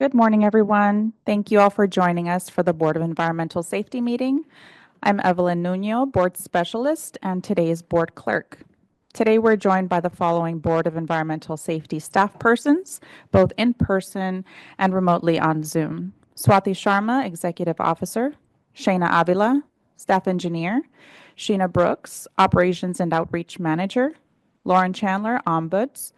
Good morning, everyone. Thank you all for joining us for the Board of Environmental Safety meeting. I'm Evelyn Nuno, Board Specialist, and today's Board Clerk. Today, we're joined by the following Board of Environmental Safety staff persons, both in person and remotely on Zoom. Swati Sharma, Executive Officer, Shayna Avila, Staff Engineer, Sheena Brooks, Operations and Outreach Manager, Lauren Chandler, Ombuds,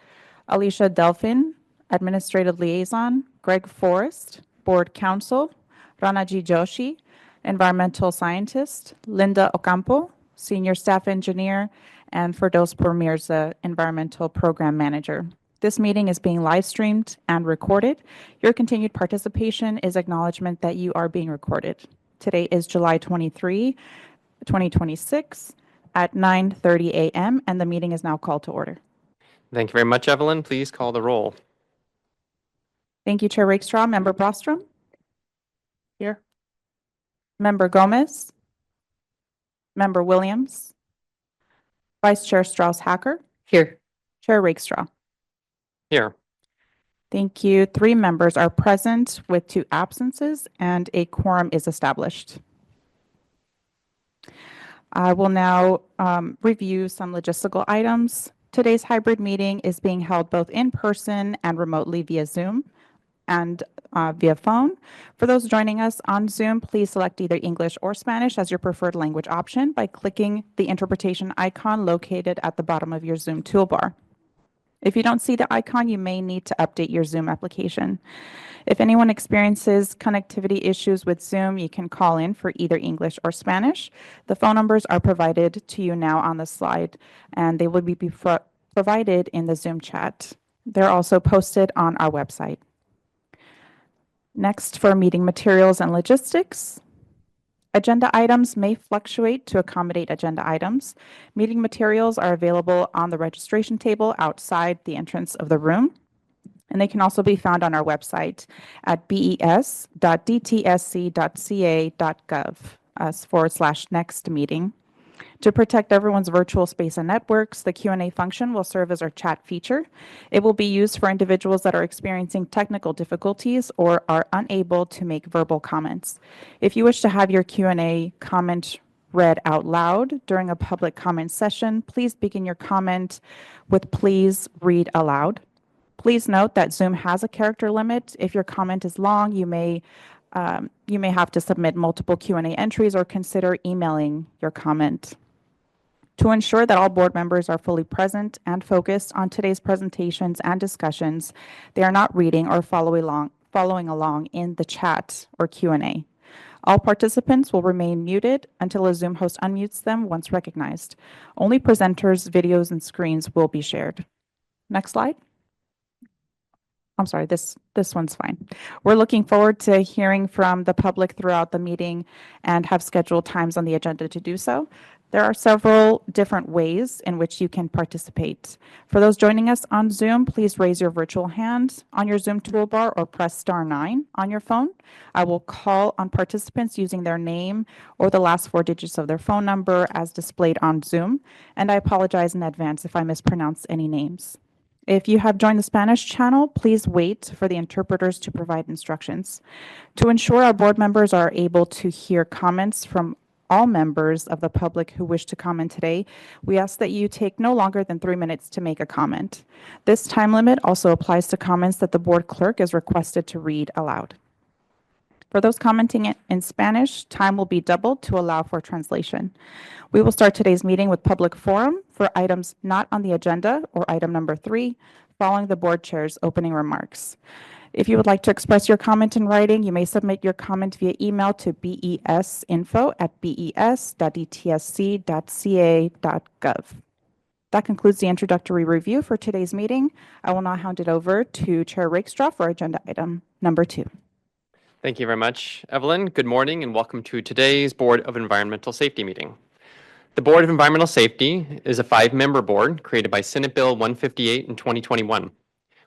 Alicia Delphin, Administrative Liaison, Greg Forrest, Board Counsel, Ranaji Joshi, Environmental Scientist, Linda Ocampo, Senior Staff Engineer, and Firdos Mirza, Environmental Program Manager. This meeting is being live streamed and recorded. Your continued participation is acknowledgement that you are being recorded. Today is July 23, 2026 at 9:30 a.m. and the meeting is now called to order. Thank you very much, Evelyn. Please call the roll. Thank you, Chair Rakestraw. Member Brostrom? Here. Member Gomez? Member Williams? Vice Chair Strauss-Hacker? Here. Chair Rakestraw? Here. Thank you. 3 members are present with 2 absences and a quorum is established. I will now review some logistical items. Today's hybrid meeting is being held both in person and remotely via Zoom and via phone. For those joining us on Zoom, please select either English or Spanish as your preferred language option by clicking the interpretation icon located at the bottom of your Zoom toolbar. If you don't see the icon, you may need to update your Zoom application. If anyone experiences connectivity issues with Zoom, you can call in for either English or Spanish. The phone numbers are provided to you now on the slide, and they will be provided in the Zoom chat. They're also posted on our website. Next, for meeting materials and logistics. Agenda items may fluctuate to accommodate agenda items. Meeting materials are available on the registration table outside the entrance of the room. And they can also be found on our website at bes.dtsc.ca.gov/next meeting. To protect everyone's virtual space and networks, the Q&A function will serve as our chat feature. It will be used for individuals that are experiencing technical difficulties or are unable to make verbal comments. If you wish to have your Q&A comment read out loud during a public comment session, please begin your comment with "please read aloud." Please note that Zoom has a character limit. If your comment is long, you may have to submit multiple Q&A entries or consider emailing your comment. To ensure that all board members are fully present and focused on today's presentations and discussions, they are not reading or following along in the chat or Q&A. All participants will remain muted until a Zoom host unmutes them once recognized. Only presenters' videos and screens will be shared. Next slide. I'm sorry, this one's fine. We're looking forward to hearing from the public throughout the meeting and have scheduled times on the agenda to do so. There are several different ways in which you can participate. For those joining us on Zoom, please raise your virtual hand on your Zoom toolbar or press *9 on your phone. I will call on participants using their name or the last 4 digits of their phone number as displayed on Zoom, and I apologize in advance if I mispronounce any names. If you have joined the Spanish channel, please wait for the interpreters to provide instructions. To ensure our board members are able to hear comments from all members of the public who wish to comment today, we ask that you take no longer than 3 minutes to make a comment. This time limit also applies to comments that the board clerk is requested to read aloud. For those commenting in Spanish, time will be doubled to allow for translation. We will start today's meeting with public forum for items not on the agenda, or item number 3, following the board chair's opening remarks. If you would like to express your comment in writing, you may submit your comment via email to besinfo@bes.dtsc.ca.gov. That concludes the introductory review for today's meeting. I will now hand it over to Chair Rakestraw for agenda item number 2. Thank you very much, Evelyn. Good morning and welcome to today's Board of Environmental Safety meeting. The Board of Environmental Safety is a 5-member board created by Senate Bill 158 in 2021.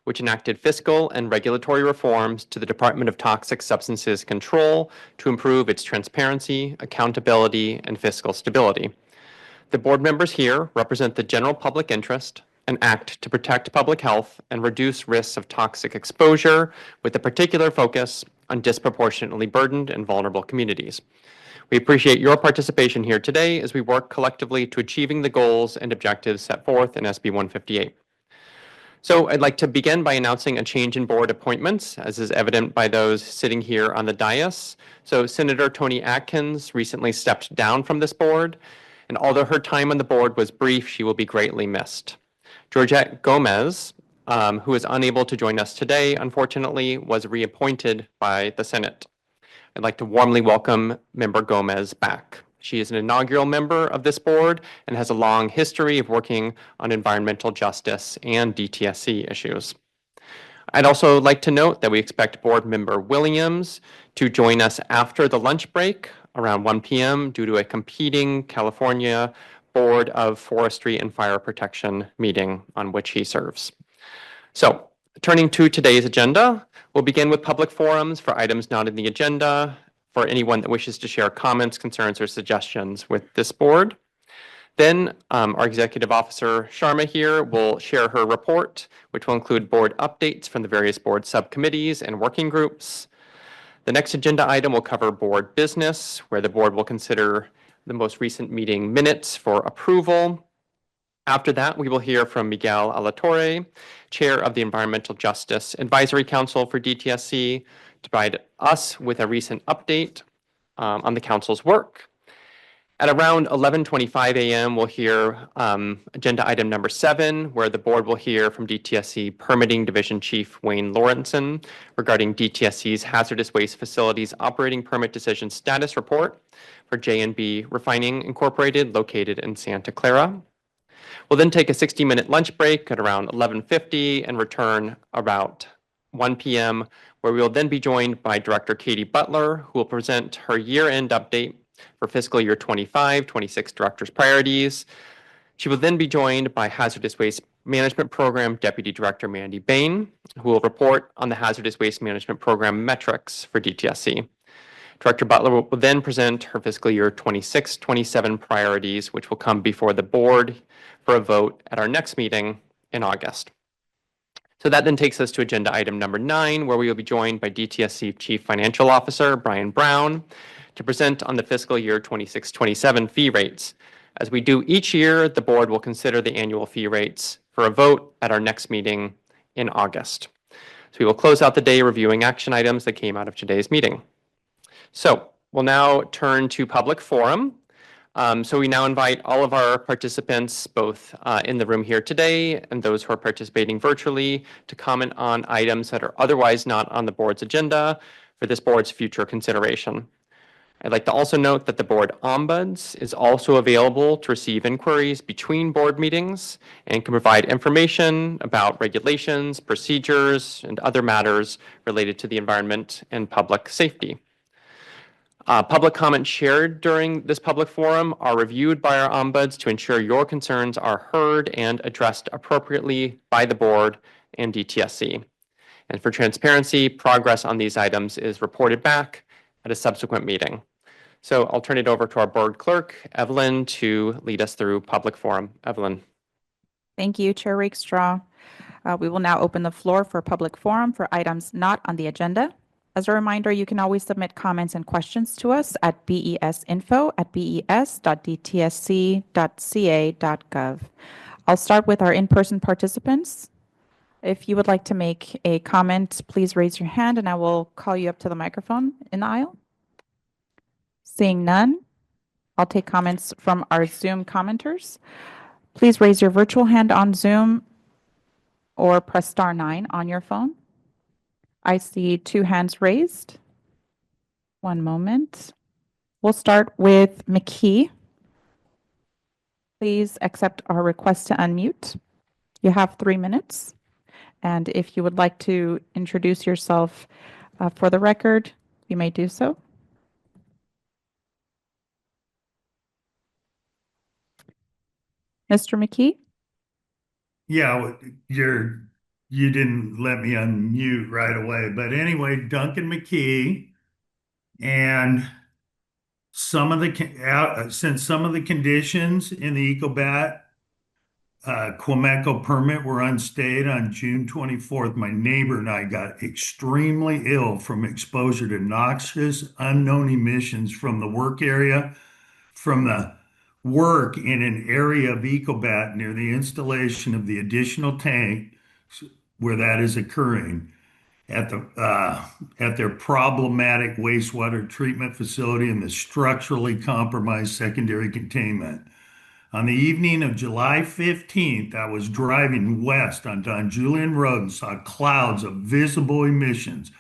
Which enacted fiscal and regulatory reforms to the Department of Toxic Substances Control to improve its transparency, accountability, and fiscal stability. The board members here represent the general public interest an act to protect public health and reduce risks of toxic exposure, with a particular focus on disproportionately burdened and vulnerable communities. We appreciate your participation here today as we work collectively to achieving the goals and objectives set forth in SB 158. So I'd like to begin by announcing a change in board appointments, as is evident by those sitting here on the dais. So Senator Toni Atkins recently stepped down from this board, and although her time on the board was brief, she will be greatly missed. Georgette Gomez, who is unable to join us today, unfortunately, was reappointed by the Senate. I'd like to warmly welcome Member Gomez back. She is an inaugural member of this board and has a long history of working on environmental justice and DTSC issues. I'd also like to note that we expect Board Member Williams to join us after the lunch break around 1 p.m. due to a competing California Board of Forestry and Fire Protection meeting on which he serves. So, turning to today's agenda, we'll begin with public forums for items not in the agenda, for anyone that wishes to share comments, concerns, or suggestions with this board. Then our Executive Officer Sharma here will share her report, which will include board updates from the various board subcommittees and working groups. The next agenda item will cover board business, where the board will consider the most recent meeting minutes for approval. After that, we will hear from Miguel Alatorre, Chair of the Environmental Justice Advisory Council for DTSC, to provide us with a recent update on the council's work. At around 11:25 a.m., we'll hear agenda item number 7, where the board will hear from DTSC Permitting Division Chief Wayne Lawrenson regarding DTSC's Hazardous Waste Facilities Operating Permit Decision Status Report for J&B Refining Incorporated, located in Santa Clara. We'll then take a 60-minute lunch break at around 11:50 and return about 1 p.m., where we will then be joined by Director Katie Butler, who will present her year-end update for fiscal year 25-26 directors' priorities. She will then be joined by Hazardous Waste Management Program Deputy Director Mandy Bain, who will report on the Hazardous Waste Management Program metrics for DTSC. Director Butler will then present her fiscal year 26-27 priorities, which will come before the board for a vote at our next meeting in August. So that then takes us to agenda item number 9, where we will be joined by DTSC Chief Financial Officer Brian Brown to present on the fiscal year 26-27 fee rates. As we do each year, the board will consider the annual fee rates for a vote at our next meeting in August. So we will close out the day reviewing action items that came out of today's meeting. So we'll now turn to public forum. So we now invite all of our participants, both in the room here today and those who are participating virtually, to comment on items that are otherwise not on the board's agenda for this board's future consideration. I'd like to also note that the board ombuds is also available to receive inquiries between board meetings and can provide information about regulations, procedures, and other matters related to the environment and public safety. Public comments shared during this public forum are reviewed by our ombuds to ensure your concerns are heard and addressed appropriately by the board and DTSC. And for transparency, progress on these items is reported back at a subsequent meeting. So I'll turn it over to our board clerk, Evelyn, to lead us through public forum. Evelyn. Thank you, Chair Rakestraw. We will now open the floor for public forum for items not on the agenda. As a reminder, you can always submit comments and questions to us at besinfo@bes.dtsc.ca.gov. I'll start with our in-person participants. If you would like to make a comment, please raise your hand and I will call you up to the microphone in the aisle. Seeing none, I'll take comments from our Zoom commenters. Please raise your virtual hand on Zoom or press *9 on your phone. I see 2 hands raised. One moment. We'll start with McKee. Please accept our request to unmute. You have 3 minutes. And if you would like to introduce yourself for the record, you may do so. Mr. McKee? Yeah, you didn't let me unmute right away. But anyway, Duncan McKee, and since some of the conditions in the EcoBat Quemeco permit were unstayed on June 24th. My neighbor and I got extremely ill from exposure to noxious, unknown emissions from the work area, from the work in an area of Ecobat near the installation of the additional tank where that is occurring at their problematic wastewater treatment facility in the structurally compromised secondary containment. On the evening of July 15th, I was driving west on Don Julian Road and saw clouds of visible emissions.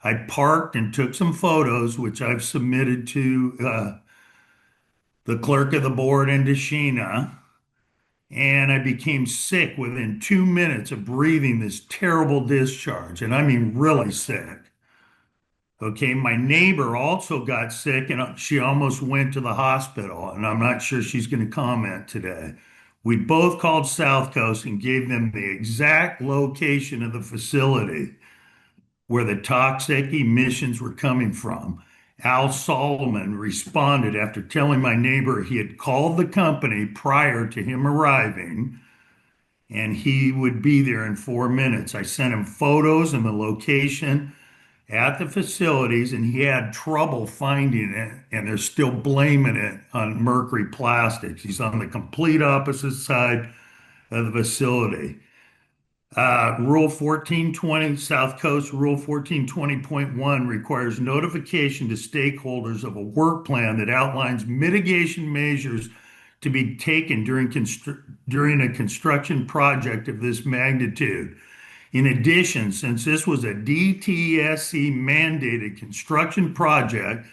I parked and took some photos, which I've submitted to the clerk of the board and to Sheena. And I became sick within 2 minutes of breathing this terrible discharge. And I mean, really sick. Okay, my neighbor also got sick and she almost went to the hospital, and I'm not sure she's going to comment today. We both called South Coast and gave them the exact location of the facility where the toxic emissions were coming from. Al Solomon responded after telling my neighbor he had called the company prior to him arriving and he would be there in 4 minutes. I sent him photos and the location at the facilities, and he had trouble finding it, and they're still blaming it on Mercury Plastics. He's on the complete opposite side of the facility. Rule 1420, South Coast Rule 1420.1 requires notification to stakeholders of a work plan that outlines mitigation measures to be taken during a construction project of this magnitude. In addition, since this was a DTSC mandated construction project,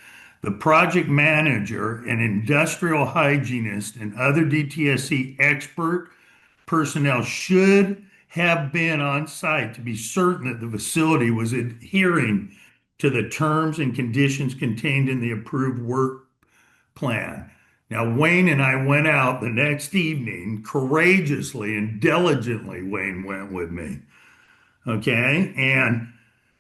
the project manager, an industrial hygienist, and other DTSC expert personnel should have been on site to be certain that the facility was adhering to the terms and conditions contained in the approved work plan. Now, Wayne and I went out the next evening courageously and diligently. Wayne went with me. Okay. And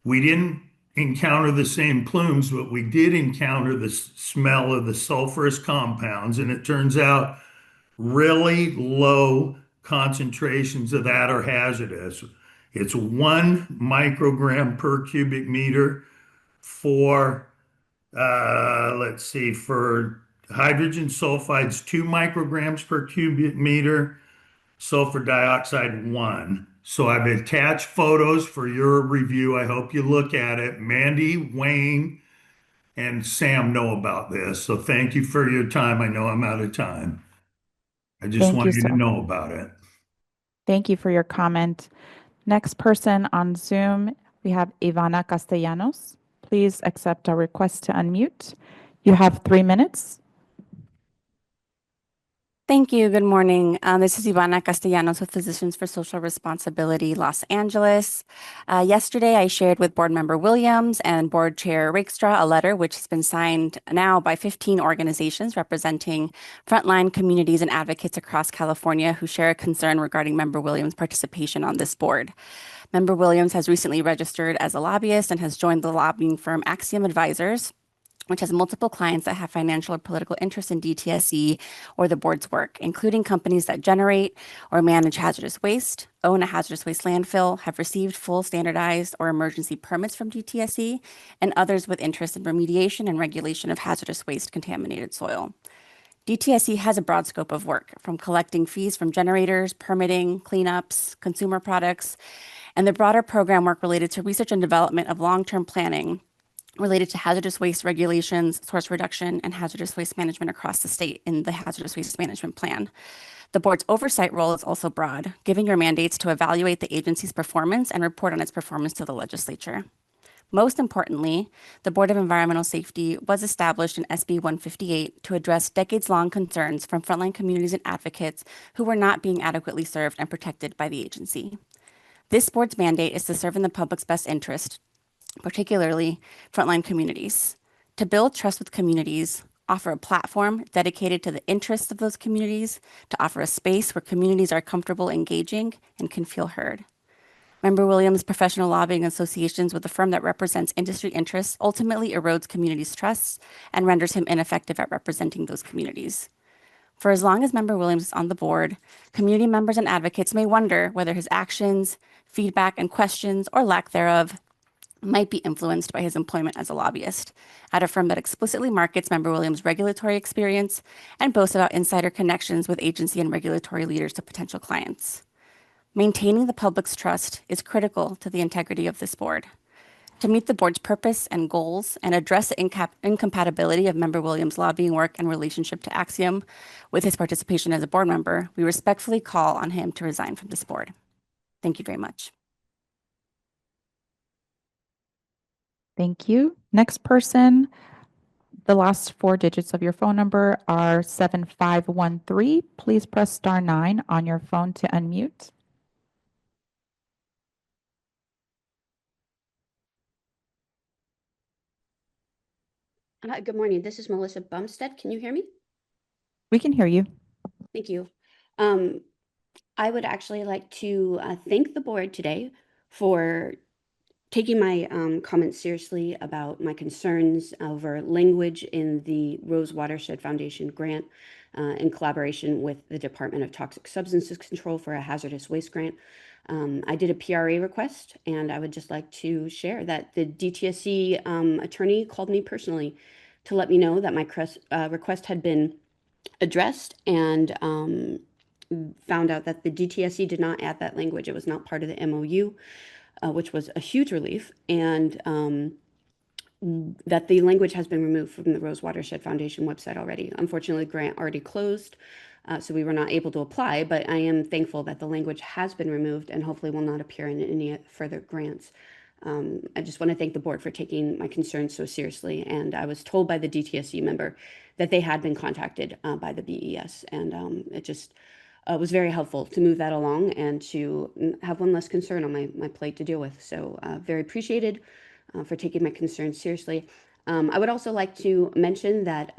we didn't encounter the same plumes, but we did encounter the smell of the sulfurous compounds. And it turns out really low concentrations of that are hazardous. It's 1 microgram per cubic meter for, let's see, for hydrogen sulfides, 2 micrograms per cubic meter, sulfur dioxide, 1. So I've attached photos for your review. I hope you look at it. Mandy, Wayne, and Sam know about this. So thank you for your time. I know I'm out of time. I just Thank want you, you to sir. know about it. Thank you for your comment. Next person on Zoom, we have Ivana Castellanos. Please accept our request to unmute. You have 3 minutes. Thank you. Good morning. This is Ivana Castellanos with Physicians for Social Responsibility, Los Angeles. Yesterday, I shared with Board Member Williams and Board Chair Rakestraw a letter which has been signed now by 15 organizations representing frontline communities and advocates across California who share a concern regarding Member Williams' participation on this board. Member Williams has recently registered as a lobbyist and has joined the lobbying firm Axiom Advisors, which has multiple clients that have financial or political interest in DTSE or the board's work, including companies that generate or manage hazardous waste, own a hazardous waste landfill, have received full standardized or emergency permits from DTSE, and others with interest in remediation and regulation of hazardous waste contaminated soil. DTSE has a broad scope of work, from collecting fees from generators, permitting, cleanups, consumer products, and the broader program work related to research and development of long-term planning related to hazardous waste regulations, source reduction, and hazardous waste management across the state in the hazardous waste management plan. The board's oversight role is also broad, giving your mandates to evaluate the agency's performance and report on its performance to the legislature. Most importantly, the Board of Environmental Safety was established in SB 158 to address decades-long concerns from frontline communities and advocates who were not being adequately served and protected by the agency. This board's mandate is to serve in the public's best interest, particularly frontline communities, to build trust with communities, offer a platform dedicated to the interests of those communities, to offer a space where communities are comfortable engaging and can feel heard. Member Williams' professional lobbying associations with a firm that represents industry interests ultimately erodes communities' trusts and renders him ineffective at representing those communities. For as long as Member Williams is on the board, community members and advocates may wonder whether his actions, feedback, and questions, or lack thereof, might be influenced by his employment as a lobbyist at a firm that explicitly markets Member Williams' regulatory experience and boasts about insider connections with agency and regulatory leaders to potential clients. Maintaining the public's trust is critical to the integrity of this board. To meet the board's purpose and goals and address the incompatibility of Member Williams' lobbying work and relationship to Axiom with his participation as a board member, we respectfully call on him to resign from this board. Thank you very much. Thank you. Next person, the last four digits of your phone number are 7513. Please press *9 on your phone to unmute. Good morning. This is Melissa Bumstead. Can you hear me? We can hear you. Thank you. I would actually like to thank the board today for taking my comments seriously about my concerns over language in the Rose Watershed Foundation grant in collaboration with the Department of Toxic Substances Control for a hazardous waste grant. I did a PRA request, and I would just like to share that the DTSC attorney called me personally to let me know that my request had been addressed, and found out that the DTSC did not add that language. It was not part of the MOU, which was a huge relief, and that the language has been removed from the Rose Watershed Foundation website already. Unfortunately, the grant already closed, so we were not able to apply, but I am thankful that the language has been removed and hopefully will not appear in any further grants. I just want to thank the board for taking my concerns so seriously, and I was told by the DTSC member that they had been contacted by the BES, and it just was very helpful to move that along and to have one less concern on my plate to deal with. So very appreciated for taking my concerns seriously. I would also like to mention that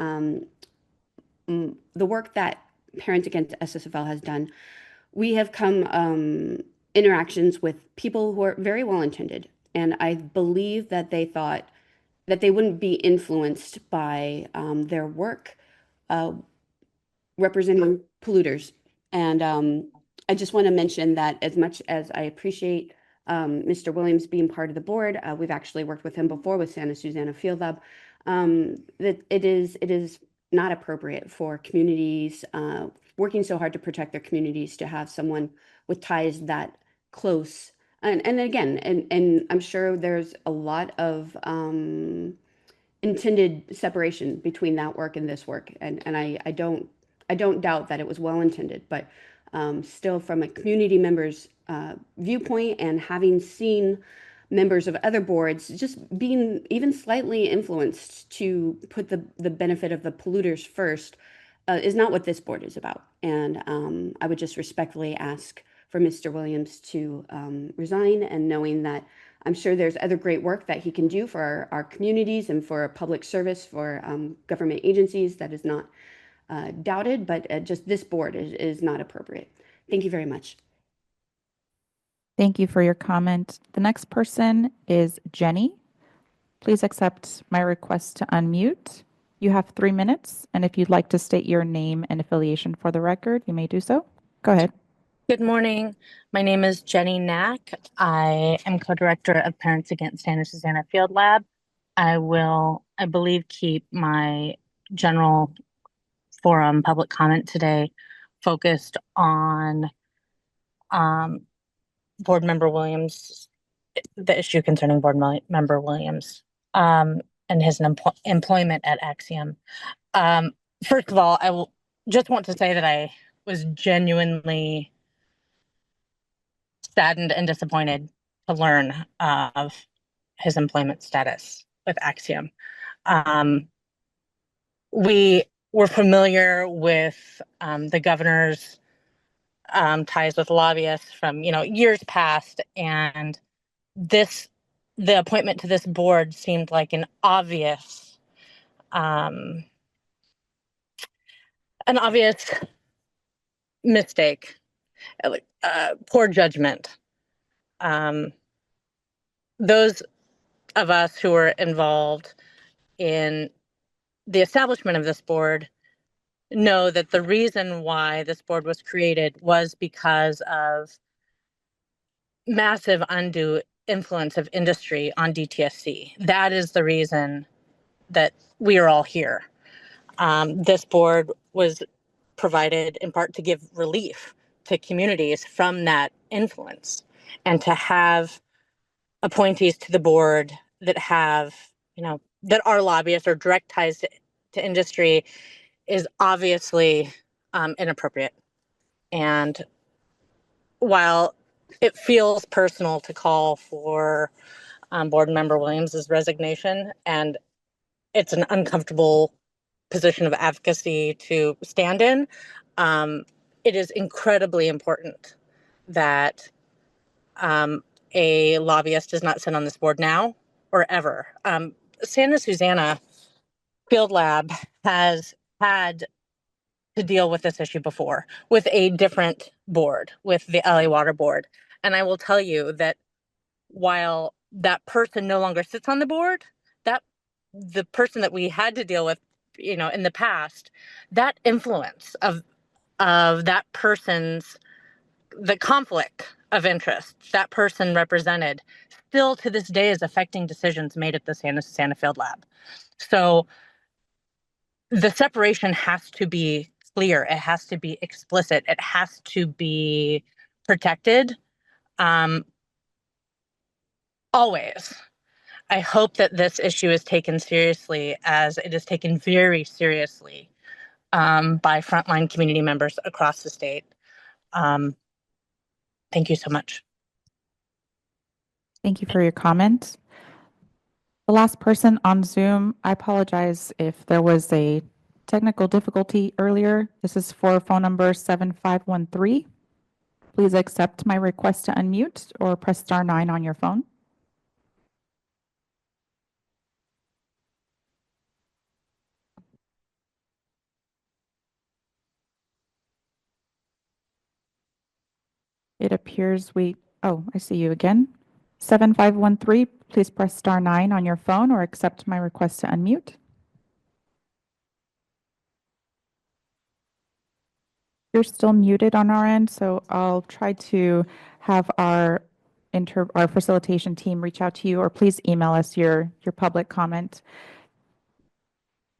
the work that Parents Against SSFL has done, we have come interactions with people who are very well intended. And I believe that they thought that they wouldn't be influenced by their work representing polluters. And I just want to mention that as much as I appreciate Mr. Williams being part of the board, we've actually worked with him before with Santa Susana Field Lab, that it is not appropriate for communities working so hard to protect their communities to have someone with ties that close. And again, and I'm sure there's a lot of intended separation between that work and this work. And I don't doubt that it was well intended, but still from a community member's viewpoint, and having seen members of other boards just being even slightly influenced to put the benefit of the polluters first, is not what this board is about. And I would just respectfully ask for Mr. Williams to resign, and knowing that I'm sure there's other great work that he can do for our communities and for public service for government agencies. That is not doubted, but just this board is not appropriate. Thank you very much. Thank you for your comment. The next person is Jenny. Please accept my request to unmute. You have 3 minutes, and if you'd like to state your name and affiliation for the record, you may do so. Go ahead. Good morning. My name is Jenny Knack. I am co-director of Parents Against Santa Susana Field Lab. I will, I believe, keep my general forum public comment today focused on Board Member Williams, the issue concerning Board Member Williams and his employment at Axiom. First of all, I will just want to say that I was genuinely saddened and disappointed to learn of his employment status with Axiom. We were familiar with the governor's ties with lobbyists from years past, and the appointment to this board seemed like an obvious mistake, poor judgment. Those of us who were involved in the establishment of this board know that the reason why this board was created was because of massive undue influence of industry on DTSC. That is the reason that we are all here. This board was provided in part to give relief to communities from that influence, and to have appointees to the board that have, that are lobbyists or direct ties to industry is obviously inappropriate. And while it feels personal to call for board member Williams's resignation, and it's an uncomfortable position of advocacy to stand in, it is incredibly important that a lobbyist does not sit on this board now or ever. Santa Susana Field Lab has had to deal with this issue before with a different board, with the LA Water Board. And I will tell you that while that person no longer sits on the board, that the person that we had to deal with, in the past, that influence of that person's, the conflict of interest that person represented, still to this day is affecting decisions made at the Santa Susana Field Lab. So the separation has to be clear. It has to be explicit. It has to be protected. Always. I hope that this issue is taken seriously, as it is taken very seriously by frontline community members across the state. Thank you so much. Thank you for your comment. The last person on Zoom, I apologize if there was a technical difficulty earlier. This is for phone number 7513. Please accept my request to unmute or press star 9 on your phone. It appears I see you again. 7513, please press star 9 on your phone or accept my request to unmute. You're still muted on our end, so I'll try to have our facilitation team reach out to you, or please email us your public comment.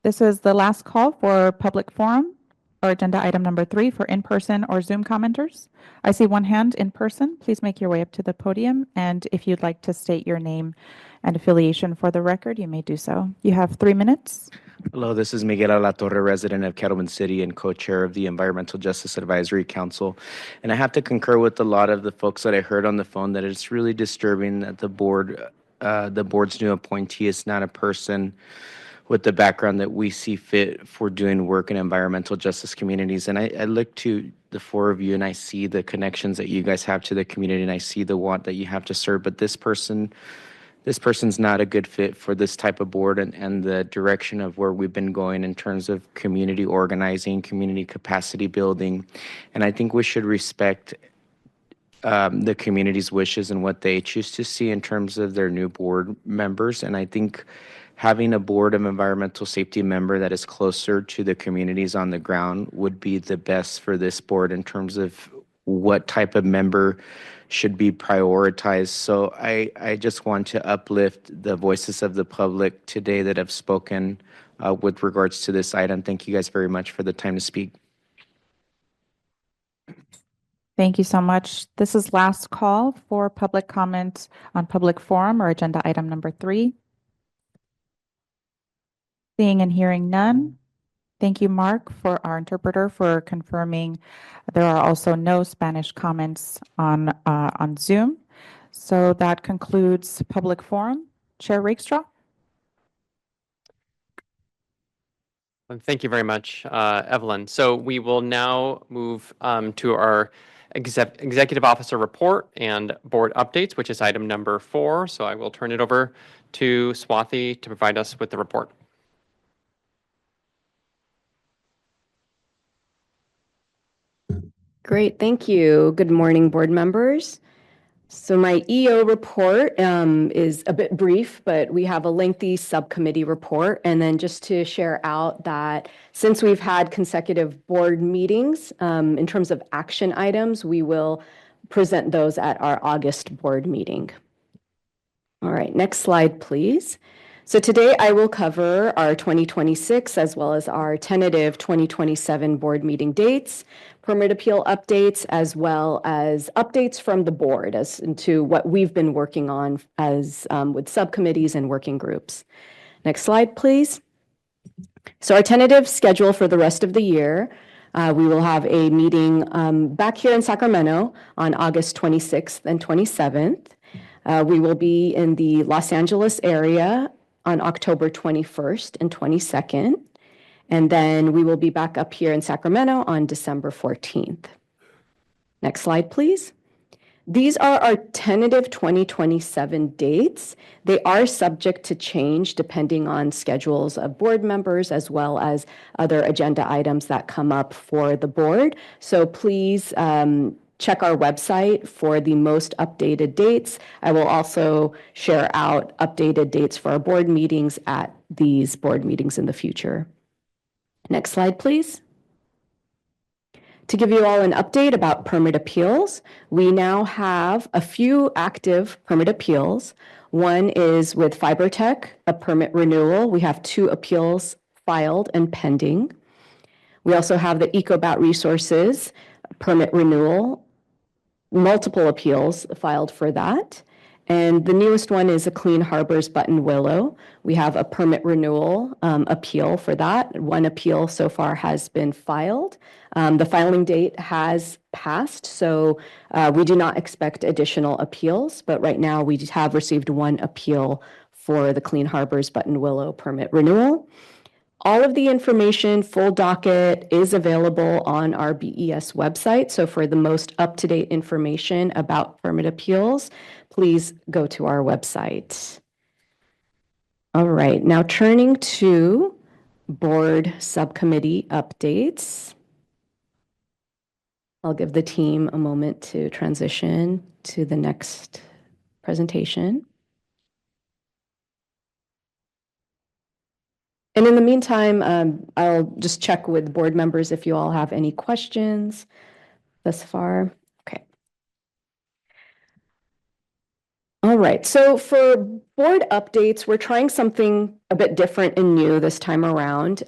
This is the last call for public forum, or agenda item number 3 for in-person or Zoom commenters. I see one hand in person. Please make your way up to the podium, and if you'd like to state your name and affiliation for the record, you may do so. You have 3 minutes. Hello, this is Miguel Alatorre, resident of Kettleman City and co-chair of the Environmental Justice Advisory Council. And I have to concur with a lot of the folks that I heard on the phone that it's really disturbing that the board's new appointee is not a person with the background that we see fit for doing work in environmental justice communities. And I look to the 4 of you and I see the connections that you guys have to the community, and I see the want that you have to serve. But this person's not a good fit for this type of board and the direction of where we've been going in terms of community organizing, community capacity building. And I think we should respect the community's wishes and what they choose to see in terms of their new board members. And I think having a board of environmental safety member that is closer to the communities on the ground would be the best for this board in terms of what type of member should be prioritized. So I just want to uplift the voices of the public today that have spoken with regards to this item. Thank you guys very much for the time to speak. Thank you so much. This is last call for public comment on public forum or agenda item number 3. Seeing and hearing none. Thank you, Mark, for our interpreter, for confirming there are also no Spanish comments on Zoom. So that concludes public forum. Chair Rakestraw. Thank you very much, Evelyn. So we will now move to our executive officer report and board updates, which is item number 4. So I will turn it over to Swathi to provide us with the report. Great, thank you. Good morning, board members. So my EO report is a bit brief, but we have a lengthy subcommittee report. And then just to share out that since we've had consecutive board meetings, in terms of action items, we will present those at our August board meeting. All right, next slide, please. So today I will cover our 2026 as well as our tentative 2027 board meeting dates, permit appeal updates, as well as updates from the board as into what we've been working on as with subcommittees and working groups. Next slide, please. So our tentative schedule for the rest of the year, we will have a meeting back here in Sacramento on August 26th and 27th. We will be in the Los Angeles area on October 21st and 22nd. And then we will be back up here in Sacramento on December 14th. Next slide, please. These are our tentative 2027 dates. They are subject to change depending on schedules of board members as well as other agenda items that come up for the board. So please check our website for the most updated dates. I will also share out updated dates for our board meetings at these board meetings in the future. Next slide, please. To give you all an update about permit appeals, we now have a few active permit appeals. One is with FiberTech, a permit renewal. We have 2 appeals filed and pending. We also have the EcoBat Resources permit renewal, multiple appeals filed for that. And the newest one is a Clean Harbors Button Willow. We have a permit renewal appeal for that. 1 appeal so far has been filed. The filing date has passed, so we do not expect additional appeals, but right now we have received 1 appeal for the Clean Harbors Button Willow permit renewal. All of the information, full docket, is available on our BES website. So for the most up-to-date information about permit appeals, please go to our website. All right, now turning to board subcommittee updates. I'll give the team a moment to transition to the next presentation. And in the meantime, I'll just check with board members if you all have any questions thus far. Okay. All right, so for board updates, we're trying something a bit different and new this time around.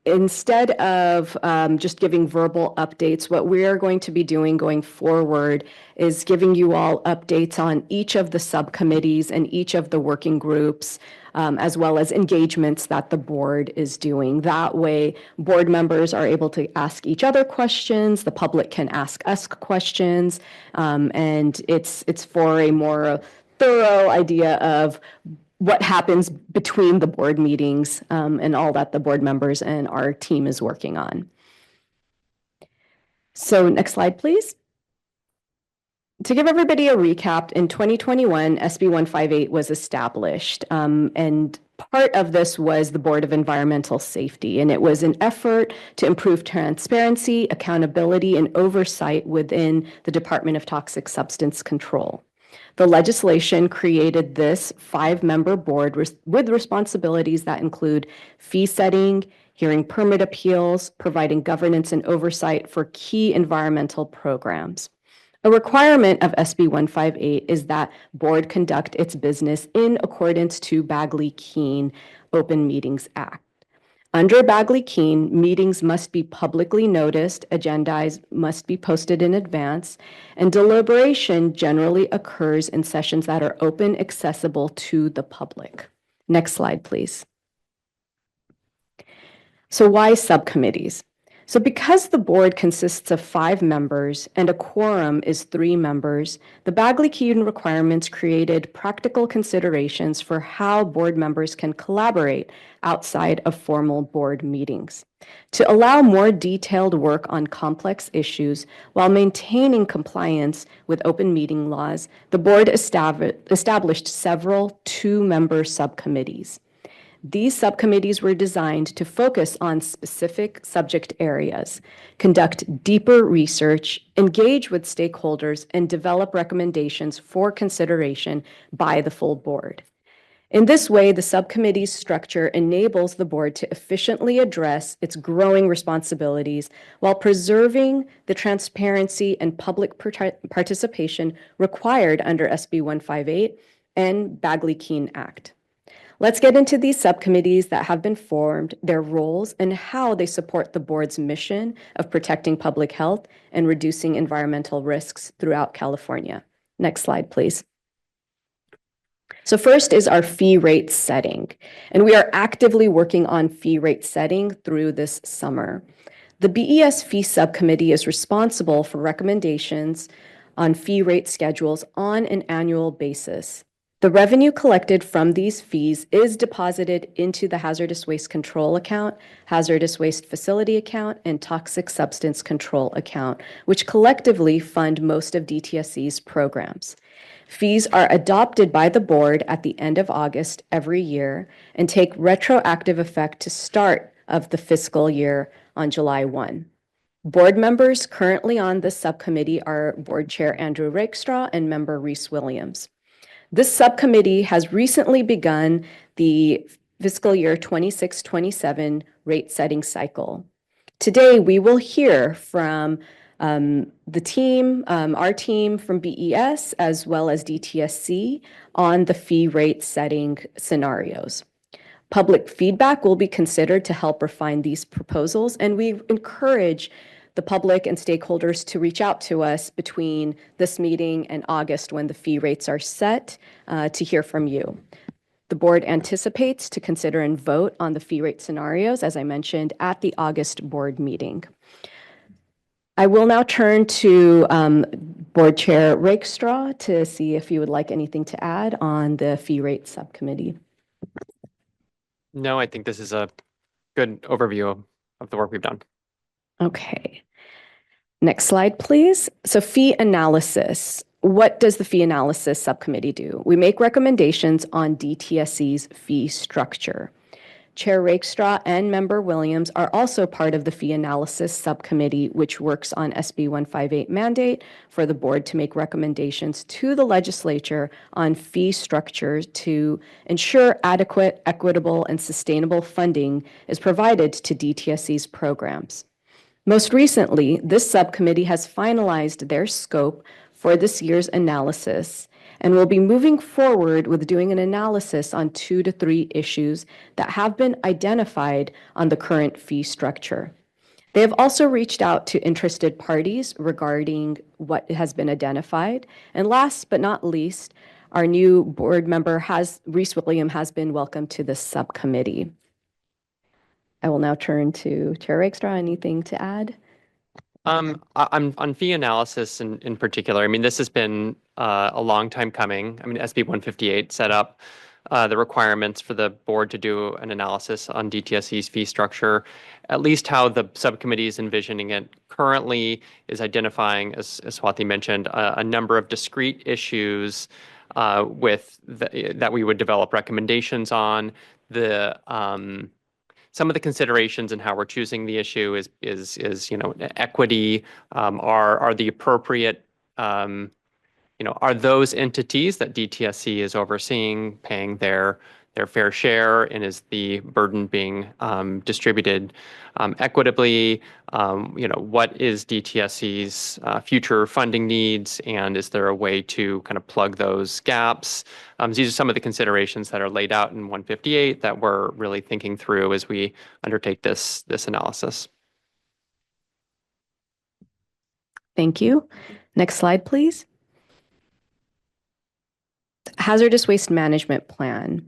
Instead of just giving verbal updates, what we're going to be doing going forward is giving you all updates on each of the subcommittees and each of the working groups, as well as engagements that the board is doing. That way, board members are able to ask each other questions, the public can ask us questions, and it's for a more thorough idea of what happens between the board meetings and all that the board members and our team is working on. So next slide, please. To give everybody a recap, in 2021, SB 158 was established, and part of this was the Board of Environmental Safety, and it was an effort to improve transparency, accountability, and oversight within the Department of Toxic Substance Control. The legislation created this 5-member board with responsibilities that include fee setting, hearing permit appeals, providing governance and oversight for key environmental programs. A requirement of SB 158 is that board conduct its business in accordance to Bagley-Keene Open Meetings Act. Under Bagley-Keene, meetings must be publicly noticed, agendas must be posted in advance, and deliberation generally occurs in sessions that are open, accessible to the public. Next slide, please. So why subcommittees? So because the board consists of 5 members and a quorum is 3 members, the Bagley-Keene requirements created practical considerations for how board members can collaborate outside of formal board meetings. To allow more detailed work on complex issues while maintaining compliance with open meeting laws, the board established several 2-member subcommittees. These subcommittees were designed to focus on specific subject areas, conduct deeper research, engage with stakeholders, and develop recommendations for consideration by the full board. In this way, the subcommittee's structure enables the board to efficiently address its growing responsibilities while preserving the transparency and public participation required under SB 158 and Bagley-Keene Act. Let's get into these subcommittees that have been formed, their roles, and how they support the board's mission of protecting public health and reducing environmental risks throughout California. Next slide, please. So first is our fee rate setting, and we are actively working on fee rate setting through this summer. The BES fee subcommittee is responsible for recommendations on fee rate schedules on an annual basis. The revenue collected from these fees is deposited into the Hazardous Waste Control Account, Hazardous Waste Facility Account, and Toxic Substance Control Account, which collectively fund most of DTSC's programs. Fees are adopted by the board at the end of August every year and take retroactive effect to start of the fiscal year on July 1. Board members currently on this subcommittee are Board Chair Andrew Rakestraw and Member Reese Williams. This subcommittee has recently begun the fiscal year 26-27 rate setting cycle. Today, we will hear from the team, our team from BES, as well as DTSC on the fee rate setting scenarios. Public feedback will be considered to help refine these proposals, and we encourage the public and stakeholders to reach out to us between this meeting and August when the fee rates are set to hear from you. The board anticipates to consider and vote on the fee rate scenarios, as I mentioned, at the August board meeting. I will now turn to Board Chair Rakestraw to see if you would like anything to add on the fee rate subcommittee. No, I think this is a good overview of the work we've done. Okay. Next slide, please. So fee analysis. What does the fee analysis subcommittee do? We make recommendations on DTSC's fee structure. Chair Rakestraw and Member Williams are also part of the fee analysis subcommittee, which works on SB 158 mandate for the board to make recommendations to the legislature on fee structure to ensure adequate, equitable, and sustainable funding is provided to DTSC's programs. Most recently, this subcommittee has finalized their scope for this year's analysis and will be moving forward with doing an analysis on 2 to 3 issues that have been identified on the current fee structure. They have also reached out to interested parties regarding what has been identified. And last but not least, our new board member, Reese Williams, has been welcomed to this subcommittee. I will now turn to Chair Rakestraw. Anything to add? On fee analysis in particular, I mean, this has been a long time coming. I mean, SB 158 set up the requirements for the board to do an analysis on DTSC's fee structure. At least how the subcommittee is envisioning it currently is identifying, as Swati mentioned, a number of discrete issues that we would develop recommendations on. Some of the considerations in how we're choosing the issue is equity. Are the appropriate are those entities that DTSC is overseeing paying their fair share, and is the burden being distributed equitably? What is DTSC's future funding needs, and is there a way to kind of plug those gaps? These are some of the considerations that are laid out in 158 that we're really thinking through as we undertake this analysis. Thank you. Next slide, please. Hazardous Waste Management Plan.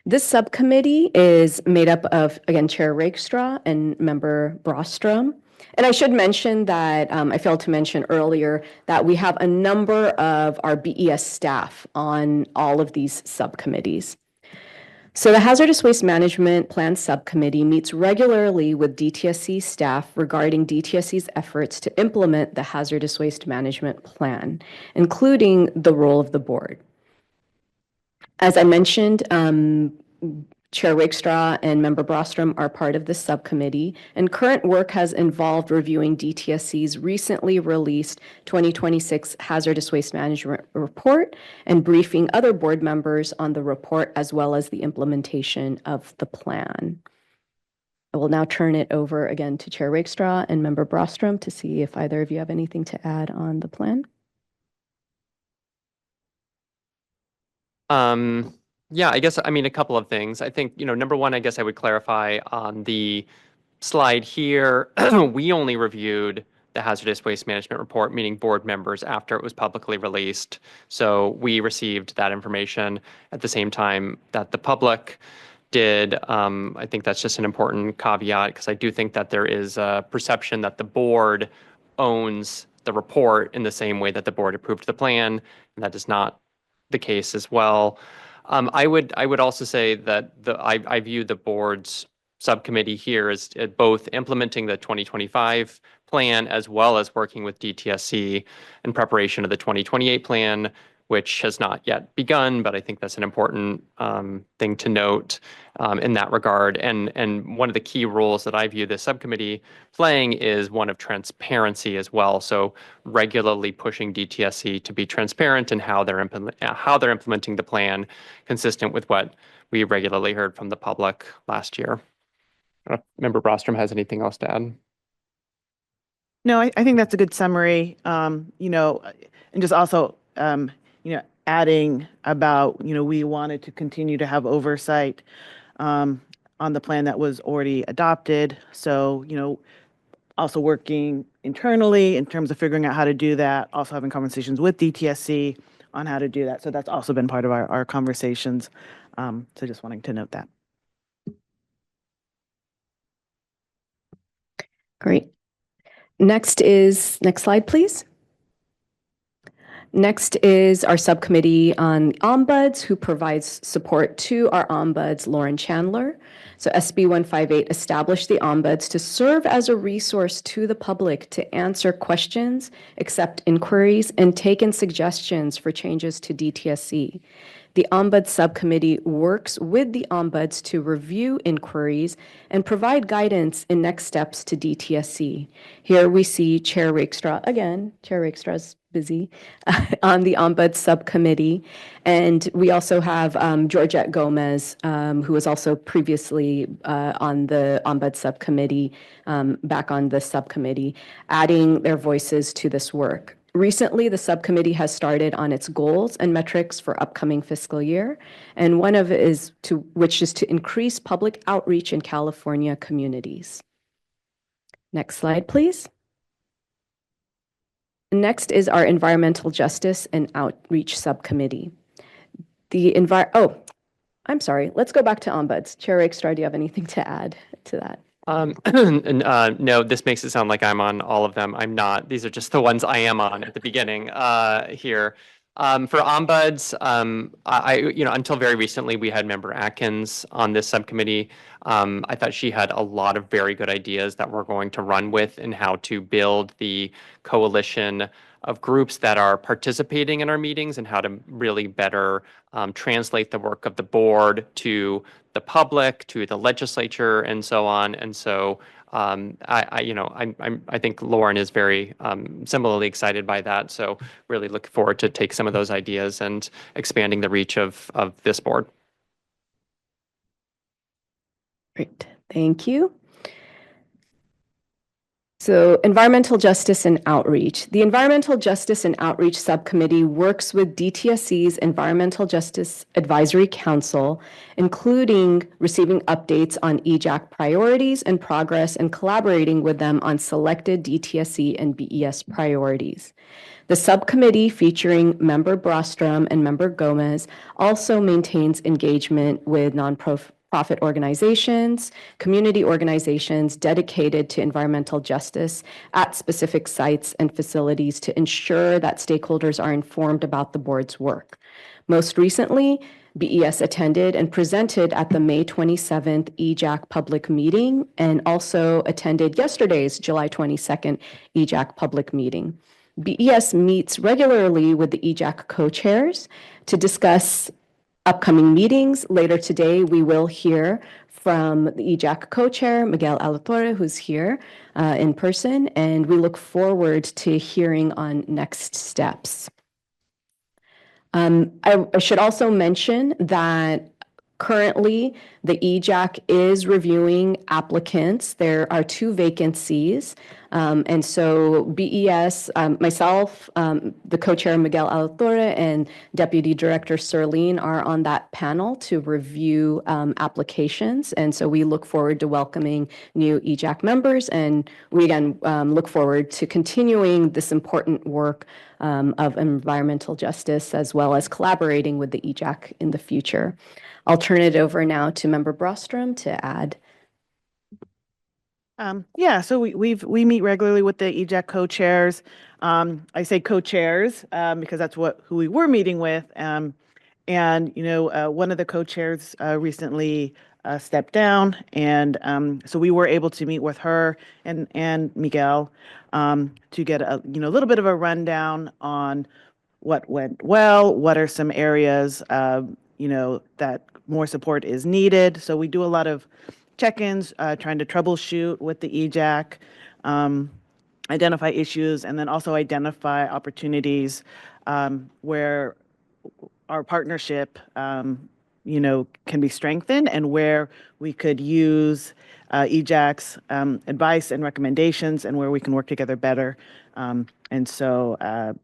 This subcommittee is made up of, again, Chair Rakestraw and Member Brostrom. And I should mention that I failed to mention earlier that we have a number of our BES staff on all of these subcommittees. So the Hazardous Waste Management Plan Subcommittee meets regularly with DTSC staff regarding DTSC's efforts to implement the Hazardous Waste Management Plan, including the role of the board. As I mentioned, Chair Rakestraw and Member Brostrom are part of this subcommittee, and current work has involved reviewing DTSC's recently released 2026 Hazardous Waste Management Report and briefing other board members on the report as well as the implementation of the plan. I will now turn it over again to Chair Rakestraw and Member Brostrom to see if either of you have anything to add on the plan. Yeah, I guess, I mean, a couple of things. I think, number one, I guess I would clarify on the slide here, we only reviewed the hazardous waste management report, meaning board members, after it was publicly released. So we received that information at the same time that the public did. I think that's just an important caveat because I do think that there is a perception that the board owns the report in the same way that the board approved the plan, and that is not the case as well. I would also say that I view the board's subcommittee here as both implementing the 2025 plan as well as working with DTSC in preparation of the 2028 plan, which has not yet begun, but I think that's an important thing to note in that regard. And one of the key roles that I view this subcommittee playing is one of transparency as well. So regularly pushing DTSC to be transparent in how they're implementing the plan, consistent with what we regularly heard from the public last year. I don't know if Member Brostrom has anything else to add. No, I think that's a good summary. And just also, adding about, we wanted to continue to have oversight on the plan that was already adopted. So, also working internally in terms of figuring out how to do that, also having conversations with DTSC on how to do that. So that's also been part of our conversations. So just wanting to note that. Great. Next slide, please. Next is our subcommittee on ombuds, who provides support to our ombuds, Lauren Chandler. So SB 158 established the ombuds to serve as a resource to the public to answer questions, accept inquiries, and take in suggestions for changes to DTSC. The Ombuds Subcommittee works with the ombuds to review inquiries and provide guidance in next steps to DTSC. Here we see Chair Rakestraw again. Chair Rakestraw's busy on the Ombuds Subcommittee. And we also have Georgette Gomez, who was also previously on the Ombuds Subcommittee, back on the subcommittee, adding their voices to this work. Recently, the subcommittee has started on its goals and metrics for upcoming fiscal year, and one of it is to increase public outreach in California communities. Next slide, please. Next is our Environmental Justice and Outreach Subcommittee. I'm sorry. Let's go back to ombuds. Chair Rakestraw, do you have anything to add to that? No, this makes it sound like I'm on all of them. I'm not. These are just the ones I am on at the beginning here. For ombuds, until very recently, we had Member Atkins on this subcommittee. I thought she had a lot of very good ideas that we're going to run with in how to build the coalition of groups that are participating in our meetings and how to really better translate the work of the board to the public, to the legislature, and so on. And so I think Lauren is very similarly excited by that. So really look forward to take some of those ideas and expanding the reach of this board. Great, thank you. So Environmental Justice and Outreach. The Environmental Justice and Outreach Subcommittee works with DTSC's Environmental Justice Advisory Council, including receiving updates on EJAC priorities and progress and collaborating with them on selected DTSC and BES priorities. The subcommittee, featuring Member Brostrom and Member Gomez, also maintains engagement with nonprofit organizations, community organizations dedicated to environmental justice at specific sites and facilities to ensure that stakeholders are informed about the board's work. Most recently, BES attended and presented at the May 27th EJAC public meeting and also attended yesterday's July 22nd EJAC public meeting. BES meets regularly with the EJAC co-chairs to discuss upcoming meetings. Later today, we will hear from the EJAC co-chair, Miguel Alatorre, who's here in person, and we look forward to hearing on next steps. I should also mention that currently the EJAC is reviewing applicants. There are 2 vacancies. And so BES, myself, the co-chair Miguel Alatorre, and Deputy Director Serlene are on that panel to review applications. And so we look forward to welcoming new EJAC members. And we again look forward to continuing this important work of environmental justice, as well as collaborating with the EJAC in the future. I'll turn it over now to Member Brostrom to add. Yeah, so we meet regularly with the EJAC co-chairs. I say co-chairs because that's who we were meeting with. And one of the co-chairs recently stepped down, and so we were able to meet with her and Miguel to get a little bit of a rundown on what went well, what are some areas that more support is needed. So we do a lot of check-ins, trying to troubleshoot with the EJAC, identify issues, and then also identify opportunities where our partnership, can be strengthened, and where we could use EJAC's advice and recommendations, and where we can work together better. So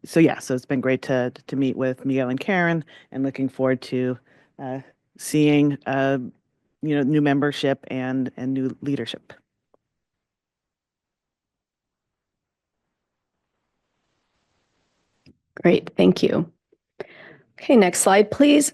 it's been great to meet with Miguel and Karen, and looking forward to seeing new membership and new leadership. Great, thank you. Okay, next slide, please.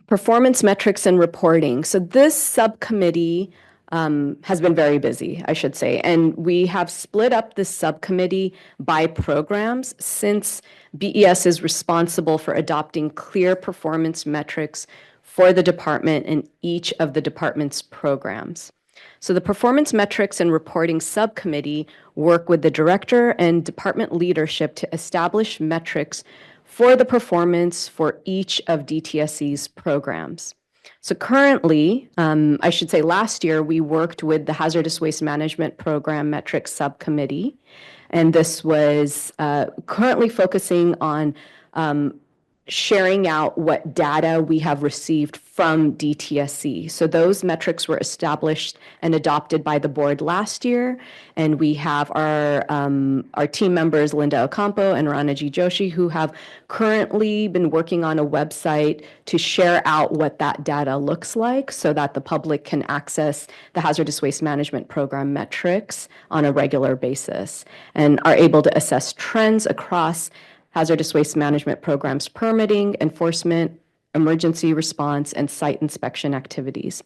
Performance metrics and reporting. So this subcommittee has been very busy, I should say, and we have split up this subcommittee by programs, since BES is responsible for adopting clear performance metrics for the department in each of the department's programs. So the Performance Metrics and Reporting Subcommittee work with the director and department leadership to establish metrics for the performance for each of DTSC's programs. So currently, I should say last year, we worked with the Hazardous Waste Management Program Metrics Subcommittee, and this was currently focusing on sharing out what data we have received from DTSC. So those metrics were established and adopted by the board last year, and we have our team members, Linda Ocampo and Ranaji Joshi, who have currently been working on a website to share out what that data looks like, so that the public can access the Hazardous Waste Management Program metrics on a regular basis, and are able to assess trends across hazardous waste management programs, permitting, enforcement, emergency response, and site inspection activities.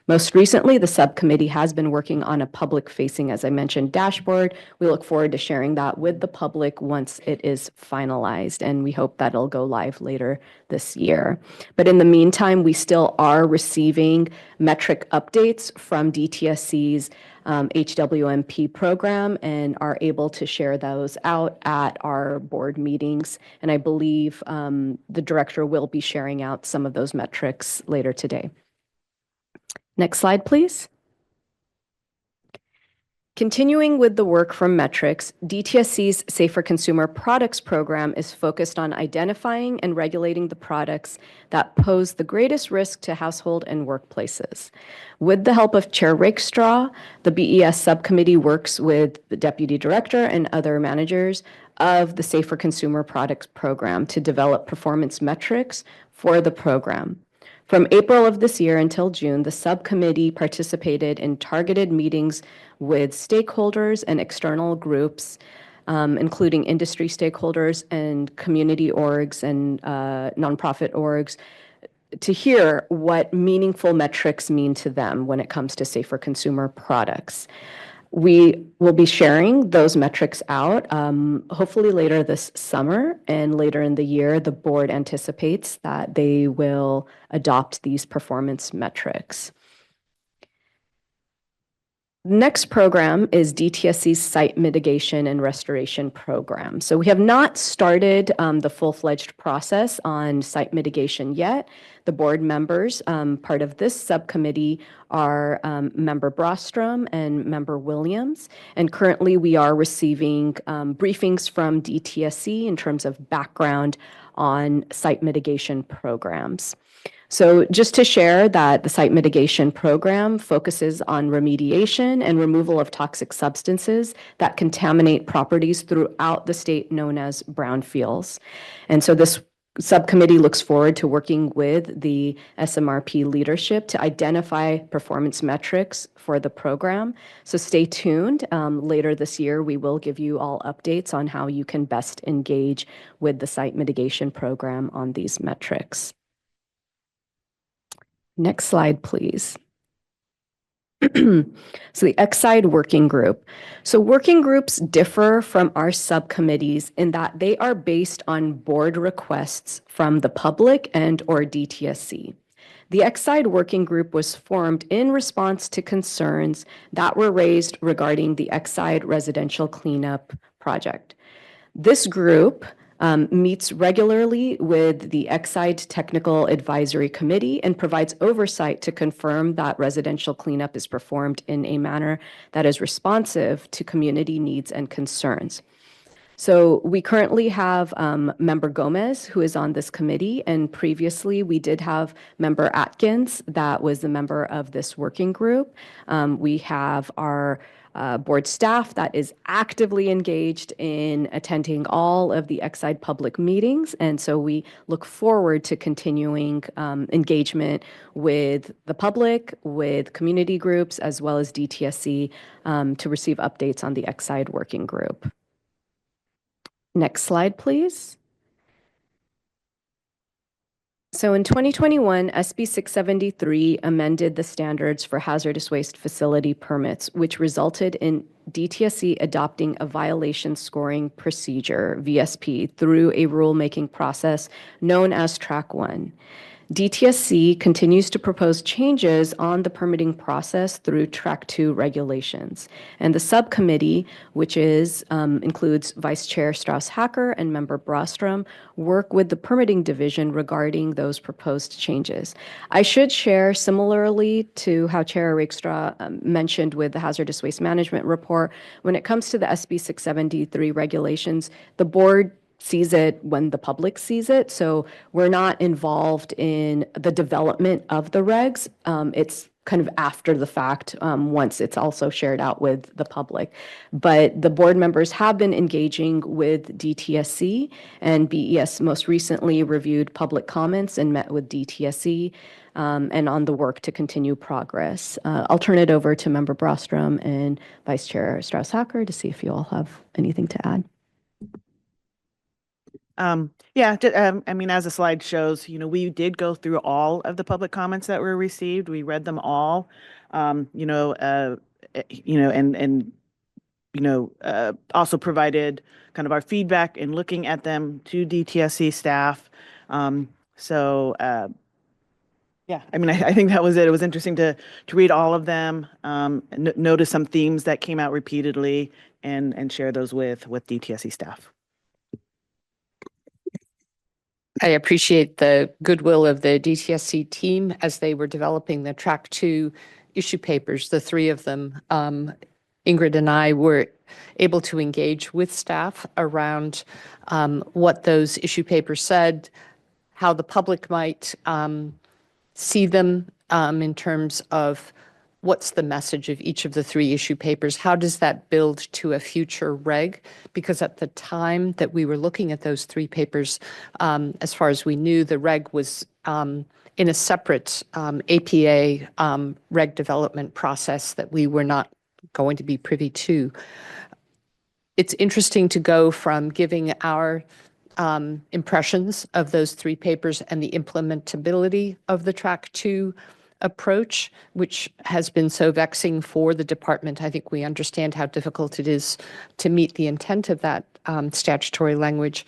Most recently, the subcommittee has been working on a public-facing, as I mentioned, dashboard. We look forward to sharing that with the public once it is finalized, and we hope that it'll go live later this year. But in the meantime, we still are receiving metric updates from DTSC's HWMP program, and are able to share those out at our board meetings. And I believe the director will be sharing out some of those metrics later today. Next slide, please. Continuing with the work from metrics, DTSC's Safer Consumer Products program is focused on identifying and regulating the products that pose the greatest risk to household and workplaces. With the help of Chair Rakestraw, the BES subcommittee works with the deputy director and other managers of the Safer Consumer Products program to develop performance metrics for the program. From April of this year until June, the subcommittee participated in targeted meetings with stakeholders and external groups, including industry stakeholders and community orgs and nonprofit orgs, to hear what meaningful metrics mean to them when it comes to safer consumer products. We will be sharing those metrics out hopefully later this summer, and later in the year, the board anticipates that they will adopt these performance metrics. Next program is DTSC's Site Mitigation and Restoration Program. So we have not started the full-fledged process on site mitigation yet. The board members, part of this subcommittee, are Member Brostrom and Member Williams. And currently we are receiving briefings from DTSC in terms of background on site mitigation programs. So just to share that the site mitigation program focuses on remediation and removal of toxic substances that contaminate properties throughout the state known as brownfields. And so this subcommittee looks forward to working with the SMRP leadership to identify performance metrics for the program. So stay tuned. Later this year, we will give you all updates on how you can best engage with the site mitigation program on these metrics. Next slide, please. So the Exide Working Group. So working groups differ from our subcommittees in that they are based on board requests from the public and or DTSC. The Exide Working Group was formed in response to concerns that were raised regarding the Exide residential cleanup project. This group meets regularly with the Exide Technical Advisory Committee and provides oversight to confirm that residential cleanup is performed in a manner that is responsive to community needs and concerns. So we currently have Member Gomez, who is on this committee, and previously we did have Member Atkins, that was the member of this working group. We have our board staff that is actively engaged in attending all of the Exide public meetings. And so we look forward to continuing engagement with the public, with community groups, as well as DTSC to receive updates on the Exide working group. Next slide, please. So in 2021, SB 673 amended the standards for hazardous waste facility permits, which resulted in DTSC adopting a violation scoring procedure, VSP, through a rulemaking process known as Track 1. DTSC continues to propose changes on the permitting process through Track 2 regulations. And the subcommittee, which includes Vice Chair Strauss-Hacker and Member Brostrom, work with the permitting division regarding those proposed changes. I should share, similarly to how Chair Rakestraw mentioned with the Hazardous Waste Management Report, when it comes to the SB 673 regulations, the board sees it when the public sees it. So we're not involved in the development of the regs. It's kind of after the fact, once it's also shared out with the public. But the board members have been engaging with DTSC, and BES most recently reviewed public comments and met with DTSC and on the work to continue progress. I'll turn it over to Member Brostrom and Vice Chair Strauss-Hacker to see if you all have anything to add. I mean, as the slide shows, we did go through all of the public comments that were received. We read them all, and also provided kind of our feedback in looking at them to DTSC staff. I mean, I think that was it. It was interesting to read all of them, notice some themes that came out repeatedly, and share those with DTSC staff. I appreciate the goodwill of the DTSC team as they were developing the Track 2 issue papers, the three of them. Ingrid and I were able to engage with staff around what those issue papers said, how the public might see them in terms of what's the message of each of the three issue papers? How does that build to a future reg? Because at the time that we were looking at those three papers, as far as we knew, the reg was in a separate APA reg development process that we were not going to be privy to. It's interesting to go from giving our impressions of those three papers and the implementability of the Track 2 approach, which has been so vexing for the department. I think we understand how difficult it is to meet the intent of that statutory language.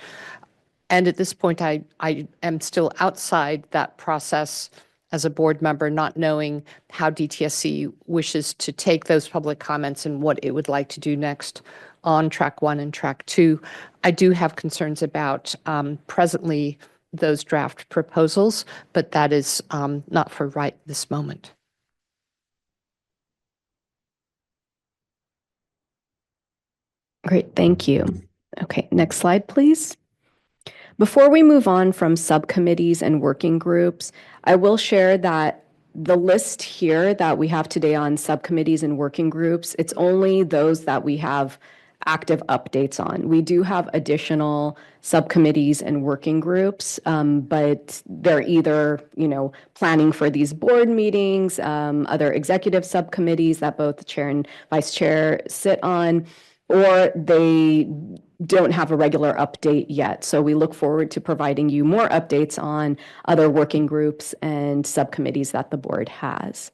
And at this point, I am still outside that process as a board member, not knowing how DTSC wishes to take those public comments and what it would like to do next on track 1 and track 2. I do have concerns about presently those draft proposals, but that is not for right this moment. Great, thank you. Okay, next slide, please. Before we move on from subcommittees and working groups, I will share that the list here that we have today on subcommittees and working groups, it's only those that we have active updates on. We do have additional subcommittees and working groups, but they're either, planning for these board meetings, other executive subcommittees that both the chair and vice chair sit on, or they don't have a regular update yet. So we look forward to providing you more updates on other working groups and subcommittees that the board has.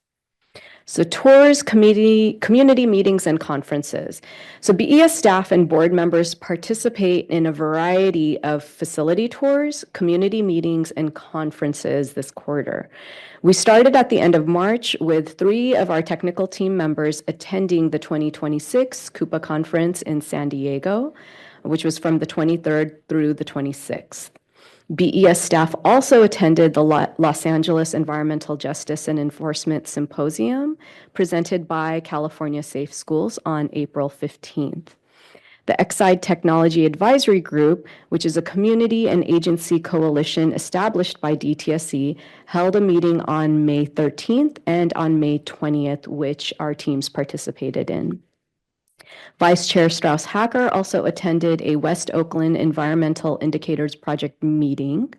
So tours, community meetings, and conferences. So BES staff and board members participate in a variety of facility tours, community meetings, and conferences this quarter. We started at the end of March with 3 of our technical team members attending the 2026 Coupa Conference in San Diego, which was from the 23rd through the 26th. BES staff also attended the Los Angeles Environmental Justice and Enforcement Symposium presented by California Safe Schools on April 15th. The Exide Technology Advisory Group, which is a community and agency coalition established by DTSC, held a meeting on May 13th and on May 20th, which our teams participated in. Vice Chair Strauss-Hacker also attended a West Oakland Environmental Indicators Project meeting.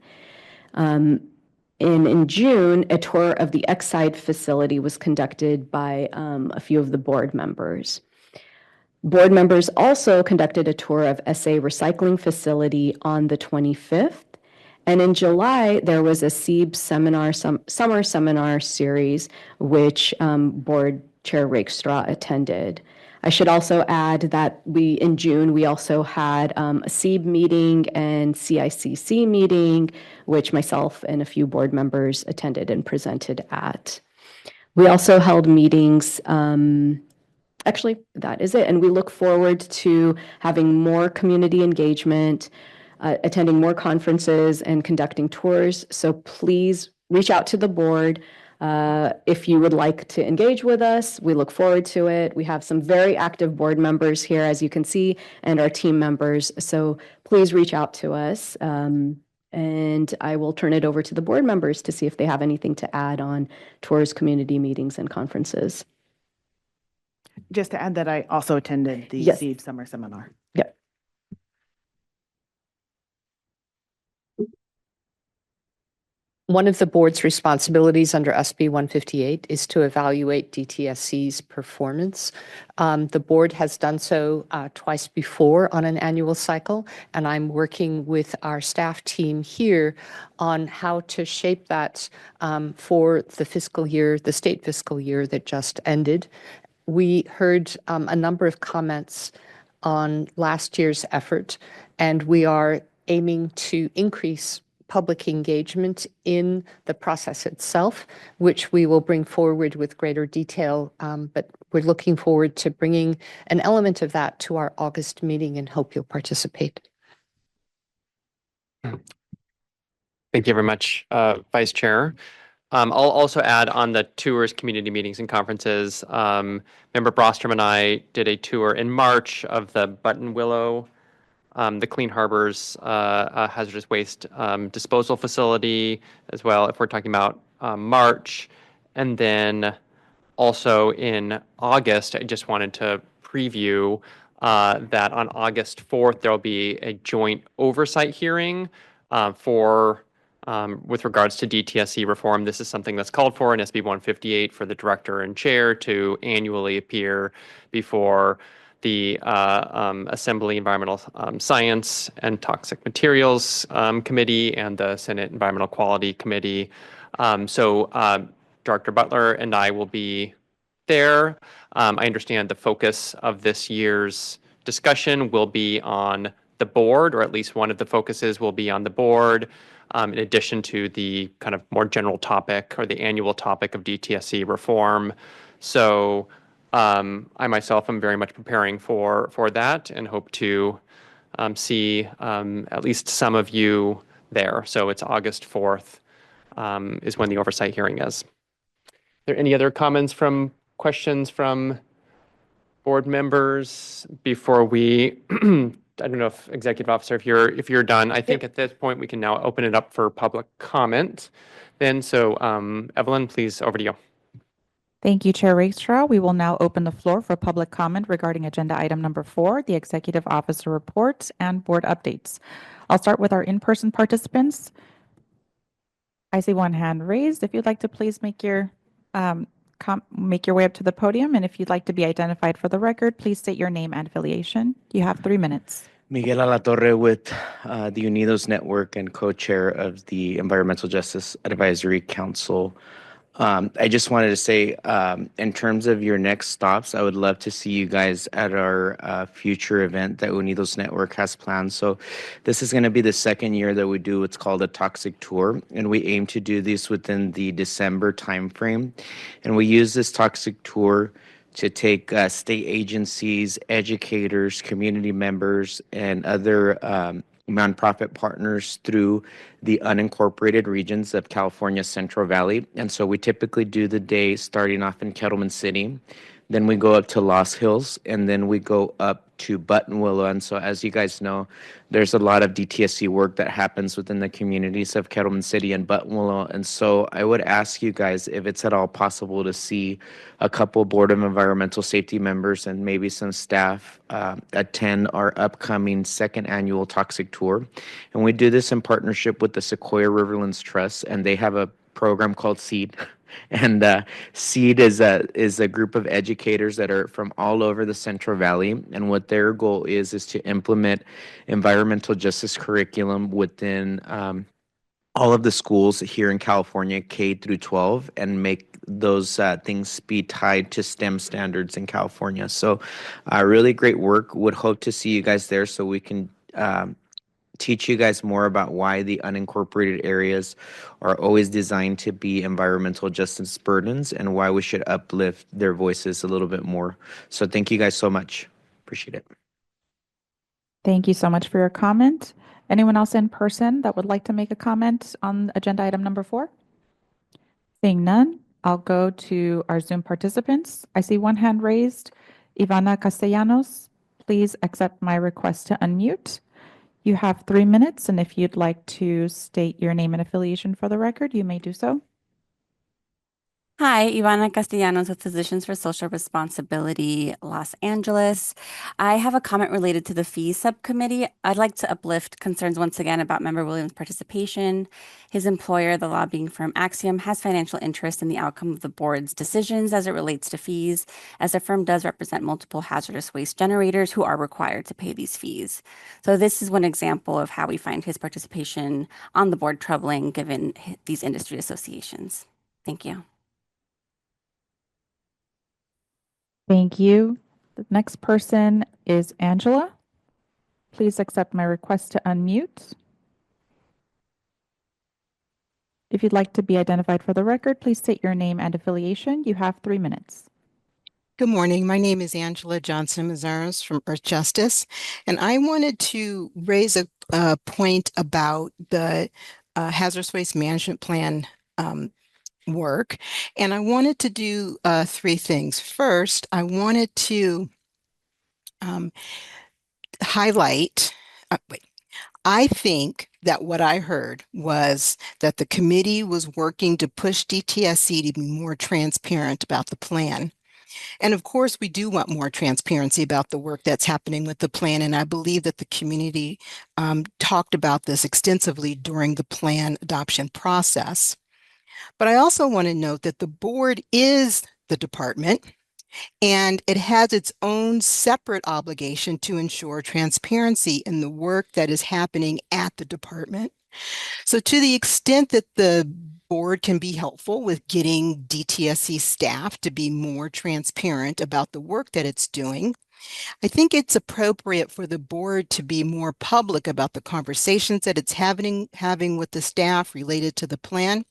In June, a tour of the Exide facility was conducted by a few of the board members. Board members also conducted a tour of SA Recycling Facility on the 25th. And in July, there was a SEEB seminar, summer seminar series, which Board Chair Rakestraw attended. I should also add that in June, we also had a SEEB meeting and CICC meeting, which myself and a few board members attended and presented at. We also held meetings, actually, that is it. And we look forward to having more community engagement, attending more conferences and conducting tours. So please reach out to the board. If you would like to engage with us, we look forward to it. We have some very active board members here, as you can see, and our team members. So please reach out to us. And I will turn it over to the board members to see if they have anything to add on tours, community meetings, and conferences. Just to add that I also attended the Yes. SEEB summer seminar. Yep. One of the board's responsibilities under SB 158 is to evaluate DTSC's performance. The board has done so twice before on an annual cycle, and I'm working with our staff team here on how to shape that for the fiscal year, the state fiscal year that just ended. We heard a number of comments on last year's effort, and we are aiming to increase public engagement in the process itself, which we will bring forward with greater detail. But we're looking forward to bringing an element of that to our August meeting and hope you'll participate. Thank you very much, Vice Chair. I'll also add on the tours, community meetings, and conferences. Member Brostrom and I did a tour in March of the Button Willow, the Clean Harbors hazardous waste disposal facility as well, if we're talking about March. And then also in August, I just wanted to preview that on August 4th, there'll be a joint oversight hearing with regards to DTSC reform. This is something that's called for in SB 158 for the director and chair to annually appear before the Assembly Environmental Science and Toxic Materials Committee and the Senate Environmental Quality Committee. So Director Butler and I will be there. I understand the focus of this year's discussion will be on the board, or at least one of the focuses will be on the board. in addition to the kind of more general topic or the annual topic of DTSC reform. So I myself am very much preparing for that and hope to see at least some of you there. So it's August 4th is when the oversight hearing is. Are there any other comments questions from board members before we, I don't know if Executive Officer, if you're done, I think at this point we can now open it up for public comment. Then, so Evelyn, please, over to you. Thank you, Chair Rakestraw. We will now open the floor for public comment regarding agenda item number 4, the Executive Officer reports and board updates. I'll start with our in-person participants. I see one hand raised. If you'd like to please make your way up to the podium, and if you'd like to be identified for the record, please state your name and affiliation. You have 3 minutes. Miguel Alatorre with the Unidos Network and co-chair of the Environmental Justice Advisory Council. I just wanted to say, in terms of your next stops, I would love to see you guys at our future event that Unidos Network has planned. So this is going to be the second year that we do what's called a toxic tour, and we aim to do this within the December timeframe. And we use this toxic tour to take state agencies, educators, community members, and other nonprofit partners through the unincorporated regions of California's Central Valley. And so we typically do the day starting off in Kettleman City, then we go up to Lost Hills, and then we go up to Buttonwillow. And so as you guys know, there's a lot of DTSC work that happens within the communities of Kettleman City and Buttonwillow. And so I would ask you guys if it's at all possible to see a couple Board of Environmental Safety members and maybe some staff attend our upcoming second annual toxic tour. And we do this in partnership with the Sequoia Riverlands Trust, and they have a program called SEED. And SEED is a group of educators that are from all over the Central Valley, and what their goal is to implement environmental justice curriculum within all of the schools here in California, K through 12, and make those things be tied to STEM standards in California. So really great work. Would hope to see you guys there so we can teach you guys more about why the unincorporated areas are always designed to be environmental justice burdens and why we should uplift their voices a little bit more. So thank you guys so much. Appreciate it. Thank you so much for your comment. Anyone else in person that would like to make a comment on agenda item number 4? Seeing none, I'll go to our Zoom participants. I see one hand raised. Ivana Castellanos, please accept my request to unmute. You have 3 minutes, and if you'd like to state your name and affiliation for the record, you may do so. Hi, Ivana Castellanos with Physicians for Social Responsibility, Los Angeles. I have a comment related to the fees subcommittee. I'd like to uplift concerns once again about Member Williams' participation. His employer, the lobbying firm Axiom, has financial interest in the outcome of the board's decisions as it relates to fees, as the firm does represent multiple hazardous waste generators who are required to pay these fees. So this is one example of how we find his participation on the board troubling given these industry associations. Thank you. Thank you. The next person is Angela. Please accept my request to unmute. If you'd like to be identified for the record, please state your name and affiliation. You have 3 minutes. Good morning. My name is Angela Johnson-Mazaros from Earth Justice, and I wanted to raise a point about the hazardous waste management plan work, and I wanted to do 3 things. First, I wanted to highlight, I think that what I heard was that the committee was working to push DTSC to be more transparent about the plan. And of course, we do want more transparency about the work that's happening with the plan. And I believe that the community talked about this extensively during the plan adoption process. But I also want to note that the board is the department, and it has its own separate obligation to ensure transparency in the work that is happening at the department. So to the extent that the board can be helpful with getting DTSC staff to be more transparent about the work that it's doing. I think it's appropriate for the board to be more public about the conversations that it's having with the staff related to the plan.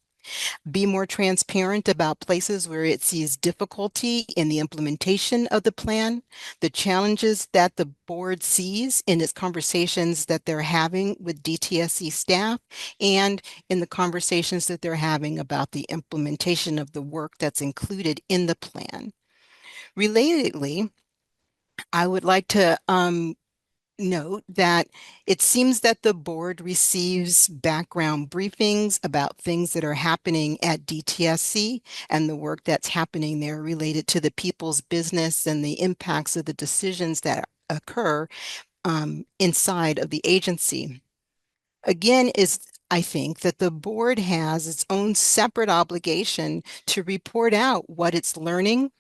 Be more transparent about places where it sees difficulty in the implementation of the plan, the challenges that the board sees in its conversations that they're having with DTSC staff, and in the conversations that they're having about the implementation of the work that's included in the plan. Relatedly, I would like to note that it seems that the board receives background briefings about things that are happening at DTSC and the work that's happening there related to the people's business and the impacts of the decisions that occur inside of the agency. Again, I think that the board has its own separate obligation to report out what it's learning,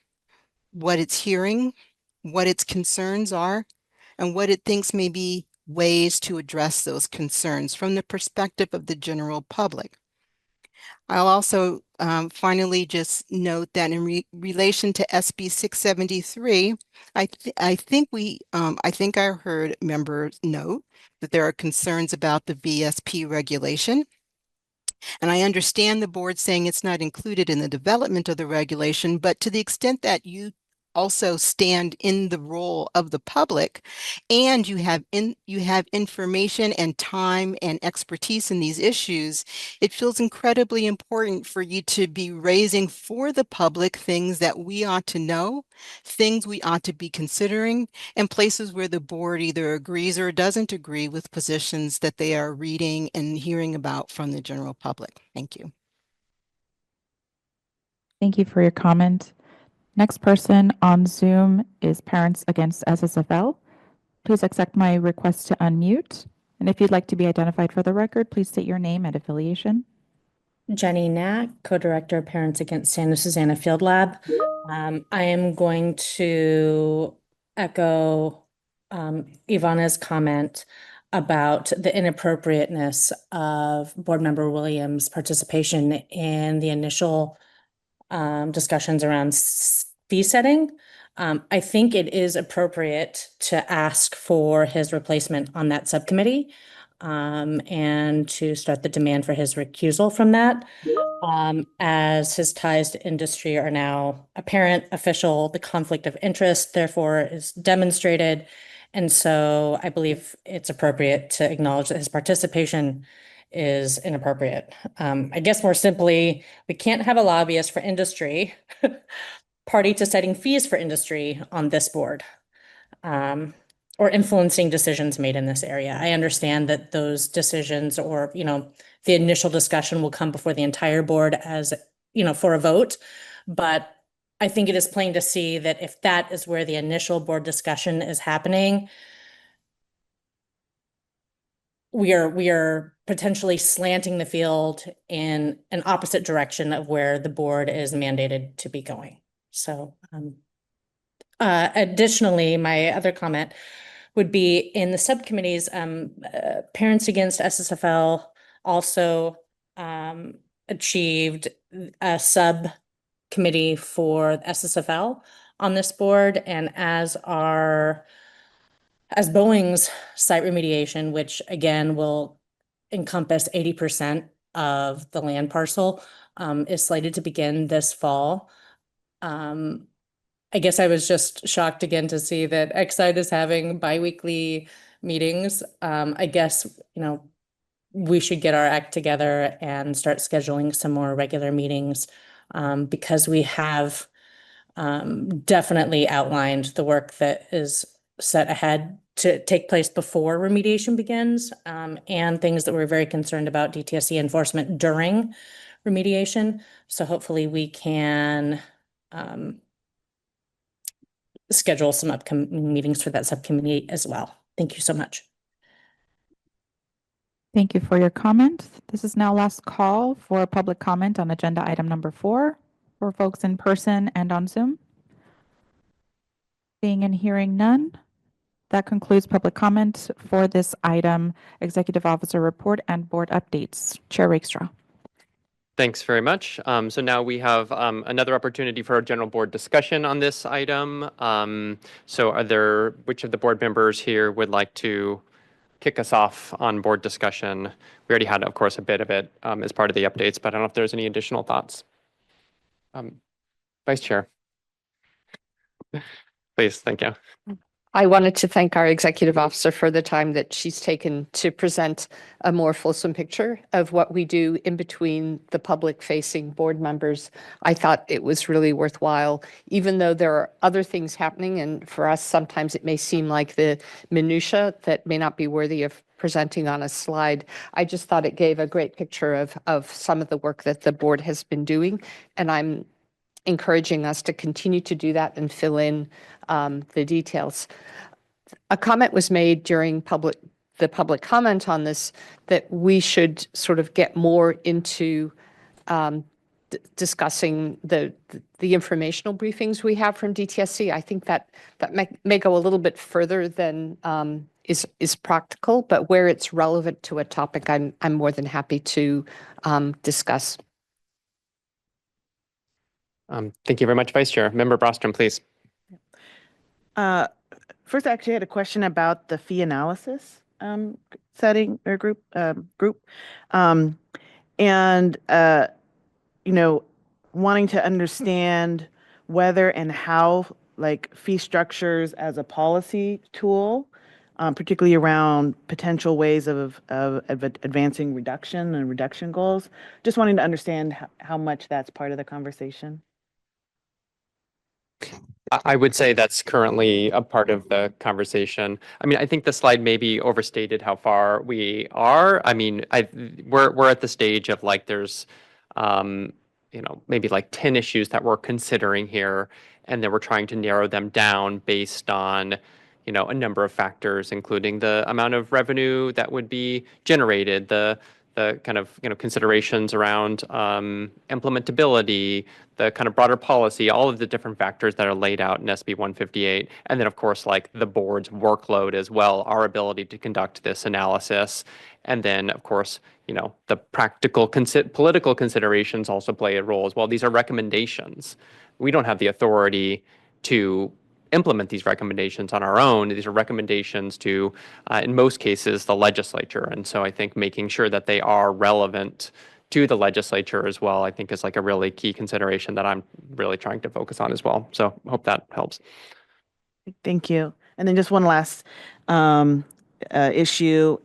what it's hearing, what its concerns are, and what it thinks may be ways to address those concerns from the perspective of the general public. I'll also finally just note that in relation to SB 673, I think I heard members note that there are concerns about the VSP regulation. And I understand the board saying it's not included in the development of the regulation, but to the extent that you also stand in the role of the public and you have information and time and expertise in these issues, it feels incredibly important for you to be raising for the public things that we ought to know, things we ought to be considering, and places where the board either agrees or doesn't agree with positions that they are reading and hearing about from the general public. Thank you. Thank you for your comment. Next person on Zoom is Parents Against SSFL. Please accept my request to unmute. And if you'd like to be identified for the record, please state your name and affiliation. Jenny Knack, co-director of Parents Against Santa Susana Field Lab. I am going to echo Ivana's comment about the inappropriateness of Board Member Williams' participation in the initial discussions around fee setting. I think it is appropriate to ask for his replacement on that subcommittee and to start the demand for his recusal from that. As his ties to industry are now apparent, official, the conflict of interest therefore is demonstrated. And so I believe it's appropriate to acknowledge that his participation is inappropriate. I guess more simply, we can't have a lobbyist for industry party to setting fees for industry on this board or influencing decisions made in this area. I understand that those decisions or, the initial discussion will come before the entire board as, for a vote. But I think it is plain to see that if that is where the initial board discussion is happening, we are potentially slanting the field in an opposite direction of where the board is mandated to be going. So additionally, my other comment would be in the subcommittees, Parents Against SSFL also achieved a subcommittee for SSFL on this board, and as Boeing's site remediation, which again will encompass 80% of the land parcel, is slated to begin this fall. I guess I was just shocked again to see that Excite is having biweekly meetings. I guess, we should get our act together and start scheduling some more regular meetings because we have definitely outlined the work that is set ahead to take place before remediation begins and things that we're very concerned about DTSC enforcement during remediation. So hopefully we can schedule some upcoming meetings for that subcommittee as well. Thank you so much. Thank you for your comment. This is now last call for public comment on agenda item number 4 for folks in person and on Zoom. Seeing and hearing none, that concludes public comment for this item, Executive Officer Report and Board Updates. Chair Rakestraw. Thanks very much. So now we have another opportunity for a general board discussion on this item. So which of the board members here would like to kick us off on board discussion? We already had, of course, a bit of it as part of the updates, but I don't know if there's any additional thoughts. Vice Chair. Please, thank you. I wanted to thank our executive officer for the time that she's taken to present a more fulsome picture of what we do in between the public-facing board members. I thought it was really worthwhile, even though there are other things happening, and for us, sometimes it may seem like the minutia that may not be worthy of presenting on a slide. I just thought it gave a great picture of some of the work that the board has been doing, and I'm encouraging us to continue to do that and fill in the details. A comment was made during the public comment on this that we should sort of get more into discussing the informational briefings we have from DTSC. I think that may go a little bit further than is practical, but where it's relevant to a topic, I'm more than happy to discuss. Thank you very much, Vice Chair. Member Brostrom, please. First, I actually had a question about the fee analysis setting or group, and wanting to understand whether and how like fee structures as a policy tool, particularly around potential ways of advancing reduction and reduction goals. Just wanting to understand how much that's part of the conversation. I would say that's currently a part of the conversation. I mean, I think the slide maybe overstated how far we are. I mean, we're at the stage of like there's, maybe like 10 issues that we're considering here, and then we're trying to narrow them down based on, a number of factors, including the amount of revenue that would be generated, the kind of considerations around implementability, the kind of broader policy, all of the different factors that are laid out in SB 158, and then of course like the board's workload as well, our ability to conduct this analysis, and then of course the practical political considerations also play a role as well. These are recommendations. We don't have the authority to implement these recommendations on our own. These are recommendations to, in most cases, the legislature. And so I think making sure that they are relevant to the legislature as well, I think is like a really key consideration that I'm really trying to focus on as well. So hope that helps. Thank you. And then just one last issue,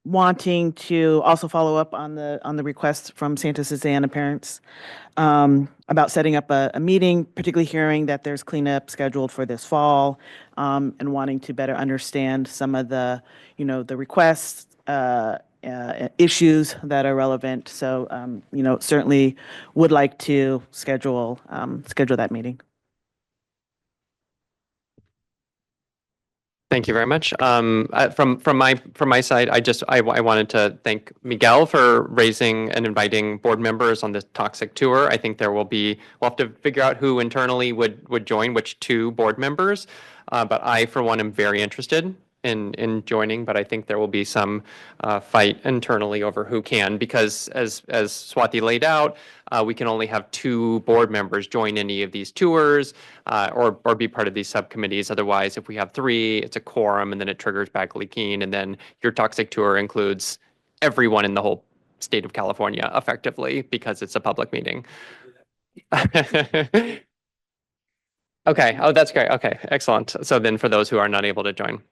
wanting to also follow up on the request from Santa Susana parents about setting up a meeting, particularly hearing that there's cleanup scheduled for this fall, and wanting to better understand some of the, the requests, issues that are relevant. So, certainly would like to schedule that meeting. Thank you very much. From my side, I wanted to thank Miguel for raising and inviting board members on this toxic tour. I think we'll have to figure out who internally would join, which two board members. But I, for one, am very interested in joining, but I think there will be some fight internally over who can, because as Swati laid out, we can only have two board members join any of these tours or be part of these subcommittees. Otherwise, if we have three, it's a quorum, and then it triggers Bagley-Keene, and then your toxic tour includes everyone in the whole state of California, effectively, because it's a public meeting. Okay. Oh, that's great. Okay, excellent. So then for those who are not able to join.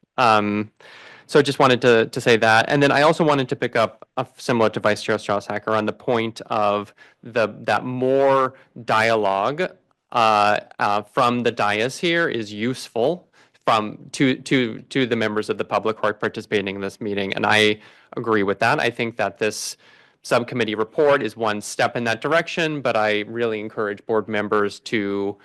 So just wanted to say that. And then I also wanted to pick up, similar to Vice Chair Strauss-Hacker, on the point of that more dialogue from the dais here is useful to the members of the public who are participating in this meeting. And I agree with that. I think that this subcommittee report is one step in that direction, but I really encourage board members to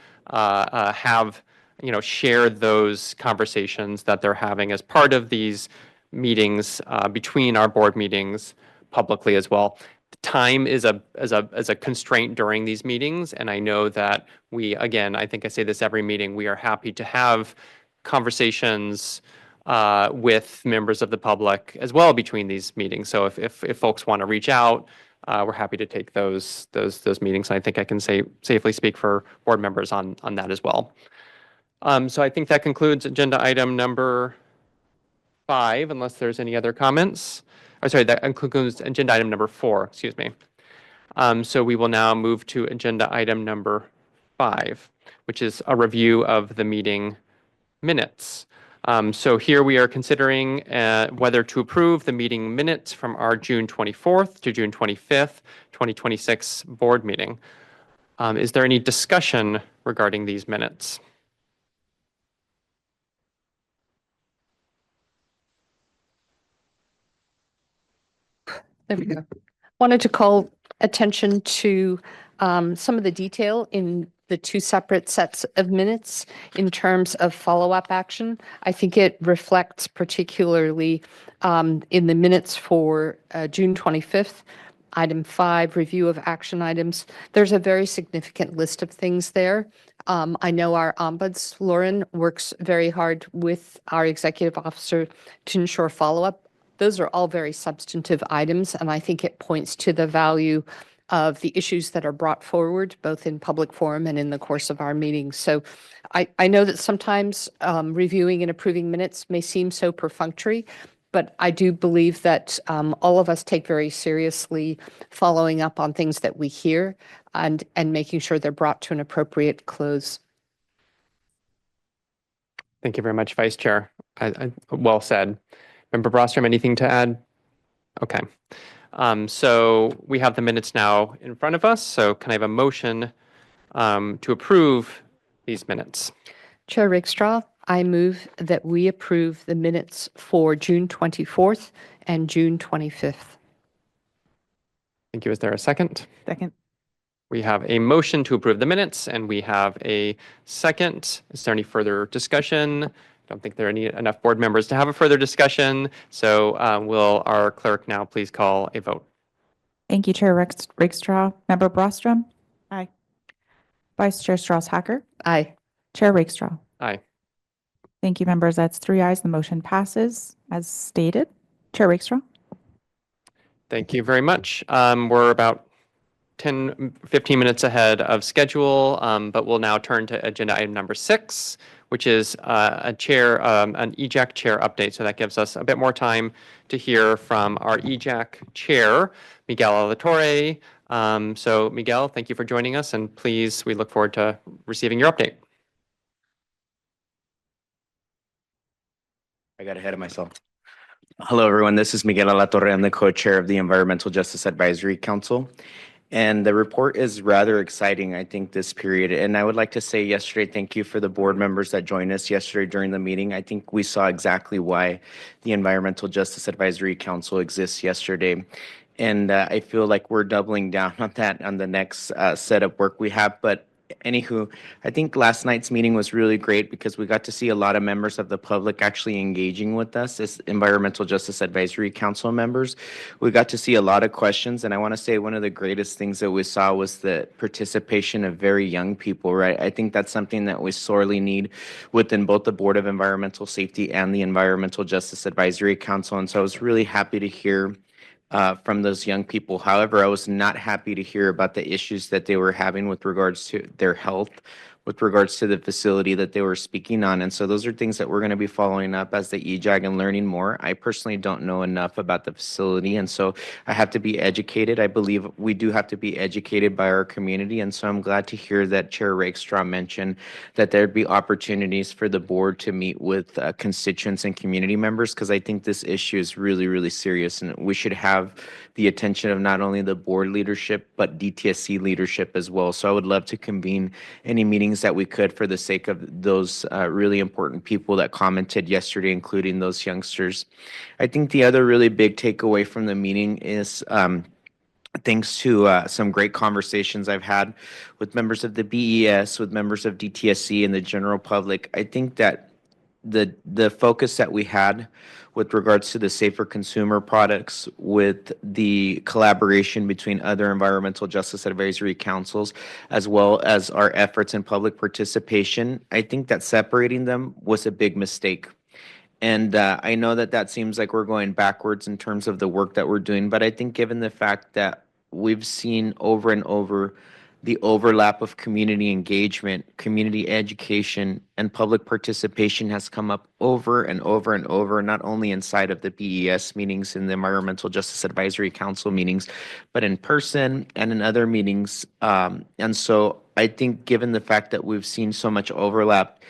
share those conversations that they're having as part of these meetings between our board meetings publicly as well. Time is a constraint during these meetings, and I know that I think I say this every meeting, we are happy to have conversations with members of the public as well between these meetings. So if folks want to reach out, we're happy to take those meetings. I think I can safely speak for board members on that as well. So I think that concludes agenda item number 5, unless there's any other comments. Oh, sorry, that concludes agenda item number 4, excuse me. So we will now move to agenda item number 5, which is a review of the meeting minutes. So here we are considering whether to approve the meeting minutes from our June 24th to June 25th, 2026 board meeting. Is there any discussion regarding these minutes? There we go. Wanted to call attention to some of the detail in the 2 separate sets of minutes in terms of follow-up action. I think it reflects particularly in the minutes for June 25th, item 5, review of action items. There's a very significant list of things there. I know our ombuds, Lauren, works very hard with our executive officer to ensure follow-up. Those are all very substantive items, and I think it points to the value of the issues that are brought forward, both in public forum and in the course of our meetings. So I know that sometimes reviewing and approving minutes may seem so perfunctory, but I do believe that all of us take very seriously following up on things that we hear and making sure they're brought to an appropriate close. Thank you very much, Vice Chair. Well said. Member Brostrom, anything to add? Okay. So we have the minutes now in front of us. So can I have a motion to approve these minutes? Chair Rakestraw, I move that we approve the minutes for June 24th and June 25th. Thank you. Is there a second? Second. We have a motion to approve the minutes, and we have a second. Is there any further discussion? Don't think there are enough board members to have a further discussion. So will our clerk now please call a vote? Thank you, Chair Rakestraw. Member Brostrom? Aye. Vice Chair Strauss-Hacker? Aye. Chair Rakestraw? Aye. Thank you, members. That's 3 ayes. The motion passes as stated. Chair Rakestraw? Thank you very much. We're about 15 minutes ahead of schedule, but we'll now turn to agenda item number 6, which is an EJAC chair update. So that gives us a bit more time to hear from our EJAC chair, Miguel Alatorre. So Miguel, thank you for joining us, and please, we look forward to receiving your update. I got ahead of myself. Hello, everyone. This is Miguel Alatorre. I'm the co-chair of the Environmental Justice Advisory Council. And the report is rather exciting, I think, this period. And I would like to say yesterday, thank you for the board members that joined us yesterday during the meeting. I think we saw exactly why the Environmental Justice Advisory Council exists yesterday. And I feel like we're doubling down on that on the next set of work we have. But anywho, I think last night's meeting was really great because we got to see a lot of members of the public actually engaging with us as Environmental Justice Advisory Council members. We got to see a lot of questions, and I want to say one of the greatest things that we saw was the participation of very young people, right? I think that's something that we sorely need within both the Board of Environmental Safety and the Environmental Justice Advisory Council, and so I was really happy to hear from those young people. However, I was not happy to hear about the issues that they were having with regards to their health, with regards to the facility that they were speaking on. And so those are things that we're going to be following up as the EJAG and learning more. I personally don't know enough about the facility, and so I have to be educated. I believe we do have to be educated by our community, and so I'm glad to hear that Chair Rakestraw mentioned that there'd be opportunities for the board to meet with constituents and community members, because I think this issue is really, really serious, and we should have the attention of not only the board leadership, but DTSC leadership as well. So I would love to convene any meetings that we could for the sake of those really important people that commented yesterday, including those youngsters. I think the other really big takeaway from the meeting is thanks to some great conversations I've had with members of the BES, with members of DTSC and the general public. I think that the focus that we had with regards to the safer consumer products, with the collaboration between other environmental justice advisory councils, as well as our efforts in public participation, I think that separating them was a big mistake. And I know that that seems like we're going backwards in terms of the work that we're doing, but I think given the fact that we've seen over and over the overlap of community engagement, community education, and public participation has come up over and over and over, not only inside of the BES meetings and the Environmental Justice Advisory Council meetings, but in person and in other meetings. And so I think given the fact that we've seen so much overlap,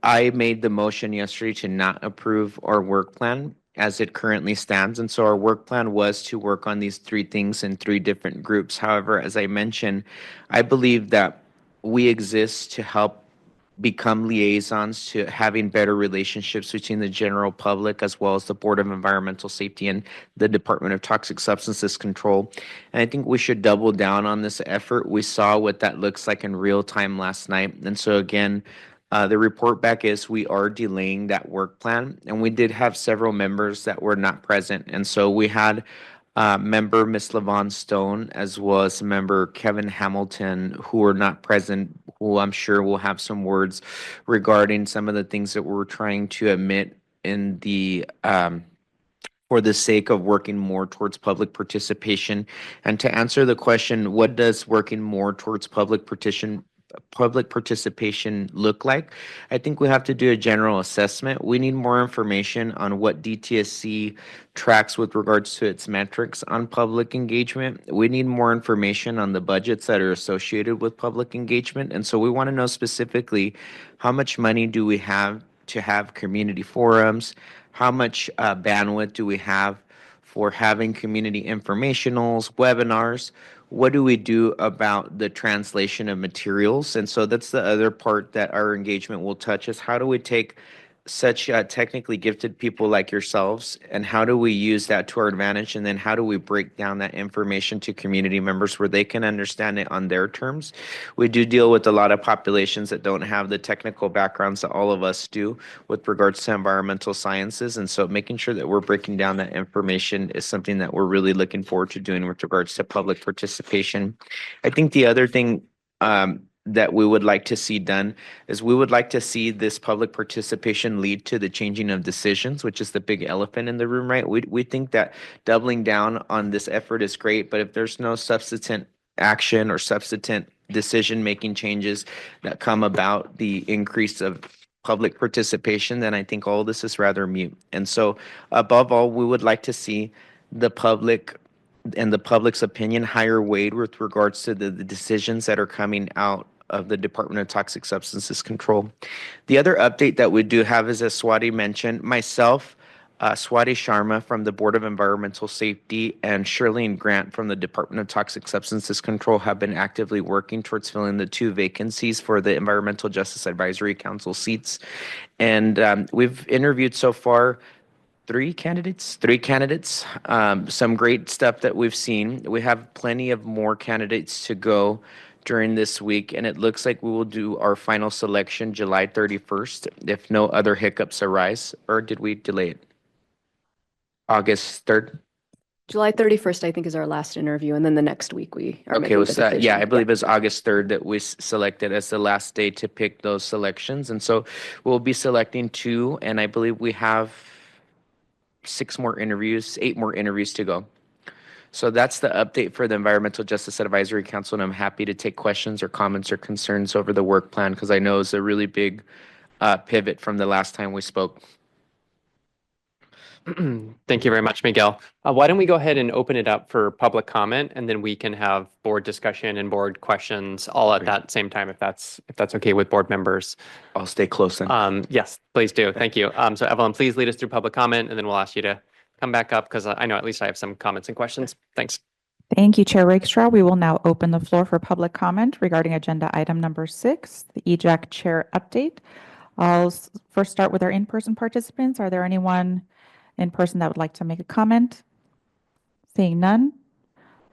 I made the motion yesterday to not approve our work plan as it currently stands. And so our work plan was to work on these three things in three different groups. However, as I mentioned, I believe that we exist to help become liaisons to having better relationships between the general public as well as the Board of Environmental Safety and the Department of Toxic Substances Control. And I think we should double down on this effort. We saw what that looks like in real time last night. And so again, the report back is we are delaying that work plan, and we did have several members that were not present. And so we had member Miss Levon Stone as well as member Kevin Hamilton who were not present, who I'm sure will have some words regarding some of the things that we're trying to admit in the for the sake of working more towards public participation. And to answer the question, what does working more towards public participation look like? I think we have to do a general assessment. We need more information on what DTSC tracks with regards to its metrics on public engagement. We need more information on the budgets that are associated with public engagement. And so we want to know specifically how much money do we have to have community forums? How much bandwidth do we have for having community informationals, webinars? What do we do about the translation of materials? And so that's the other part that our engagement will touch is how do we take such technically gifted people like yourselves and how do we use that to our advantage, and then how do we break down that information to community members where they can understand it on their terms? We do deal with a lot of populations that don't have the technical backgrounds that all of us do with regards to environmental sciences, and so making sure that we're breaking down that information is something that we're really looking forward to doing with regards to public participation. I think the other thing that we would like to see done is we would like to see this public participation lead to the changing of decisions, which is the big elephant in the room, right? We think that doubling down on this effort is great, but if there's no substantive action or substantive decision-making changes that come about the increase of public participation, then I think all this is rather mute. And so above all, we would like to see the public and the public's opinion higher weight with regards to the decisions that are coming out of the Department of Toxic Substances Control. The other update that we do have is, as Swati mentioned, myself, Swati Sharma from the Board of Environmental Safety and Shirlene Grant from the Department of Toxic Substances Control have been actively working towards filling the 2 vacancies for the Environmental Justice Advisory Council seats. And we've interviewed so far three candidates, some great stuff that we've seen. We have plenty of more candidates to go during this week, and it looks like we will do our final selection July 31st if no other hiccups arise. Or did we delay it? August 3rd? July 31st, I think, is our last interview, and then the next week we are Okay, making the was that, decision. yeah, I believe it's August 3rd that we selected as the last day to pick those selections. And so we'll be selecting 2, and I believe we have 8 more interviews to go. So that's the update for the Environmental Justice Advisory Council, and I'm happy to take questions or comments or concerns over the work plan because I know it's a really big pivot from the last time we spoke. Thank you very much, Miguel. Why don't we go ahead and open it up for public comment, and then we can have board discussion and board questions all at that same time, if that's okay with board members. I'll stay close then. Yes, please do. Thank you. So Evelyn, please lead us through public comment, and then we'll ask you to come back up because I know at least I have some comments and questions. Thanks. Thank you, Chair Rakestraw. We will now open the floor for public comment regarding agenda item number 6, the EJAC Chair update. I'll first start with our in-person participants. Are there anyone in person that would like to make a comment? Seeing none,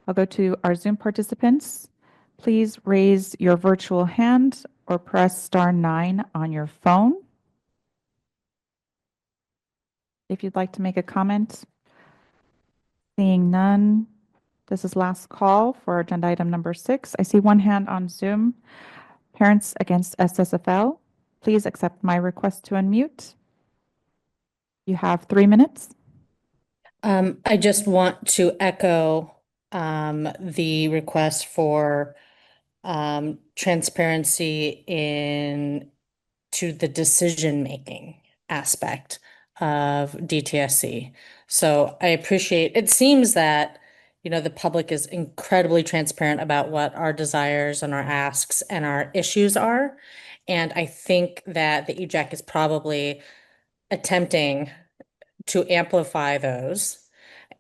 I'll go to our Zoom participants. Please raise your virtual hand or press *9 on your phone if you'd like to make a comment. Seeing none, this is last call for agenda item number 6. I see one hand on Zoom. Parents Against SSFL, please accept my request to unmute. You have 3 minutes. I just want to echo the request for transparency in to the decision-making aspect of DTSC. So I appreciate, it seems that, the public is incredibly transparent about what our desires and our asks and our issues are. And I think that the EJAC is probably attempting to amplify those.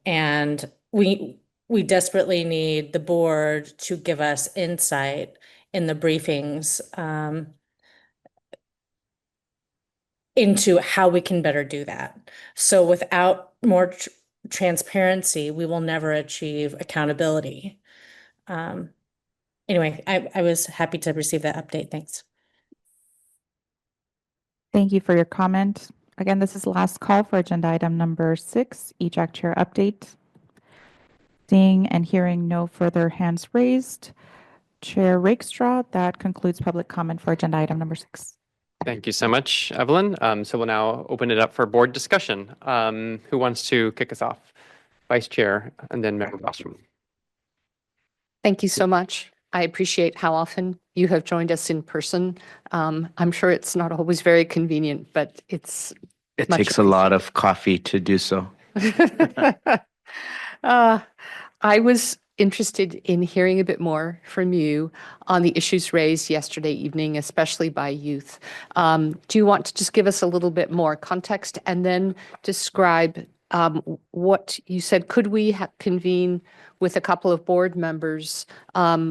And we desperately need the board to give us insight in the briefings into how we can better do that. So without more transparency, we will never achieve accountability. Anyway, I was happy to receive that update. Thanks. Thank you for your comment. Again, this is last call for agenda item number 6, EJAC Chair update. Seeing and hearing no further hands raised, Chair Rakestraw, that concludes public comment for agenda item number 6. Thank you so much, Evelyn. So we'll now open it up for board discussion. Who wants to kick us off? Vice Chair and then Member Bostrom. Thank you so much. I appreciate how often you have joined us in person. I'm sure it's not always very convenient, but it's It much takes a lot of coffee to do so. I was interested in hearing a bit more from you on the issues raised yesterday evening, especially by youth. Do you want to just give us a little bit more context and then describe what you said? Could we convene with a couple of board members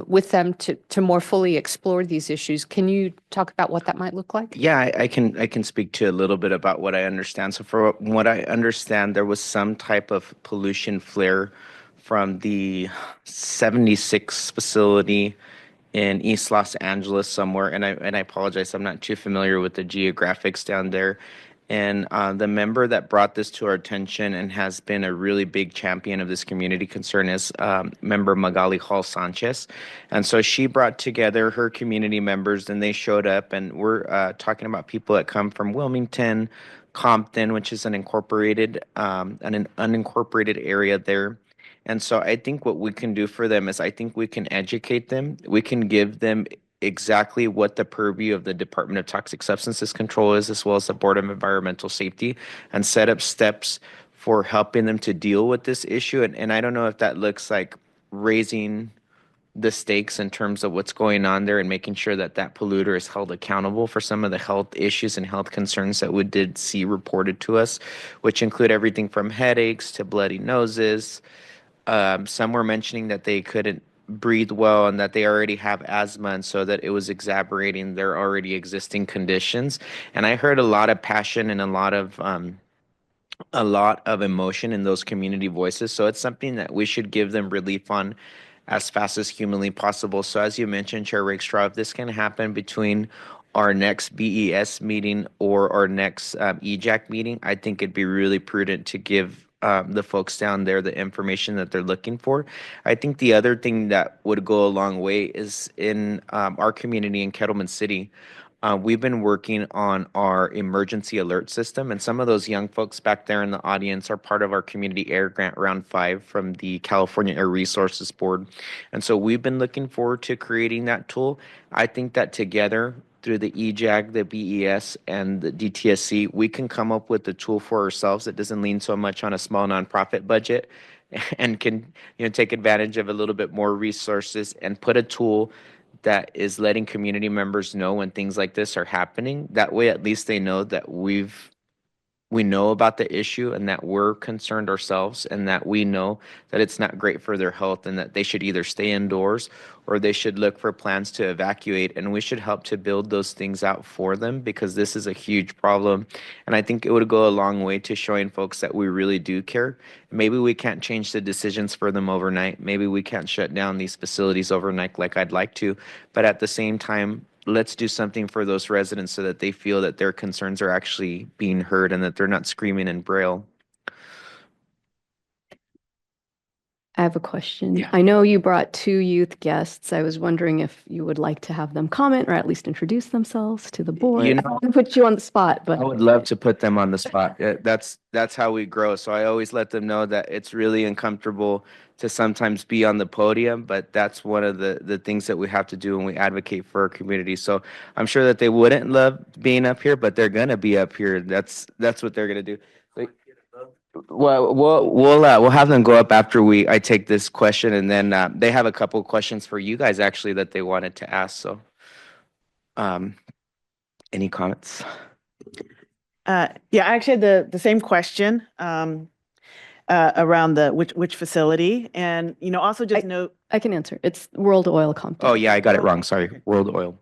with them to more fully explore these issues? Can you talk about what that might look like? Yeah, I can speak to a little bit about what I understand. So from what I understand, there was some type of pollution flare from the 76 facility in East Los Angeles somewhere, and I apologize, I'm not too familiar with the geographics down there. And the member that brought this to our attention and has been a really big champion of this community concern is member Magali Hall Sanchez. And so she brought together her community members and they showed up, and we're talking about people that come from Wilmington, Compton, which is an unincorporated area there. And so I think what we can do for them is I think we can educate them. We can give them exactly what the purview of the Department of Toxic Substances Control is, as well as the Board of Environmental Safety, and set up steps for helping them to deal with this issue. And I don't know if that looks like raising the stakes in terms of what's going on there and making sure that that polluter is held accountable for some of the health issues and health concerns that we did see reported to us, which include everything from headaches to bloody noses. Some were mentioning that they couldn't breathe well and that they already have asthma, and so that it was exacerbating their already existing conditions. And I heard a lot of passion and a lot of emotion in those community voices. So it's something that we should give them relief on as fast as humanly possible. So as you mentioned, Chair Rakestraw, if this can happen between our next BES meeting or our next EJAC meeting, I think it'd be really prudent to give the folks down there the information that they're looking for. I think the other thing that would go a long way is in our community in Kettleman City. We've been working on our emergency alert system, and some of those young folks back there in the audience are part of our community air grant round 5 from the California Air Resources Board. And so we've been looking forward to creating that tool. I think that together through the EJAG, the BES, and the DTSC, we can come up with a tool for ourselves that doesn't lean so much on a small nonprofit budget and can take advantage of a little bit more resources and put a tool that is letting community members know when things like this are happening. That way, at least they know that we know about the issue and that we're concerned ourselves, and that we know that it's not great for their health and that they should either stay indoors or they should look for plans to evacuate. And we should help to build those things out for them, because this is a huge problem. And I think it would go a long way to showing folks that we really do care. Maybe we can't change the decisions for them overnight. Maybe we can't shut down these facilities overnight like I'd like to. But at the same time, let's do something for those residents so that they feel that their concerns are actually being heard and that they're not screaming in Braille. I have a question. Yeah. I know you brought 2 youth guests. I was wondering if you would like to have them comment or at least introduce themselves to the board. You I know, don't want to put you on the spot, but I would love to put them on the spot. That's how we grow. So I always let them know that it's really uncomfortable to sometimes be on the podium, but that's one of the things that we have to do when we advocate for our community. So I'm sure that they wouldn't love being up here, but they're gonna be up here. That's what they're gonna do. Like, well, we'll have them go up after I take this question, and then they have a couple questions for you guys actually that they wanted to ask. So, any comments? Yeah, I actually had the same question around the which facility, and also just note. I can answer. It's World Oil Company. Oh yeah, I got it wrong. Sorry, World Oil.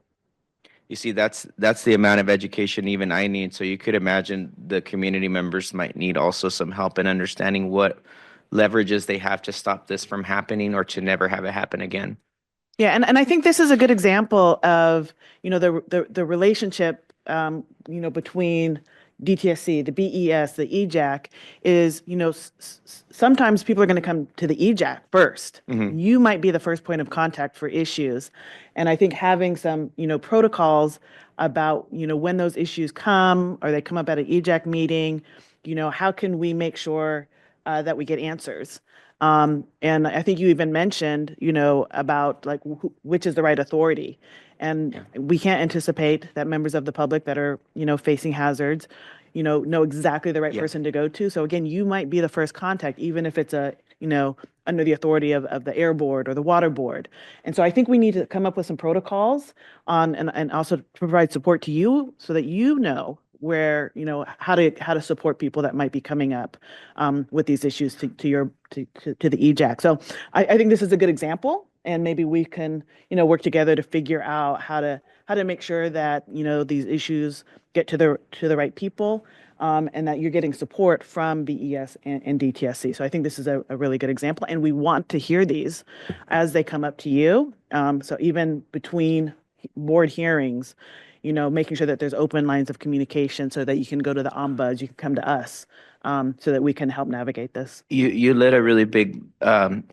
You see, that's the amount of education even I need. So you could imagine the community members might need also some help in understanding what leverages they have to stop this from happening or to never have it happen again. Yeah, and I think this is a good example of, the relationship, between DTSC, the BES, the EJAC is, sometimes people are going to come to the EJAC first. Mhm. You might be the first point of contact for issues. And I think having some, protocols about, when those issues come or they come up at an EJAC meeting, how can we make sure that we get answers? And I think you even mentioned, about like which is the right authority. And we can't anticipate that members of the public that are, facing hazards, know exactly the right Yeah. person to go to. So again, you might be the first contact, even if it's under the authority of the air board or the water board. And so I think we need to come up with some protocols and also provide support to you so that you know where, how to support people that might be coming up with these issues to the EJAC. So I think this is a good example, and maybe we can, work together to figure out how to make sure that, these issues get to the right people, and that you're getting support from BES and DTSC. So I think this is a really good example, and we want to hear these as they come up to you. So even between board hearings, making sure that there's open lines of communication so that you can go to the ombuds, you can come to us, so that we can help navigate this. You lit a really big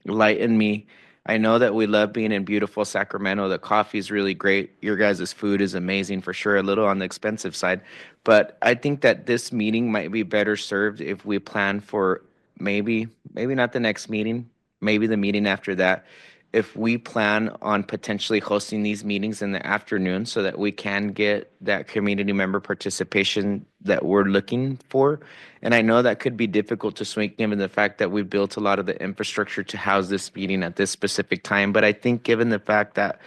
light in me. I know that we love being in beautiful Sacramento. The coffee is really great. Your guys' food is amazing for sure, a little on the expensive side. But I think that this meeting might be better served if we plan for maybe not the next meeting, maybe the meeting after that. If we plan on potentially hosting these meetings in the afternoon so that we can get that community member participation that we're looking for. And I know that could be difficult to swing given the fact that we built a lot of the infrastructure to house this meeting at this specific time. But I think given the fact that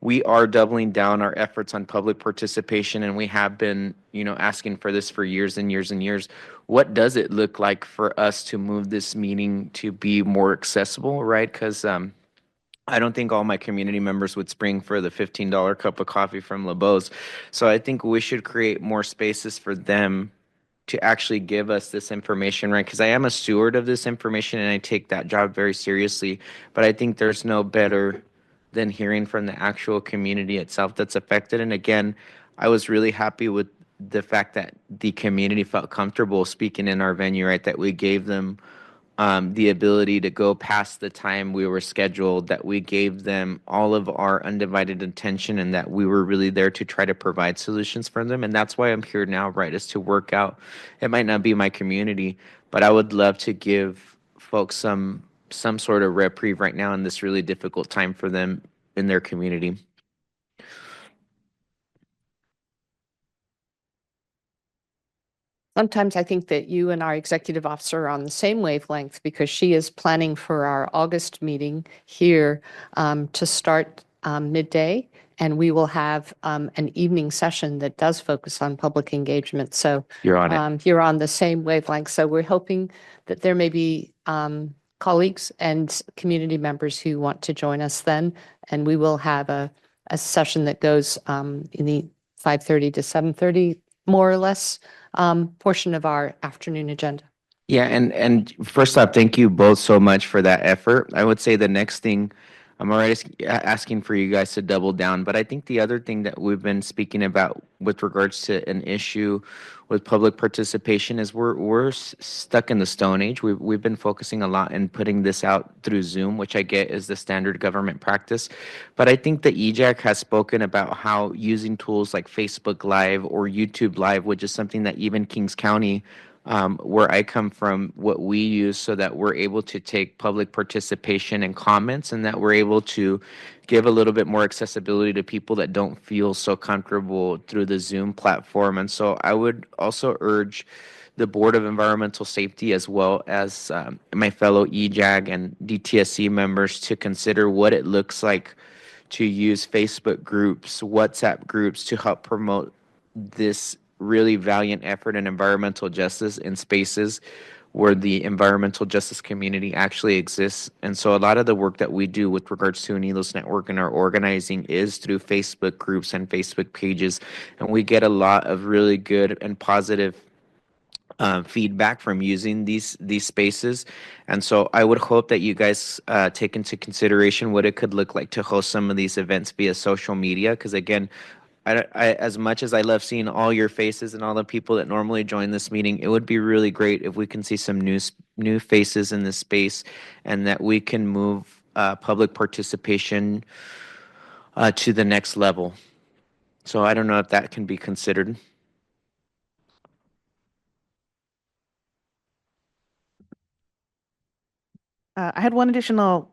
we are doubling down our efforts on public participation and we have been, asking for this for years and years and years, what does it look like for us to move this meeting to be more accessible, right? Because I don't think all my community members would spring for the $15 cup of coffee from LeBeau's. So I think we should create more spaces for them to actually give us this information, right? Because I am a steward of this information and I take that job very seriously. But I think there's no better than hearing from the actual community itself that's affected. And again, I was really happy with the fact that the community felt comfortable speaking in our venue, right? That we gave them the ability to go past the time we were scheduled, that we gave them all of our undivided attention, and that we were really there to try to provide solutions for them. And that's why I'm here now, right, is to work out. It might not be my community, but I would love to give folks some sort of reprieve right now in this really difficult time for them in their community. Sometimes I think that you and our executive officer are on the same wavelength because she is planning for our August meeting here to start midday. And we will have an evening session that does focus on public engagement. So You're on it. you're on the same wavelength. So we're hoping that there may be colleagues and community members who want to join us then. And we will have a session that goes in the 5:30 to 7:30, more or less, portion of our afternoon agenda. Yeah, and first off, thank you both so much for that effort. I would say the next thing I'm already asking for you guys to double down. But I think the other thing that we've been speaking about with regards to an issue with public participation is we're stuck in the Stone Age. We've been focusing a lot and putting this out through Zoom, which I get is the standard government practice. But I think the EJAC has spoken about how using tools like Facebook Live or YouTube Live, which is something that even Kings County, where I come from, what we use so that we're able to take public participation and comments, and that we're able to give a little bit more accessibility to people that don't feel so comfortable through the Zoom platform. And so I would also urge the Board of Environmental Safety, as well as my fellow EJAG and DTSC members, to consider what it looks like to use Facebook groups, WhatsApp groups to help promote this really valiant effort in environmental justice in spaces where the environmental justice community actually exists. And so a lot of the work that we do with regards to Unidos Network and our organizing is through Facebook groups and Facebook pages. And we get a lot of really good and positive feedback from using these spaces. And so I would hope that you guys take into consideration what it could look like to host some of these events via social media. Because again, as much as I love seeing all your faces and all the people that normally join this meeting, it would be really great if we can see some new faces in this space, and that we can move public participation to the next level. So I don't know if that can be considered. I had one additional,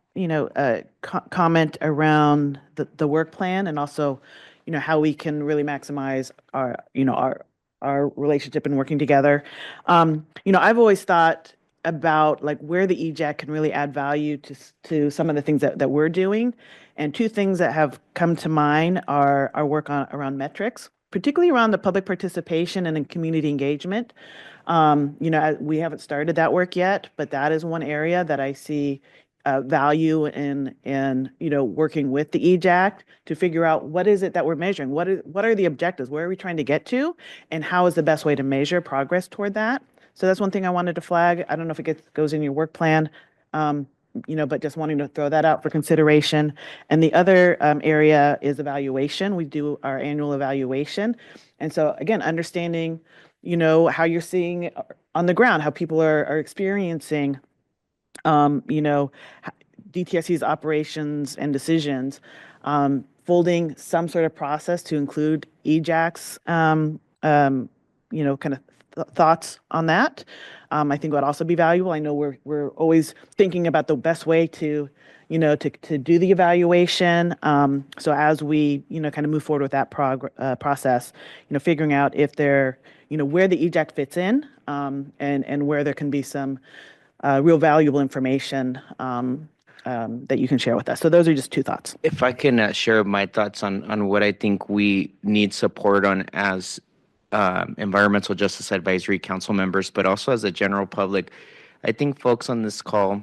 comment around the work plan, and also, how we can really maximize our relationship and working together. I've always thought about like where the EJAC can really add value to some of the things that we're doing. And two things that have come to mind are our work around metrics, particularly around the public participation and in community engagement. We haven't started that work yet, but that is one area that I see value in working with the EJAC to figure out what is it that we're measuring, what are the objectives, where are we trying to get to, and how is the best way to measure progress toward that. So that's one thing I wanted to flag. I don't know if it goes in your work plan, but just wanting to throw that out for consideration. And the other area is evaluation. We do our annual evaluation, and so again, understanding how you're seeing on the ground, how people are experiencing, DTSC's operations and decisions, folding some sort of process to include EJAC's, kind of thoughts on that. I think would also be valuable. I know we're always thinking about the best way to do the evaluation. So as we, kind of move forward with that process, figuring out if where the EJAC fits in, and where there can be some real valuable information that you can share with us. So those are just two thoughts. If I can share my thoughts on what I think we need support on as Environmental Justice Advisory Council members, but also as a general public. I think folks on this call,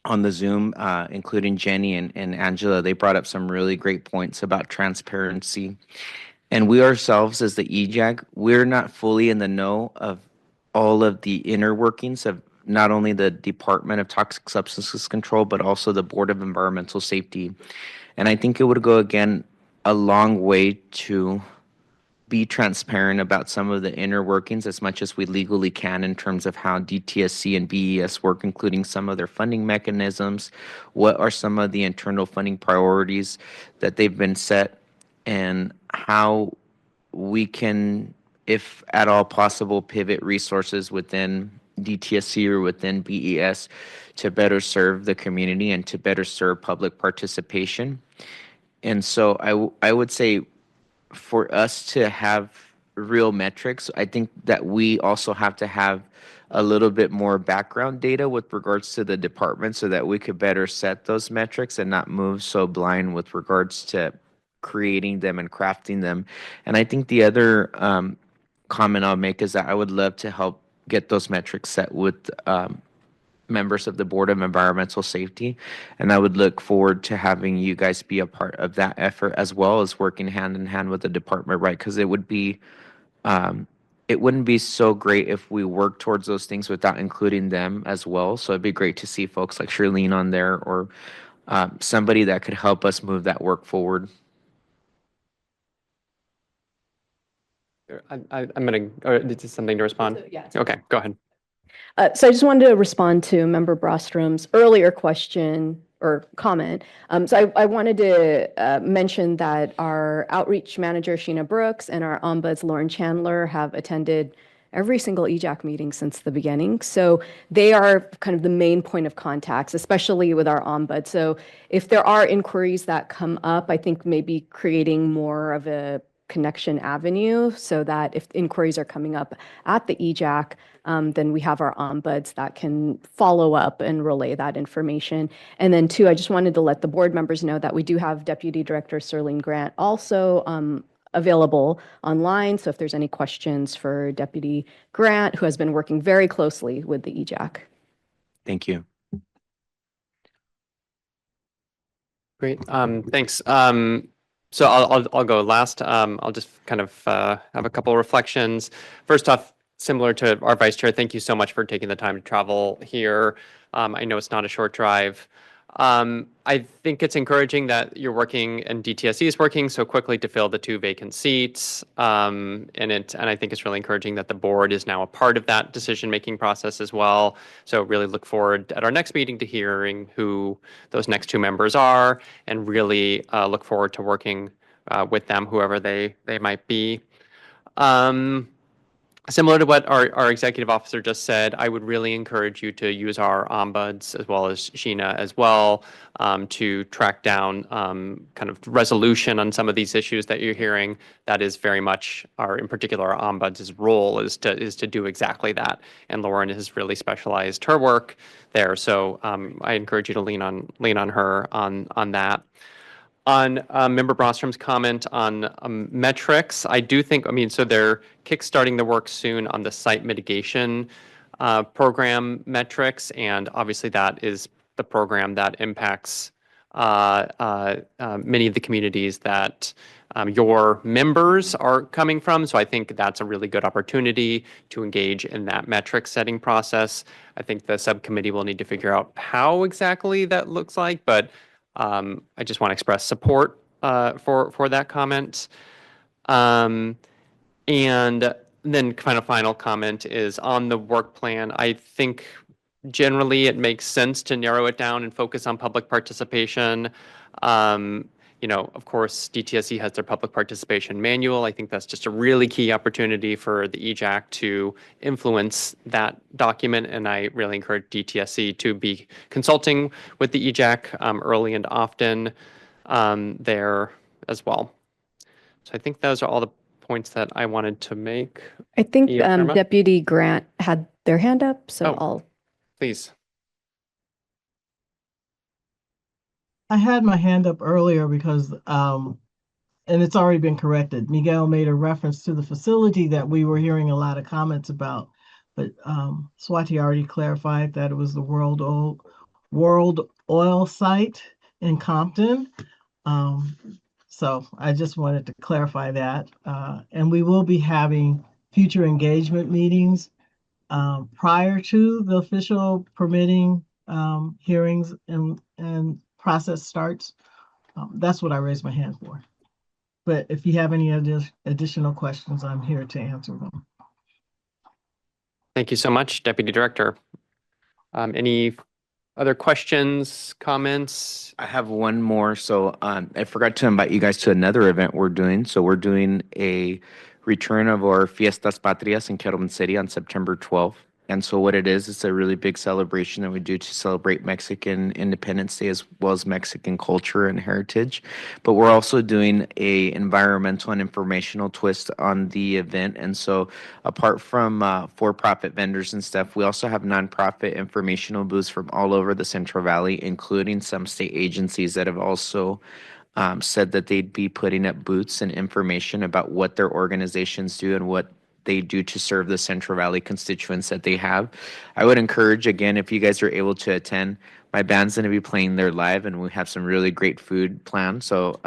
on the Zoom, including Jenny and Angela, they brought up some really great points about transparency. And we ourselves, as the EJAG, we're not fully in the know of all of the inner workings of not only the Department of Toxic Substances Control, but also the Board of Environmental Safety. And I think it would go, again, a long way to be transparent about some of the inner workings as much as we legally can in terms of how DTSC and BES work, including some of their funding mechanisms, what are some of the internal funding priorities that they've been set, and how we can, if at all possible, pivot resources within DTSC or within BES to better serve the community and to better serve public participation. And so I would say, for us to have real metrics, I think that we also have to have a little bit more background data with regards to the department so that we could better set those metrics and not move so blind with regards to creating them and crafting them. And I think the other comment I'll make is that I would love to help get those metrics set with members of the Board of Environmental Safety. And I would look forward to having you guys be a part of that effort, as well as working hand in hand with the department, right? Because it would be, it wouldn't be so great if we work towards those things without including them as well. So it'd be great to see folks like Shirlene on there, or somebody that could help us move that work forward. I'm going to, or this is something to respond? Yeah. Okay, go ahead. So I just wanted to respond to Member Brostrom's earlier question or comment. So I wanted to mention that our outreach manager, Sheena Brooks, and our ombuds, Lauren Chandler, have attended every single EJAC meeting since the beginning. So they are kind of the main point of contacts, especially with our ombud. So if there are inquiries that come up, I think maybe creating more of a connection avenue so that if inquiries are coming up at the EJAC, then we have our ombuds that can follow up and relay that information. And then two, I just wanted to let the board members know that we do have Deputy Director Serlene Grant also available online. So if there's any questions for Deputy Grant, who has been working very closely with the EJAC. Thank you. Great. Thanks. So I'll go last. I'll just kind of have a couple of reflections. First off, similar to our vice chair, thank you so much for taking the time to travel here. I know it's not a short drive. I think it's encouraging that you're working and DTSC is working so quickly to fill the 2 vacant seats. And I think it's really encouraging that the board is now a part of that decision-making process as well. So really look forward at our next meeting to hearing who those next 2 members are, and really look forward to working with them, whoever they might be. Similar to what our executive officer just said, I would really encourage you to use our ombuds as well as Sheena as well to track down kind of resolution on some of these issues that you're hearing. That is very much in particular, our ombuds' role is to do exactly that. And Lauren has really specialized her work there. So I encourage you to lean on her on that. On Member Brostrom's comment on metrics, I do think, so they're kickstarting the work soon on the site mitigation program metrics, and obviously that is the program that impacts many of the communities that your members are coming from. So I think that's a really good opportunity to engage in that metric setting process. I think the subcommittee will need to figure out how exactly that looks like, but I just want to express support for that comment. And then final comment is on the work plan. I think generally it makes sense to narrow it down and focus on public participation. Of course, DTSC has their public participation manual. I think that's just a really key opportunity for the EJAC to influence that document. And I really encourage DTSC to be consulting with the EJAC early and often there as well. So I think those are all the points that I wanted to make. I think Sharma? Deputy Grant had their hand up, so Please. I had my hand up earlier because, and it's already been corrected. Miguel made a reference to the facility that we were hearing a lot of comments about, but Swati already clarified that it was the World Oil site in Compton. So I just wanted to clarify that. And we will be having future engagement meetings prior to the official permitting hearings and process starts. That's what I raised my hand for. But if you have any additional questions, I'm here to answer them. Thank you so much, Deputy Director. Any other questions, comments? I have one more. So I forgot to invite you guys to another event we're doing. So we're doing a return of our Fiestas Patrias in Cattleman City on September 12th. And so what it is, it's a really big celebration that we do to celebrate Mexican Independence Day as well as Mexican culture and heritage. But we're also doing a environmental and informational twist on the event. And so apart from for-profit vendors and stuff, we also have nonprofit informational booths from all over the Central Valley, including some state agencies that have also said that they'd be putting up booths and information about what their organizations do and what they do to serve the Central Valley constituents that they have. I would encourage, again, if you guys are able to attend, My band's going to be playing there live, and we have some really great food planned. So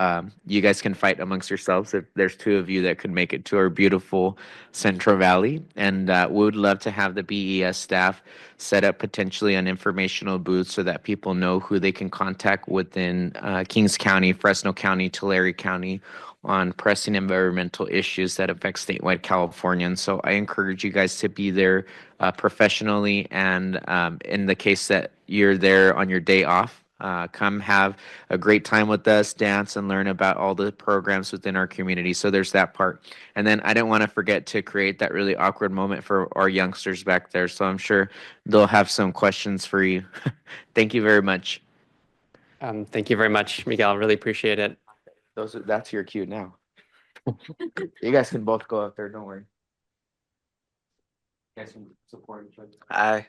you guys can fight amongst yourselves if there's two of you that could make it to our beautiful Central Valley. And we would love to have the BES staff set up potentially an informational booth so that people know who they can contact within Kings County, Fresno County, Tulare County on pressing environmental issues that affect statewide Californians. So I encourage you guys to be there professionally, and in the case that you're there on your day off, come have a great time with us, dance, and learn about all the programs within our community. So there's that part. And then I didn't want to forget to create that really awkward moment for our youngsters back there. So I'm sure they'll have some questions for you. Thank you very much. Thank you very much, Miguel. Really appreciate it. That's your cue now. You guys can both go out there. Don't worry. You guys can support each other.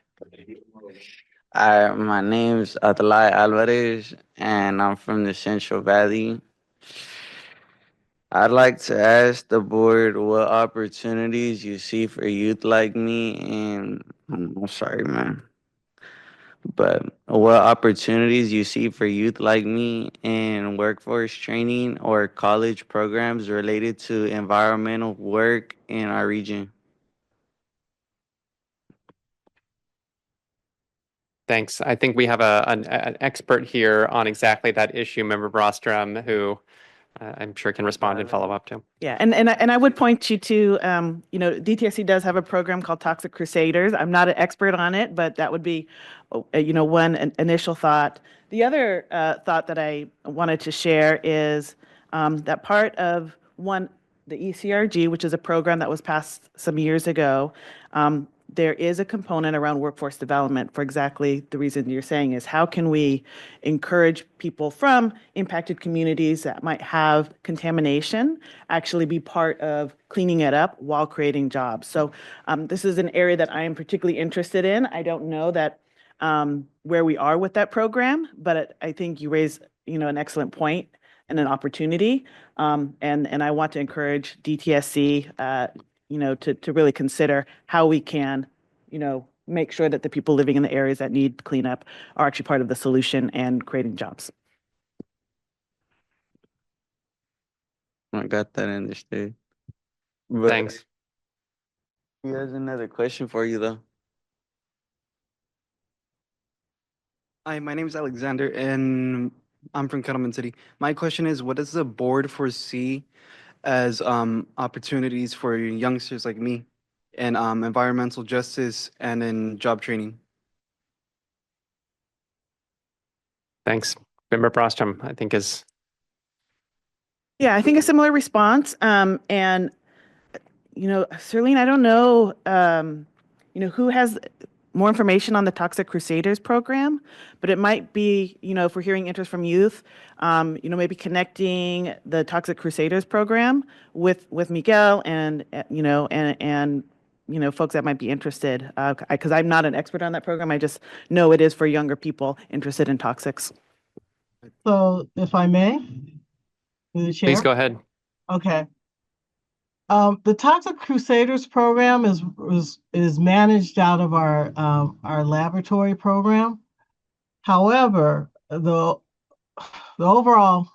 My name's Atalay Alvarez, and I'm from the Central Valley. I'd like to ask the board what opportunities you see for youth like me, and I'm sorry, man. But what opportunities you see for youth like me in workforce training or college programs related to environmental work in our region? Thanks. I think we have an expert here on exactly that issue, Member Brostrom, who I'm sure can respond and follow up to. Yeah, and I would point you to, DTSC does have a program called Toxic Crusaders. I'm not an expert on it, but that would be, one initial thought. The other thought that I wanted to share is that part of the ECRG, which is a program that was passed some years ago, there is a component around workforce development for exactly the reason you're saying is how can we encourage people from impacted communities that might have contamination actually be part of cleaning it up while creating jobs. So this is an area that I am particularly interested in. I don't know that where we are with that program, but I think you raise an excellent point and an opportunity. And I want to encourage DTSC to really consider how we can, make sure that the people living in the areas that need cleanup are actually part of the solution and creating jobs. I got that understood. But Thanks. here's another question for you, though. Hi, my name is Alexander, and I'm from Kettleman City. My question is, what does the board foresee as opportunities for youngsters like me in environmental justice and in job training? Thanks. Member Brostrom, I think is. Yeah, I think a similar response. And, Serlene, I don't know, who has more information on the Toxic Crusaders program, but it might be, if we're hearing interest from youth, maybe connecting the Toxic Crusaders program with Miguel and, folks that might be interested, because I'm not an expert on that program. I just know it is for younger people interested in toxics. So if I may, through the chair? Please go ahead. Okay. The Toxic Crusaders program is managed out of our laboratory program. However, the overall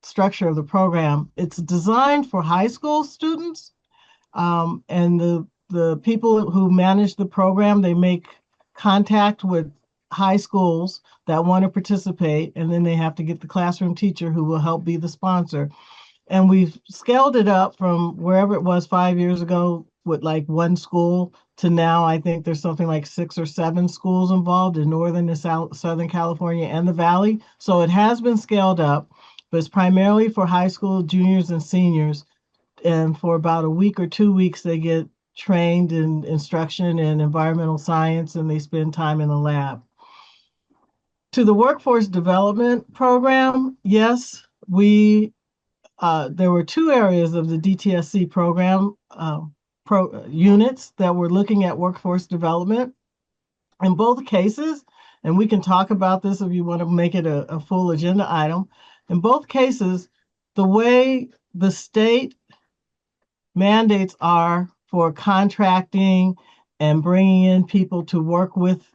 structure of the program, it's designed for high school students, and the people who manage the program, they make contact with high schools that want to participate, and then they have to get the classroom teacher who will help be the sponsor. And we've scaled it up from wherever it was 5 years ago with like one school to now I think there's something like 6 or 7 schools involved in Northern and Southern California and the Valley. So it has been scaled up, but it's primarily for high school juniors and seniors. And for about a week or 2 weeks, they get trained in instruction in environmental science and they spend time in the lab. To the workforce development program, yes, there were 2 areas of the DTSC program units that were looking at workforce development. In both cases, and we can talk about this if you want to make it a full agenda item, in both cases, the way the state mandates are for contracting and bringing in people to work with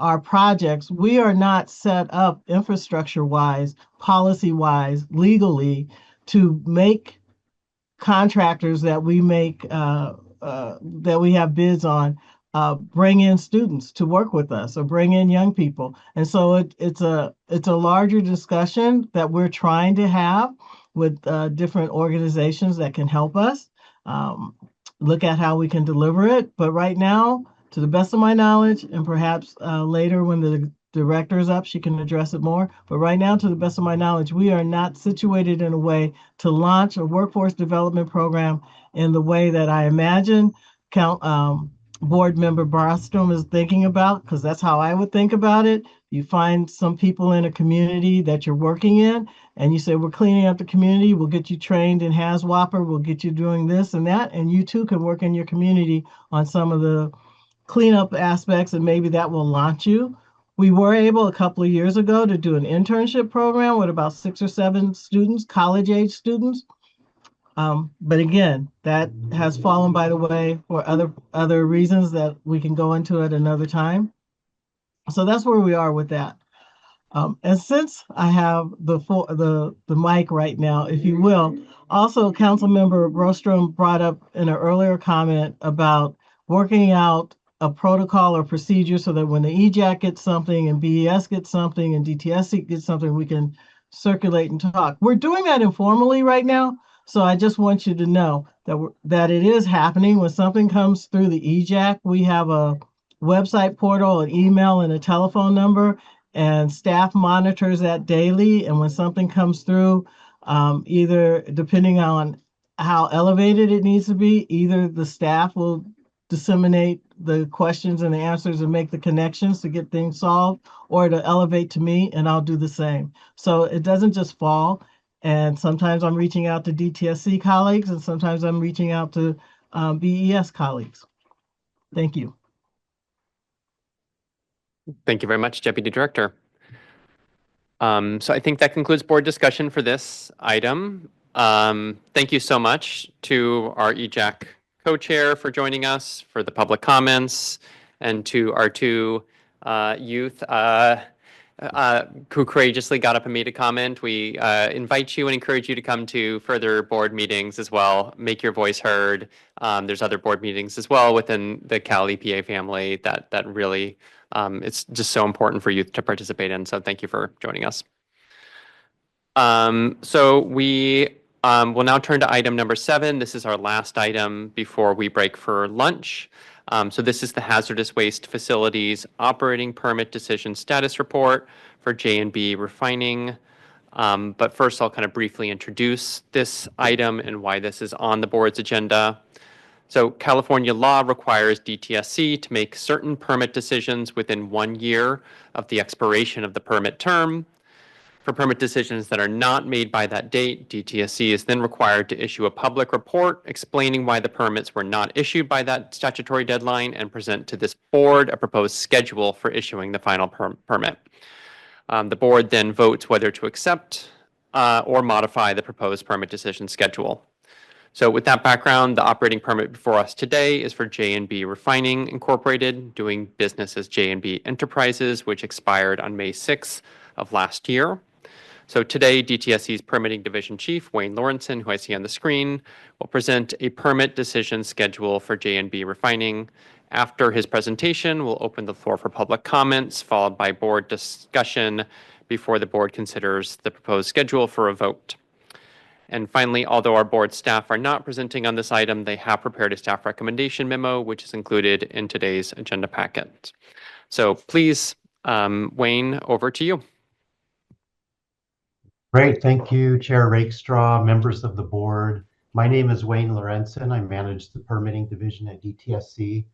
our projects, we are not set up infrastructure-wise, policy-wise, legally to make contractors that we make that we have bids on bring in students to work with us or bring in young people. And so it's a larger discussion that we're trying to have with different organizations that can help us look at how we can deliver it. But right now, to the best of my knowledge, and perhaps later when the director is up, she can address it more. But right now, to the best of my knowledge, we are not situated in a way to launch a workforce development program in the way that I imagine board member Barstrom is thinking about, because that's how I would think about it. You find some people in a community that you're working in, and you say, we're cleaning up the community, we'll get you trained in HAZWOPER, we'll get you doing this and that, and you too can work in your community on some of the cleanup aspects, and maybe that will launch you. We were able a couple of years ago to do an internship program with about 6 or 7 students, college-age students. But again, that has fallen by the way for other reasons that we can go into at another time. So that's where we are with that. And since I have the mic right now, if you will, also Councilmember Rostrom brought up in an earlier comment about working out a protocol or procedure so that when the EJAC gets something and BES gets something and DTSC gets something, we can circulate and talk. We're doing that informally right now. So I just want you to know that it is happening. When something comes through the EJAC, we have a website portal, an email, and a telephone number, and staff monitors that daily. And when something comes through, either depending on how elevated it needs to be, either the staff will disseminate the questions and the answers and make the connections to get things solved, or to elevate to me, and I'll do the same. So it doesn't just fall. And sometimes I'm reaching out to DTSC colleagues, and sometimes I'm reaching out to BES colleagues. Thank you. Thank you very much, Deputy Director. So I think that concludes board discussion for this item. Thank you so much to our EJAC co-chair for joining us, for the public comments, and to our 2 youth who courageously got up and made a comment. We invite you and encourage you to come to further board meetings as well. Make your voice heard. There's other board meetings as well within the Cal EPA family that really it's just so important for youth to participate in. So thank you for joining us. So we will now turn to item number 7. This is our last item before we break for lunch. So this is the Hazardous Waste Facilities Operating Permit Decision Status Report for J&B Refining. But first, I'll kind of briefly introduce this item and why this is on the board's agenda. So California law requires DTSC to make certain permit decisions within 1 year of the expiration of the permit term. For permit decisions that are not made by that date, DTSC is then required to issue a public report explaining why the permits were not issued by that statutory deadline and present to this board a proposed schedule for issuing the final permit. The board then votes whether to accept or modify the proposed permit decision schedule. So with that background, the operating permit before us today is for J&B Refining Incorporated, doing business as J&B Enterprises, which expired on May 6th of last year. So today, DTSC's Permitting Division Chief, Wayne Lawrenson, who I see on the screen, will present a permit decision schedule for J&B Refining. After his presentation, we'll open the floor for public comments, followed by board discussion before the board considers the proposed schedule for a vote. And finally, although our board staff are not presenting on this item, they have prepared a staff recommendation memo, which is included in today's agenda packet. So please, Wayne, over to you. Great, thank you, Chair Rakestraw, members of the board. My name is Wayne Lorenzen. I manage the permitting division at DTSC.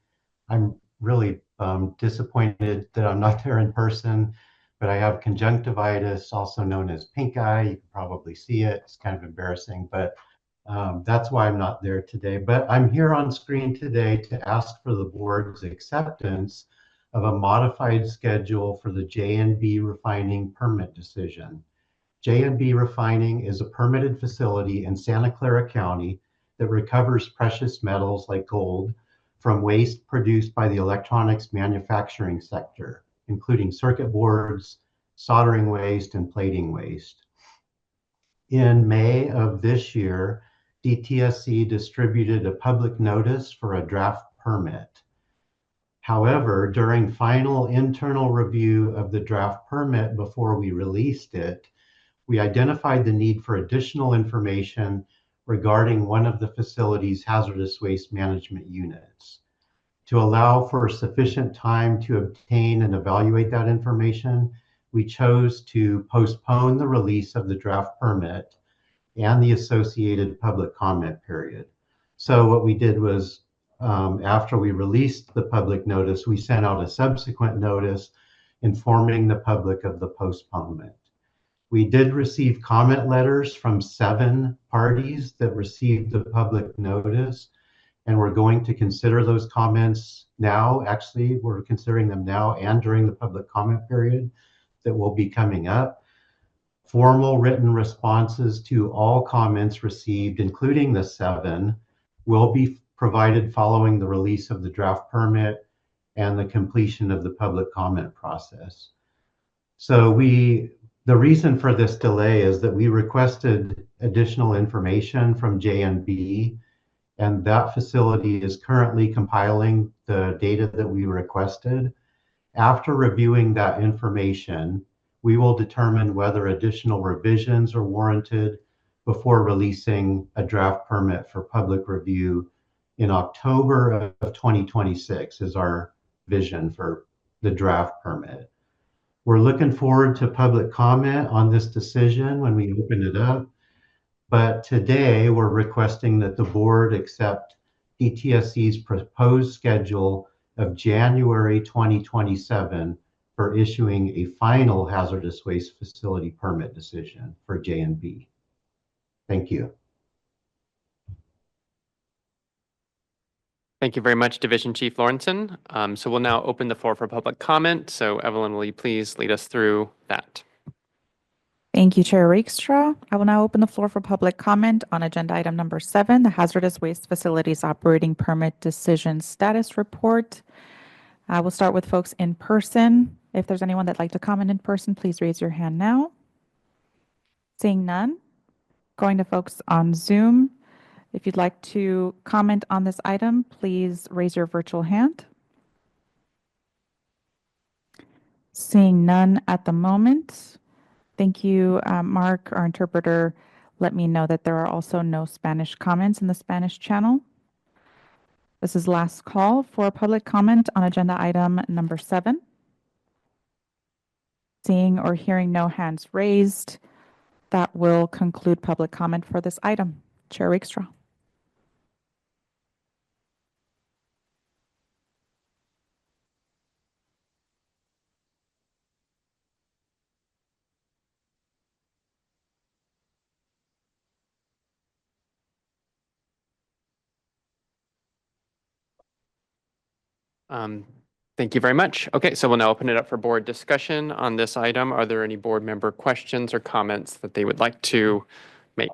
I'm really disappointed that I'm not there in person, but I have conjunctivitis, also known as pink eye. You can probably see it. It's kind of embarrassing, but that's why I'm not there today. But I'm here on screen today to ask for the board's acceptance of a modified schedule for the J&B Refining permit decision. J&B Refining is a permitted facility in Santa Clara County that recovers precious metals like gold from waste produced by the electronics manufacturing sector. including circuit boards, soldering waste, and plating waste. In May of this year, DTSC distributed a public notice for a draft permit. However, during final internal review of the draft permit before we released it, we identified the need for additional information regarding one of the facility's hazardous waste management units. To allow for sufficient time to obtain and evaluate that information, we chose to postpone the release of the draft permit and the associated public comment period. So what we did was, after we released the public notice, we sent out a subsequent notice informing the public of the postponement. We did receive comment letters from 7 parties that received the public notice, and we're going to consider those comments now. Actually, we're considering them now and during the public comment period that will be coming up. Formal written responses to all comments received, including the 7, will be provided following the release of the draft permit and the completion of the public comment process. So the reason for this delay is that we requested additional information from JNB, and that facility is currently compiling the data that we requested. After reviewing that information, we will determine whether additional revisions are warranted before releasing a draft permit for public review in October of 2026 is our vision for the draft permit. We're looking forward to public comment on this decision when we open it up. But today we're requesting that the board accept DTSC's proposed schedule of January 2027 for issuing a final hazardous waste facility permit decision for J&B. Thank you. Thank you very much, Division Chief Lawrenson. So we'll now open the floor for public comment. So Evelyn, will you please lead us through that? Thank you, Chair Rakestraw. I will now open the floor for public comment on agenda item number 7, the Hazardous Waste Facilities Operating Permit Decision Status Report. We'll start with folks in person. If there's anyone that'd like to comment in person, please raise your hand now. Seeing none. Going to folks on Zoom. If you'd like to comment on this item, please raise your virtual hand. Seeing none at the moment. Thank you, Mark, our interpreter. Let me know that there are also no Spanish comments in the Spanish channel. This is last call for public comment on agenda item number 7. Seeing or hearing no hands raised, that will conclude public comment for this item. Chair Rakestraw. Thank you very much. Okay, so we'll now open it up for board discussion on this item. Are there any board member questions or comments that they would like to make?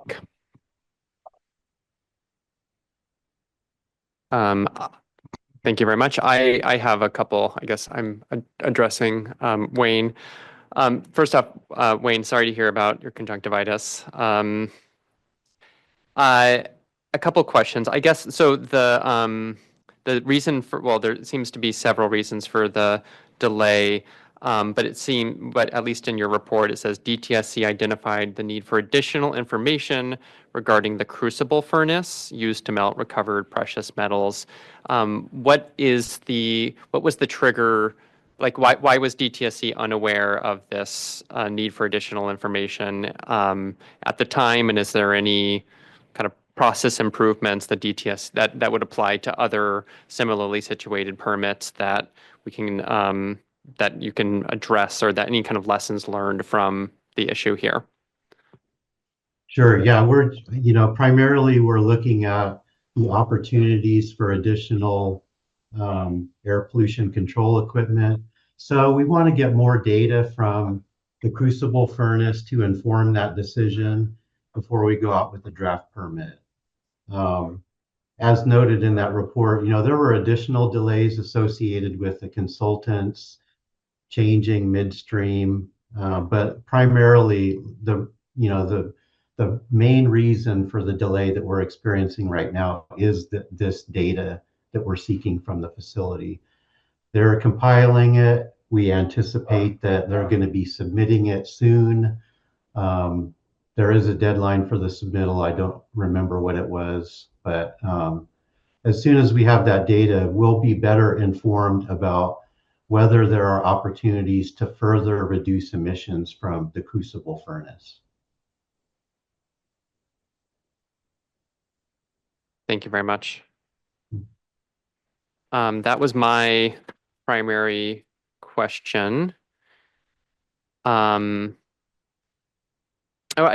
Thank you very much. I have a couple. I guess I'm addressing Wayne. First off, Wayne, sorry to hear about your conjunctivitis. A couple questions. I guess so. The reason for, well, there seems to be several reasons for the delay, but at least in your report, it says DTSC identified the need for additional information regarding the crucible furnace used to melt recovered precious metals. What was the trigger? Like, why was DTSC unaware of this need for additional information at the time? And is there any kind of process improvements that would apply to other similarly situated permits that we can that you can address, or that any kind of lessons learned from the issue here? Sure. Yeah, primarily we're looking at the opportunities for additional air pollution control equipment. So we want to get more data from the crucible furnace to inform that decision before we go out with the draft permit. As noted in that report, there were additional delays associated with the consultant's changing midstream, but primarily the main reason for the delay that we're experiencing right now is this data that we're seeking from the facility. They're compiling it. We anticipate that they're going to be submitting it soon. There is a deadline for the submittal. I don't remember what it was, but as soon as we have that data, we'll be better informed about whether there are opportunities to further reduce emissions from the crucible furnace. Thank you very much. That was my primary question. I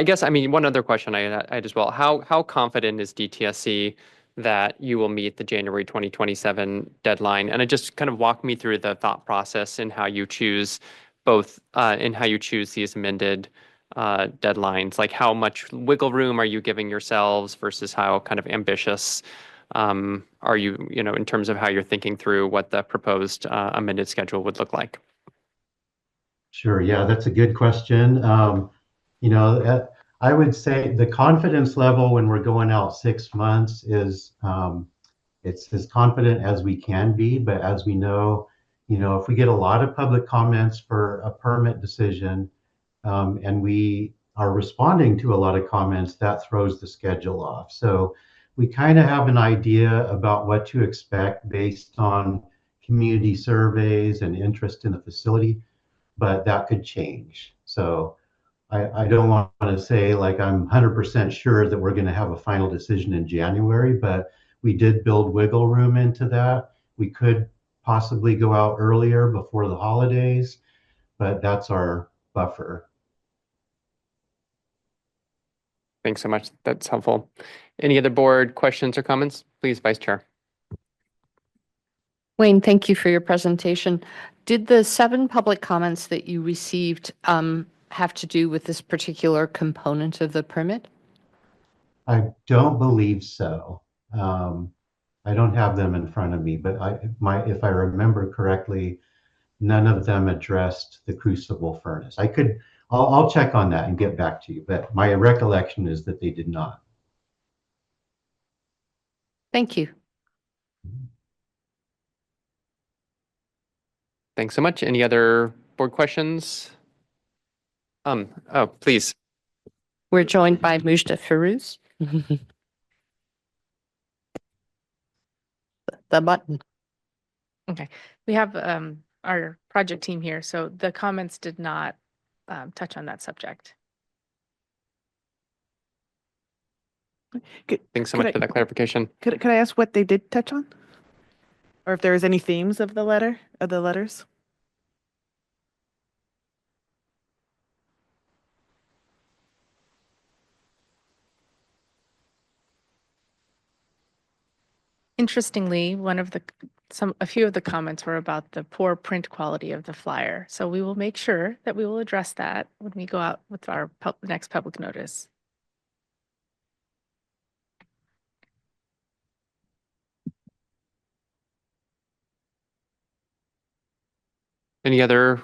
guess, I mean, one other question I had as well. How confident is DTSC that you will meet the January 2027 deadline? And it just kind of walk me through the thought process and how you choose both, and how you choose these amended deadlines. Like how much wiggle room are you giving yourselves versus how kind of ambitious are you, in terms of how you're thinking through what the proposed amended schedule would look like? Sure. Yeah, that's a good question. I would say the confidence level when we're going out 6 months is it's as confident as we can be. But as we know, if we get a lot of public comments for a permit decision, and we are responding to a lot of comments, that throws the schedule off. So we kind of have an idea about what to expect based on community surveys and interest in the facility, but that could change. So I don't want to say like I'm 100% sure that we're going to have a final decision in January, but we did build wiggle room into that. We could possibly go out earlier before the holidays, but that's our buffer. Thanks so much. That's helpful. Any other board questions or comments? Please, Vice Chair. Wayne, thank you for your presentation. Did the 7 public comments that you received have to do with this particular component of the permit? I don't believe so. I don't have them in front of me, but if I remember correctly, none of them addressed the crucible furnace. I'll check on that and get back to you, but my recollection is that they did not. Thank you. Thanks so much. Any other board questions? Oh, please. We're joined by Mujda Firuz. The button. Okay, we have our project team here, so the comments did not touch on that subject. Thanks so much for that clarification. Could I ask what they did touch on? Or if there was any themes of the letters? Interestingly, a few of the comments were about the poor print quality of the flyer. So we will make sure that we will address that when we go out with our next public notice. Any other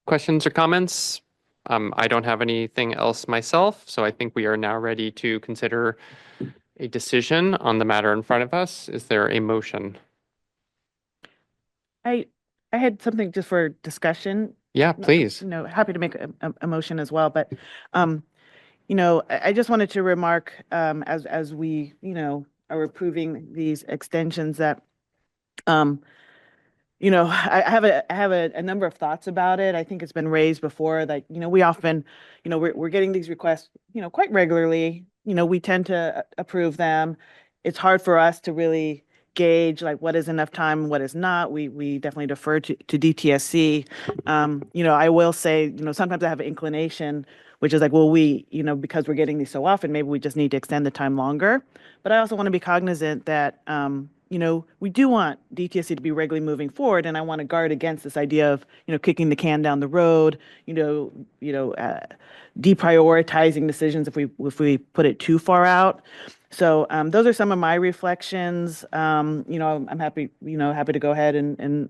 questions or comments? I don't have anything else myself, so I think we are now ready to consider a decision on the matter in front of us. Is there a motion? I had something just for discussion. Yeah, please. Happy to make a motion as well, but I just wanted to remark as we are approving these extensions that I have a number of thoughts about it. I think it's been raised before that, we often, we're getting these requests, quite regularly. We tend to approve them. It's hard for us to really gauge like what is enough time and what is not. We definitely defer to DTSC. I will say, sometimes I have an inclination, which is like, well, because we're getting these so often, maybe we just need to extend the time longer. But I also want to be cognizant that, we do want DTSC to be regularly moving forward, and I want to guard against this idea of, kicking the can down the road, deprioritizing decisions if we put it too far out. So those are some of my reflections. I'm happy to go ahead and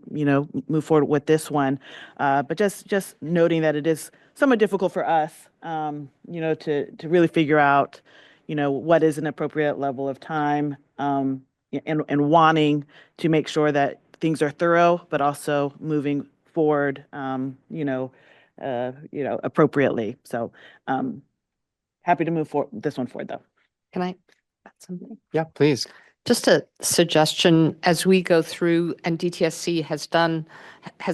move forward with this one. But just noting that it is somewhat difficult for us, to really figure out, what is an appropriate level of time, and wanting to make sure that things are thorough, but also moving forward, appropriately. So happy to move this one forward, though. Can I add something? Yeah, please. Just a suggestion as we go through, and DTSC has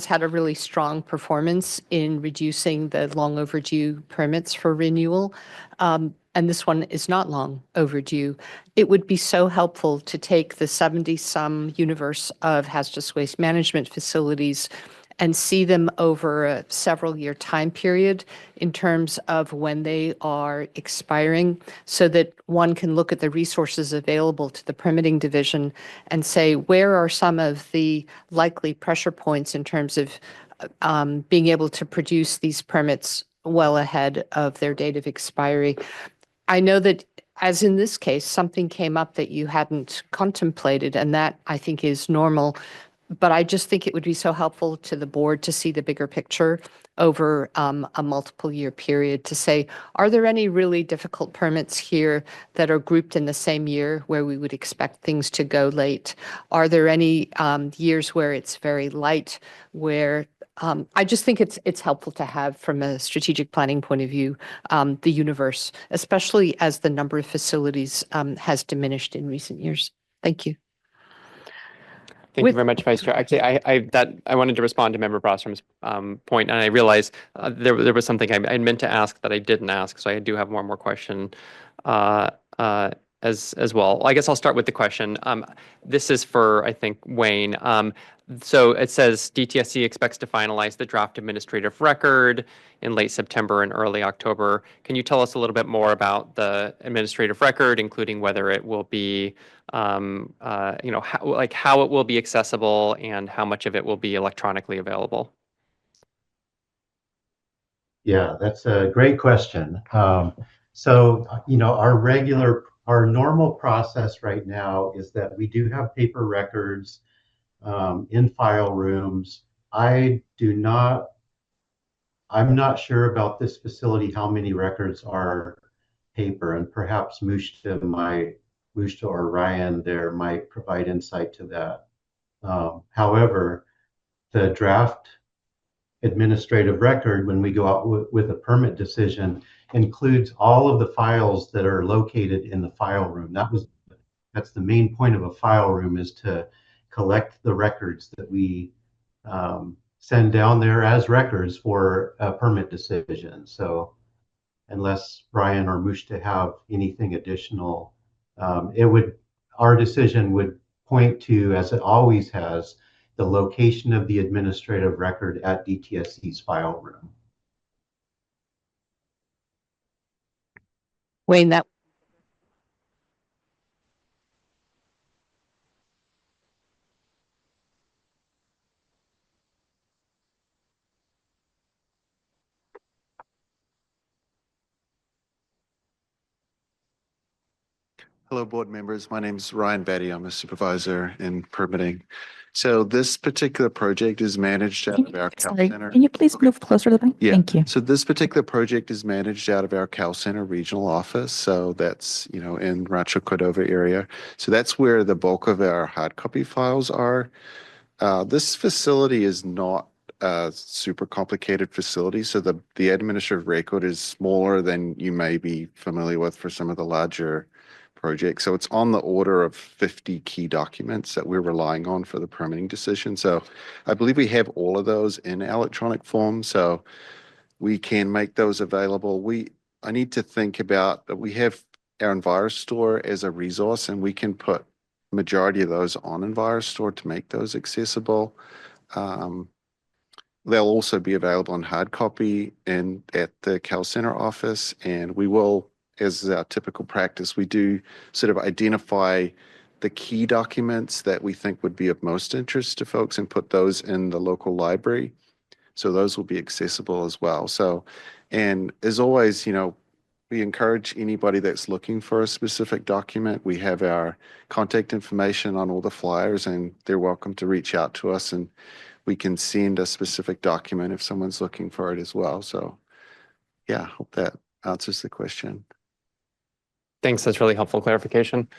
had a really strong performance in reducing the long overdue permits for renewal. And this one is not long overdue. It would be so helpful to take the 70-some universe of hazardous waste management facilities and see them over a several-year time period in terms of when they are expiring, so that one can look at the resources available to the permitting division and say, where are some of the likely pressure points in terms of being able to produce these permits well ahead of their date of expiry. I know that, as in this case, something came up that you hadn't contemplated, and that I think is normal. But I just think it would be so helpful to the board to see the bigger picture over a multiple year period to say, are there any really difficult permits here that are grouped in the same year where we would expect things to go late? Are there any years where it's very light, where I just think it's helpful to have, from a strategic planning point of view, the universe, especially as the number of facilities has diminished in recent years. Thank you. Thank you very much, Vice Chair. Actually, I wanted to respond to Member Brostrom's point, and I realized there was something I meant to ask that I didn't ask, so I do have one more question as well. I guess I'll start with the question. This is for, I think, Wayne. So it says DTSC expects to finalize the draft administrative record in late September and early October. Can you tell us a little bit more about the administrative record, including whether it will be, how it will be accessible and how much of it will be electronically available? Yeah, that's a great question. Our normal process right now is that we do have paper records in file rooms. I'm not sure about this facility, how many records are paper, and perhaps Mushta or Ryan there might provide insight to that. However, the draft administrative record, when we go out with a permit decision, includes all of the files that are located in the file room. That's the main point of a file room, is to collect the records that we send down there as records for a permit decision. So unless Brian or Mushta have anything additional, our decision would point to, as it always has, the location of the administrative record at DTSC's file room. Wayne, that Hello, board members. My name is Ryan Batty. I'm a supervisor in permitting. So this particular project is managed out of our Cal Center. Can you please move closer to the mic? Yeah. Thank you. So this particular project is managed out of our Cal Center regional office. So that's, in Rancho Cordova area. So that's where the bulk of our hard copy files are. This facility is not a super complicated facility. So the administrative record is smaller than you may be familiar with for some of the larger project. So it's on the order of 50 key documents that we're relying on for the permitting decision. So I believe we have all of those in electronic form, so we can make those available. I need to think about that. We have our EnviroStore as a resource, and we can put majority of those on EnviroStore to make those accessible. They'll also be available in hard copy and at the Cal Center office, and we will, as our typical practice, we do sort of identify the key documents that we think would be of most interest to folks and put those in the local library. So those will be accessible as well. So, and as always, we encourage anybody that's looking for a specific document. We have our contact information on all the flyers, and they're welcome to reach out to us, and we can send a specific document if someone's looking for it as well. So yeah, hope that answers the question. Thanks. That's really helpful clarification.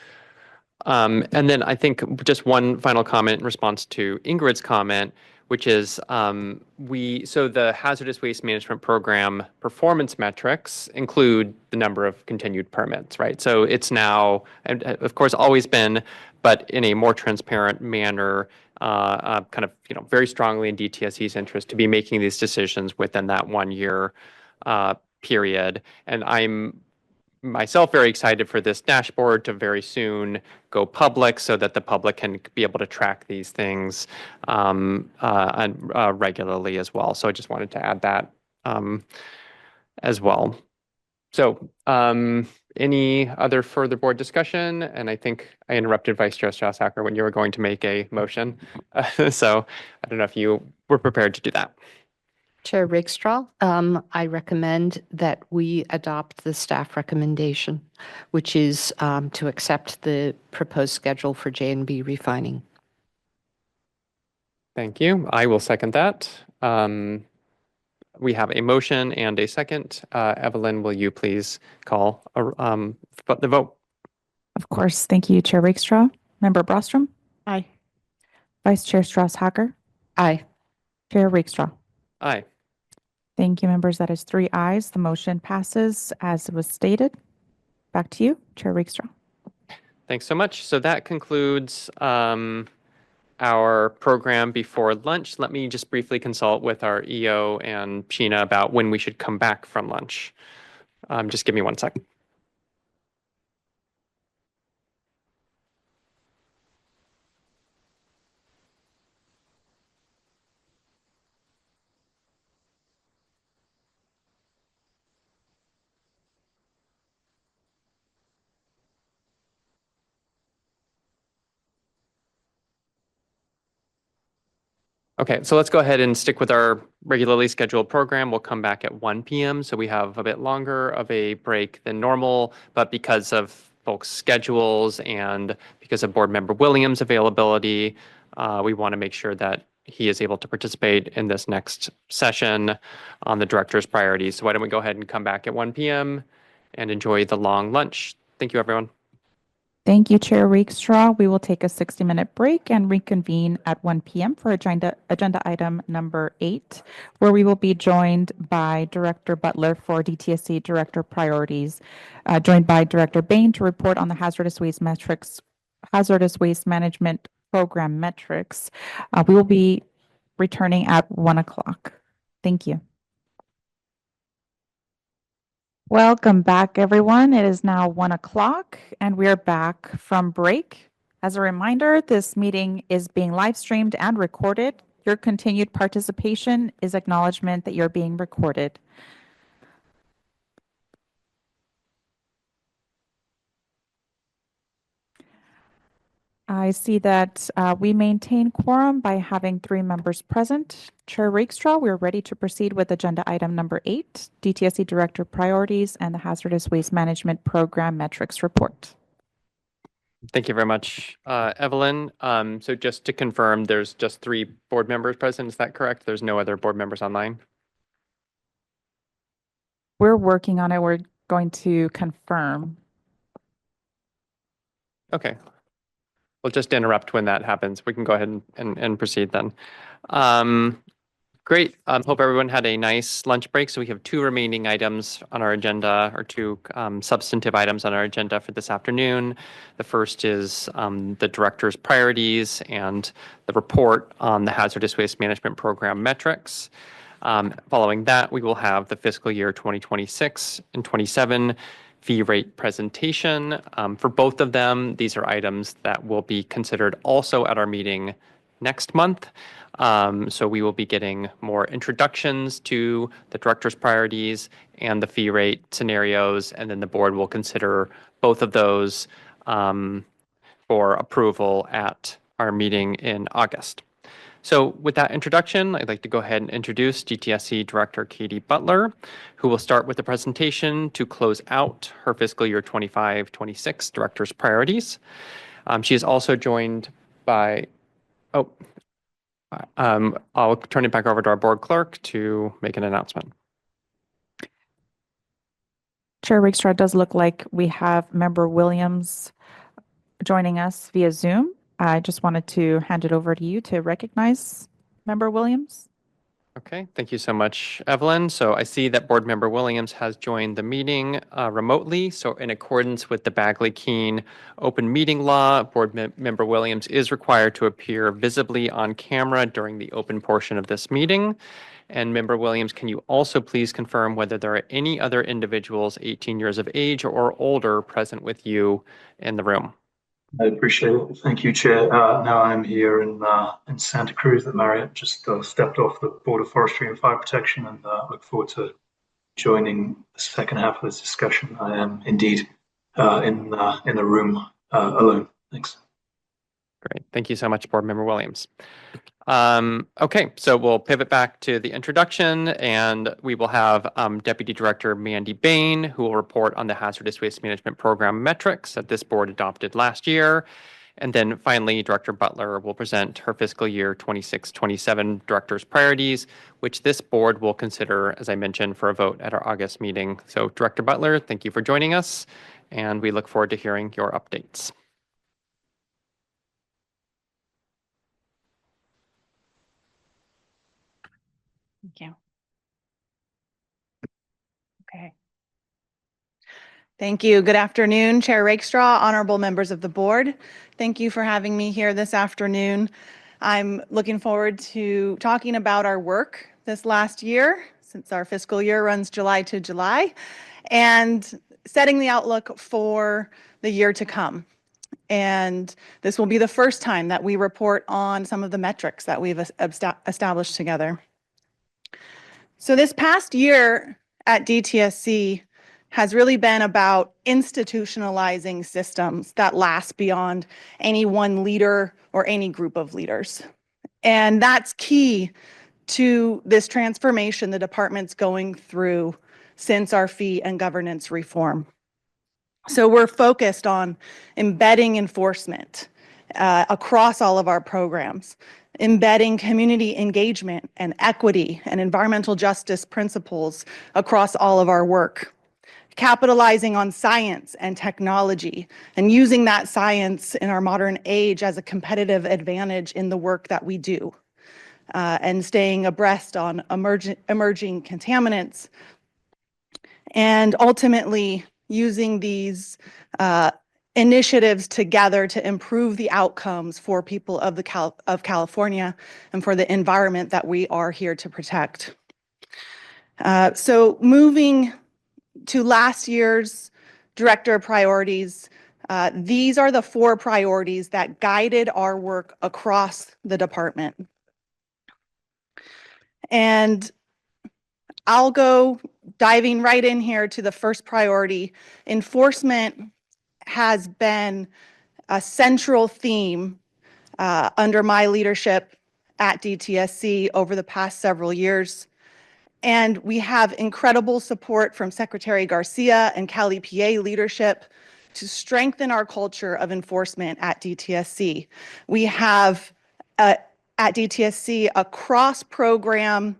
And then I think just one final comment in response to Ingrid's comment, which is so the hazardous waste management program performance metrics include the number of continued permits, right? So it's now, and of course, always been, but in a more transparent manner, kind of very strongly in DTSC's interest to be making these decisions within that 1 year period. And I'm myself very excited for this dashboard to very soon go public so that the public can be able to track these things regularly as well. So I just wanted to add that as well. So any other further board discussion? And I think I interrupted Vice Chair Strauss-Hacker when you were going to make a motion. So I don't know if you were prepared to do that. Chair Rakestraw, I recommend that we adopt the staff recommendation, which is to accept the proposed schedule for J&B refining. Thank you. I will second that. We have a motion and a second. Evelyn, will you please call the vote? Of course. Thank you, Chair Rakestraw. Member Brostrom? Aye. Vice Chair Strauss-Hacker? Aye. Chair Rakestraw? Aye. Thank you, members. That is 3 ayes. The motion passes as was stated. Back to you, Chair Rakestraw. Thanks so much. So that concludes our program before lunch. Let me just briefly consult with our EO and Sheena about when we should come back from lunch. Just give me 1 second. Okay, so let's go ahead and stick with our regularly scheduled program. We'll come back at 1 p.m. So we have a bit longer of a break than normal, but because of folks' schedules and because of Board Member Williams' availability, we want to make sure that he is able to participate in this next session on the director's priorities. So why don't we go ahead and come back at 1 p.m. and enjoy the long lunch. Thank you, everyone. Thank you, Chair Rakestraw. We will take a 60-minute break and reconvene at 1 p.m. for agenda item number 8, where we will be joined by Director Butler for DTSC Director Priorities, joined by Director Bain to report on the hazardous waste management program metrics. We will be returning at 1 o'clock. Thank you. Welcome back, everyone. It is now 1 o'clock, and we are back from break. As a reminder, this meeting is being live streamed and recorded. Your continued participation is acknowledgement that you're being recorded. I see that we maintain quorum by having 3 members present. Chair Rakestraw, we're ready to proceed with agenda item number 8, DTSC Director Priorities and the Hazardous Waste Management Program Metrics Report. Thank you very much, Evelyn. So just to confirm, there's just 3 board members present. Is that correct? There's no other board members online? We're working on it. We're going to confirm. Okay. We'll just interrupt when that happens. We can go ahead and proceed then. Great. Hope everyone had a nice lunch break. So we have 2 remaining items on our agenda, or 2 substantive items on our agenda for this afternoon. The first is the director's priorities and the report on the hazardous waste management program metrics. Following that, we will have the fiscal year 2026 and 27 fee rate presentation. For both of them, these are items that will be considered also at our meeting next month. So we will be getting more introductions to the director's priorities and the fee rate scenarios, and then the board will consider both of those for approval at our meeting in August. So with that introduction, I'd like to go ahead and introduce GTSC Director Katie Butler, who will start with a presentation to close out her fiscal year 25-26 Director's Priorities. She is also joined by, I'll turn it back over to our board clerk to make an announcement. Chair Rakestraw, it does look like we have Member Williams joining us via Zoom. I just wanted to hand it over to you to recognize Member Williams. Okay, thank you so much, Evelyn. So I see that Board Member Williams has joined the meeting remotely. So in accordance with the Bagley-Keene Open Meeting Law, Member Williams is required to appear visibly on camera during the open portion of this meeting. And Member Williams, can you also please confirm whether there are any other individuals 18 years of age or older present with you in the room? I appreciate it. Thank you, Chair. Now I'm here in Santa Cruz at Marriott. Just stepped off the Board of Forestry and Fire Protection, and look forward to joining the second half of this discussion. I am indeed in the room alone. Thanks. Great. Thank you so much, Board Member Williams. Okay, so we'll pivot back to the introduction, and we will have Deputy Director Mandy Bain, who will report on the Hazardous Waste Management Program metrics that this board adopted last year. And then finally, Director Butler will present her fiscal year 26-27 Director's Priorities, which this board will consider, as I mentioned, for a vote at our August meeting. So Director Butler, thank you for joining us, and we look forward to hearing your updates. Thank you. Okay. Thank you. Good afternoon, Chair Rakestraw, honorable members of the board. Thank you for having me here this afternoon. I'm looking forward to talking about our work this last year, since our fiscal year runs July to July, and setting the outlook for the year to come. And this will be the first time that we report on some of the metrics that we've established together. So this past year at DTSC has really been about institutionalizing systems that last beyond any one leader or any group of leaders. And that's key to this transformation the department's going through since our fee and governance reform. So we're focused on embedding enforcement across all of our programs, embedding community engagement and equity and environmental justice principles across all of our work, capitalizing on science and technology and using that science in our modern age as a competitive advantage in the work that we do, and staying abreast on emerging contaminants, and ultimately using these initiatives together to improve the outcomes for people of California and for the environment that we are here to protect. So moving to last year's Director Priorities, these are the 4 priorities that guided our work across the department. And I'll go diving right in here to the first priority. Enforcement has been a central theme under my leadership at DTSC over the past several years. And we have incredible support from Secretary Garcia and Cali PA leadership to strengthen our culture of enforcement at DTSC. We have at DTSC a cross-program,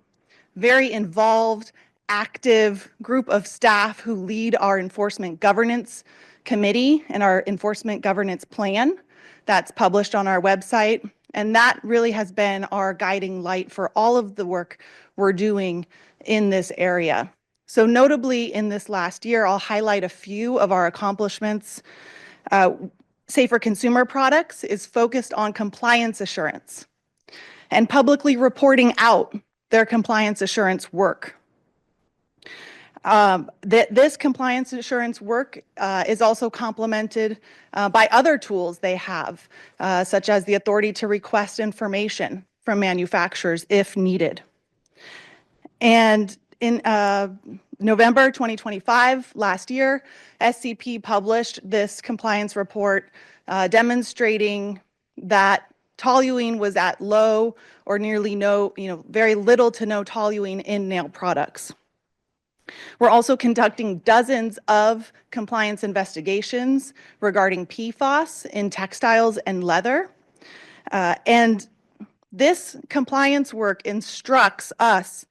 very involved, active group of staff who lead our enforcement governance committee and our enforcement governance plan that's published on our website. And that really has been our guiding light for all of the work we're doing in this area. So notably in this last year, I'll highlight a few of our accomplishments. Safer Consumer Products is focused on compliance assurance and publicly reporting out their compliance assurance work. This compliance assurance work is also complemented by other tools they have, such as the authority to request information from manufacturers if needed. And in November 2025, last year, SCP published this compliance report demonstrating that toluene was at low or nearly no, very little to no toluene in nail products. We're also conducting dozens of compliance investigations regarding PFAS in textiles and leather. And this compliance work instructs us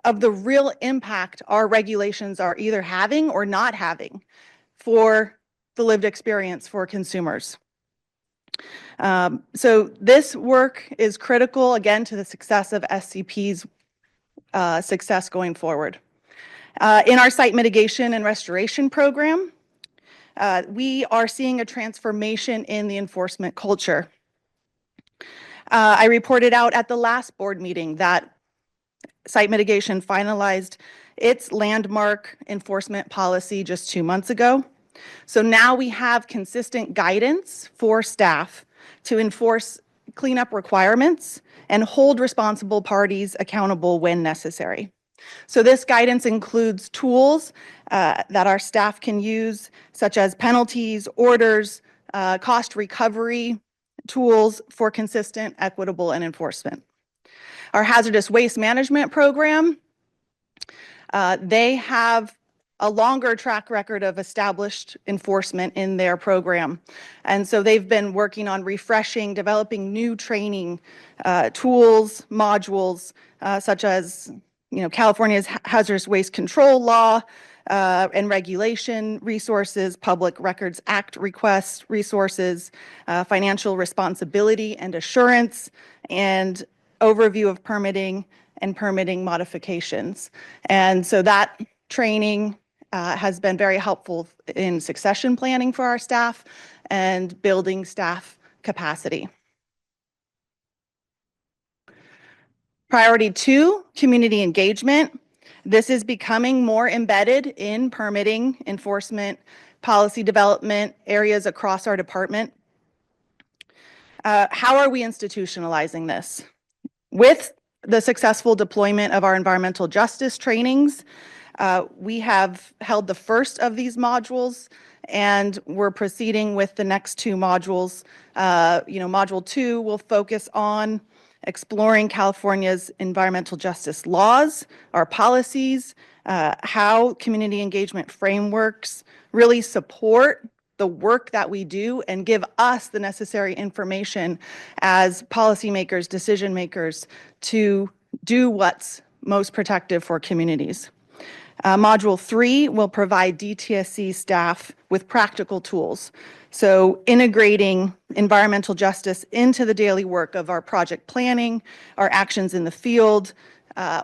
of the real impact our regulations are either having or not having for the lived experience for consumers. So this work is critical, again, to the success of SCP's success going forward. In our site mitigation and restoration program, we are seeing a transformation in the enforcement culture. I reported out at the last board meeting that site mitigation finalized its landmark enforcement policy just 2 months ago. So now we have consistent guidance for staff to enforce cleanup requirements and hold responsible parties accountable when necessary. So this guidance includes tools that our staff can use, such as penalties, orders, cost recovery tools for consistent, equitable, and enforcement. Our hazardous waste management program, they have a longer track record of established enforcement in their program. And so they've been working on refreshing, developing new training tools, modules, such as California's hazardous waste control law and regulation resources, Public Records Act request resources, financial responsibility and assurance, and overview of permitting and permitting modifications. And so that training has been very helpful in succession planning for our staff and building staff capacity. Priority 2, community engagement. This is becoming more embedded in permitting, enforcement, policy development areas across our department. How are we institutionalizing this? With the successful deployment of our environmental justice trainings, we have held the first of these modules, and we're proceeding with the next 2 modules. Module 2 will focus on exploring California's environmental justice laws, our policies, how community engagement frameworks really support the work that we do and give us the necessary information as policymakers, decision makers to do what's most protective for communities. Module 3 will provide DTSC staff with practical tools. So integrating environmental justice into the daily work of our project planning, our actions in the field,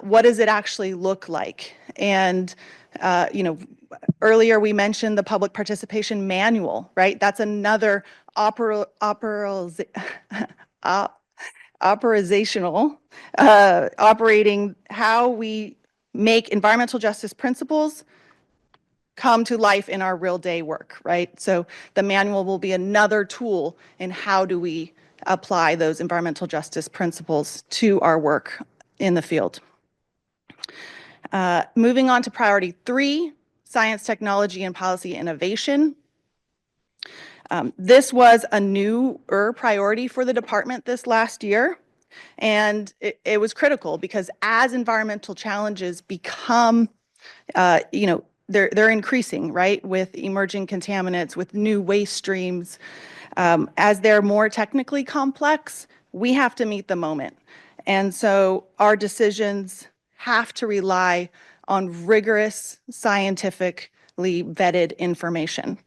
what does it actually look like? And, earlier we mentioned the public participation manual, right? That's another operational, operating how we make environmental justice principles come to life in our real day work, right? So the manual will be another tool in how do we apply those environmental justice principles to our work in the field. Moving on to priority 3, science, technology, and policy innovation. This was a newer priority for the department this last year. And it was critical because as environmental challenges become, they're increasing, right? With emerging contaminants, with new waste streams. As they're more technically complex, we have to meet the moment. And so our decisions have to rely on rigorous, scientifically vetted information.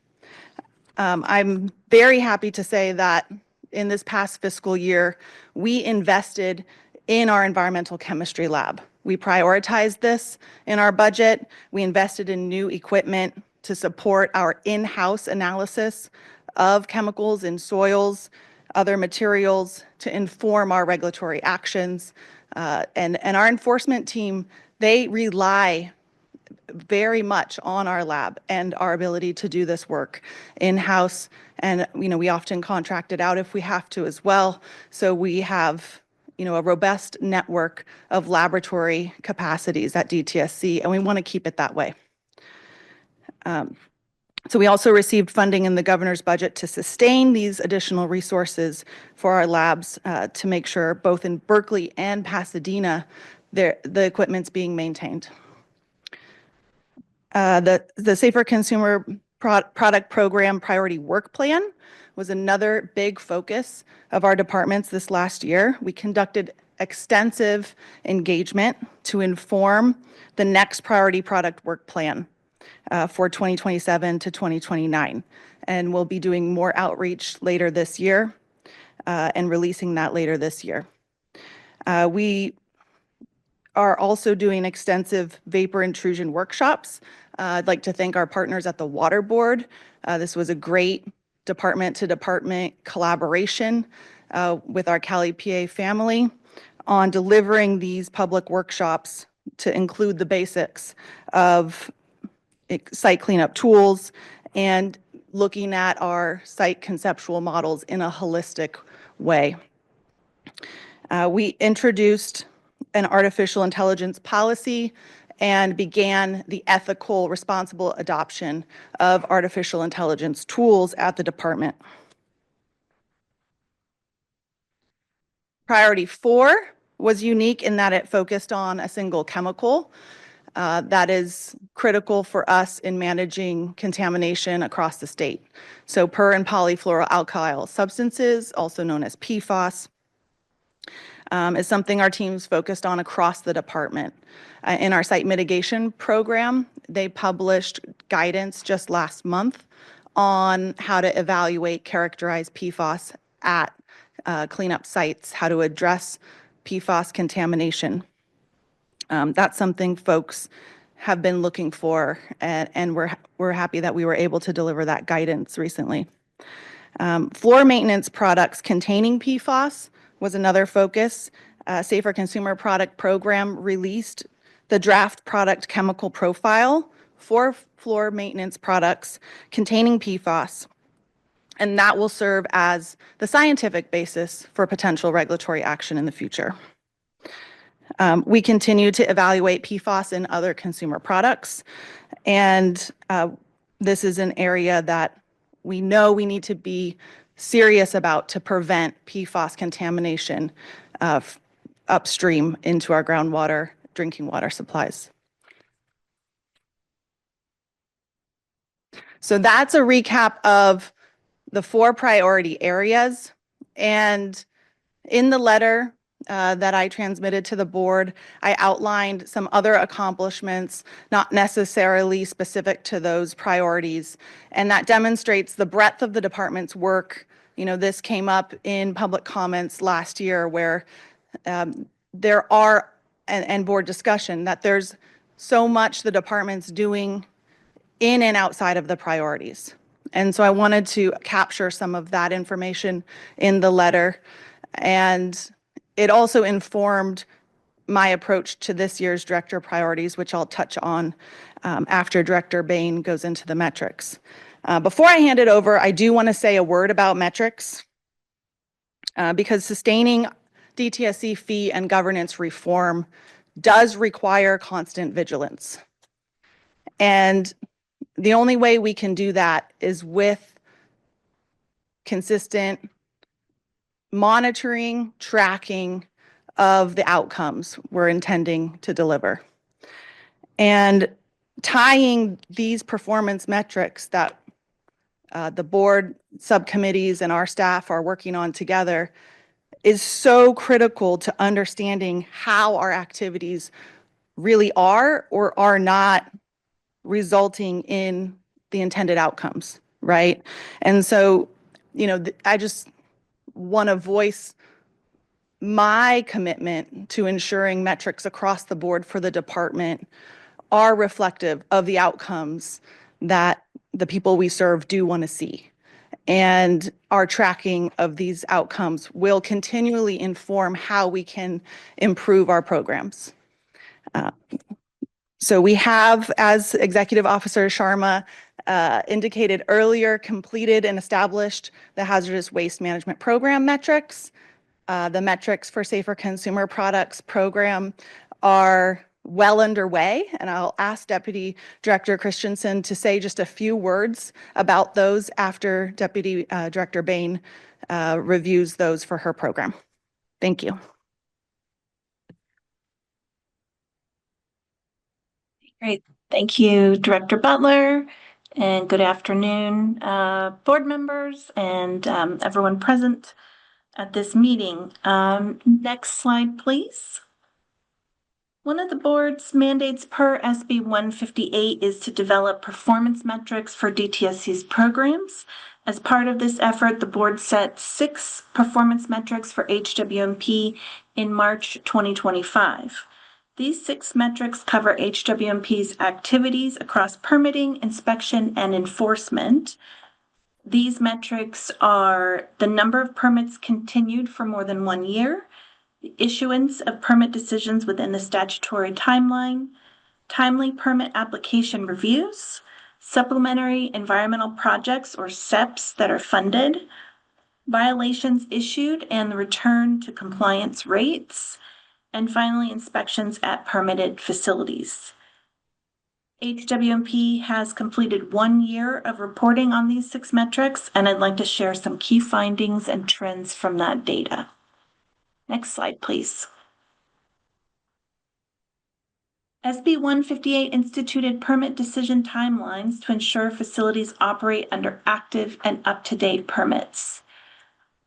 I'm very happy to say that in this past fiscal year, we invested in our environmental chemistry lab. We prioritized this in our budget. We invested in new equipment to support our in-house analysis of chemicals in soils, other materials to inform our regulatory actions. And our enforcement team, they rely very much on our lab and our ability to do this work in-house. And, we often contract it out if we have to as well. So we have, a robust network of laboratory capacities at DTSC, and we want to keep it that way. So we also received funding in the governor's budget to sustain these additional resources for our labs to make sure both in Berkeley and Pasadena, the equipment's being maintained. The Safer Consumer Product Program Priority Work Plan was another big focus of our departments this last year. We conducted extensive engagement to inform the next priority product work plan for 2027 to 2029. And we'll be doing more outreach later this year and releasing that later this year. We are also doing extensive vapor intrusion workshops. I'd like to thank our partners at the Water Board. This was a great department-to-department collaboration with our Cali PA family on delivering these public workshops to include the basics of site cleanup tools and looking at our site conceptual models in a holistic way. We introduced an artificial intelligence policy and began the ethical, responsible adoption of artificial intelligence tools at the department. Priority 4 was unique in that it focused on a single chemical that is critical for us in managing contamination across the state. So per and polyfluoroalkyl substances, also known as PFAS, is something our teams focused on across the department. In our site mitigation program, they published guidance just last month on how to evaluate, characterize PFAS at cleanup sites, how to address PFAS contamination. That's something folks have been looking for, and we're happy that we were able to deliver that guidance recently. Floor maintenance products containing PFAS was another focus. Safer Consumer Product Program released the draft product chemical profile for floor maintenance products containing PFAS, and that will serve as the scientific basis for potential regulatory action in the future. We continue to evaluate PFAS in other consumer products, and this is an area that we know we need to be serious about to prevent PFAS contamination upstream into our groundwater drinking water supplies. So that's a recap of the 4 priority areas. And in the letter that I transmitted to the board, I outlined some other accomplishments, not necessarily specific to those priorities. And that demonstrates the breadth of the department's work. You know, this came up in public comments last year where there are, and board discussion, that there's so much the department's doing in and outside of the priorities. And so I wanted to capture some of that information in the letter. And it also informed my approach to this year's director priorities, which I'll touch on after Director Bain goes into the metrics. Before I hand it over, I do want to say a word about metrics because sustaining DTSC fee and governance reform does require constant vigilance. And the only way we can do that is with consistent monitoring, tracking of the outcomes we're intending to deliver. And tying these performance metrics that the board subcommittees and our staff are working on together is so critical to understanding how our activities really are or are not resulting in the intended outcomes, right? And so, you know, I just want to voice my commitment to ensuring metrics across the board for the department are reflective of the outcomes that the people we serve do want to see. And our tracking of these outcomes will continually inform how we can improve our programs. So we have, as Executive Officer Sharma indicated earlier, completed and established the Hazardous Waste Management Program metrics. The metrics for Safer Consumer Products Program are well underway, and I'll ask Deputy Director Christensen to say just a few words about those after Deputy Director Bain reviews those for her program. Thank you. Great. Thank you, Director Butler, and good afternoon, board members and everyone present at this meeting. Next slide, please. One of the board's mandates per SB 158 is to develop performance metrics for DTSC's programs. As part of this effort, the board set 6 performance metrics for HWMP in March 2025. These 6 metrics cover HWMP's activities across permitting, inspection, and enforcement. These metrics are the number of permits continued for more than 1 year, the issuance of permit decisions within the statutory timeline, timely permit application reviews, supplementary environmental projects or SEPs that are funded, violations issued and the return to compliance rates, and finally, inspections at permitted facilities. HWMP has completed 1 year of reporting on these 6 metrics, and I'd like to share some key findings and trends from that data. Next slide, please. SB 158 instituted permit decision timelines to ensure facilities operate under active and up-to-date permits.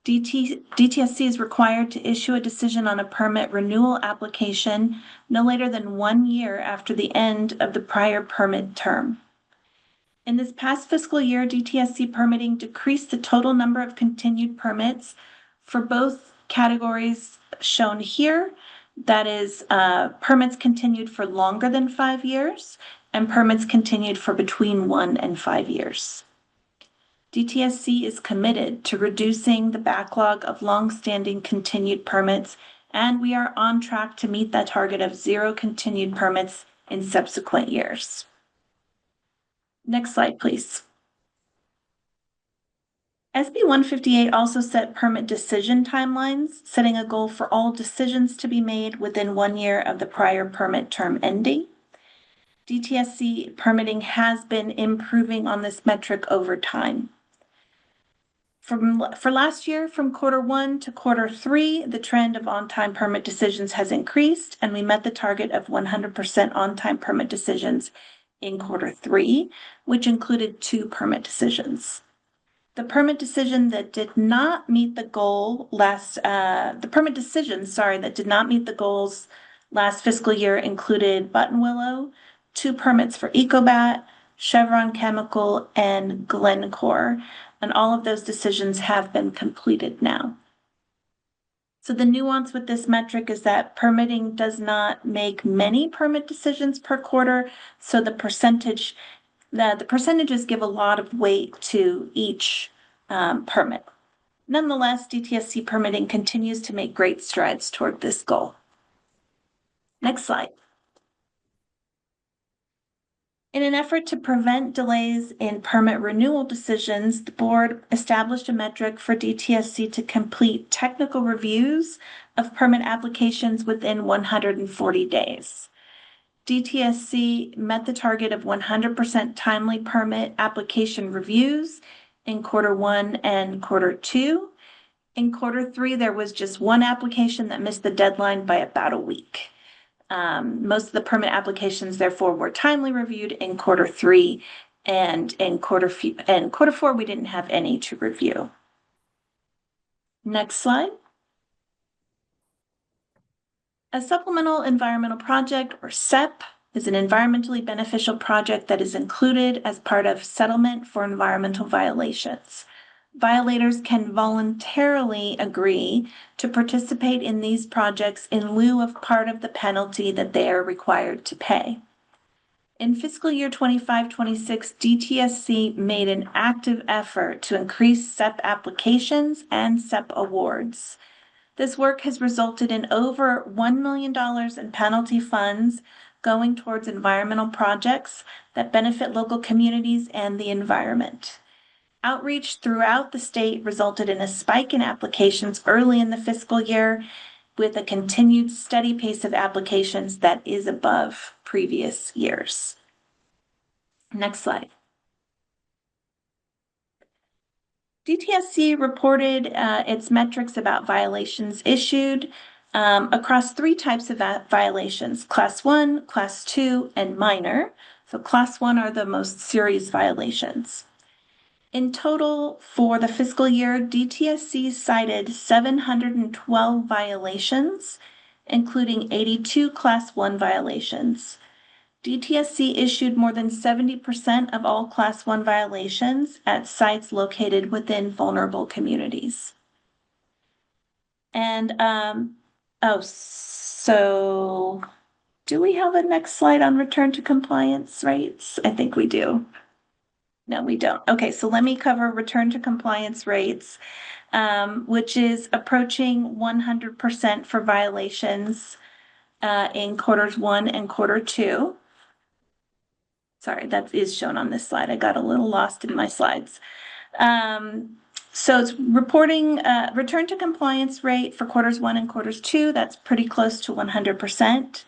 DTSC is required to issue a decision on a permit renewal application no later than 1 year after the end of the prior permit term. In this past fiscal year, DTSC permitting decreased the total number of continued permits for both categories shown here. That is, permits continued for longer than 5 years and permits continued for between 1 and 5 years. DTSC is committed to reducing the backlog of long-standing continued permits, and we are on track to meet that target of 0 continued permits in subsequent years. Next slide, please. SB 158 also set permit decision timelines, setting a goal for all decisions to be made within 1 year of the prior permit term ending. DTSC permitting has been improving on this metric over time. For last year, from Q1 to Q3, the trend of on-time permit decisions has increased, and we met the target of 100% on-time permit decisions in Q3, which included 2 permit decisions. The permit decision that did not meet the goal that did not meet the goals last fiscal year included Buttonwillow, 2 permits for Ecobat, Chevron Chemical, and Glencore, and all of those decisions have been completed now. So the nuance with this metric is that permitting does not make many permit decisions per quarter, so the percentages give a lot of weight to each permit. Nonetheless, DTSC permitting continues to make great strides toward this goal. Next slide. In an effort to prevent delays in permit renewal decisions, the board established a metric for DTSC to complete technical reviews of permit applications within 140 days. DTSC met the target of 100% timely permit application reviews in Q1 and Q2. In Q3, there was just 1 application that missed the deadline by about a week. Most of the permit applications, therefore, were timely reviewed in Q3, and in Q4, we didn't have any to review. Next slide. A supplemental environmental project, or SEP, is an environmentally beneficial project that is included as part of settlement for environmental violations. Violators can voluntarily agree to participate in these projects in lieu of part of the penalty that they are required to pay. In fiscal year 25-26, DTSC made an active effort to increase SEP applications and SEP awards. This work has resulted in over $1 million in penalty funds going towards environmental projects that benefit local communities and the environment. Outreach throughout the state resulted in a spike in applications early in the fiscal year, with a continued steady pace of applications that is above previous years. Next slide. DTSC reported its metrics about violations issued across 3 types of violations: Class 1, Class 2, and minor. So Class 1 are the most serious violations. In total, for the fiscal year, DTSC cited 712 violations, including 82 Class 1 violations. DTSC issued more than 70% of all Class 1 violations at sites located within vulnerable communities. And, so do we have a next slide on return to compliance rates? I think we do. No, we don't. Okay, so let me cover return to compliance rates, which is approaching 100% for violations in quarters 1 and quarter 2. Sorry, that is shown on this slide. I got a little lost in my slides. So it's reporting return to compliance rate for quarters 1 and quarters 2. That's pretty close to 100%.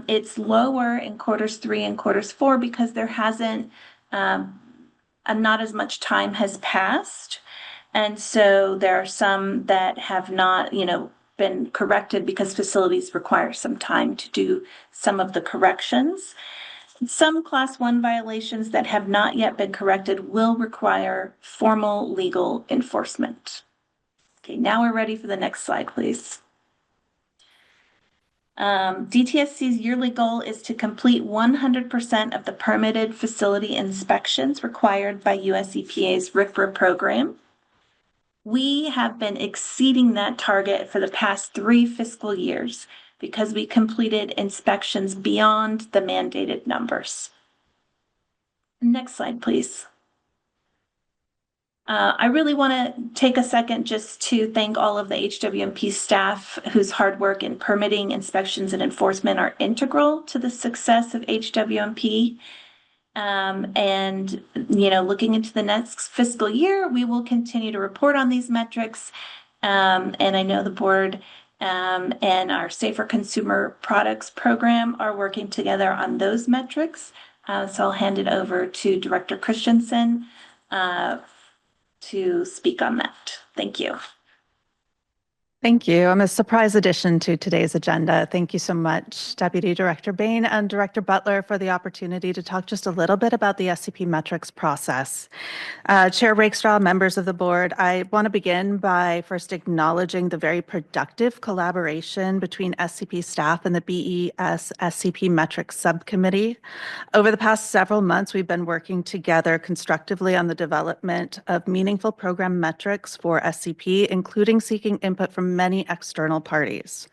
It's lower in quarters 3 and quarters 4 because there hasn't not as much time has passed. And so there are some that have not, been corrected because facilities require some time to do some of the corrections. Some Class 1 violations that have not yet been corrected will require formal legal enforcement. Okay, now we're ready for the next slide, please. DTSC's yearly goal is to complete 100% of the permitted facility inspections required by US EPA's RCRA program. We have been exceeding that target for the past 3 fiscal years because we completed inspections beyond the mandated numbers. Next slide, please. I really want to take a second just to thank all of the HWMP staff whose hard work in permitting, inspections, and enforcement are integral to the success of HWMP. And, looking into the next fiscal year, we will continue to report on these metrics. And I know the board and our Safer Consumer Products program are working together on those metrics. So I'll hand it over to Director Christensen to speak on that. Thank you. Thank you. I'm a surprise addition to today's agenda. Thank you so much, Deputy Director Bain and Director Butler, for the opportunity to talk just a little bit about the SCP metrics process. Chair Rakestraw, members of the board, I want to begin by first acknowledging the very productive collaboration between SCP staff and the BES SCP metrics subcommittee. Over the past several months, we've been working together constructively on the development of meaningful program metrics for SCP, including seeking input from many external parties.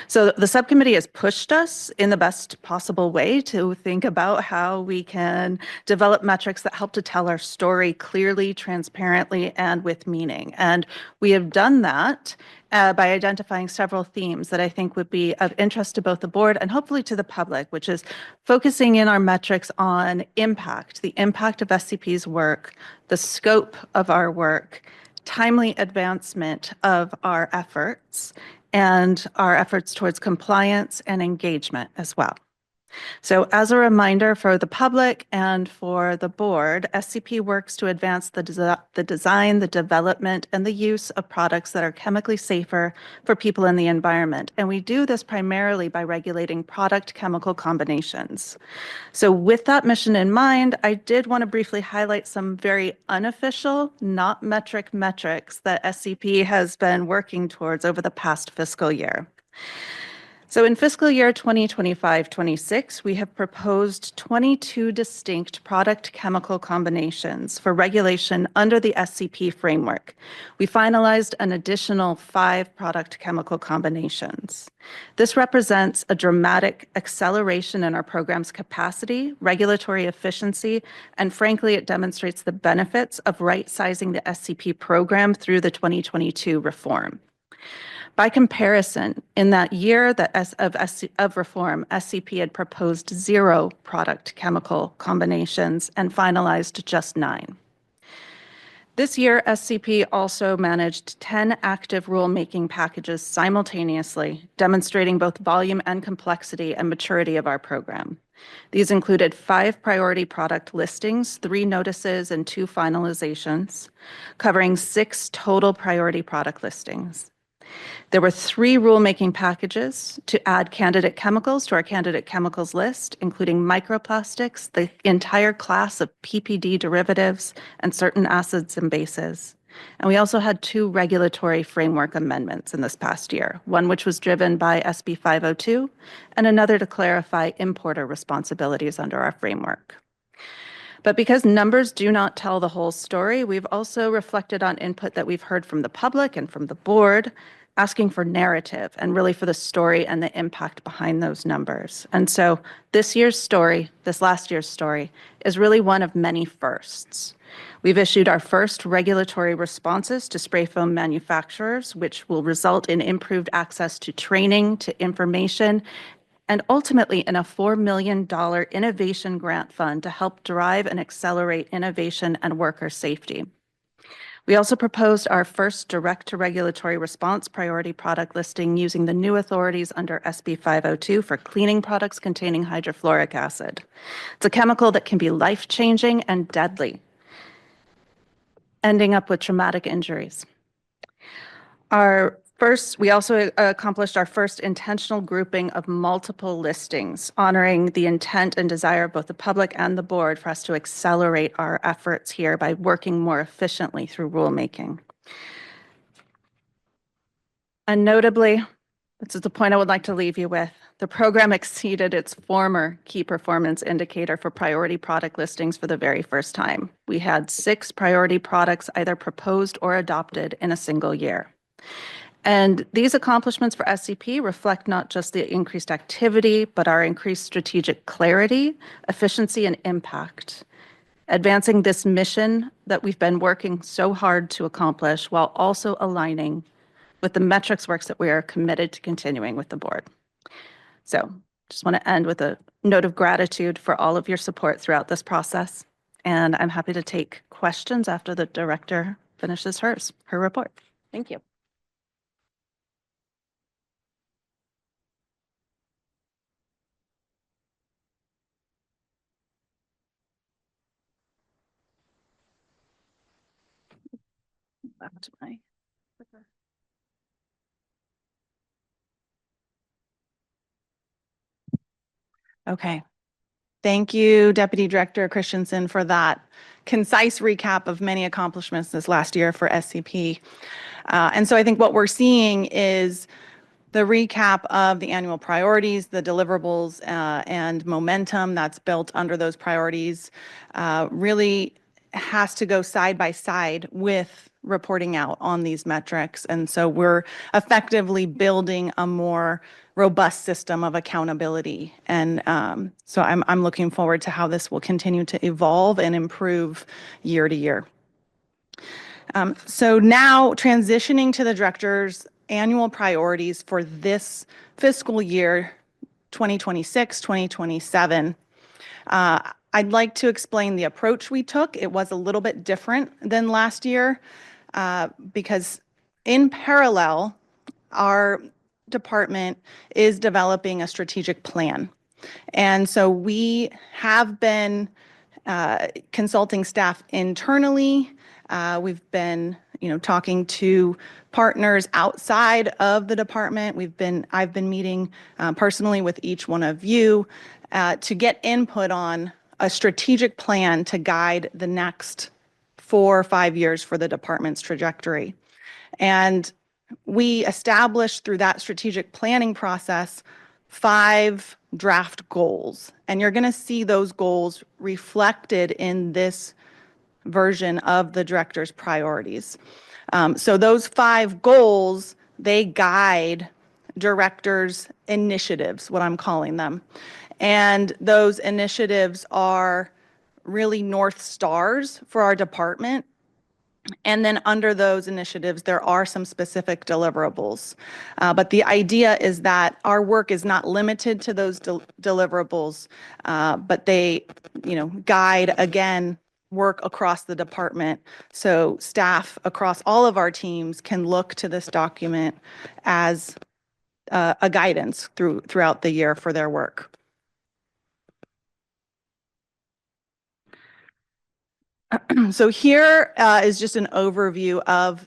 So the subcommittee has pushed us in the best possible way to think about how we can develop metrics that help to tell our story clearly, transparently, and with meaning. And we have done that by identifying several themes that I think would be of interest to both the board and hopefully to the public, which is focusing in our metrics on impact, the impact of SCP's work, the scope of our work, timely advancement of our efforts, and our efforts towards compliance and engagement as well. So as a reminder for the public and for the board, SCP works to advance the design, the development, and the use of products that are chemically safer for people in the environment. And we do this primarily by regulating product chemical combinations. So with that mission in mind, I did want to briefly highlight some very unofficial, not metric metrics that SCP has been working towards over the past fiscal year. So in fiscal year 2025-26, we have proposed 22 distinct product chemical combinations for regulation under the SCP framework. We finalized an additional 5 product chemical combinations. This represents a dramatic acceleration in our program's capacity, regulatory efficiency, and frankly, it demonstrates the benefits of right-sizing the SCP program through the 2022 reform. By comparison, in that year of reform, SCP had proposed 0 product chemical combinations and finalized just 9. This year, SCP also managed 10 active rulemaking packages simultaneously, demonstrating both volume and complexity and maturity of our program. These included 5 priority product listings, 3 notices, and 2 finalizations, covering 6 total priority product listings. There were 3 rulemaking packages to add candidate chemicals to our candidate chemicals list, including microplastics, the entire class of PPD derivatives, and certain acids and bases. And we also had 2 regulatory framework amendments in this past year, one which was driven by SB 502 and another to clarify importer responsibilities under our framework. But because numbers do not tell the whole story, we've also reflected on input that we've heard from the public and from the board, asking for narrative and really for the story and the impact behind those numbers. And so this year's story, this last year's story, is really one of many firsts. We've issued our first regulatory responses to spray foam manufacturers, which will result in improved access to training, to information, and ultimately in a $4 million innovation grant fund to help drive and accelerate innovation and worker safety. We also proposed our first direct-to-regulatory response priority product listing using the new authorities under SB 502 for cleaning products containing hydrofluoric acid. It's a chemical that can be life-changing and deadly, ending up with traumatic injuries. We also accomplished our first intentional grouping of multiple listings, honoring the intent and desire of both the public and the board for us to accelerate our efforts here by working more efficiently through rulemaking. And notably, this is the point I would like to leave you with, the program exceeded its former key performance indicator for priority product listings for the very first time. We had 6 priority products either proposed or adopted in a single year. And these accomplishments for SCP reflect not just the increased activity, but our increased strategic clarity, efficiency, and impact, advancing this mission that we've been working so hard to accomplish while also aligning with the metrics works that we are committed to continuing with the board. So just want to end with a note of gratitude for all of your support throughout this process. And I'm happy to take questions after the director finishes her report. Thank you. Back to my clicker. Okay. Thank you, Deputy Director Christensen, for that concise recap of many accomplishments this last year for SCP. And so I think what we're seeing is the recap of the annual priorities, the deliverables, and momentum that's built under those priorities really has to go side by side with reporting out on these metrics. And so we're effectively building a more robust system of accountability. And so I'm looking forward to how this will continue to evolve and improve year to year. So now transitioning to the director's annual priorities for this fiscal year, 2026, 2027. I'd like to explain the approach we took. It was a little bit different than last year because in parallel, our department is developing a strategic plan. And so we have been consulting staff internally. We've been, talking to partners outside of the department. I've been meeting personally with each one of you to get input on a strategic plan to guide the next 4 or 5 years for the department's trajectory. And we established through that strategic planning process 5 draft goals. And you're going to see those goals reflected in this version of the director's priorities. So those 5 goals, they guide directors' initiatives, what I'm calling them. And those initiatives are really North Stars for our department. And then under those initiatives, there are some specific deliverables. But the idea is that our work is not limited to those deliverables, but they, guide, again, work across the department. So staff across all of our teams can look to this document as a guidance throughout the year for their work. So here is just an overview of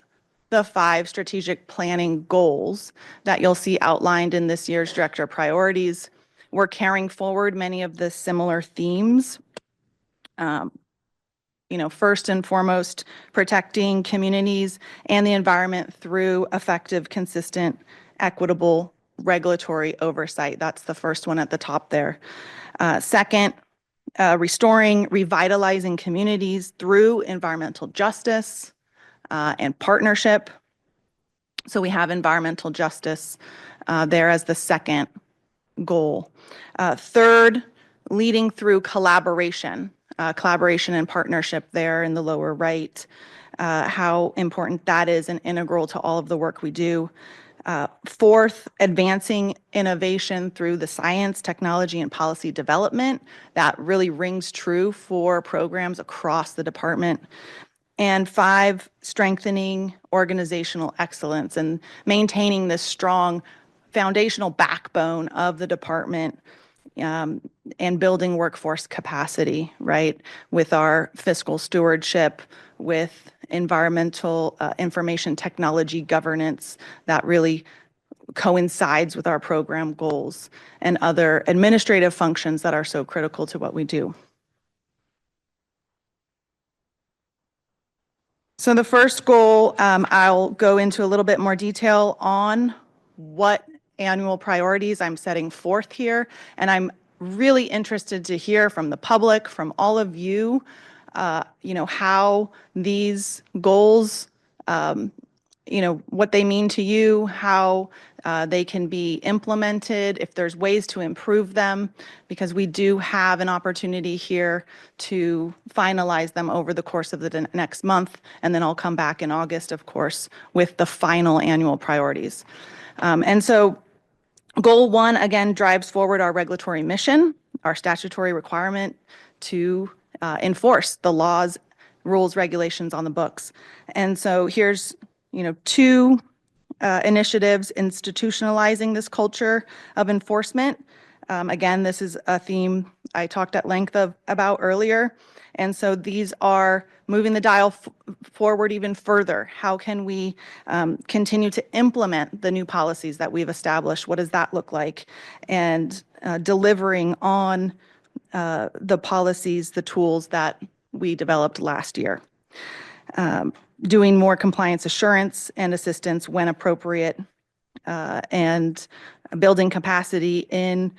the 5 strategic planning goals that you'll see outlined in this year's director priorities. We're carrying forward many of the similar themes. First and foremost, protecting communities and the environment through effective, consistent, equitable regulatory oversight. That's the first one at the top there. Second, restoring, revitalizing communities through environmental justice and partnership. So we have environmental justice there as the second goal. Third, leading through collaboration and partnership there in the lower right, how important that is and integral to all of the work we do. Fourth, advancing innovation through the science, technology, and policy development. That really rings true for programs across the department. And 5, strengthening organizational excellence and maintaining this strong foundational backbone of the department and building workforce capacity, right? With our fiscal stewardship, with environmental information technology governance that really coincides with our program goals and other administrative functions that are so critical to what we do. So the first goal, I'll go into a little bit more detail on what annual priorities I'm setting forth here. And I'm really interested to hear from the public, from all of you, how these goals, what they mean to you, how they can be implemented, if there's ways to improve them, because we do have an opportunity here to finalize them over the course of the next month. And then I'll come back in August, of course, with the final annual priorities. And so goal 1, again, drives forward our regulatory mission, our statutory requirement to enforce the laws, rules, regulations on the books. And so here's 2 initiatives institutionalizing this culture of enforcement. Again, this is a theme I talked at length about earlier. And so these are moving the dial forward even further. How can we continue to implement the new policies that we've established? What does that look like? And delivering on the policies, the tools that we developed last year. Doing more compliance assurance and assistance when appropriate, and building capacity in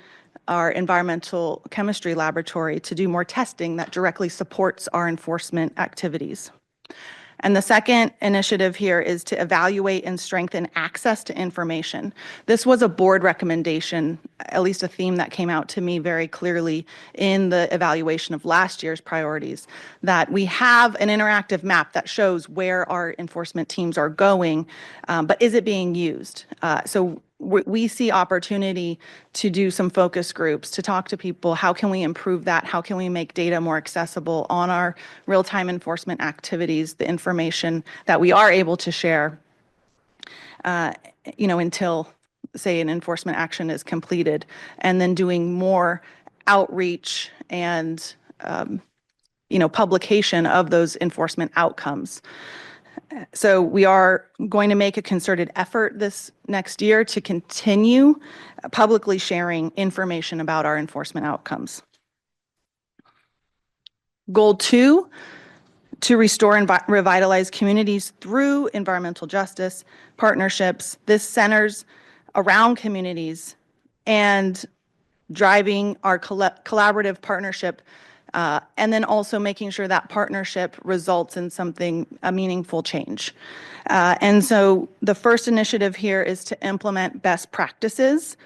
our environmental chemistry laboratory to do more testing that directly supports our enforcement activities. And the second initiative here is to evaluate and strengthen access to information. This was a board recommendation, at least a theme that came out to me very clearly in the evaluation of last year's priorities, that we have an interactive map that shows where our enforcement teams are going, but is it being used? So we see opportunity to do some focus groups, to talk to people. How can we improve that? How can we make data more accessible on our real-time enforcement activities, the information that we are able to share, until, say, an enforcement action is completed, and then doing more outreach and, publication of those enforcement outcomes. So we are going to make a concerted effort this next year to continue publicly sharing information about our enforcement outcomes. Goal 2, to restore and revitalize communities through environmental justice partnerships. This centers around communities and driving our collaborative partnership, and then also making sure that partnership results in a meaningful change. And so the first initiative here is to implement best practices.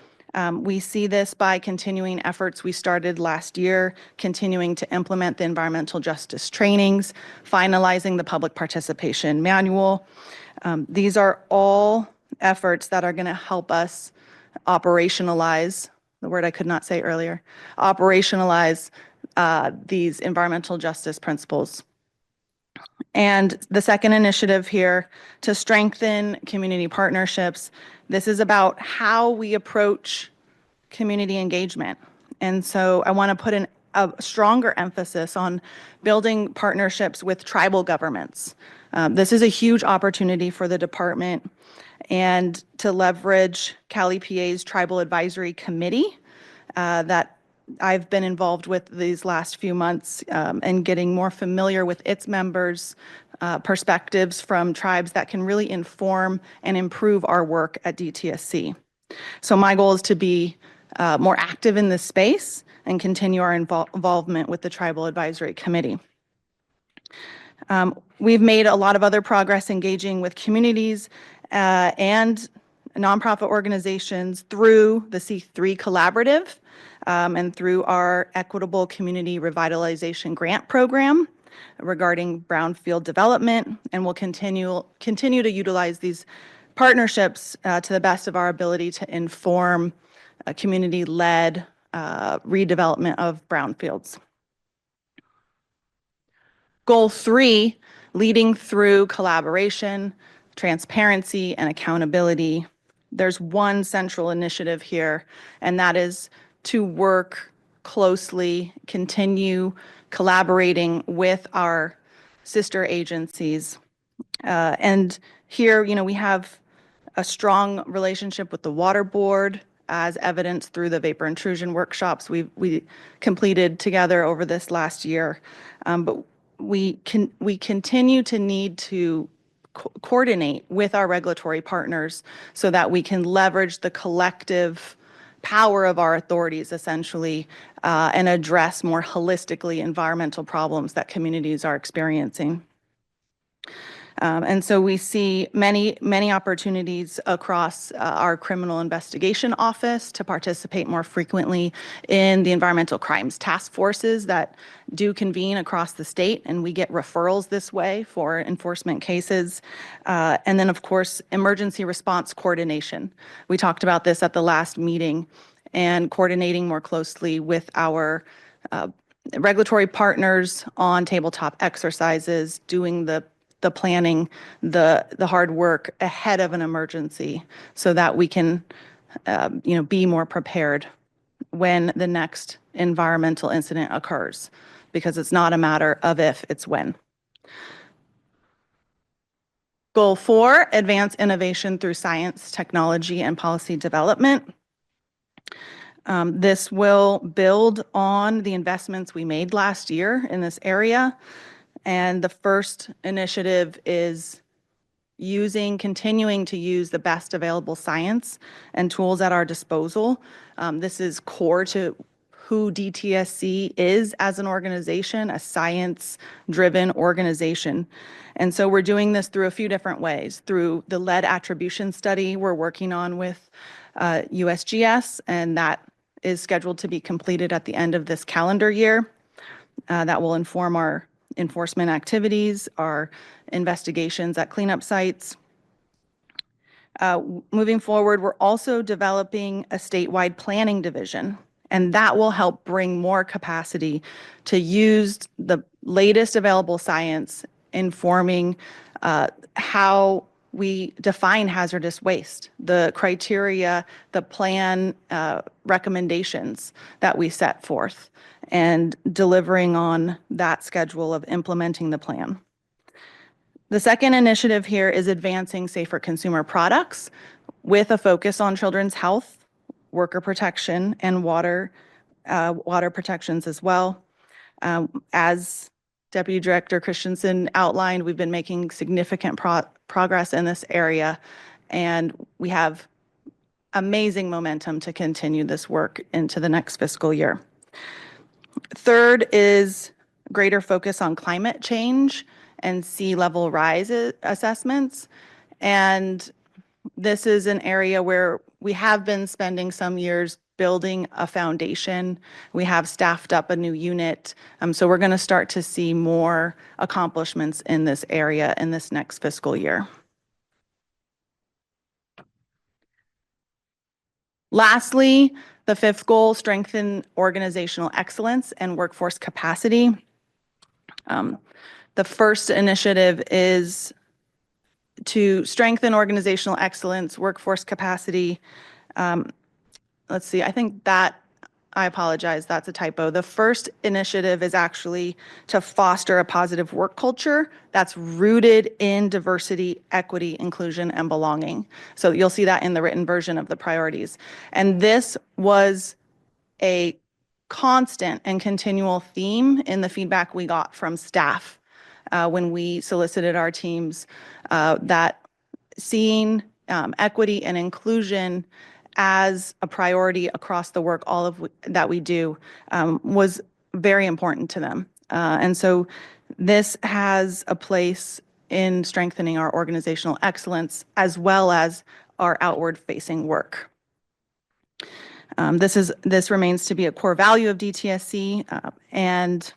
We see this by continuing efforts we started last year, continuing to implement the environmental justice trainings, finalizing the public participation manual. These are all efforts that are going to help us operationalize, the word I could not say earlier, operationalize these environmental justice principles And the second initiative here, to strengthen community partnerships. This is about how we approach community engagement. And so I want to put a stronger emphasis on building partnerships with tribal governments. This is a huge opportunity for the department, and to leverage Cali PA's Tribal Advisory Committee that I've been involved with these last few months, and getting more familiar with its members, perspectives from tribes that can really inform and improve our work at DTSC. So my goal is to be more active in this space and continue our involvement with the Tribal Advisory Committee. We've made a lot of other progress engaging with communities and nonprofit organizations through the C3 Collaborative and through our Equitable Community Revitalization Grant Program regarding brownfield development, and we'll continue to utilize these partnerships to the best of our ability to inform a community-led redevelopment of brownfields. Goal 3, leading through collaboration, transparency, and accountability. There's one central initiative here, and that is to work closely, continue collaborating with our sister agencies. And here, we have a strong relationship with the Water Board, as evidenced through the vapor intrusion workshops we completed together over this last year. But we continue to need to coordinate with our regulatory partners so that we can leverage the collective power of our authorities, essentially, and address more holistically environmental problems that communities are experiencing. And so we see many opportunities across our criminal investigation office to participate more frequently in the environmental crimes task forces that do convene across the state, and we get referrals this way for enforcement cases. And then, of course, emergency response coordination. We talked about this at the last meeting, and coordinating more closely with our regulatory partners on tabletop exercises, doing the planning, the hard work ahead of an emergency so that we can, be more prepared when the next environmental incident occurs, because it's not a matter of if, it's when. Goal 4, advance innovation through science, technology, and policy development. This will build on the investments we made last year in this area. And the first initiative is continuing to use the best available science and tools at our disposal. This is core to who DTSC is as an organization, a science-driven organization. And so we're doing this through a few different ways. Through the lead attribution study we're working on with USGS, and that is scheduled to be completed at the end of this calendar year. That will inform our enforcement activities, our investigations at cleanup sites. Moving forward, we're also developing a statewide planning division, and that will help bring more capacity to use the latest available science informing how we define hazardous waste, the criteria, the plan recommendations that we set forth, and delivering on that schedule of implementing the plan. The second initiative here is advancing safer consumer products with a focus on children's health, worker protection, and water protections as well. As Deputy Director Christensen outlined, we've been making significant progress in this area, and we have amazing momentum to continue this work into the next fiscal year. Third is greater focus on climate change and sea level rise assessments. And this is an area where we have been spending some years building a foundation. We have staffed up a new unit. So we're going to start to see more accomplishments in this area in this next fiscal year. Lastly, the fifth goal, strengthen organizational excellence and workforce capacity. The first initiative is to strengthen organizational excellence, workforce capacity. Let's see, I apologize, that's a typo. The first initiative is actually to foster a positive work culture that's rooted in diversity, equity, inclusion, and belonging. So you'll see that in the written version of the priorities. And this was a constant and continual theme in the feedback we got from staff when we solicited our teams, that seeing equity and inclusion as a priority across the work, that we do, was very important to them. And so this has a place in strengthening our organizational excellence as well as our outward facing work. This remains to be a core value of DTSC, and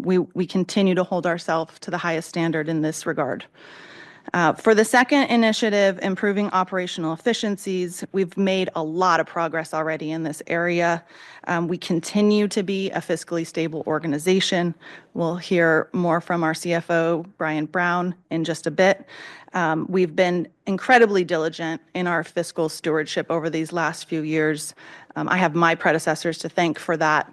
we continue to hold ourselves to the highest standard in this regard. For the second initiative, improving operational efficiencies, we've made a lot of progress already in this area. We continue to be a fiscally stable organization. We'll hear more from our CFO, Brian Brown, in just a bit. We've been incredibly diligent in our fiscal stewardship over these last few years. I have my predecessors to thank for that,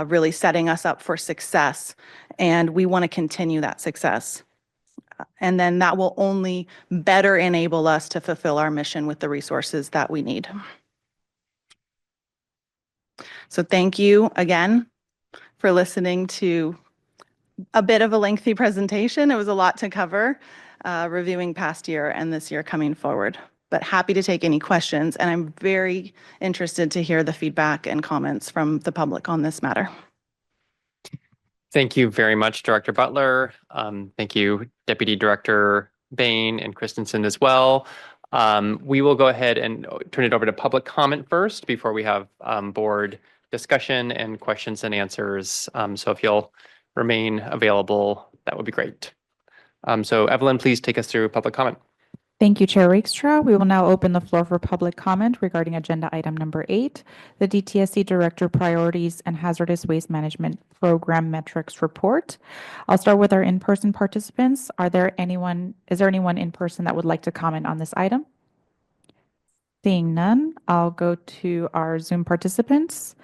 really setting us up for success, and we want to continue that success. And then that will only better enable us to fulfill our mission with the resources that we need. So thank you again for listening to a bit of a lengthy presentation. It was a lot to cover, reviewing past year and this year coming forward, but happy to take any questions. And I'm very interested to hear the feedback and comments from the public on this matter. Thank you very much, Director Butler. Thank you, Deputy Director Bain and Christensen as well. We will go ahead and turn it over to public comment first before we have board discussion and questions and answers. So if you'll remain available, that would be great. So Evelyn, please take us through public comment. Thank you, Chair Rakestraw. We will now open the floor for public comment regarding agenda item number 8, the DTSC Director Priorities and Hazardous Waste Management Program Metrics Report. I'll start with our in-person participants. Is there anyone in person that would like to comment on this item? Seeing none, I'll go to our Zoom participants.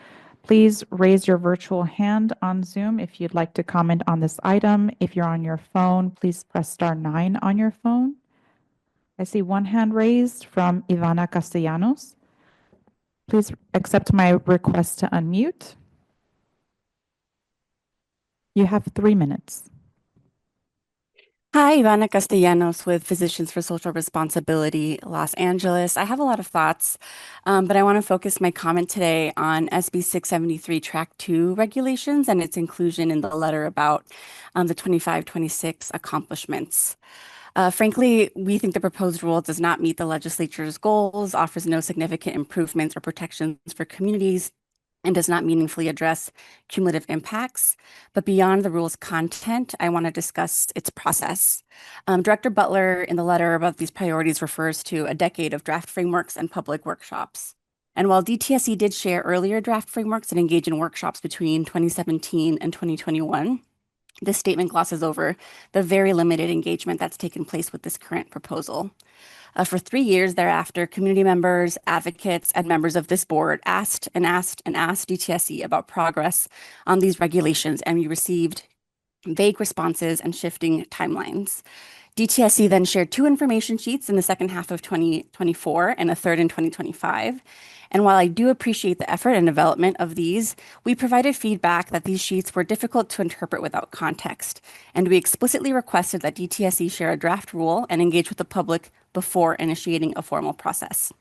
Please raise your virtual hand on Zoom if you'd like to comment on this item. If you're on your phone, please press *9 on your phone. I see one hand raised from Ivana Castellanos. Please accept my request to unmute. You have 3 minutes. Hi, Ivana Castellanos with Physicians for Social Responsibility, Los Angeles. I have a lot of thoughts, but I want to focus my comment today on SB 673 Track 2 regulations and its inclusion in the letter about the 25-26 accomplishments. Frankly, we think the proposed rule does not meet the legislature's goals, offers no significant improvements or protections for communities, and does not meaningfully address cumulative impacts. But beyond the rule's content, I want to discuss its process. Director Butler, in the letter about these priorities, refers to a decade of draft frameworks and public workshops. And while DTSC did share earlier draft frameworks and engage in workshops between 2017 and 2021, this statement glosses over the very limited engagement that's taken place with this current proposal. For 3 years thereafter, community members, advocates, and members of this board asked DTSC about progress on these regulations, and we received vague responses and shifting timelines. DTSC then shared 2 information sheets in the second half of 2024 and a third in 2025. And while I do appreciate the effort and development of these, we provided feedback that these sheets were difficult to interpret without context. And we explicitly requested that DTSC share a draft rule and engage with the public before initiating a formal process.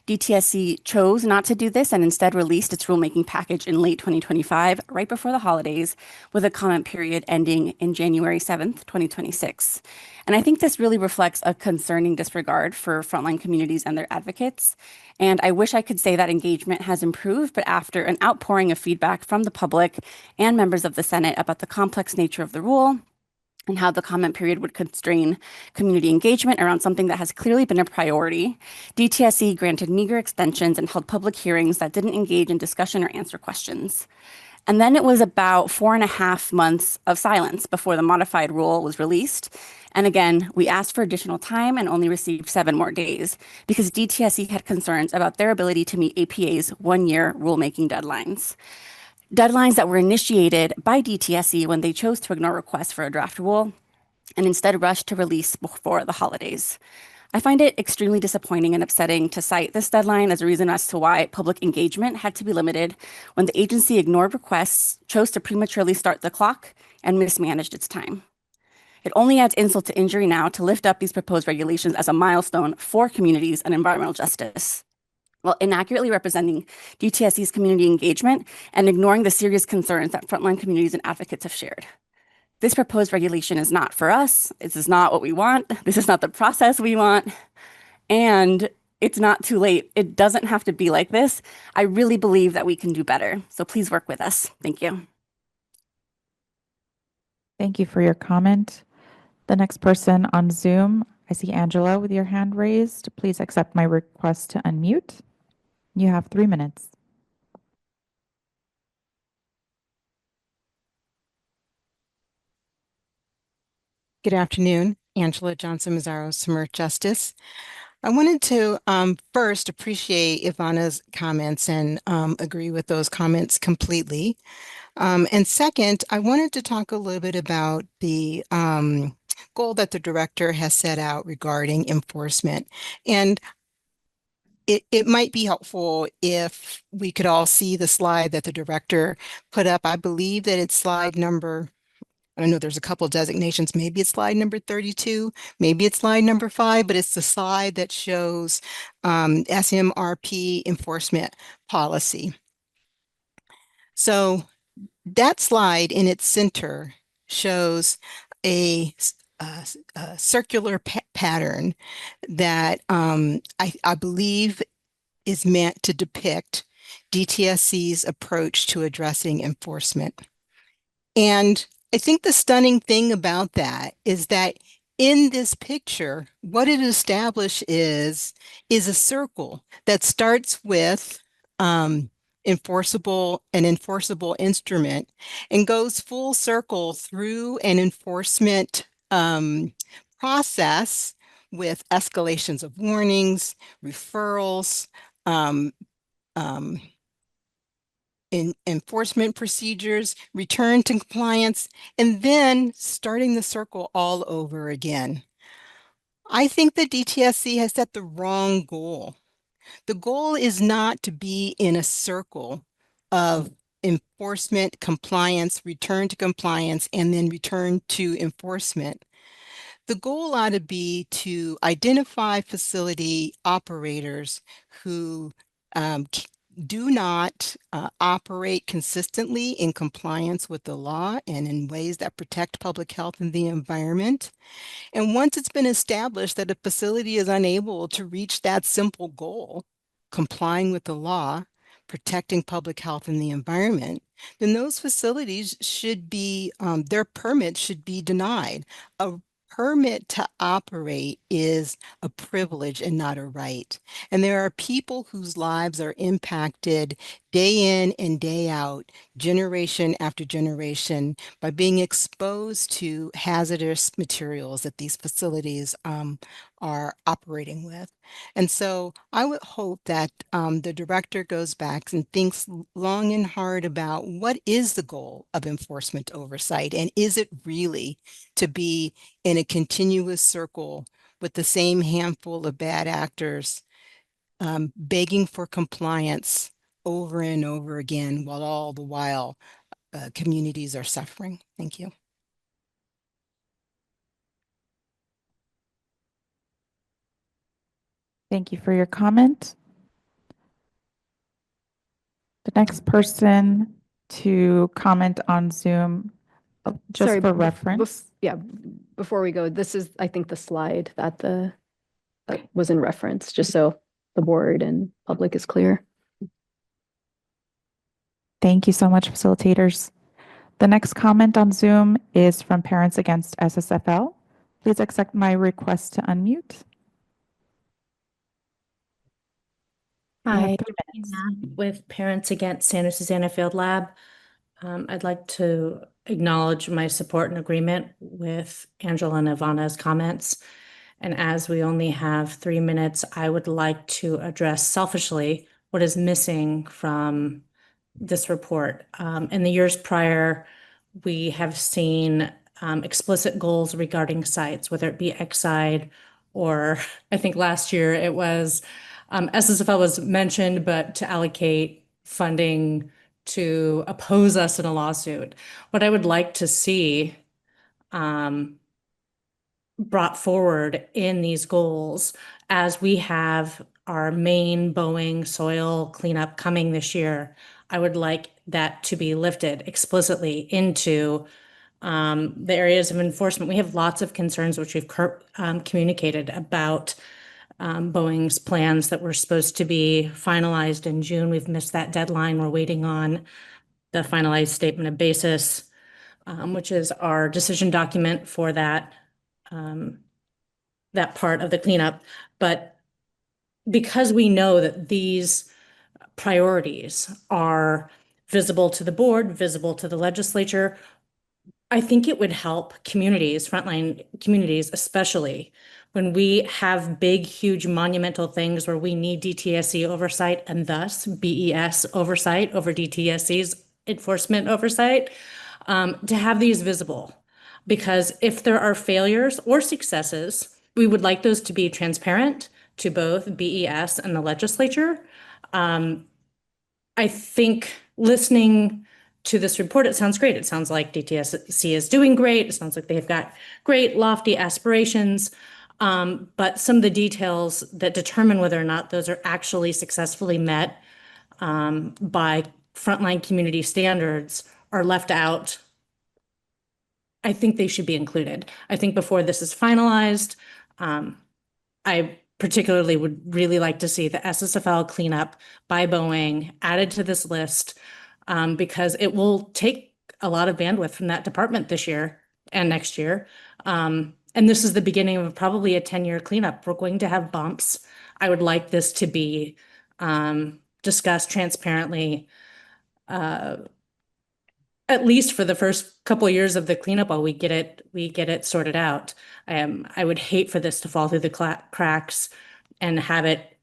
DTSC chose not to do this and instead released its rulemaking package in late 2025, right before the holidays, with a comment period ending in January 7th, 2026. And I think this really reflects a concerning disregard for frontline communities and their advocates. And I wish I could say that engagement has improved, but after an outpouring of feedback from the public and members of the Senate about the complex nature of the rule, and how the comment period would constrain community engagement around something that has clearly been a priority, DTSC granted meager extensions and held public hearings that didn't engage in discussion or answer questions. And then it was about 4.5 months of silence before the modified rule was released. And again, we asked for additional time and only received 7 more days because DTSC had concerns about their ability to meet APA's 1-year rulemaking deadlines. Deadlines that were initiated by DTSC when they chose to ignore requests for a draft rule and instead rushed to release before the holidays. I find it extremely disappointing and upsetting to cite this deadline as a reason as to why public engagement had to be limited when the agency ignored requests, chose to prematurely start the clock, and mismanaged its time. It only adds insult to injury now to lift up these proposed regulations as a milestone for communities and environmental justice, while inaccurately representing DTSC's community engagement and ignoring the serious concerns that frontline communities and advocates have shared. This proposed regulation is not for us. This is not what we want. This is not the process we want. And it's not too late. It doesn't have to be like this. I really believe that we can do better. So please work with us. Thank you. Thank you for your comment. The next person on Zoom, I see Angela with your hand raised. Please accept my request to unmute. You have 3 minutes. Good afternoon, Angela Johnson Mazzaro, Smurf Justice. I wanted to first appreciate Ivana's comments and agree with those comments completely. And second, I wanted to talk a little bit about the goal that the director has set out regarding enforcement. And it might be helpful if we could all see the slide that the director put up. I believe that it's slide number, I know there's a couple of designations. Maybe it's slide number 32, maybe it's slide number 5, but it's the slide that shows SMRP enforcement policy. So that slide in its center shows a circular pattern that I believe is meant to depict DTSC's approach to addressing enforcement. And I think the stunning thing about that is that in this picture, what it established is a circle that starts with an enforceable instrument and goes full circle through an enforcement process with escalations of warnings, referrals, enforcement procedures, return to compliance, and then starting the circle all over again. I think that DTSC has set the wrong goal. The goal is not to be in a circle of enforcement, compliance, return to compliance, and then return to enforcement. The goal ought to be to identify facility operators who do not operate consistently in compliance with the law and in ways that protect public health and the environment. And once it's been established that a facility is unable to reach that simple goal, complying with the law, protecting public health and the environment, then those facilities should be, their permit should be denied. A permit to operate is a privilege and not a right. And there are people whose lives are impacted day in and day out, generation after generation, by being exposed to hazardous materials that these facilities are operating with. And so I would hope that the director goes back and thinks long and hard about what is the goal of enforcement oversight, and is it really to be in a continuous circle with the same handful of bad actors begging for compliance over and over again, while all the while communities are suffering. Thank you. Thank you for your comment. The next person to comment on Zoom, just Sorry, for reference. yeah, before we go, this is, I think, the slide that was in reference, just so the board and public is clear. Thank you so much, facilitators. The next comment on Zoom is from Parents Against SSFL. Please accept my request to unmute. Hi, with Parents Against Santa Susana Field Lab. I'd like to acknowledge my support and agreement with Angela and Ivana's comments. And as we only have 3 minutes, I would like to address selfishly what is missing from this report. In the years prior, we have seen explicit goals regarding sites, whether it be Exide or I think last year it was SSFL was mentioned, but to allocate funding to oppose us in a lawsuit. What I would like to see brought forward in these goals as we have our main Boeing soil cleanup coming this year. I would like that to be lifted explicitly into the areas of enforcement. We have lots of concerns, which we've communicated about Boeing's plans that were supposed to be finalized in June. We've missed that deadline. We're waiting on the finalized statement of basis, which is our decision document for that that part of the cleanup. But because we know that these priorities are visible to the board, visible to the legislature, I think it would help communities, frontline communities, especially when we have big, huge monumental things where we need DTSC oversight and thus BES oversight over DTSC's enforcement oversight, to have these visible. Because if there are failures or successes, we would like those to be transparent to both BES and the legislature. I think listening to this report, it sounds great. It sounds like DTSC is doing great. It sounds like they've got great lofty aspirations. But some of the details that determine whether or not those are actually successfully met by frontline community standards are left out. I think they should be included. I think before this is finalized, I particularly would really like to see the SSFL cleanup by Boeing added to this list because it will take a lot of bandwidth from that department this year and next year. And this is the beginning of probably a 10-year cleanup. We're going to have bumps. I would like this to be discussed transparently, at least for the first couple of years of the cleanup while we get it sorted out. I would hate for this to fall through the cracks and have it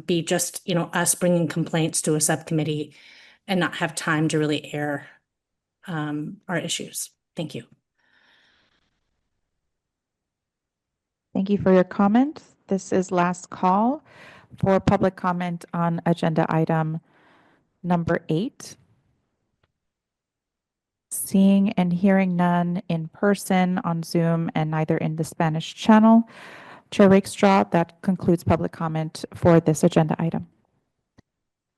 be just, us bringing complaints to a subcommittee and not have time to really air our issues. Thank you. Thank you for your comments. This is last call for public comment on agenda item number 8. Seeing and hearing none in person on Zoom and neither in the Spanish channel. Chair Rakestraw, that concludes public comment for this agenda item.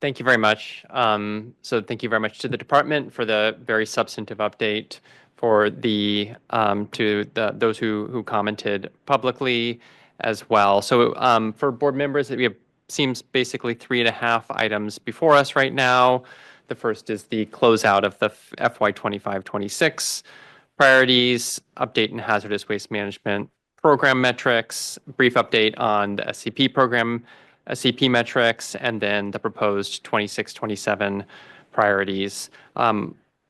Thank you very much. So thank you very much to the department for the very substantive update, for the those who commented publicly as well. So for board members, we have seems basically 3.5 items before us right now. The first is the closeout of the FY 25-26 priorities, update in hazardous waste management program metrics, brief update on the SCP program, SCP metrics, and then the proposed 26-27 priorities.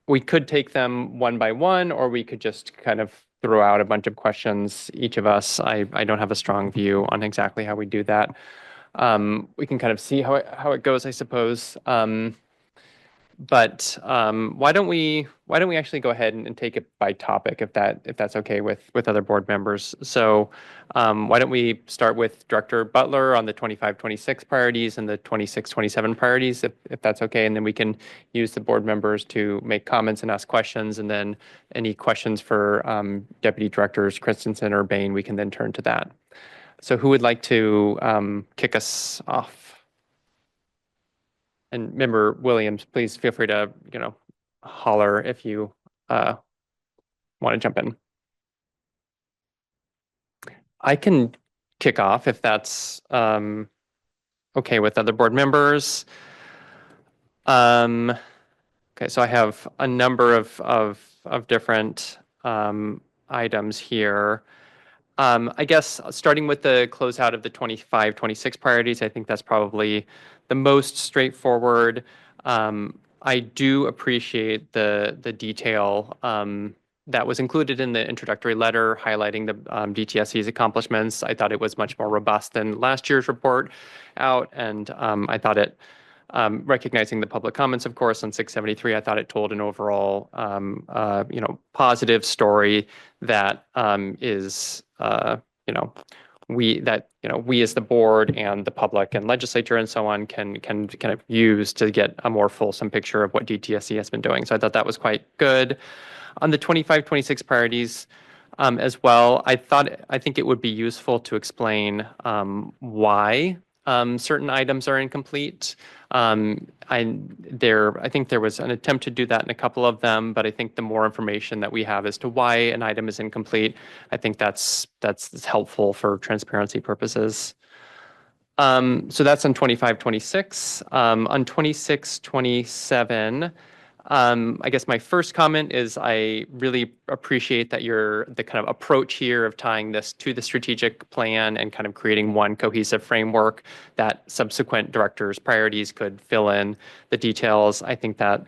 We could take them one by one, or we could just kind of throw out a bunch of questions, each of us. I don't have a strong view on exactly how we do that. We can kind of see how it goes, I suppose. But why don't we actually go ahead and take it by topic if that's okay with other board members? So why don't we start with Director Butler on the 25-26 priorities and the 26-27 priorities, if that's okay, and then we can use the board members to make comments and ask questions, and then any questions for Deputy Directors Christensen or Bain, we can then turn to that. So who would like to kick us off? And Member Williams, please feel free to, holler if you want to jump in. I can kick off if that's okay with other board members. Okay, so I have a number of different items here. I guess starting with the closeout of the 25-26 priorities, I think that's probably the most straightforward. I do appreciate the detail that was included in the introductory letter highlighting the DTSC's accomplishments. I thought it was much more robust than last year's report out, and I thought it, recognizing the public comments, of course, on 673, I thought it told an overall, positive story that is, we as the board and the public and legislature and so on can kind of use to get a more fulsome picture of what DTSC has been doing. So I thought that was quite good. On the 25-26 priorities as well, I think it would be useful to explain why certain items are incomplete. I think there was an attempt to do that in a couple of them, but I think the more information that we have as to why an item is incomplete, I think that's helpful for transparency purposes. So that's on 25-26. On 26-27, I guess my first comment is I really appreciate that the kind of approach here of tying this to the strategic plan and kind of creating one cohesive framework that subsequent directors' priorities could fill in the details. I think that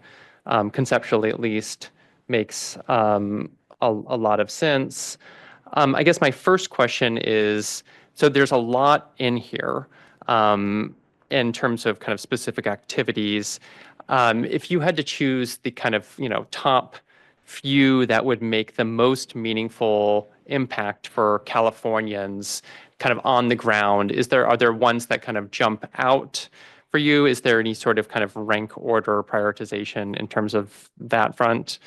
conceptually at least makes a lot of sense. I guess my first question is, so there's a lot in here in terms of kind of specific activities. If you had to choose the kind of, top few that would make the most meaningful impact for Californians kind of on the ground, are there ones that kind of jump out for you? Is there any sort of kind of rank order prioritization in terms of that front?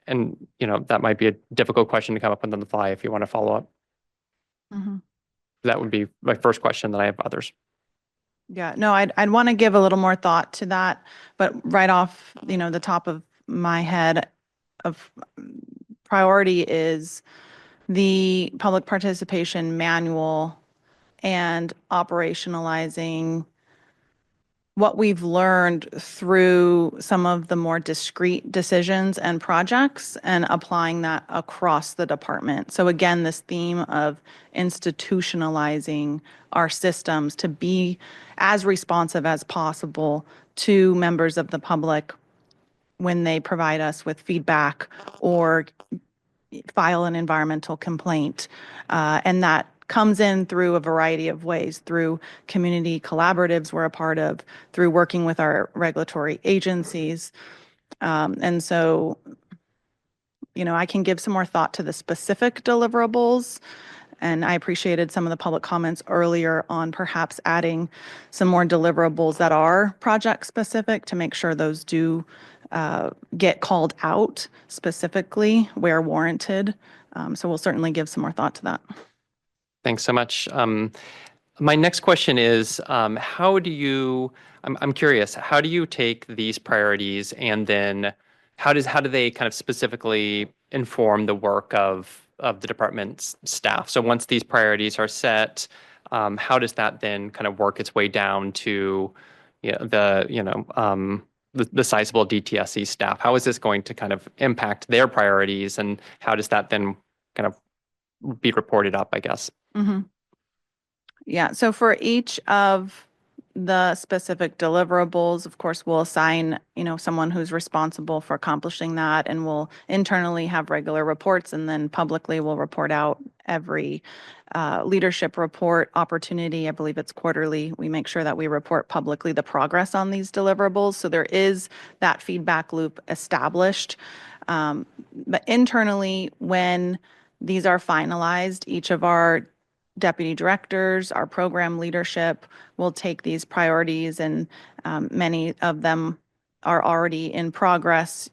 And, that might be a difficult question to come up with on the fly if you want to follow up. Mhm. That would be my first question, then I have others. Yeah, no, I'd want to give a little more thought to that, but right off, the top of my head of priority is the public participation manual and operationalizing what we've learned through some of the more discrete decisions and projects and applying that across the department. So again, this theme of institutionalizing our systems to be as responsive as possible to members of the public when they provide us with feedback or file an environmental complaint. And that comes in through a variety of ways, through community collaboratives we're a part of, through working with our regulatory agencies. And so, I can give some more thought to the specific deliverables. And I appreciated some of the public comments earlier on perhaps adding some more deliverables that are project specific to make sure those do get called out specifically where warranted. So we'll certainly give some more thought to that. Thanks so much. My next question is, I'm curious, how do you take these priorities and then how do they kind of specifically inform the work of the department's staff? So once these priorities are set, how does that then kind of work its way down to the sizable DTSC staff? How is this going to kind of impact their priorities, and how does that then kind of be reported up, I guess? Mm-hmm. Yeah, so for each of the specific deliverables, of course, we'll assign, someone who's responsible for accomplishing that, and we'll internally have regular reports, and then publicly we'll report out every leadership report opportunity. I believe it's quarterly. We make sure that we report publicly the progress on these deliverables. So there is that feedback loop established. But internally, when these are finalized, each of our deputy directors, our program leadership will take these priorities, and many of them are already in progress.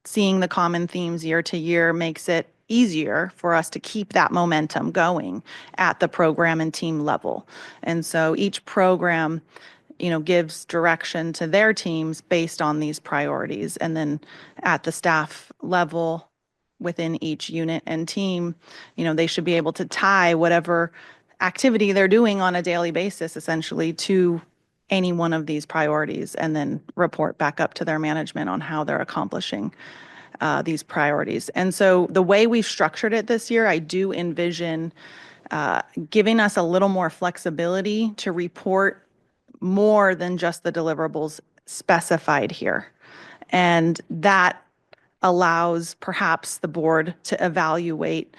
Seeing the common themes year to year makes it easier for us to keep that momentum going at the program and team level. And so each program, gives direction to their teams based on these priorities. And then at the staff level, within each unit and team, they should be able to tie whatever activity they're doing on a daily basis essentially to any one of these priorities, and then report back up to their management on how they're accomplishing these priorities. And so the way we've structured it this year, I do envision giving us a little more flexibility to report more than just the deliverables specified here. And that allows perhaps the board to evaluate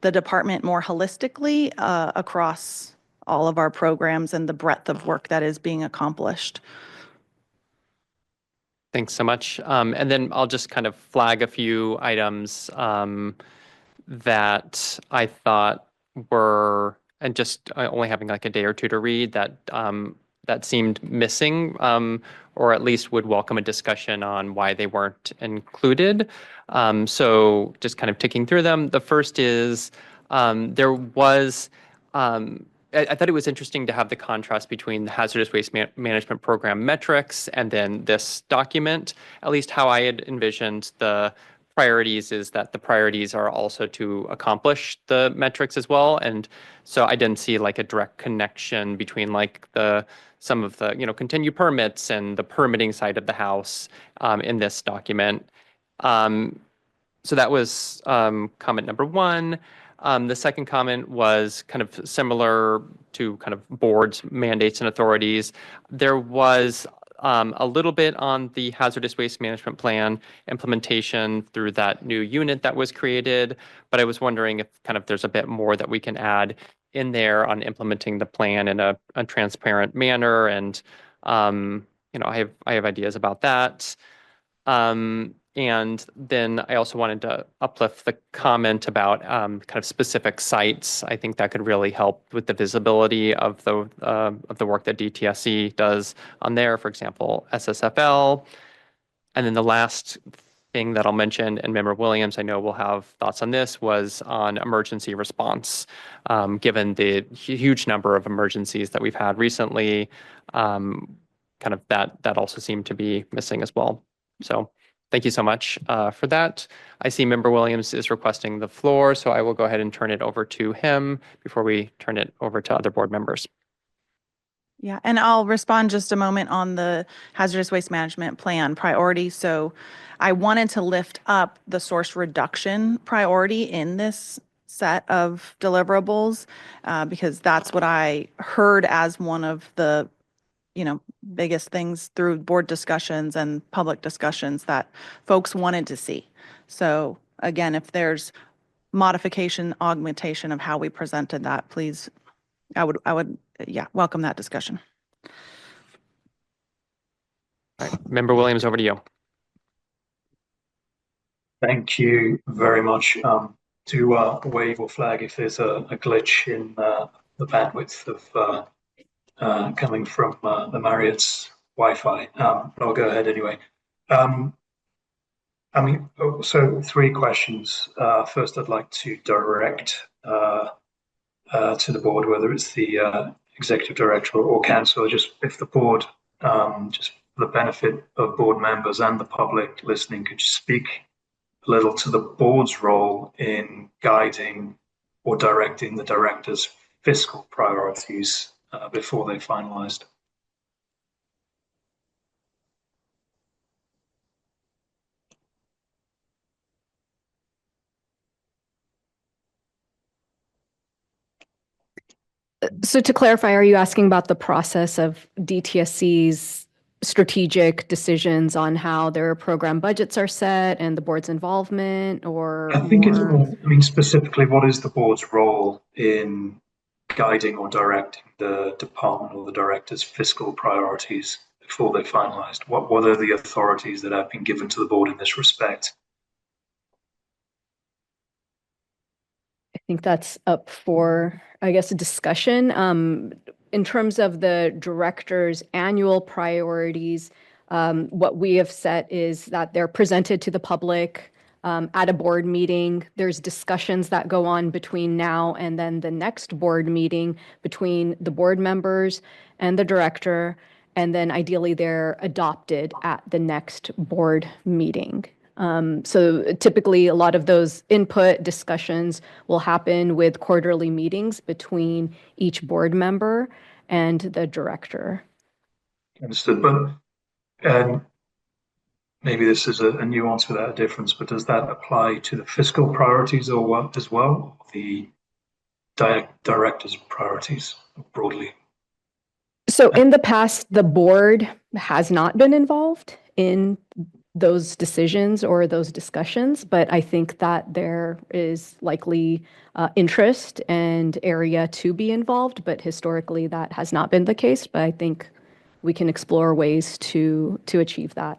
the department more holistically across all of our programs and the breadth of work that is being accomplished. Thanks so much. And then I'll just kind of flag a few items that I thought were, and just only having like a day or two to read, that that seemed missing, or at least would welcome a discussion on why they weren't included. So just kind of ticking through them. The first is there was, I thought it was interesting to have the contrast between the hazardous waste management program metrics and then this document. At least how I had envisioned the priorities is that the priorities are also to accomplish the metrics as well. And so I didn't see like a direct connection between like some of the, continued permits and the permitting side of the house in this document. So that was comment number one. The second comment was kind of similar to kind of boards, mandates, and authorities. There was a little bit on the hazardous waste management plan implementation through that new unit that was created, but I was wondering if kind of there's a bit more that we can add in there on implementing the plan in a transparent manner, and I have ideas about that. And then I also wanted to uplift the comment about kind of specific sites. I think that could really help with the visibility of the work that DTSC does on there, for example, SSFL. And then the last thing that I'll mention, and Member Williams, I know will have thoughts on this, was on emergency response. Given the huge number of emergencies that we've had recently, kind of that also seemed to be missing as well. So thank you so much for that. I see Member Williams is requesting the floor, so I will go ahead and turn it over to him before we turn it over to other board members. Yeah, and I'll respond just a moment on the hazardous waste management plan priority. So I wanted to lift up the source reduction priority in this set of deliverables because that's what I heard as one of the biggest things through board discussions and public discussions that folks wanted to see. So again, if there's modification, augmentation of how we presented that, please, I would welcome that discussion. All right, Member Williams, over to you. Thank you very much. To wave or flag if there's a glitch in the bandwidth of coming from the Marriott's Wi-Fi. I'll go ahead anyway. So 3 questions. First, I'd like to direct to the board, whether it's the executive director or council, just if the board, just for the benefit of board members and the public listening, could you speak a little to the board's role in guiding or directing the director's fiscal priorities before they're finalized? So to clarify, are you asking about the process of DTSC's strategic decisions on how their program budgets are set and the board's involvement, or I think it's more, specifically, what is the board's role in guiding or directing the department or the director's fiscal priorities before they're finalized? What are the authorities that have been given to the board in this respect? I think that's up for, I guess, a discussion. In terms of the director's annual priorities, what we have set is that they're presented to the public at a board meeting. There's discussions that go on between now and then the next board meeting between the board members and the director, and then ideally they're adopted at the next board meeting. So typically a lot of those input discussions will happen with quarterly meetings between each board member and the director. Understood, but maybe this is a nuance without a difference, but does that apply to the fiscal priorities or what as well, the director's priorities broadly? So in the past, the board has not been involved in those decisions or those discussions, but I think that there is likely interest and area to be involved, but historically that has not been the case. But I think we can explore ways to achieve that.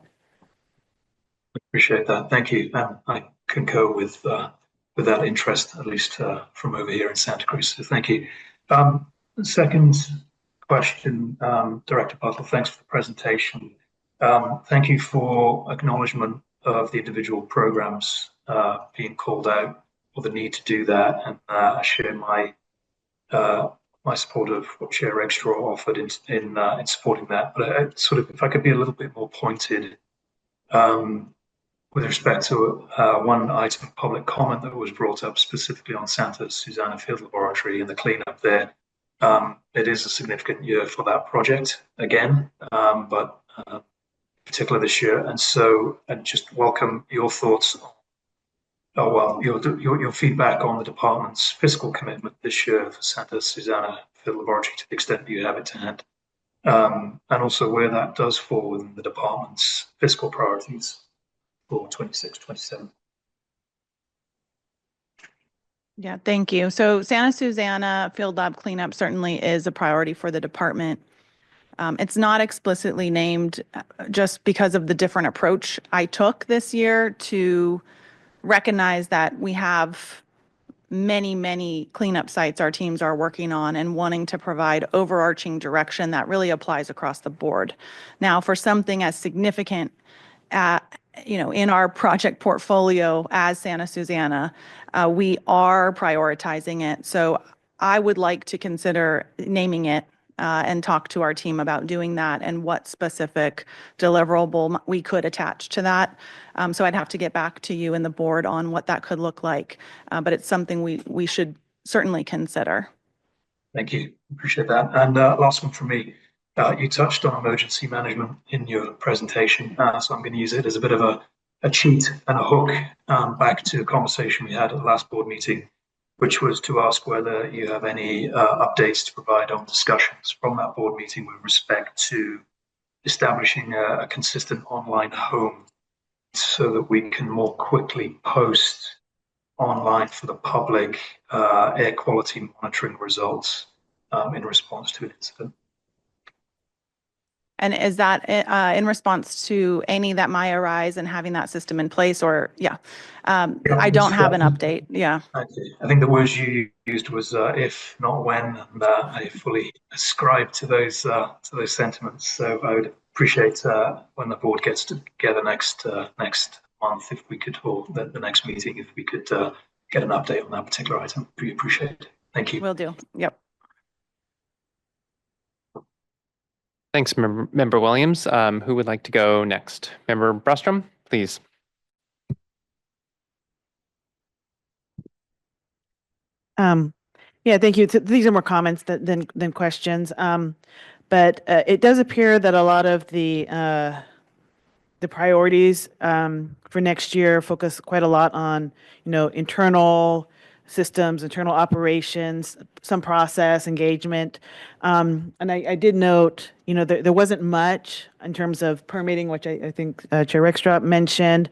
Appreciate that. Thank you. I concur with that interest, at least from over here in Santa Cruz. So thank you. Second question, Director Butler, thanks for the presentation. Thank you for acknowledgement of the individual programs being called out, or the need to do that, and I share my support of what Chair Rakestraw offered in supporting that. But if I could be a little bit more pointed with respect to one item of public comment that was brought up specifically on Santa Susana Field Laboratory and the cleanup there. It is a significant year for that project again, but particularly this year. And so I just welcome your thoughts your feedback on the department's fiscal commitment this year for Santa Susana Field Laboratory to the extent that you have it to hand. And also where that does fall within the department's fiscal priorities for 26, 27. Yeah, thank you. So Santa Susana Field Lab cleanup certainly is a priority for the department. It's not explicitly named just because of the different approach I took this year to recognize that we have many, many cleanup sites our teams are working on and wanting to provide overarching direction that really applies across the board. Now, for something as significant in our project portfolio as Santa Susana, we are prioritizing it. So I would like to consider naming it and talk to our team about doing that and what specific deliverable we could attach to that. So I'd have to get back to you and the board on what that could look like, but it's something we should certainly consider. Thank you. Appreciate that. And last one from me. You touched on emergency management in your presentation, so I'm going to use it as a bit of a cheat and a hook back to a conversation we had at the last board meeting, which was to ask whether you have any updates to provide on discussions from that board meeting with respect to establishing a consistent online home so that we can more quickly post online for the public air quality monitoring results in response to an incident. And is that in response to any that might arise and having that system in place, or I don't have an update. Yeah. I think the words you used was if, not when, and I fully ascribe to those sentiments. So I would appreciate when the board gets together next month, if we could, or the next meeting, if we could get an update on that particular item. We appreciate it. Thank you. Will do. Yep. Thanks, Member Williams. Who would like to go next? Member Brostrom, please. Yeah, thank you. These are more comments than questions. But it does appear that a lot of the priorities for next year focus quite a lot on, internal systems, internal operations, some process engagement. And I did note, there wasn't much in terms of permitting, which I think Chair Rakestraw mentioned.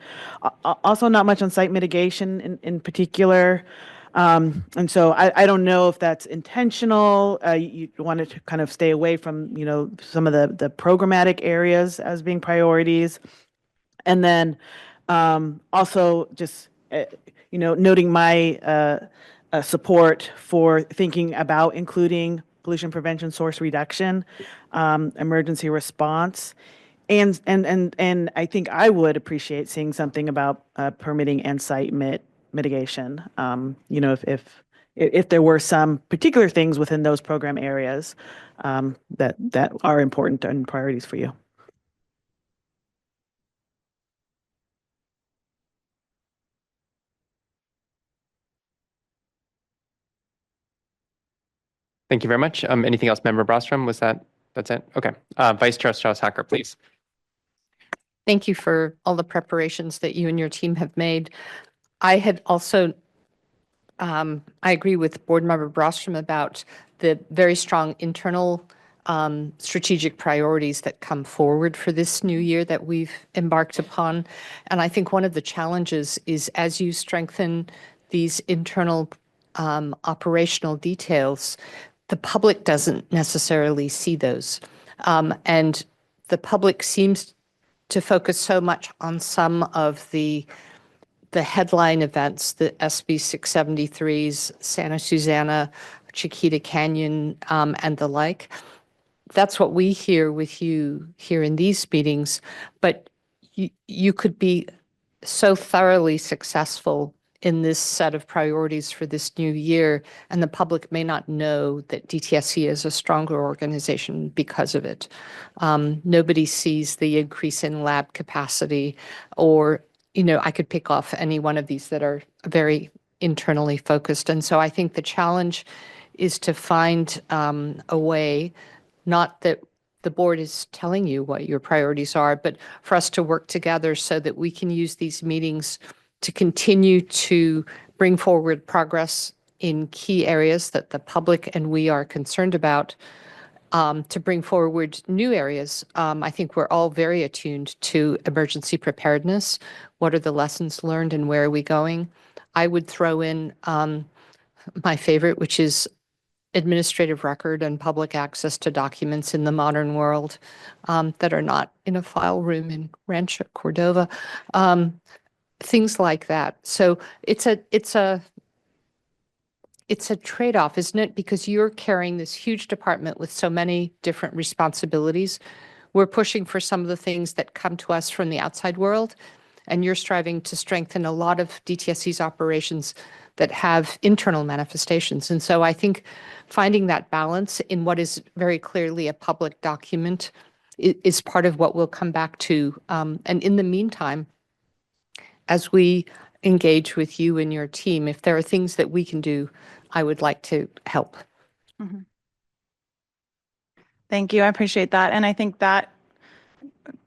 Also not much on site mitigation in particular. And so I don't know if that's intentional. You wanted to kind of stay away from, some of the programmatic areas as being priorities. And then also just, noting my support for thinking about including pollution prevention, source reduction, emergency response. And I think I would appreciate seeing something about permitting and site mitigation. If there were some particular things within those program areas that are important and priorities for you. Thank you very much. Anything else, Member Brostrom? That's it? Okay. Vice Chair Strauss-Hacker, please. Thank you for all the preparations that you and your team have made. I had also, I agree with Board Member Brostrom about the very strong internal strategic priorities that come forward for this new year that we've embarked upon. And I think one of the challenges is as you strengthen these internal operational details, the public doesn't necessarily see those. And the public seems to focus so much on some of the headline events, the SB 673s, Santa Susana, Chiquita Canyon, and the like. That's what we hear with you here in these meetings, but you could be so thoroughly successful in this set of priorities for this new year, and the public may not know that DTSC is a stronger organization because of it. Nobody sees the increase in lab capacity, or, I could pick off any one of these that are very internally focused. And so I think the challenge is to find a way, not that the board is telling you what your priorities are, but for us to work together so that we can use these meetings to continue to bring forward progress in key areas that the public and we are concerned about, to bring forward new areas. I think we're all very attuned to emergency preparedness. What are the lessons learned and where are we going? I would throw in my favorite, which is administrative record and public access to documents in the modern world that are not in a file room in Rancho Cordova, things like that. So it's a trade-off, isn't it? Because you're carrying this huge department with so many different responsibilities. We're pushing for some of the things that come to us from the outside world, and you're striving to strengthen a lot of DTSC's operations that have internal manifestations. And so I think finding that balance in what is very clearly a public document is part of what we'll come back to. And in the meantime, as we engage with you and your team, if there are things that we can do, I would like to help. Mm-hmm. Thank you. I appreciate that. And I think that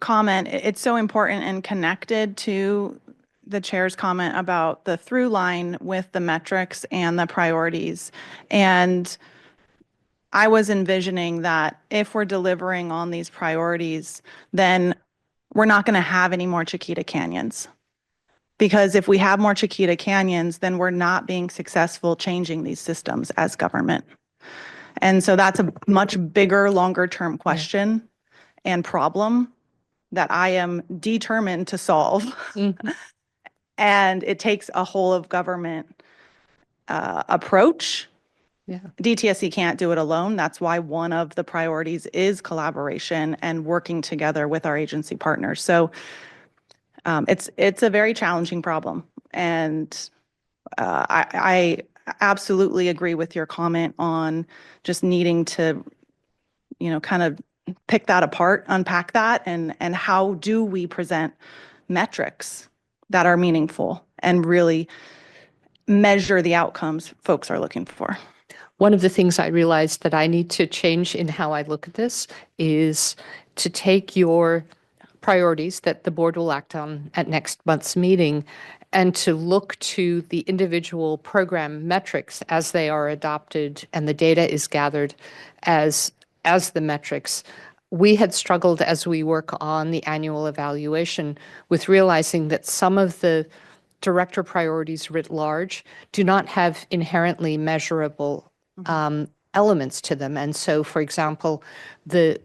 comment, it's so important and connected to the chair's comment about the through line with the metrics and the priorities. And I was envisioning that if we're delivering on these priorities, then we're not going to have any more Chiquita Canyons. Because if we have more Chiquita Canyons, then we're not being successful changing these systems as government. And so that's a much bigger, longer term question and problem that I am determined to solve. Mm-hmm. And it takes a whole of government approach. Yeah. DTSC can't do it alone. That's why one of the priorities is collaboration and working together with our agency partners. So it's a very challenging problem. And I absolutely agree with your comment on just needing to, kind of pick that apart, unpack that, and how do we present metrics that are meaningful and really measure the outcomes folks are looking for. One of the things I realized that I need to change in how I look at this is to take your priorities that the board will act on at next month's meeting and to look to the individual program metrics as they are adopted and the data is gathered as the metrics. We had struggled as we work on the annual evaluation with realizing that some of the director priorities writ large do not have inherently measurable elements to them. And so, for example, the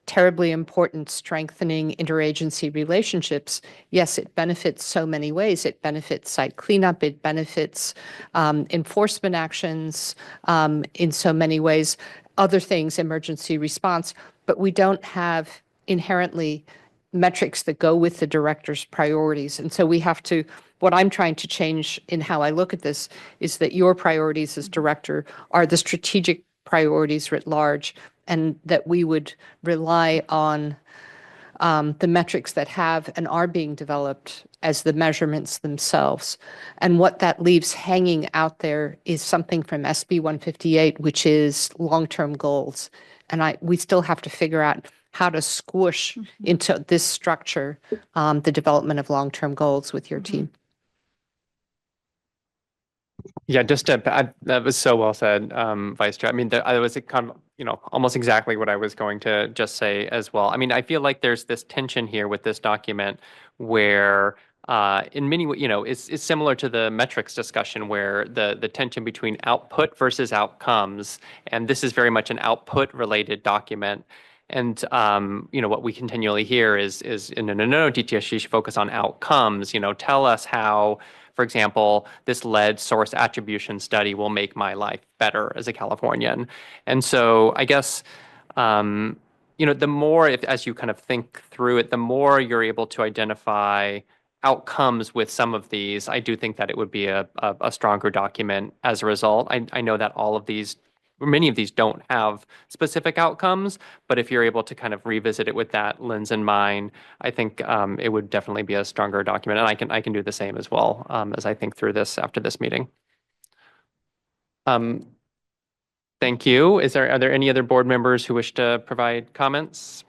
terribly important strengthening interagency relationships, yes, it benefits so many ways. It benefits site cleanup, it benefits enforcement actions in so many ways, other things, emergency response, but we don't have inherently metrics that go with the director's priorities. And so we have to, what I'm trying to change in how I look at this is that your priorities as director are the strategic priorities writ large, and that we would rely on the metrics that have and are being developed as the measurements themselves. And what that leaves hanging out there is something from SB 158, which is long-term goals. And we still have to figure out how to squish into this structure the development of long-term goals with your team. Yeah, just to add, that was so well said, Vice Chair. I mean, there was a kind of almost exactly what I was going to just say as well. I mean, I feel like there's this tension here with this document where in many, it's similar to the metrics discussion where the tension between output versus outcomes, and this is very much an output related document. And what we continually hear is no, DTSC should focus on outcomes. Tell us how, for example, this lead source attribution study will make my life better as a Californian. And so I guess the more, as you kind of think through it, the more you're able to identify outcomes with some of these, I do think that it would be a stronger document as a result. I know that all of these, many of these don't have specific outcomes, but if you're able to kind of revisit it with that lens in mind, I think it would definitely be a stronger document. And I can do the same as well as I think through this after this meeting. Thank you. Are there any other board members who wish to provide comments?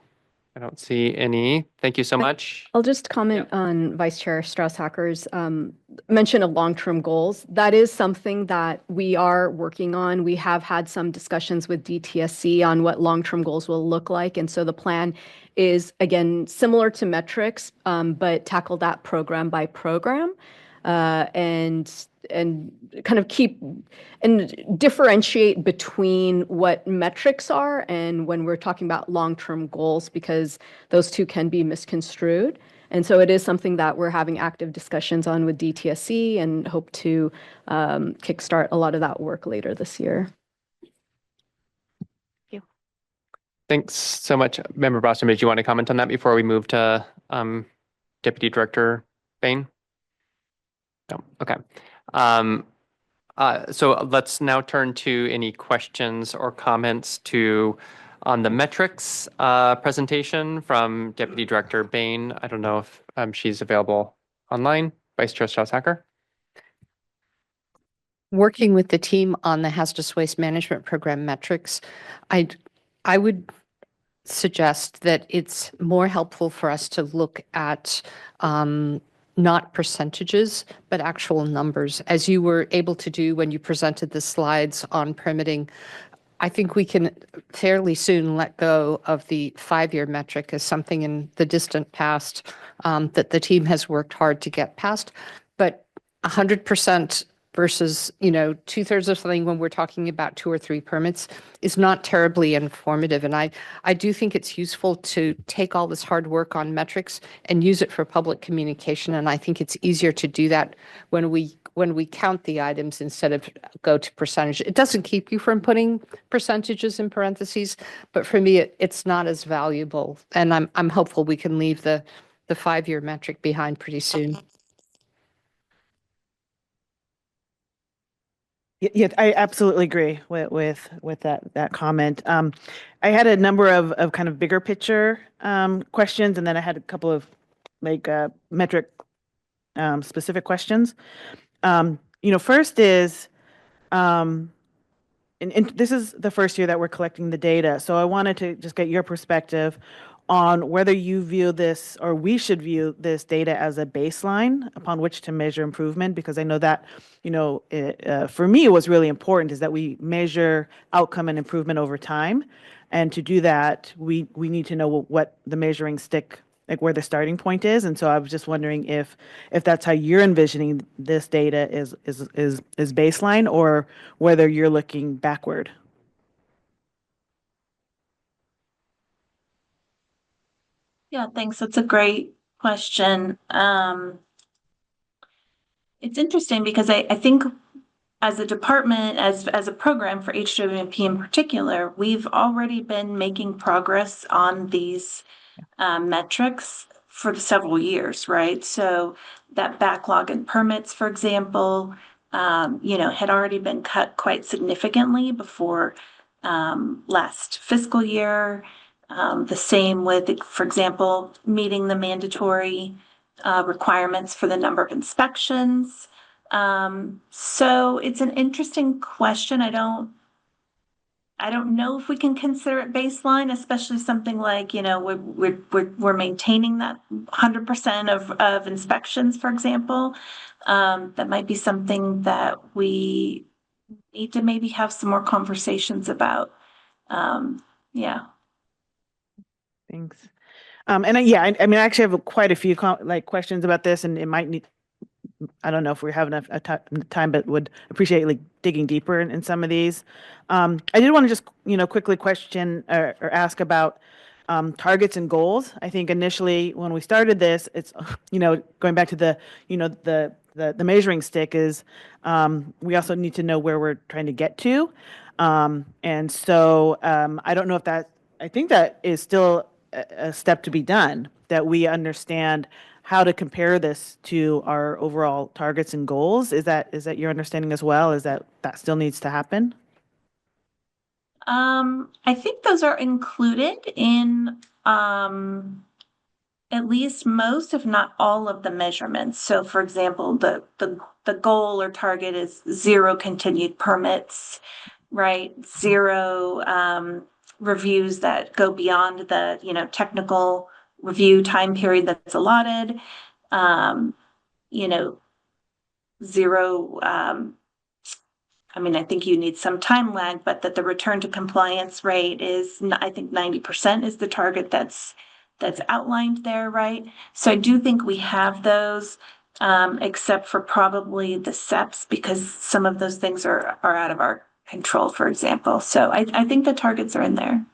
I don't see any. Thank you so much. I'll just comment on Vice Chair Strauss-Hacker's mention of long-term goals. That is something that we are working on. We have had some discussions with DTSC on what long-term goals will look like. And so the plan is, again, similar to metrics, but tackle that program by program. And kind of keep and differentiate between what metrics are and when we're talking about long-term goals, because those two can be misconstrued. And so it is something that we're having active discussions on with DTSC and hope to kickstart a lot of that work later this year. Thank you. Thanks so much. Member Brosnan, did you want to comment on that before we move to Deputy Director Bain? No. Okay. So let's now turn to any questions or comments on the metrics presentation from Deputy Director Bain. I don't know if she's available online. Vice Chair Strauss-Hacker. Working with the team on the hazardous waste management program metrics, I would suggest that it's more helpful for us to look at not percentages, but actual numbers, as you were able to do when you presented the slides on permitting. I think we can fairly soon let go of the 5-year metric as something in the distant past that the team has worked hard to get past. But 100% versus, 2/3 of something when we're talking about 2 or 3 permits is not terribly informative. And I do think it's useful to take all this hard work on metrics and use it for public communication. And I think it's easier to do that when we count the items instead of go to percentage. It doesn't keep you from putting percentages in parentheses, but for me, it's not as valuable. And I'm hopeful we can leave the 5-year metric behind pretty soon. Yeah, I absolutely agree with that comment. I had a number of kind of bigger picture questions, and then I had a couple of metric specific questions. First is, and this is the first year that we're collecting the data, so I wanted to just get your perspective on whether you view this, or we should view this data as a baseline upon which to measure improvement, because I know that, for me, what's really important is that we measure outcome and improvement over time. And to do that, we need to know what the measuring stick, like where the starting point is. And so I was just wondering if that's how you're envisioning this data is baseline, or whether you're looking backward. Yeah, thanks. That's a great question. It's interesting because I think as a department, as a program for HWMP in particular, we've already been making progress on these metrics for several years, right? So that backlog in permits, for example, had already been cut quite significantly before last fiscal year. The same with, for example, meeting the mandatory requirements for the number of inspections. So it's an interesting question. I don't know if we can consider it baseline, especially something like, we're maintaining that 100% of inspections, for example. That might be something that we need to maybe have some more conversations about. Yeah. Thanks. Yeah, I mean, I actually have quite a few questions about this, and it might need, I don't know if we have enough time, but would appreciate like digging deeper in some of these. I did want to just, quickly question or ask about targets and goals. I think initially when we started this, it's, going back to the, the measuring stick is we also need to know where we're trying to get to. And so I don't know if I think that is still a step to be done, that we understand how to compare this to our overall targets and goals. Is that your understanding as well? Is that still needs to happen? I think those are included in at least most, if not all, of the measurements. So, for example, the goal or target is 0 continued permits, right? 0 reviews that go beyond the technical review time period that's allotted. You know, 0. I mean, I think you need some time lag, but that the return to compliance rate is, I think 90% is the target that's outlined there, right? So I do think we have those, except for probably the SEPs, because some of those things are out of our control, for example. So I think the targets are in there.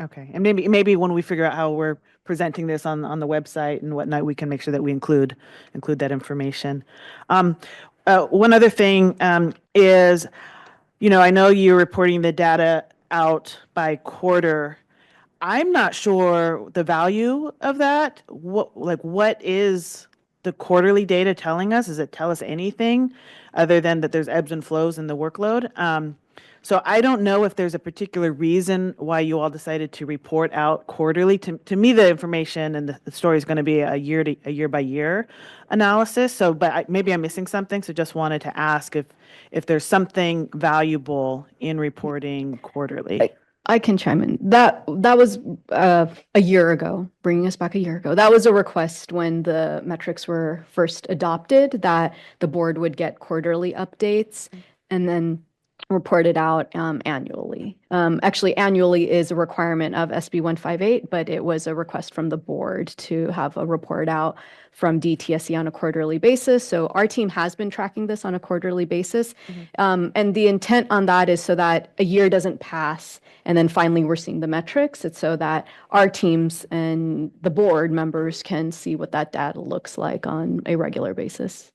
Okay, and maybe when we figure out how we're presenting this on the website and whatnot, we can make sure that we include that information. One other thing is, I know you're reporting the data out by quarter. I'm not sure the value of that. What is the quarterly data telling us? Does it tell us anything other than that there's ebbs and flows in the workload? So I don't know if there's a particular reason why you all decided to report out quarterly. To me, the information and the story is going to be a year by year analysis. So, but maybe I'm missing something. So just wanted to ask if there's something valuable in reporting quarterly. I can chime in. That was a year ago, bringing us back a year ago. That was a request when the metrics were first adopted, that the board would get quarterly updates and then report it out annually. Actually, annually is a requirement of SB 158, but it was a request from the board to have a report out from DTSC on a quarterly basis. So our team has been tracking this on a quarterly basis. And the intent on that is so that a year doesn't pass and then finally we're seeing the metrics. It's so that our teams and the board members can see what that data looks like on a regular basis.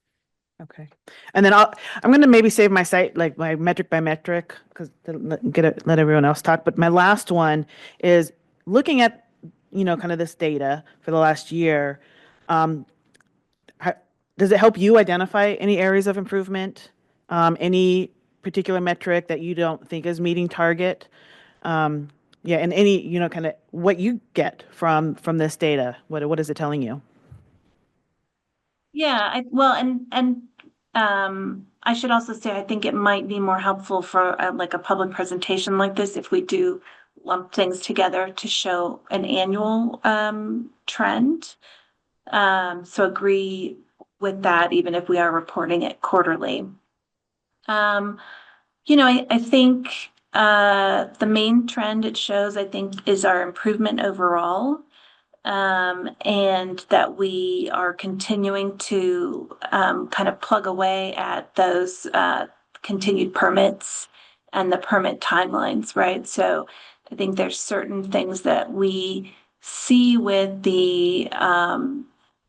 Okay. And then I'm going to maybe save my site, like my metric by metric, because let everyone else talk. But my last one is looking at, kind of this data for the last year. Does it help you identify any areas of improvement? Any particular metric that you don't think is meeting target? And any, kind of what you get from this data. What is it telling you? Yeah, I should also say I think it might be more helpful for like a public presentation like this if we do lump things together to show an annual trend. So agree with that, even if we are reporting it quarterly. I think the main trend it shows, I think, is our improvement overall. And that we are continuing to kind of plug away at those continued permits and the permit timelines, right? So I think there's certain things that we see with the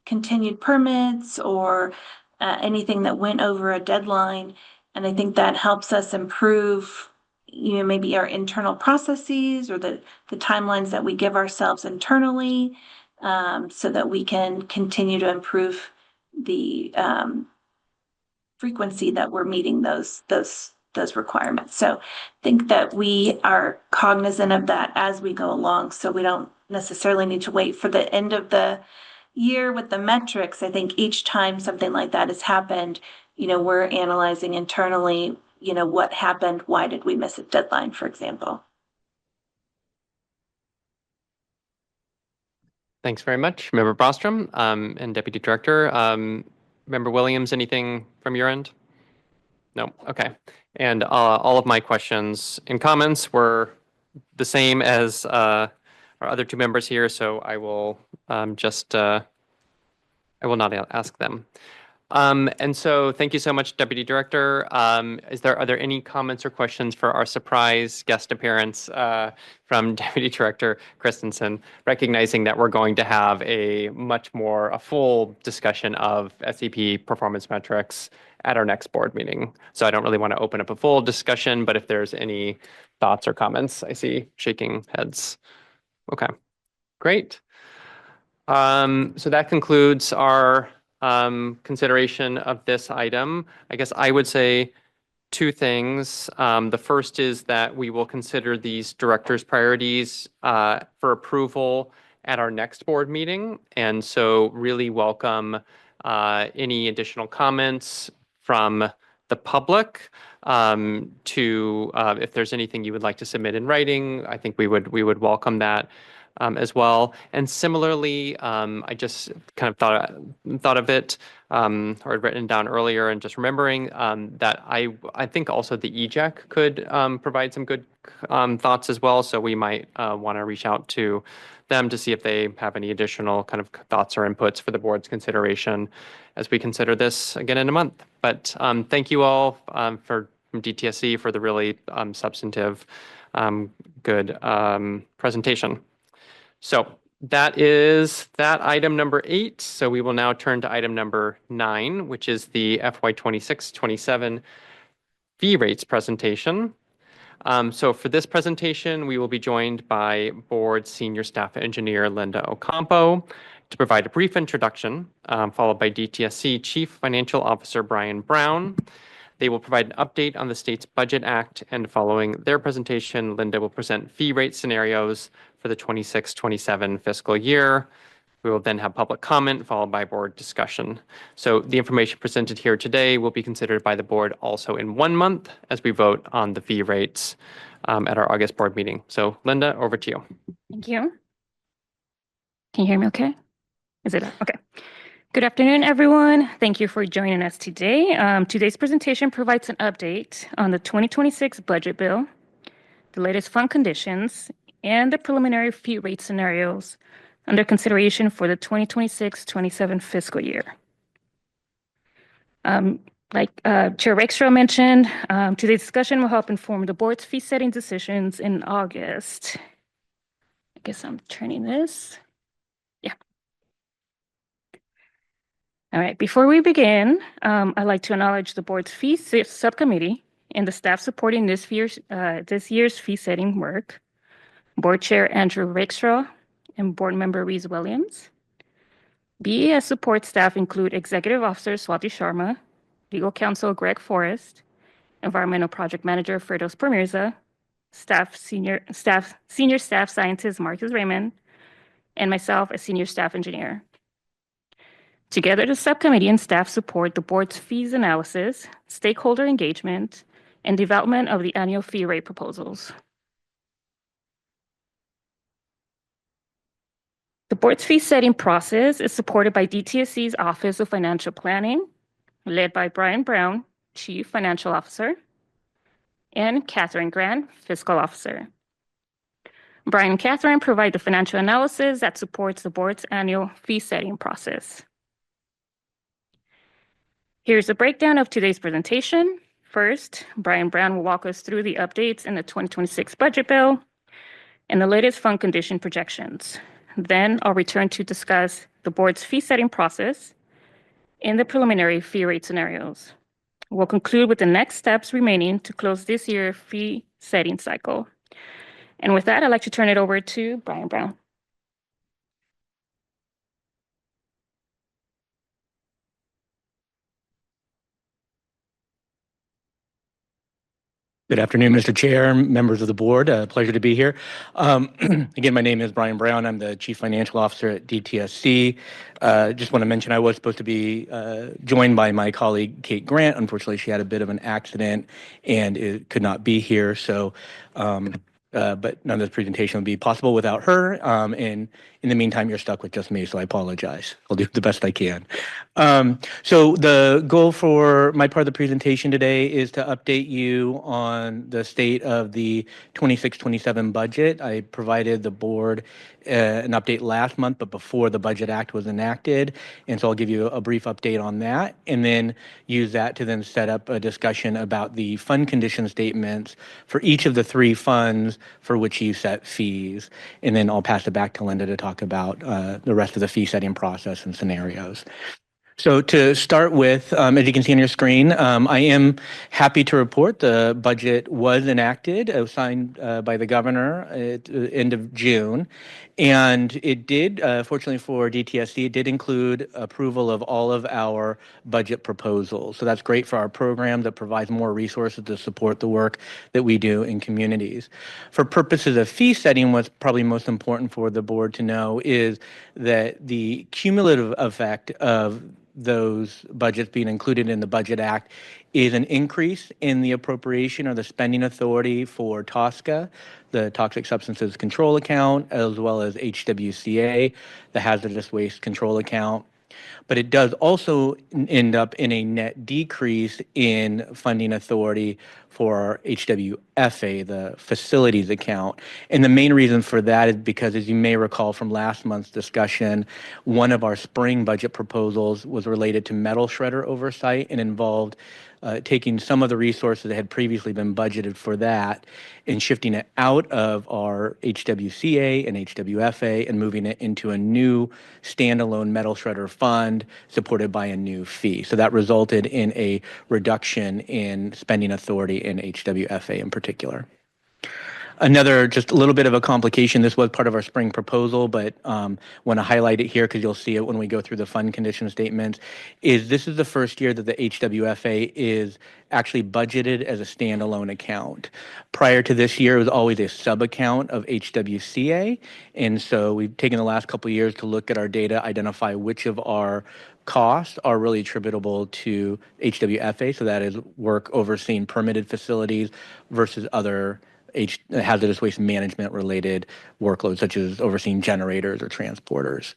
continued permits or anything that went over a deadline. And I think that helps us improve maybe our internal processes or the timelines that we give ourselves internally, so that we can continue to improve the frequency that we're meeting those requirements. So I think that we are cognizant of that as we go along, so we don't necessarily need to wait for the end of the year with the metrics. I think each time something like that has happened, we're analyzing internally, what happened, why did we miss a deadline, for example. Thanks very much, Member Bostrom and Deputy Director. Member Williams, anything from your end? No. Okay. And all of my questions and comments were the same as our other two members here, so I will I will not ask them. And so thank you so much, Deputy Director. Are there any comments or questions for our surprise guest appearance from Deputy Director Christensen, recognizing that we're going to have a full discussion of SEP performance metrics at our next board meeting. So I don't really want to open up a full discussion, but if there's any thoughts or comments, I see shaking heads. Okay, great. So that concludes our consideration of this item. I guess I would say two things. The first is that we will consider these directors' priorities for approval at our next board meeting. And so really welcome any additional comments from the public if there's anything you would like to submit in writing. I think we would welcome that. As well. And similarly, I just kind of thought of it, or had written down earlier, and just remembering that I think also the EJEC could provide some good thoughts as well. So we might want to reach out to them to see if they have any additional kind of thoughts or inputs for the board's consideration as we consider this again in a month. But thank you all from DTSC for the really substantive, good presentation. So that is that item number 8. So we will now turn to item number 9, which is the FY 26-27 fee rates presentation. So for this presentation, we will be joined by Board Senior Staff Engineer Linda Ocampo to provide a brief introduction, followed by DTSC Chief Financial Officer Brian Brown. They will provide an update on the state's Budget Act, and following their presentation, Linda will present fee rate scenarios for the 26-27 fiscal year. We will then have public comment followed by board discussion. So the information presented here today will be considered by the board also in 1 month as we vote on the fee rates at our August board meeting. So Linda, over to you. Thank you. Can you hear me okay? Is it okay? Good afternoon, everyone. Thank you for joining us today. Today's presentation provides an update on the 2026 budget bill, the latest fund conditions, and the preliminary fee rate scenarios under consideration for the 2026-27 fiscal year. Like Chair Rakestraw mentioned, today's discussion will help inform the board's fee setting decisions in August. I guess I'm turning this. Yeah. All right, before we begin, I'd like to acknowledge the board's fee subcommittee and the staff supporting this year's fee setting work. Board Chair Andrew Rakestraw and Board Member Reese Williams. BES support staff include Executive Officer Swati Sharma, Legal Counsel Greg Forrest, Environmental Project Manager Firdos Permirza, Senior Staff Scientist Marcus Raymond, and myself as Senior Staff Engineer. Together, the subcommittee and staff support the board's fees analysis, stakeholder engagement, and development of the annual fee rate proposals. The board's fee setting process is supported by DTSC's Office of Financial Planning, led by Brian Brown, Chief Financial Officer, and Catherine Grant, Fiscal Officer. Brian and Catherine provide the financial analysis that supports the board's annual fee setting process. Here's a breakdown of today's presentation. First, Brian Brown will walk us through the updates in the 2026 budget bill and the latest fund condition projections. Then I'll return to discuss the board's fee setting process and the preliminary fee rate scenarios. We'll conclude with the next steps remaining to close this year's fee setting cycle. And with that, I'd like to turn it over to Brian Brown. Good afternoon, Mr. Chair, members of the board. Pleasure to be here. Again, my name is Brian Brown. I'm the Chief Financial Officer at DTSC. Just want to mention I was supposed to be joined by my colleague, Kate Grant. Unfortunately, she had a bit of an accident and it could not be here. So, but none of this presentation would be possible without her. And In the meantime, you're stuck with just me, so I apologize. I'll do the best I can. So the goal for my part of the presentation today is to update you on the state of the 26-27 budget. I provided the board an update last month, but before the Budget Act was enacted. And so I'll give you a brief update on that and then use that to then set up a discussion about the fund condition statements for each of the 3 funds for which you set fees. And then I'll pass it back to Linda to talk about the rest of the fee setting process and scenarios. So to start with, as you can see on your screen, I am happy to report the budget was enacted, signed by the governor at the end of June. And it did, fortunately for DTSC, it did include approval of all of our budget proposals. So that's great for our program that provides more resources to support the work that we do in communities. For purposes of fee setting, what's probably most important for the board to know is that the cumulative effect of those budgets being included in the Budget Act is an increase in the appropriation or the spending authority for TSCA, the Toxic Substances Control Account, as well as HWCA, the Hazardous Waste Control Account. But it does also end up in a net decrease in funding authority for HWFA, the facilities account. And the main reason for that is because, as you may recall from last month's discussion, one of our spring budget proposals was related to metal shredder oversight and involved taking some of the resources that had previously been budgeted for that and shifting it out of our HWCA and HWFA and moving it into a new standalone metal shredder fund supported by a new fee. So that resulted in a reduction in spending authority in HWFA in particular. Another, just a little bit of a complication, this was part of our spring proposal, but want to highlight it here because you'll see it when we go through the fund condition statements, is this is the first year that the HWFA is actually budgeted as a standalone account. Prior to this year, it was always a sub-account of HWCA, and so we've taken the last couple of years to look at our data, identify which of our costs are really attributable to HWFA, so that is work overseeing permitted facilities versus other hazardous waste management related workloads, such as overseeing generators or transporters.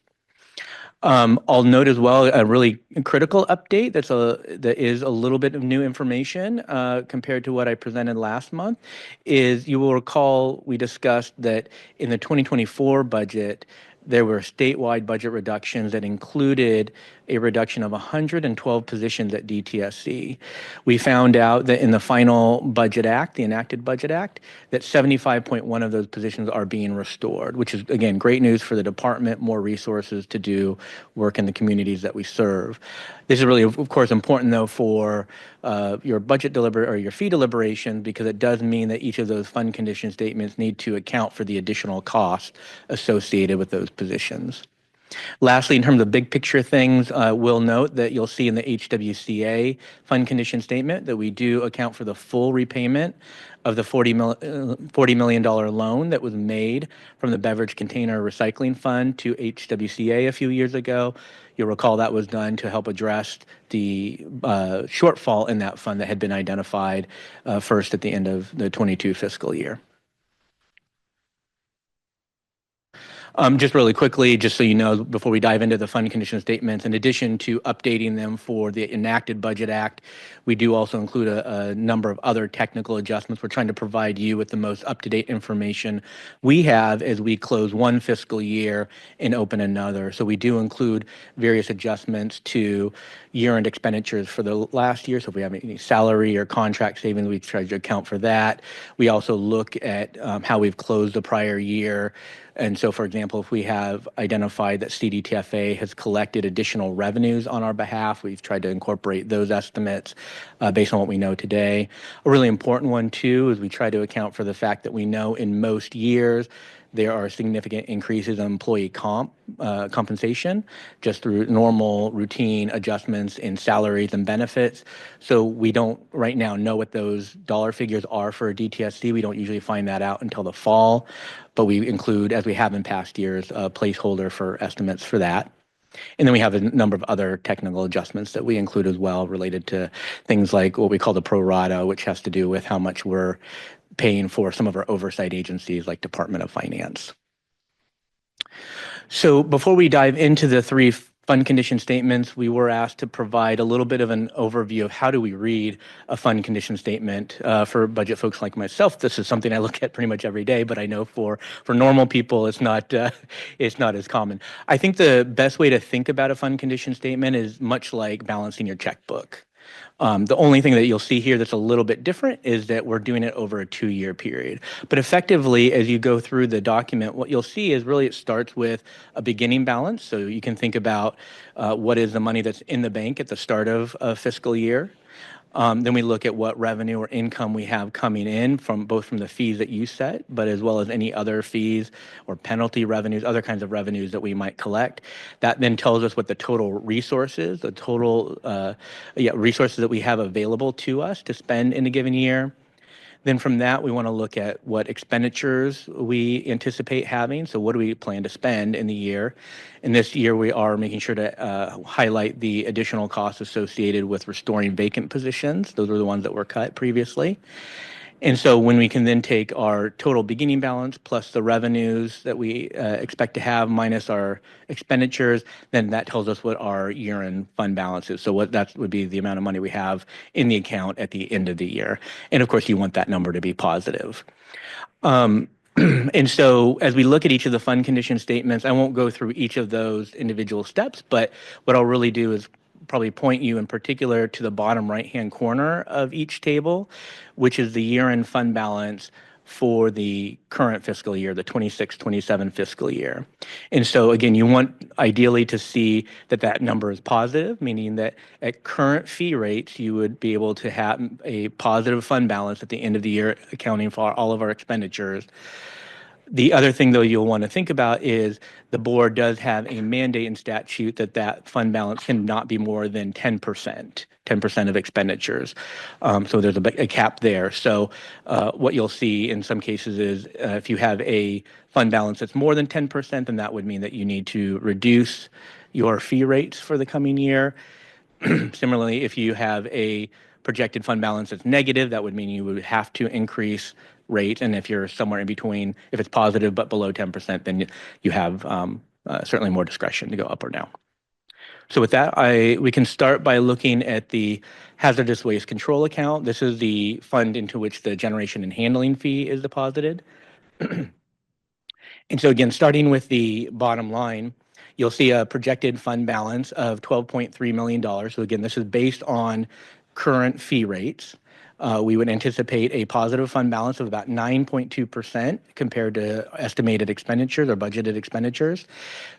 I'll note as well a really critical update that is a little bit of new information compared to what I presented last month. Is you will recall we discussed that in the 2024 budget, there were statewide budget reductions that included a reduction of 112 positions at DTSC. We found out that in the final Budget Act, the enacted Budget Act, that 75.1 of those positions are being restored, which is, again, great news for the department, more resources to do work in the communities that we serve. This is really, of course, important, though, for your budget or your fee deliberations, because it does mean that each of those fund condition statements need to account for the additional costs associated with those positions. Lastly, in terms of big picture things, we'll note that you'll see in the HWCA fund condition statement that we do account for the full repayment of the $40 million loan that was made from the Beverage Container Recycling Fund to HWCA a few years ago. You'll recall that was done to help address the shortfall in that fund that had been identified first at the end of the 22 fiscal year. Just really quickly, just so you know, before we dive into the fund condition statements, in addition to updating them for the enacted Budget Act, we do also include a number of other technical adjustments. We're trying to provide you with the most up-to-date information we have as we close one fiscal year and open another. So we do include various adjustments to year-end expenditures for the last year. So if we have any salary or contract savings, we try to account for that. We also look at how we've closed the prior year. And so, for example, if we have identified that CDTFA has collected additional revenues on our behalf, we've tried to incorporate those estimates based on what we know today. A really important one, too, is we try to account for the fact that we know in most years there are significant increases in employee compensation just through normal routine adjustments in salaries and benefits. So we don't right now know what those dollar figures are for DTSC. We don't usually find that out until the fall, but we include, as we have in past years, a placeholder for estimates for that. And then we have a number of other technical adjustments that we include as well related to things like what we call the pro rata, which has to do with how much we're paying for some of our oversight agencies like Department of Finance. So before we dive into the three fund condition statements, we were asked to provide a little bit of an overview of how do we read a fund condition statement. For budget folks like myself, this is something I look at pretty much every day, but I know for normal people, it's not as common. I think the best way to think about a fund condition statement is much like balancing your checkbook. The only thing that you'll see here that's a little bit different is that we're doing it over a 2-year period. But effectively, as you go through the document, what you'll see is really it starts with a beginning balance. So you can think about what is the money that's in the bank at the start of a fiscal year. Then we look at what revenue or income we have coming in from both from the fees that you set, but as well as any other fees or penalty revenues, other kinds of revenues that we might collect. That then tells us what the total resources, the total resources that we have available to us to spend in a given year. Then from that, we want to look at what expenditures we anticipate having. So what do we plan to spend in the year? And this year, we are making sure to highlight the additional costs associated with restoring vacant positions. Those were the ones that were cut previously. And so when we can then take our total beginning balance plus the revenues that we expect to have minus our expenditures, then that tells us what our year-end fund balance is. So what that would be the amount of money we have in the account at the end of the year. And of course, you want that number to be positive. And so as we look at each of the fund condition statements, I won't go through each of those individual steps, but what I'll really do is probably point you in particular to the bottom right-hand corner of each table, which is the year-end fund balance for the current fiscal year, the 26-27 fiscal year. And so again, you want ideally to see that that number is positive, meaning that at current fee rates, you would be able to have a positive fund balance at the end of the year, accounting for all of our expenditures. The other thing, though, you'll want to think about is the board does have a mandate in statute that that fund balance cannot be more than 10% of expenditures. So there's a cap there. So what you'll see in some cases is if you have a fund balance that's more than 10%, then that would mean that you need to reduce your fee rates for the coming year. Similarly, if you have a projected fund balance that's negative, that would mean you would have to increase rate. And if you're somewhere in between, if it's positive but below 10%, then you have certainly more discretion to go up or down. So with that, we can start by looking at the hazardous waste control account. This is the fund into which the generation and handling fee is deposited. And so again, starting with the bottom line, you'll see a projected fund balance of $12.3 million. So again, this is based on current fee rates. We would anticipate a positive fund balance of about 9.2% compared to estimated expenditures or budgeted expenditures.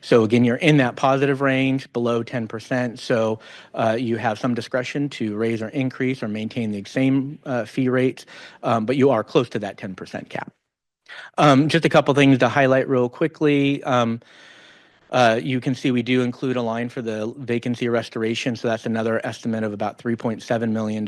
So again, you're in that positive range below 10%. So you have some discretion to raise or increase or maintain the same fee rates, but you are close to that 10% cap. Just a couple things to highlight real quickly. You can see we do include a line for the vacancy restoration. So that's another estimate of about $3.7 million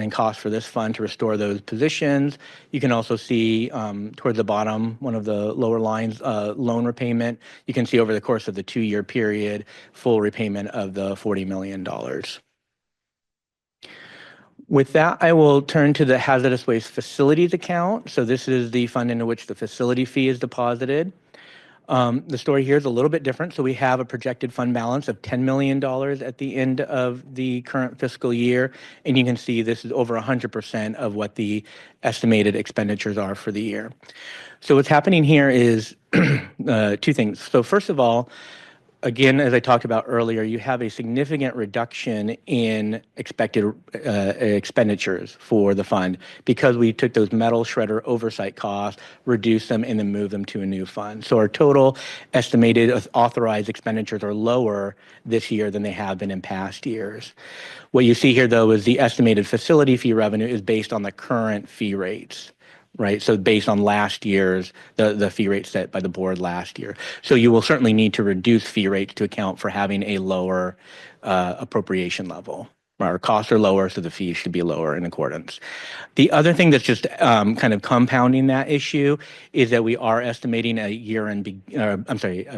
in cost for this fund to restore those positions. You can also see towards the bottom, one of the lower lines, loan repayment. You can see over the course of the 2-year period, full repayment of the $40 million. With that, I will turn to the hazardous waste facilities account. So this is the fund into which the facility fee is deposited. The story here is a little bit different. So we have a projected fund balance of $10 million at the end of the current fiscal year. And you can see this is over 100% of what the estimated expenditures are for the year. So what's happening here is two things. So first of all, again, as I talked about earlier, you have a significant reduction in expected expenditures for the fund because we took those metal shredder oversight costs, reduced them, and then moved them to a new fund. So our total estimated authorized expenditures are lower this year than they have been in past years. What you see here, though, is the estimated facility fee revenue is based on the current fee rates. Right, so based on last year's, the fee rate set by the board last year. So you will certainly need to reduce fee rates to account for having a lower appropriation level. Our costs are lower, so the fees should be lower in accordance. The other thing that's just kind of compounding that issue is that we are estimating a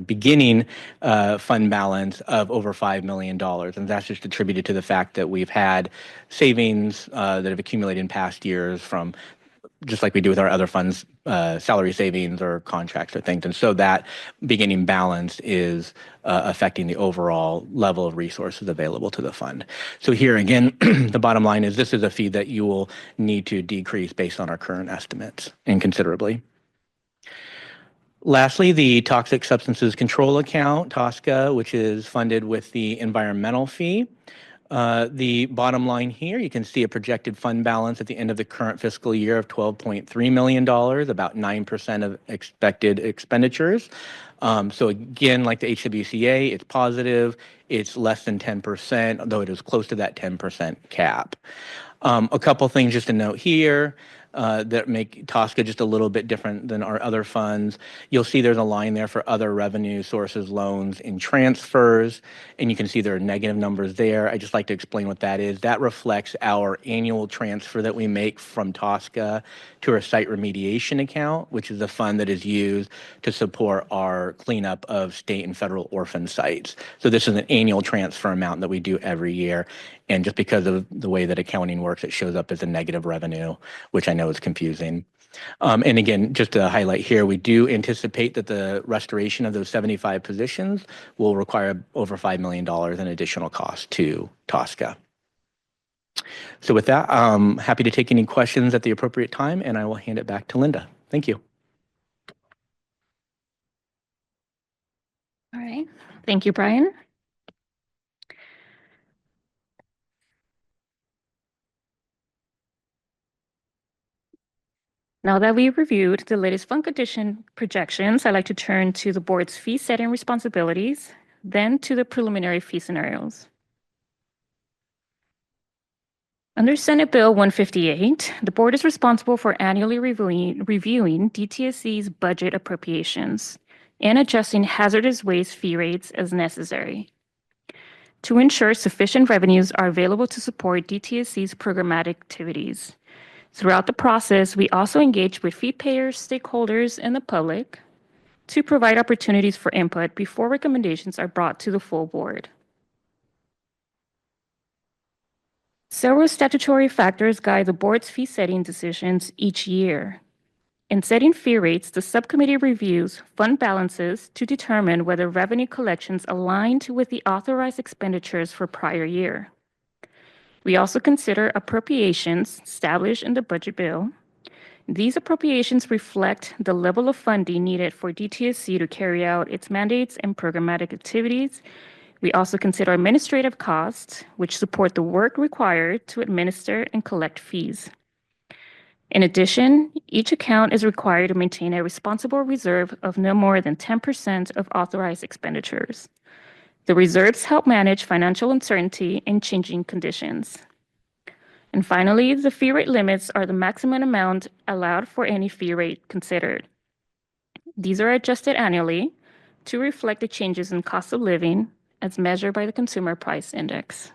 beginning fund balance of over $5 million. And that's just attributed to the fact that we've had savings that have accumulated in past years from just like we do with our other funds, salary savings or contracts or things. And so that beginning balance is affecting the overall level of resources available to the fund. So here again, the bottom line is this is a fee that you will need to decrease based on our current estimates inconsiderably. Lastly, the Toxic Substances Control Account, TSCA, which is funded with the environmental fee. The bottom line here, you can see a projected fund balance at the end of the current fiscal year of $12.3 million, about 9% of expected expenditures. So again, like the HWCA, it's positive. It's less than 10%, though it is close to that 10% cap. A couple things just to note here. That make TSCA just a little bit different than our other funds. You'll see there's a line there for other revenue sources, loans, and transfers, and you can see there are negative numbers there. I just like to explain what that is. That reflects our annual transfer that we make from TSCA to our site remediation account, which is a fund that is used to support our cleanup of state and federal orphan sites. So this is an annual transfer amount that we do every year. And just because of the way that accounting works, it shows up as a negative revenue, which I know is confusing. And again, just to highlight here, we do anticipate that the restoration of those 75 positions will require over $5 million in additional cost to TSCA. So with that, I'm happy to take any questions at the appropriate time, and I will hand it back to Linda. Thank you. All right. Thank you, Brian. Now that we've reviewed the latest fund condition projections, I'd like to turn to the board's fee setting responsibilities, then to the preliminary fee scenarios. Under Senate Bill 158, the board is responsible for annually reviewing DTSC's budget appropriations and adjusting hazardous waste fee rates as necessary to ensure sufficient revenues are available to support DTSC's programmatic activities. Throughout the process, we also engage with fee payers, stakeholders, and the public to provide opportunities for input before recommendations are brought to the full board. Several statutory factors guide the board's fee setting decisions each year. In setting fee rates, the subcommittee reviews fund balances to determine whether revenue collections aligned with the authorized expenditures for prior year. We also consider appropriations established in the budget bill. These appropriations reflect the level of funding needed for DTSC to carry out its mandates and programmatic activities. We also consider administrative costs, which support the work required to administer and collect fees. In addition, each account is required to maintain a responsible reserve of no more than 10% of authorized expenditures. The reserves help manage financial uncertainty and changing conditions. And finally, the fee rate limits are the maximum amount allowed for any fee rate considered. These are adjusted annually to reflect the changes in cost of living as measured by the Consumer Price Index.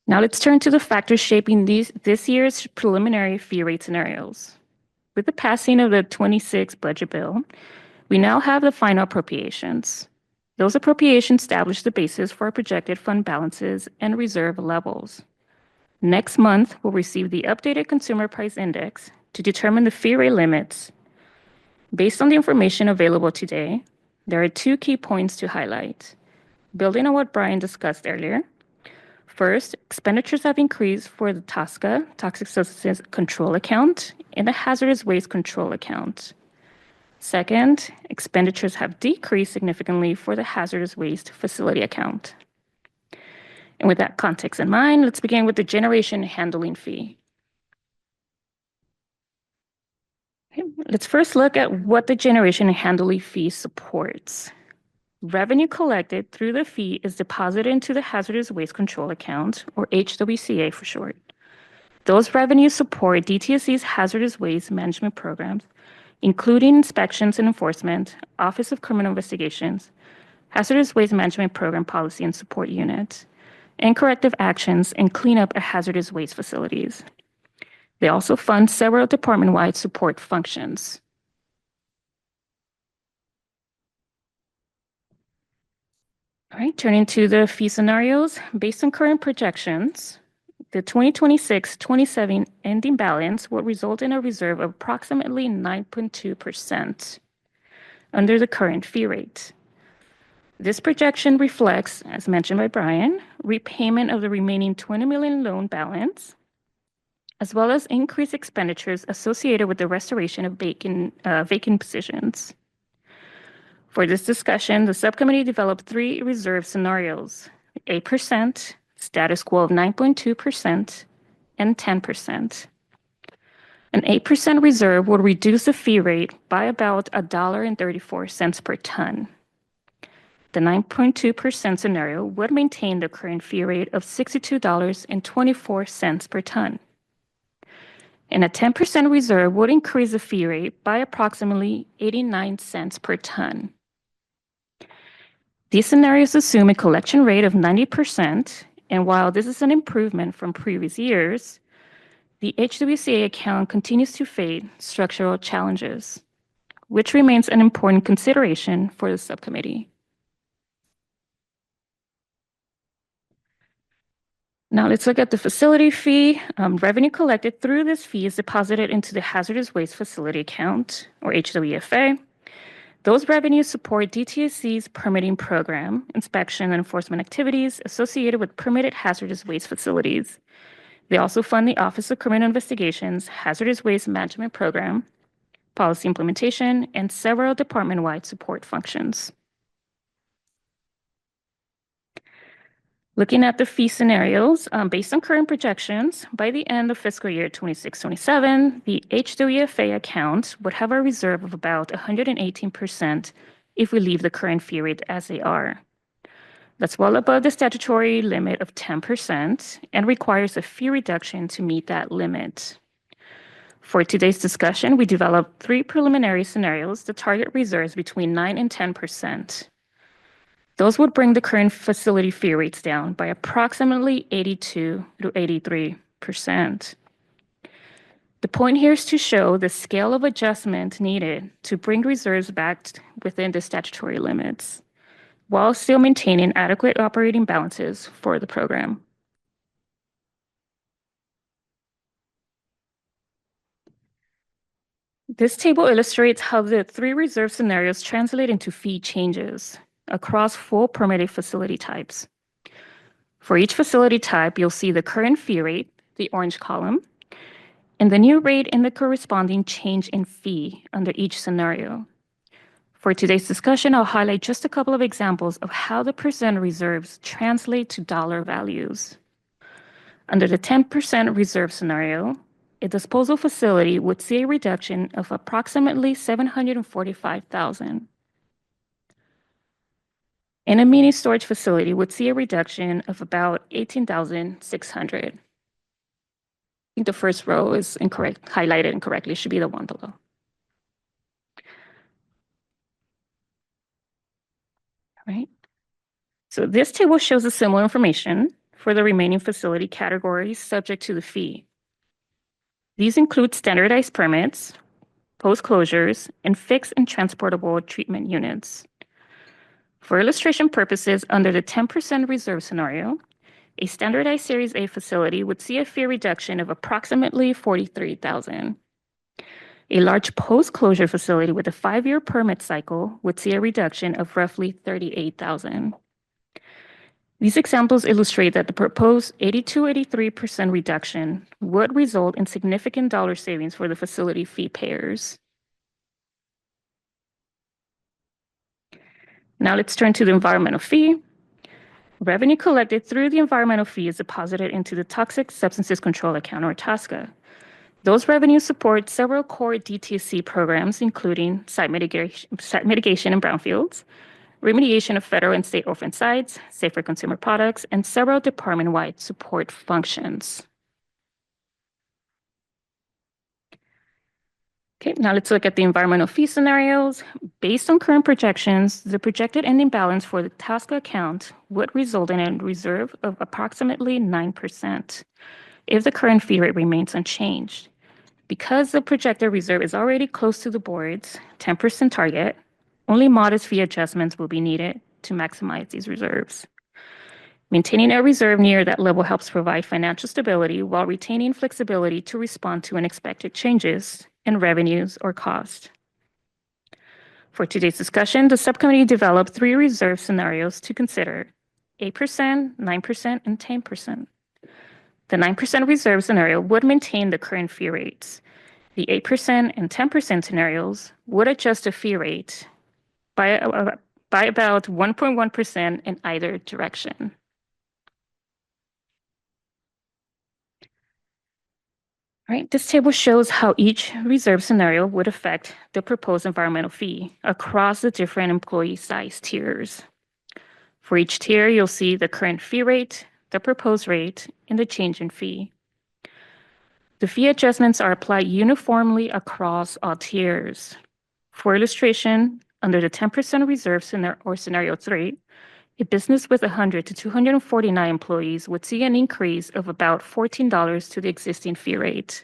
Now let's turn to the factors shaping this year's preliminary fee rate scenarios. With the passing of the 26 budget bill, we now have the final appropriations. Those appropriations establish the basis for our projected fund balances and reserve levels. Next month, we'll receive the updated Consumer Price Index to determine the fee rate limits. Based on the information available today, there are two key points to highlight. Building on what Brian discussed earlier, first, expenditures have increased for the TSCA, Toxic Substances Control Account, and the Hazardous Waste Control Account. Second, expenditures have decreased significantly for the Hazardous Waste Facility Account. And with that context in mind, let's begin with the generation handling fee. Okay, let's first look at what the generation handling fee supports. Revenue collected through the fee is deposited into the Hazardous Waste Control Account, or HWCA for short. Those revenues support DTSC's hazardous waste management programs, including inspections and enforcement, Office of Criminal Investigations, Hazardous Waste Management Program Policy and Support Unit, and corrective actions and cleanup at hazardous waste facilities. They also fund several department-wide support functions. All right, turning to the fee scenarios, based on current projections, the 2026-27 ending balance will result in a reserve of approximately 9.2% under the current fee rate. This projection reflects, as mentioned by Brian, repayment of the remaining $20 million loan balance, as well as increased expenditures associated with the restoration of vacant positions. For this discussion, the subcommittee developed 3 reserve scenarios: 8%, status quo of 9.2%, and 10%. An 8% reserve would reduce the fee rate by about $1.34 per ton. The 9.2% scenario would maintain the current fee rate of $62.24 per ton. And a 10% reserve would increase the fee rate by approximately 89 cents per ton. These scenarios assume a collection rate of 90%, and while this is an improvement from previous years, the HWCA account continues to face structural challenges, which remains an important consideration for the subcommittee. Now let's look at the facility fee. Revenue collected through this fee is deposited into the Hazardous Waste Facility Account, or HWFA. Those revenues support DTSC's permitting program, inspection and enforcement activities associated with permitted hazardous waste facilities. They also fund the Office of Criminal Investigations Hazardous Waste Management Program, policy implementation, and several department-wide support functions. Looking at the fee scenarios, based on current projections, by the end of fiscal year 26-27, the HWFA account would have a reserve of about 118% if we leave the current fee rate as they are. That's well above the statutory limit of 10% and requires a fee reduction to meet that limit. For today's discussion, we developed 3 preliminary scenarios that target reserves between 9 and 10%. Those would bring the current facility fee rates down by approximately 82 to 83%. The point here is to show the scale of adjustment needed to bring reserves back within the statutory limits, while still maintaining adequate operating balances for the program. This table illustrates how the 3 reserve scenarios translate into fee changes across 4 permitted facility types. For each facility type, you'll see the current fee rate, the orange column, and the new rate and the corresponding change in fee under each scenario. For today's discussion, I'll highlight just a couple of examples of how the percent reserves translate to dollar values. Under the 10% reserve scenario, a disposal facility would see a reduction of approximately $745,000. And a mini storage facility would see a reduction of about $18,600. I think the first row is incorrect, highlighted incorrectly. It should be the one below. All right. So this table shows a similar information for the remaining facility categories subject to the fee. These include standardized permits, post-closures, and fixed and transportable treatment units. For illustration purposes, under the 10% reserve scenario, a standardized Series A facility would see a fee reduction of approximately $43,000. A large post-closure facility with a 5-year permit cycle would see a reduction of roughly $38,000. These examples illustrate that the proposed 82-83% reduction would result in significant dollar savings for the facility fee payers. Now let's turn to the environmental fee. Revenue collected through the environmental fee is deposited into the Toxic Substances Control Account, or TSCA. Those revenues support several core DTSC programs, including site mitigation in brownfields, remediation of federal and state orphan sites, safer consumer products, and several department-wide support functions. Okay, now let's look at the environmental fee scenarios. Based on current projections, the projected ending balance for the TSCA account would result in a reserve of approximately 9% if the current fee rate remains unchanged. Because the projected reserve is already close to the board's 10% target, only modest fee adjustments will be needed to maximize these reserves. Maintaining a reserve near that level helps provide financial stability while retaining flexibility to respond to unexpected changes in revenues or cost. For today's discussion, the subcommittee developed 3 reserve scenarios to consider: 8%, 9%, and 10%. The 9% reserve scenario would maintain the current fee rates. The 8% and 10% scenarios would adjust the fee rate by about 1.1% in either direction. All right, this table shows how each reserve scenario would affect the proposed environmental fee across the different employee size tiers. For each tier, you'll see the current fee rate, the proposed rate, and the change in fee. The fee adjustments are applied uniformly across all tiers. For illustration, under the 10% reserve scenario 3, a business with 100 to 249 employees would see an increase of about $14 to the existing fee rate.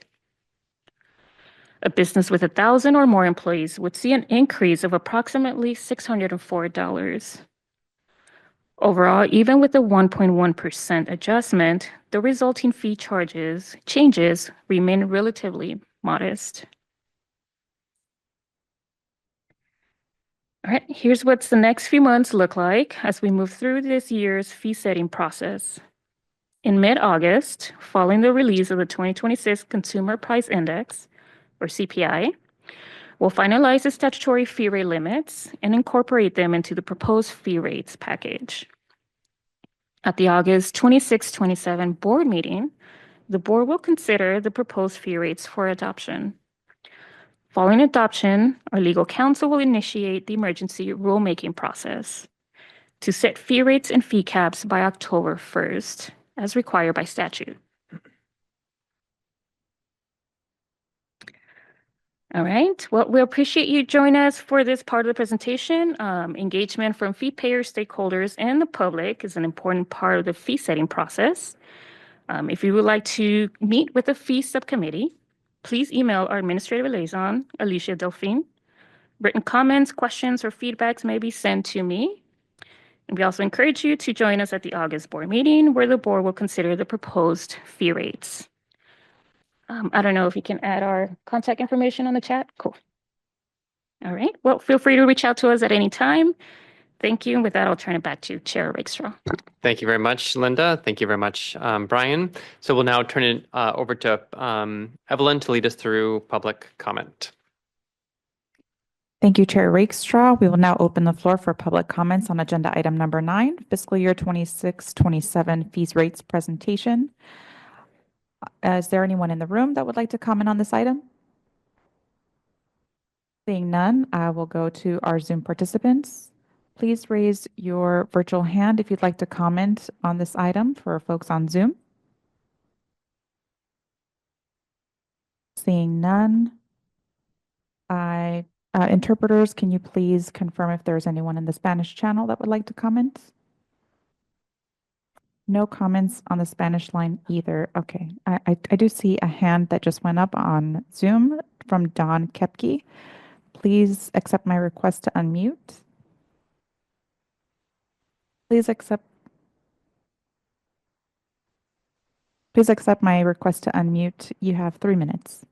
A business with 1,000 or more employees would see an increase of approximately $604. Overall, even with the 1.1% adjustment, the resulting fee changes remain relatively modest. All right, here's what the next few months look like as we move through this year's fee setting process. In mid-August, following the release of the 2026 Consumer Price Index, or CPI, we'll finalize the statutory fee rate limits and incorporate them into the proposed fee rates package. At the August 26-27 board meeting, the board will consider the proposed fee rates for adoption. Following adoption, our legal counsel will initiate the emergency rulemaking process to set fee rates and fee caps by October 1st, as required by statute. All right, well, we appreciate you joining us for this part of the presentation. Engagement from fee payers, stakeholders, and the public is an important part of the fee setting process. If you would like to meet with the fee subcommittee, please email our administrative liaison, Alicia Delphine. Written comments, questions, or feedbacks may be sent to me. And we also encourage you to join us at the August board meeting, where the board will consider the proposed fee rates. I don't know if you can add our contact information on the chat. Cool. All right. Well, feel free to reach out to us at any time. Thank you. And with that, I'll turn it back to Chair Rakestraw. Thank you very much, Linda. Thank you very much, Brian. So we'll now turn it over to Evelyn to lead us through public comment. Thank you, Chair Rakestraw. We will now open the floor for public comments on agenda item number 9, fiscal year 26-27 fees rates presentation. Is there anyone in the room that would like to comment on this item? Seeing none, I will go to our Zoom participants. Please raise your virtual hand if you'd like to comment on this item for folks on Zoom. Seeing none, interpreters, can you please confirm if there's anyone in the Spanish channel that would like to comment? No comments on the Spanish line either. Okay, I do see a hand that just went up on Zoom from Don Kepke. Please accept my request to unmute. Please accept my request to unmute. You have 3 minutes.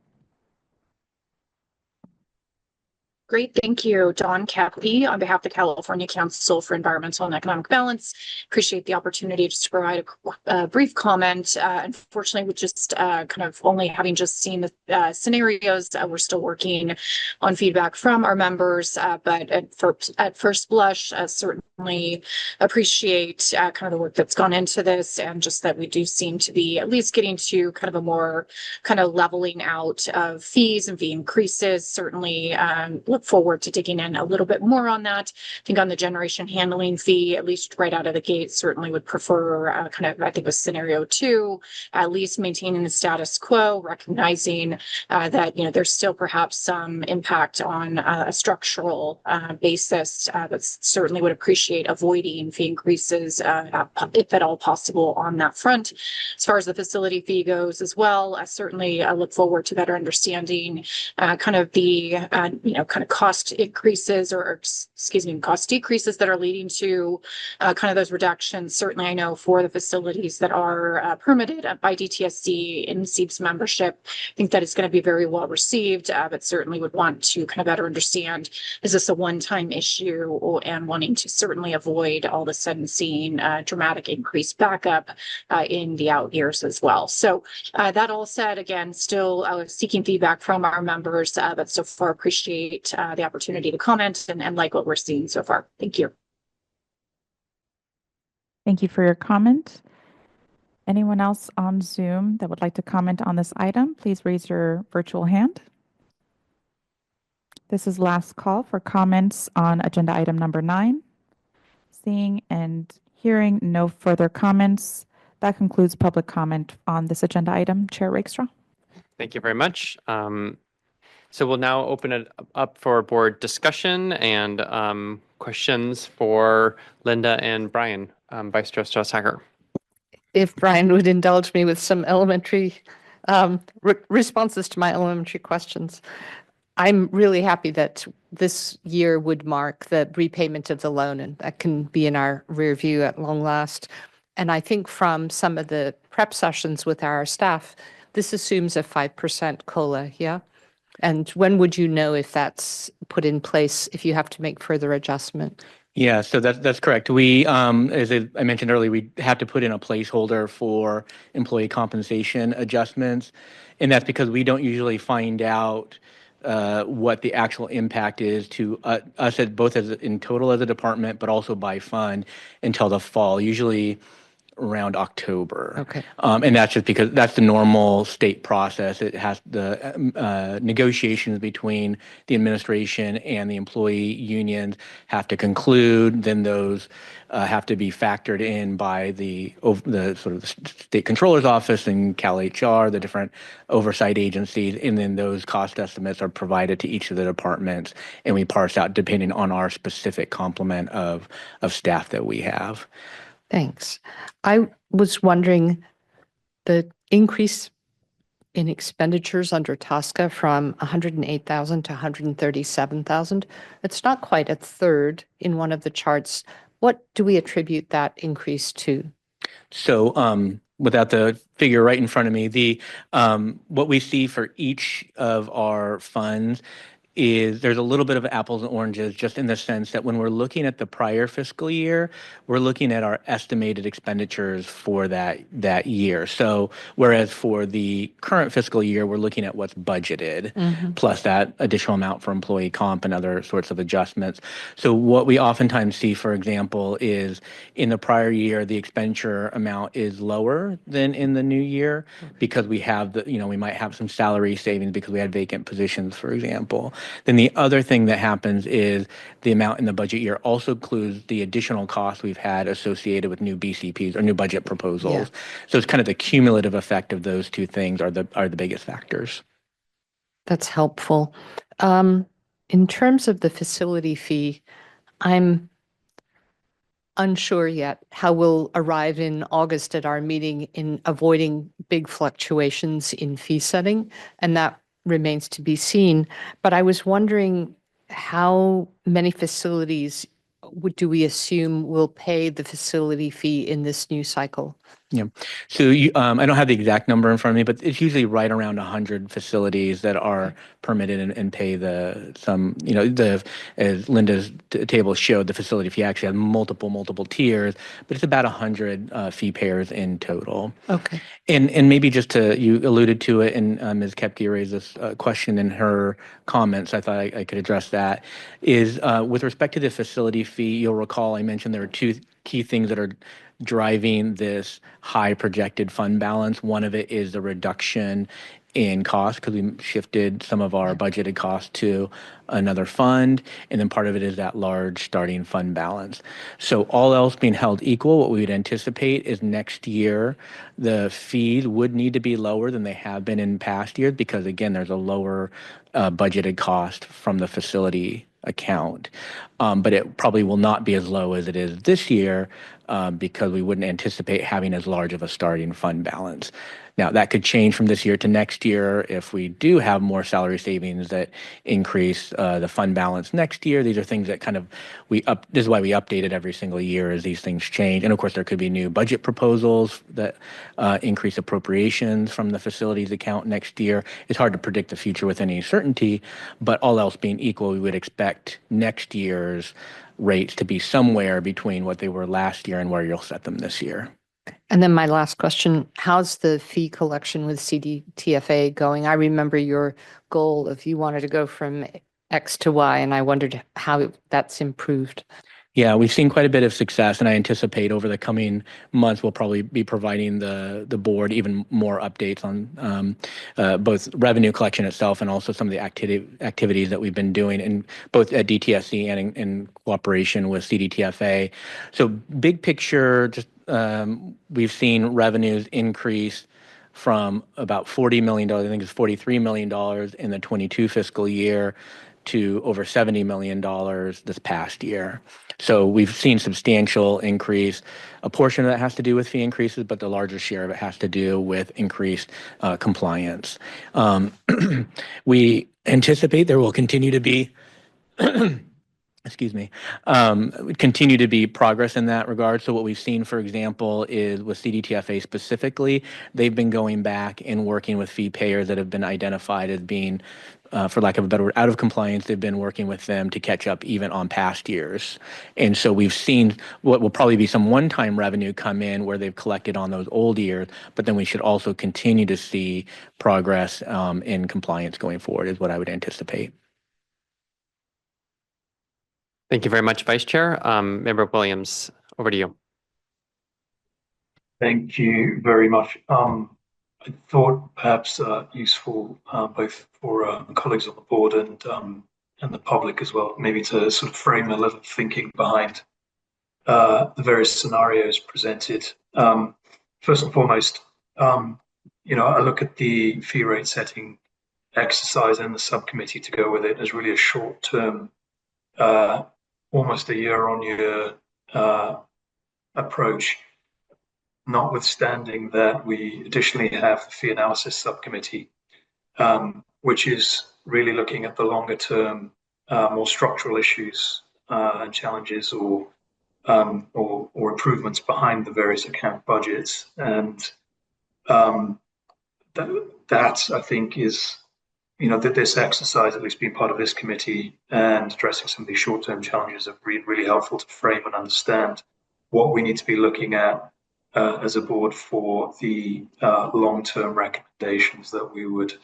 Great, thank you. Dawn Cappy on behalf of the California Council for Environmental and Economic Balance. Appreciate the opportunity just to provide a brief comment. Unfortunately, with just kind of only having just seen the scenarios, we're still working on feedback from our members, but at first blush, certainly appreciate kind of the work that's gone into this, and just that we do seem to be at least getting to kind of a more kind of leveling out of fees and fee increases. Certainly look forward to digging in a little bit more on that. I think on the generation handling fee, at least right out of the gate, certainly would prefer kind of, I think, with scenario 2, at least maintaining the status quo, recognizing that, there's still perhaps some impact on a structural basis, but certainly would appreciate avoiding fee increases if at all possible on that front. As far as the facility fee goes as well, I certainly look forward to better understanding kind of the, kind of cost increases cost decreases that are leading to kind of those reductions. Certainly, I know for the facilities that are permitted by DTSC in SEEBS membership, I think that it's going to be very well received, but certainly would want to kind of better understand, is this a one-time issue, and wanting to certainly avoid all of a sudden seeing dramatic increase back up in the out years as well. So that all said, again, still seeking feedback from our members, but so far appreciate the opportunity to comment and like what we're seeing so far. Thank you. Thank you for your comment. Anyone else on Zoom that would like to comment on this item, please raise your virtual hand. This is last call for comments on agenda item number 9. Seeing and hearing no further comments, that concludes public comment on this agenda item. Chair Rakestraw. Thank you very much. So we'll now open it up for board discussion and questions for Linda and Brian. Vice Chair Strauss-Hacker. If Brian would indulge me with some elementary responses to my elementary questions. I'm really happy that this year would mark the repayment of the loan, and that can be in our rear view at long last. And I think from some of the prep sessions with our staff, this assumes a 5% COLA, yeah? And when would you know if that's put in place, if you have to make further adjustment? Yeah, so that's correct. We, as I mentioned earlier, we have to put in a placeholder for employee compensation adjustments, and that's because we don't usually find out what the actual impact is to us both as in total as a department, but also by fund until the fall. Usually around October. Okay. And that's just because that's the normal state process. It has the negotiations between the administration and the employee unions have to conclude. Then those have to be factored in by the sort of the state controller's office and Cal HR, the different oversight agencies, and then those cost estimates are provided to each of the departments, and we parse out depending on our specific complement of staff that we have. Thanks. I was wondering, the increase in expenditures under TSCA from 108,000 to 137,000, it's not quite a third in one of the charts. What do we attribute that increase to? So without the figure right in front of me, the what we see for each of our funds is there's a little bit of apples and oranges, just in the sense that when we're looking at the prior fiscal year, we're looking at our estimated expenditures for that year. So whereas for the current fiscal year, we're looking at what's budgeted, plus that additional amount for employee comp and other sorts of adjustments. So what we oftentimes see, for example, is in the prior year, the expenditure amount is lower than in the new year because we have we might have some salary savings because we had vacant positions, for example. Then the other thing that happens is the amount in the budget year also includes the additional costs we've had associated with new BCPs or new budget proposals. Yeah. So it's kind of the cumulative effect of those two things are the biggest factors. That's helpful. In terms of the facility fee, I'm unsure yet how we'll arrive in August at our meeting in avoiding big fluctuations in fee setting, and that remains to be seen. But I was wondering how many facilities do we assume will pay the facility fee in this new cycle? Yeah. So I don't have the exact number in front of me, but it's usually right around 100 facilities that are permitted and pay as Linda's table showed, the facility fee actually has multiple tiers, but it's about 100 fee payers in total. Okay. And maybe you alluded to it, and Ms. Kepke raised this question in her comments. I thought I could address that. Is with respect to the facility fee, you'll recall I mentioned there are two key things that are driving this high projected fund balance. One of it is the reduction in cost because we shifted some of our budgeted costs to another fund, and then part of it is that large starting fund balance. So all else being held equal, what we would anticipate is next year the fees would need to be lower than they have been in past years because, again, there's a lower budgeted cost from the facility account. But it probably will not be as low as it is this year because we wouldn't anticipate having as large of a starting fund balance. Now, that could change from this year to next year if we do have more salary savings that increase the fund balance next year. These are things that kind of this is why we update it every single year as these things change. And of course, there could be new budget proposals that increase appropriations from the facilities account next year. It's hard to predict the future with any certainty, but all else being equal, we would expect next year's rates to be somewhere between what they were last year and where you'll set them this year. And then my last question, how's the fee collection with CDTFA going? I remember your goal of you wanted to go from X to Y, and I wondered how that's improved. Yeah, we've seen quite a bit of success, and I anticipate over the coming months we'll probably be providing the board even more updates on both revenue collection itself and also some of the activities that we've been doing in both at DTSC and in cooperation with CDTFA. So big picture, just we've seen revenues increase from about $40 million, I think it's $43 million in the 22 fiscal year, to over $70 million this past year. So we've seen substantial increase. A portion of that has to do with fee increases, but the larger share of it has to do with increased compliance. We anticipate there will continue to be excuse me, continue to be progress in that regard. So what we've seen, for example, is with CDTFA specifically, they've been going back and working with fee payers that have been identified as being, for lack of a better word, out of compliance. They've been working with them to catch up even on past years. And so we've seen what will probably be some one-time revenue come in where they've collected on those old years, but then we should also continue to see progress in compliance going forward is what I would anticipate. Thank you very much, Vice Chair. Member Williams, over to you. Thank you very much. I thought perhaps useful both for colleagues on the board and the public as well, maybe to sort of frame a little thinking behind the various scenarios presented. First and foremost, I look at the fee rate setting exercise and the subcommittee to go with it as really a short-term, almost a year-on-year approach, notwithstanding that we additionally have the fee analysis subcommittee, which is really looking at the longer-term, more structural issues and challenges or improvements behind the various account budgets. And that I think is, that this exercise, at least being part of this committee and addressing some of these short-term challenges, are really helpful to frame and understand what we need to be looking at as a board for the long-term recommendations that we would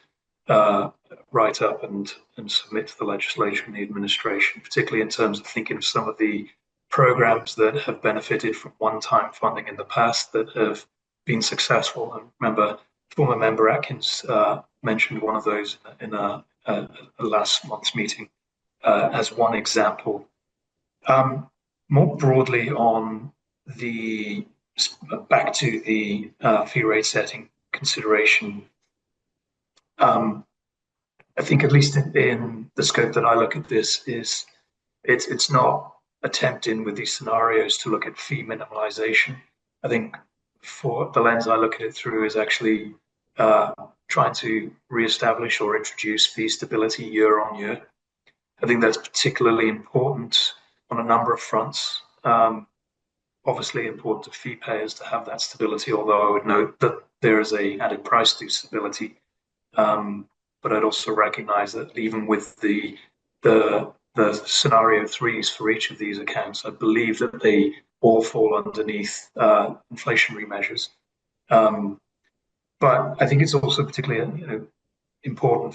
write up and submit to the legislature and the administration, particularly in terms of thinking of some of the programs that have benefited from one-time funding in the past that have been successful. And remember, former member Atkins mentioned one of those in a last month's meeting as one example. More broadly on back to the fee rate setting consideration, I think at least in the scope that I look at this is it's not attempting with these scenarios to look at fee minimalization. I think for the lens I look at it through is actually trying to reestablish or introduce fee stability year on year. I think that's particularly important on a number of fronts. Obviously important to fee payers to have that stability, although I would note that there is a added price to stability. But I'd also recognize that even with the scenario threes for each of these accounts, I believe that they all fall underneath inflationary measures. But I think it's also particularly important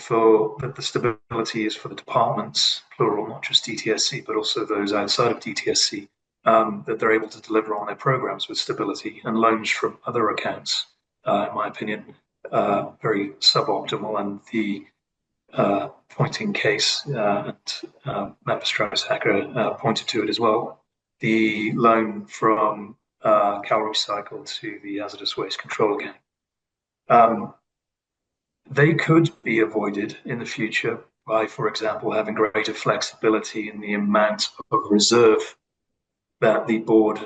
that the stability is for the departments, plural, not just DTSC, but also those outside of DTSC, that they're able to deliver on their programs with stability. And loans from other accounts, in my opinion, very suboptimal. And the pointing case, and Member Strauss-Hacker pointed to it as well, the loan from Cal Recycle to the hazardous waste control account. They could be avoided in the future by, for example, having greater flexibility in the amount of reserve that the board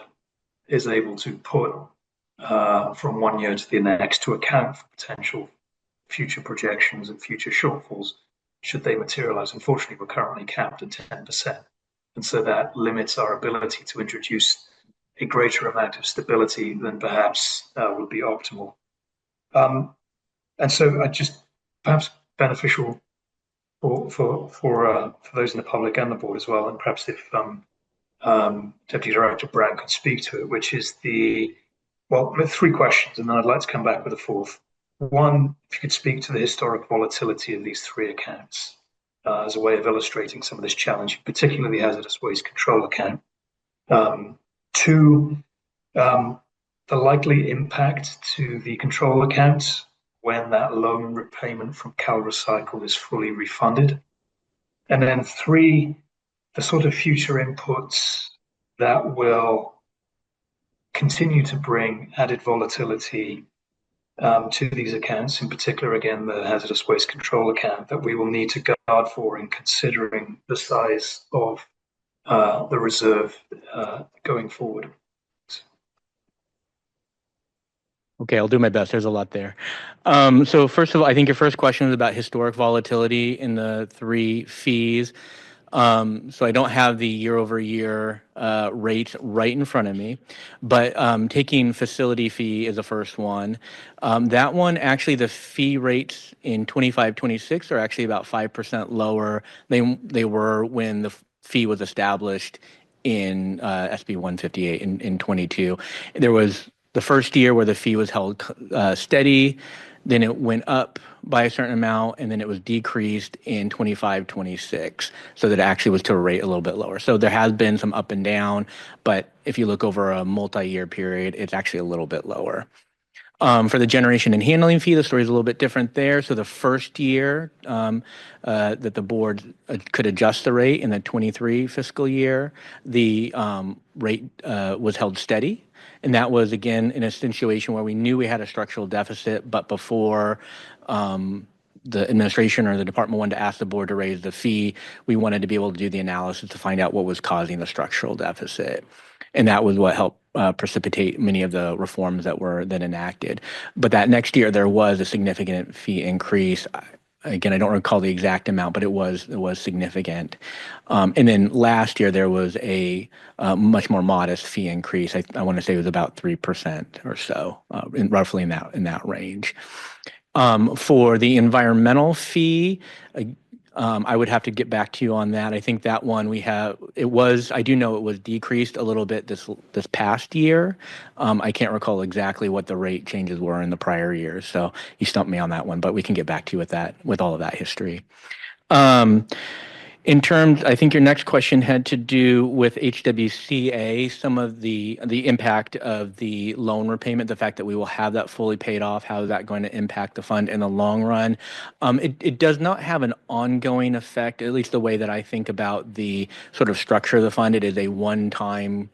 is able to put from one year to the next to account for potential future projections and future shortfalls should they materialize. Unfortunately, we're currently capped at 10%. And so that limits our ability to introduce a greater amount of stability than perhaps would be optimal. And so I just perhaps beneficial for those in the public and the board as well, and perhaps if Deputy Director Brown could speak to it, which is three questions, and then I'd like to come back with a fourth. One, if you could speak to the historic volatility of these three accounts as a way of illustrating some of this challenge, particularly the hazardous waste control account. Two, the likely impact to the control account when that loan repayment from CalRecycle is fully refunded. And then three, the sort of future inputs that will continue to bring added volatility to these accounts, in particular, again, the hazardous waste control account that we will need to guard for in considering the size of the reserve going forward. Okay, I'll do my best. There's a lot there. So first of all, I think your first question was about historic volatility in the three fees. So I don't have the year-over-year rates right in front of me, but taking facility fee is the first one. That one, actually, the fee rates in 25-26 are actually about 5% lower than they were when the fee was established in SB 158 in 22. There was the first year where the fee was held steady, then it went up by a certain amount, and then it was decreased in 25-26, so that it actually was to a rate a little bit lower. So there has been some up and down, but if you look over a multi-year period, it's actually a little bit lower. For the generation and handling fee, the story is a little bit different there. So the first year that the board could adjust the rate in the 23 fiscal year, the rate was held steady. And that was, again, in a situation where we knew we had a structural deficit, but before the administration or the department wanted to ask the board to raise the fee, we wanted to be able to do the analysis to find out what was causing the structural deficit. And that was what helped precipitate many of the reforms that were then enacted. But that next year, there was a significant fee increase. Again, I don't recall the exact amount, but it was significant. And then last year, there was a much more modest fee increase. I want to say it was about 3% or so, roughly in that range. For the environmental fee, I would have to get back to you on that. I think that one I do know it was decreased a little bit this past year. I can't recall exactly what the rate changes were in the prior years, so you stumped me on that one, but we can get back to you with all of that history. In terms, I think your next question had to do with HWCA, some of the impact of the loan repayment, the fact that we will have that fully paid off, how is that going to impact the fund in the long run? It does not have an ongoing effect, at least the way that I think about the sort of structure of the fund. It is a one-time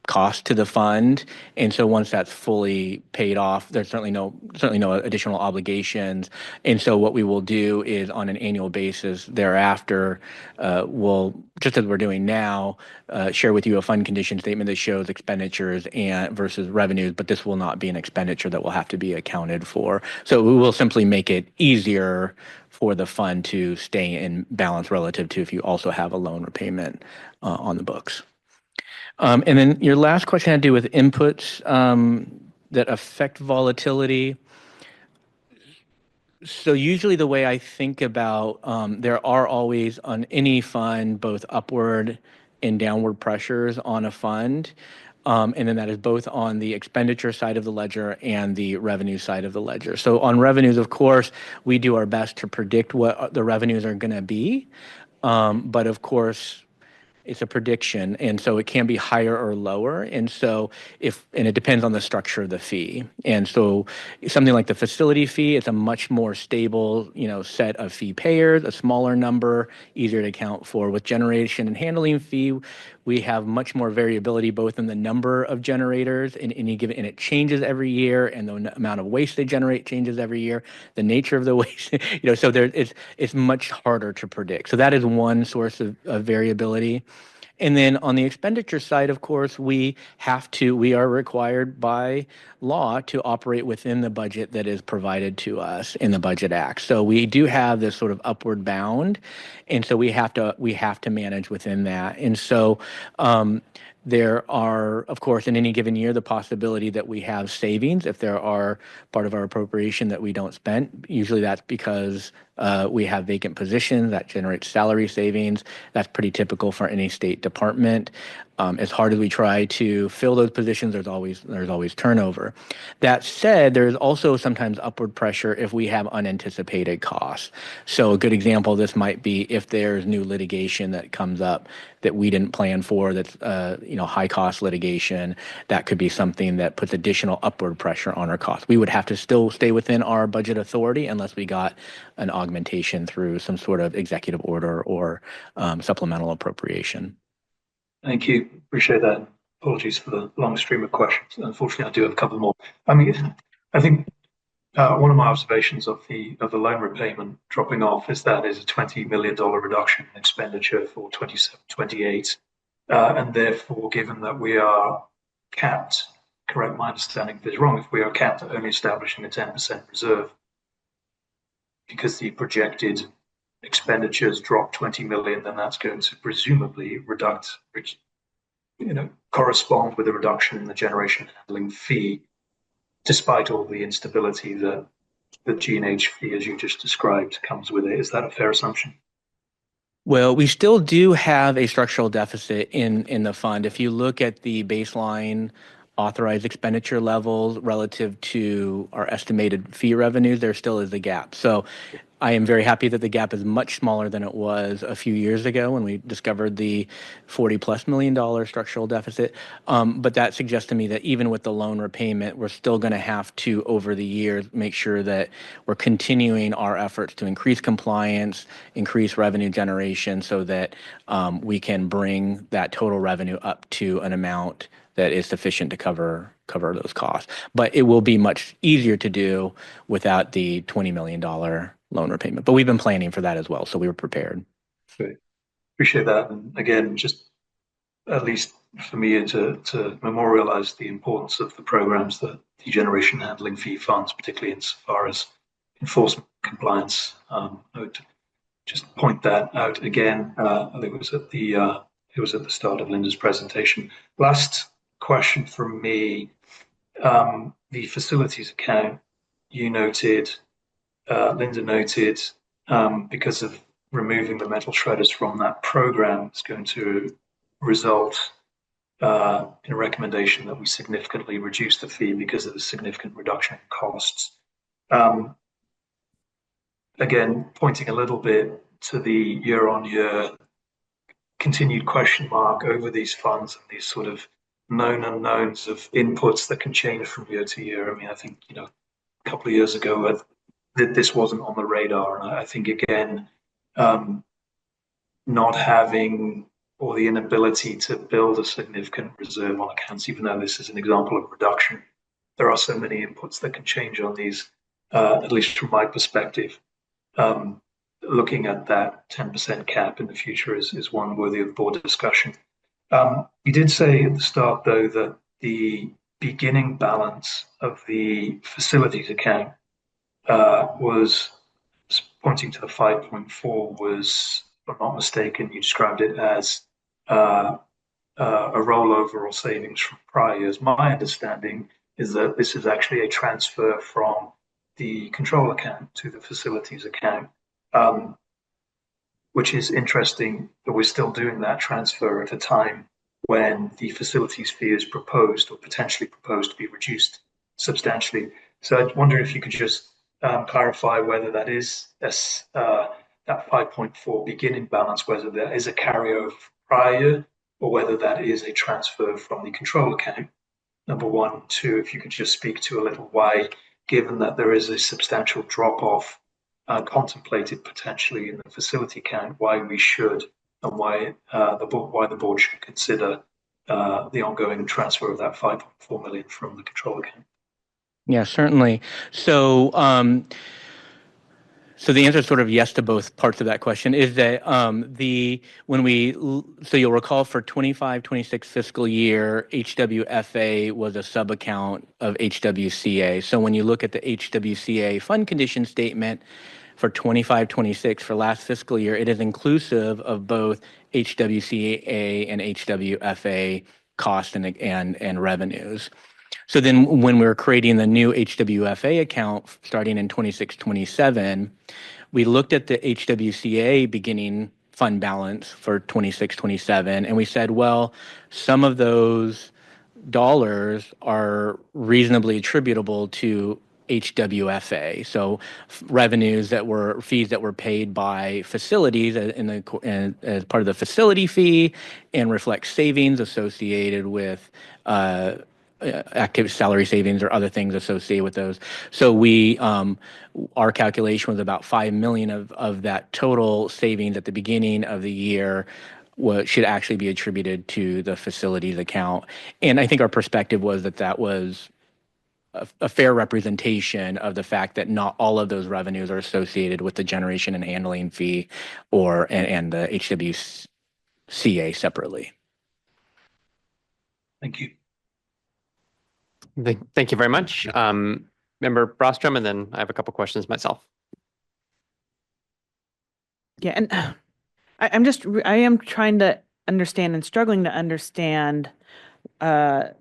cost to the fund, and so once that's fully paid off, there's certainly no additional obligations. And so what we will do is, on an annual basis thereafter, we'll, just as we're doing now, share with you a fund condition statement that shows expenditures versus revenues, but this will not be an expenditure that will have to be accounted for. So we will simply make it easier for the fund to stay in balance relative to if you also have a loan repayment on the books. And then your last question had to do with inputs that affect volatility. So usually the way I think about, there are always on any fund, both upward and downward pressures on a fund. And then that is both on the expenditure side of the ledger and the revenue side of the ledger. So on revenues, of course, we do our best to predict what the revenues are going to be. But of course, it's a prediction, and so it can be higher or lower. And so and it depends on the structure of the fee. And so something like the facility fee, it's a much more stable, set of fee payers, a smaller number, easier to account for. With generation and handling fee, we have much more variability both in the number of generators in any given, and it changes every year, and the amount of waste they generate changes every year, the nature of the waste, so it's much harder to predict. So that is one source of variability. And then on the expenditure side, of course, we are required by law to operate within the budget that is provided to us in the Budget Act. So we do have this sort of upward bound, and so we have to manage within that. And so there are, of course, in any given year, the possibility that we have savings if there are part of our appropriation that we don't spend. Usually that's because we have vacant positions that generate salary savings. That's pretty typical for any state department. As hard as we try to fill those positions, there's always turnover. That said, there's also sometimes upward pressure if we have unanticipated costs. So a good example of this might be if there's new litigation that comes up that we didn't plan for, that's high cost litigation. That could be something that puts additional upward pressure on our costs. We would have to still stay within our budget authority unless we got an augmentation through some sort of executive order or supplemental appropriation. Thank you. Appreciate that. Apologies for the long stream of questions. Unfortunately, I do have a couple more. I think one of my observations of the loan repayment dropping off is that is a $20 million reduction in expenditure for 27-28. And therefore, given that we are capped, correct my understanding if it's wrong, if we are capped at only establishing a 10% reserve, because the projected expenditures drop 20 million, then that's going to presumably correspond with a reduction in the generation handling fee, despite all the instability that the G&H fee, as you just described, comes with it. Is that a fair assumption? Well, we still do have a structural deficit in the fund. If you look at the baseline authorized expenditure levels relative to our estimated fee revenues, there still is a gap. So I am very happy that the gap is much smaller than it was a few years ago when we discovered the $40+ million structural deficit. But that suggests to me that even with the loan repayment, we're still going to have to, over the years, make sure that we're continuing our efforts to increase compliance, increase revenue generation so that we can bring that total revenue up to an amount that is sufficient to cover those costs. But it will be much easier to do without the $20 million loan repayment. But we've been planning for that as well, so we were prepared. Great. Appreciate that. And again, just at least for me to memorialize the importance of the programs that the generation handling fee funds, particularly insofar as enforcement compliance. I would just point that out again. I think it was at the start of Linda's presentation. Last question from me. The facilities account, you noted, Linda noted, because of removing the metal shredders from that program, it's going to result in a recommendation that we significantly reduce the fee because of the significant reduction in costs. Again, pointing a little bit to the year-on-year continued question mark over these funds and these sort of known unknowns of inputs that can change from year to year. I think, a couple of years ago, this wasn't on the radar. And I think, again, not having or the inability to build a significant reserve on accounts, even though this is an example of reduction, there are so many inputs that can change on these, at least from my perspective. Looking at that 10% cap in the future is one worthy of board discussion. You did say at the start, though, that the beginning balance of the facilities account was pointing to the 5.4 was, if I'm not mistaken, you described it as a rollover or savings from prior years. My understanding is that this is actually a transfer from the control account to the facilities account, which is interesting that we're still doing that transfer at a time when the facilities fee is proposed or potentially proposed to be reduced substantially. So I wonder if you could just clarify whether that is that 5.4 beginning balance, whether there is a carryover prior year or whether that is a transfer from the control account. Number one. Two, if you could just speak to a little why, given that there is a substantial drop-off contemplated potentially in the facility account, why we should and why the board should consider the ongoing transfer of that 5.4 million from the control account. Yeah, certainly. So So the answer is sort of yes to both parts of that question. Is that so you'll recall for 25-26 fiscal year, HWFA was a sub-account of HWCA. So when you look at the HWCA fund condition statement for 25-26 for last fiscal year, it is inclusive of both HWCA and HWFA costs and revenues. So then when we were creating the new HWFA account starting in 26-27, we looked at the HWCA beginning fund balance for 26-27, and we said, well, some of those dollars are reasonably attributable to HWFA. So revenues that were fees that were paid by facilities as part of the facility fee and reflect savings associated with active salary savings or other things associated with those. So our calculation was about 5 million of that total savings at the beginning of the year should actually be attributed to the facilities account. And I think our perspective was that was a fair representation of the fact that not all of those revenues are associated with the generation and handling fee and the HWCA separately. Thank you. Thank you very much. Member Brostrom, and then I have a couple questions myself. Yeah, and I am trying to understand and struggling to understand the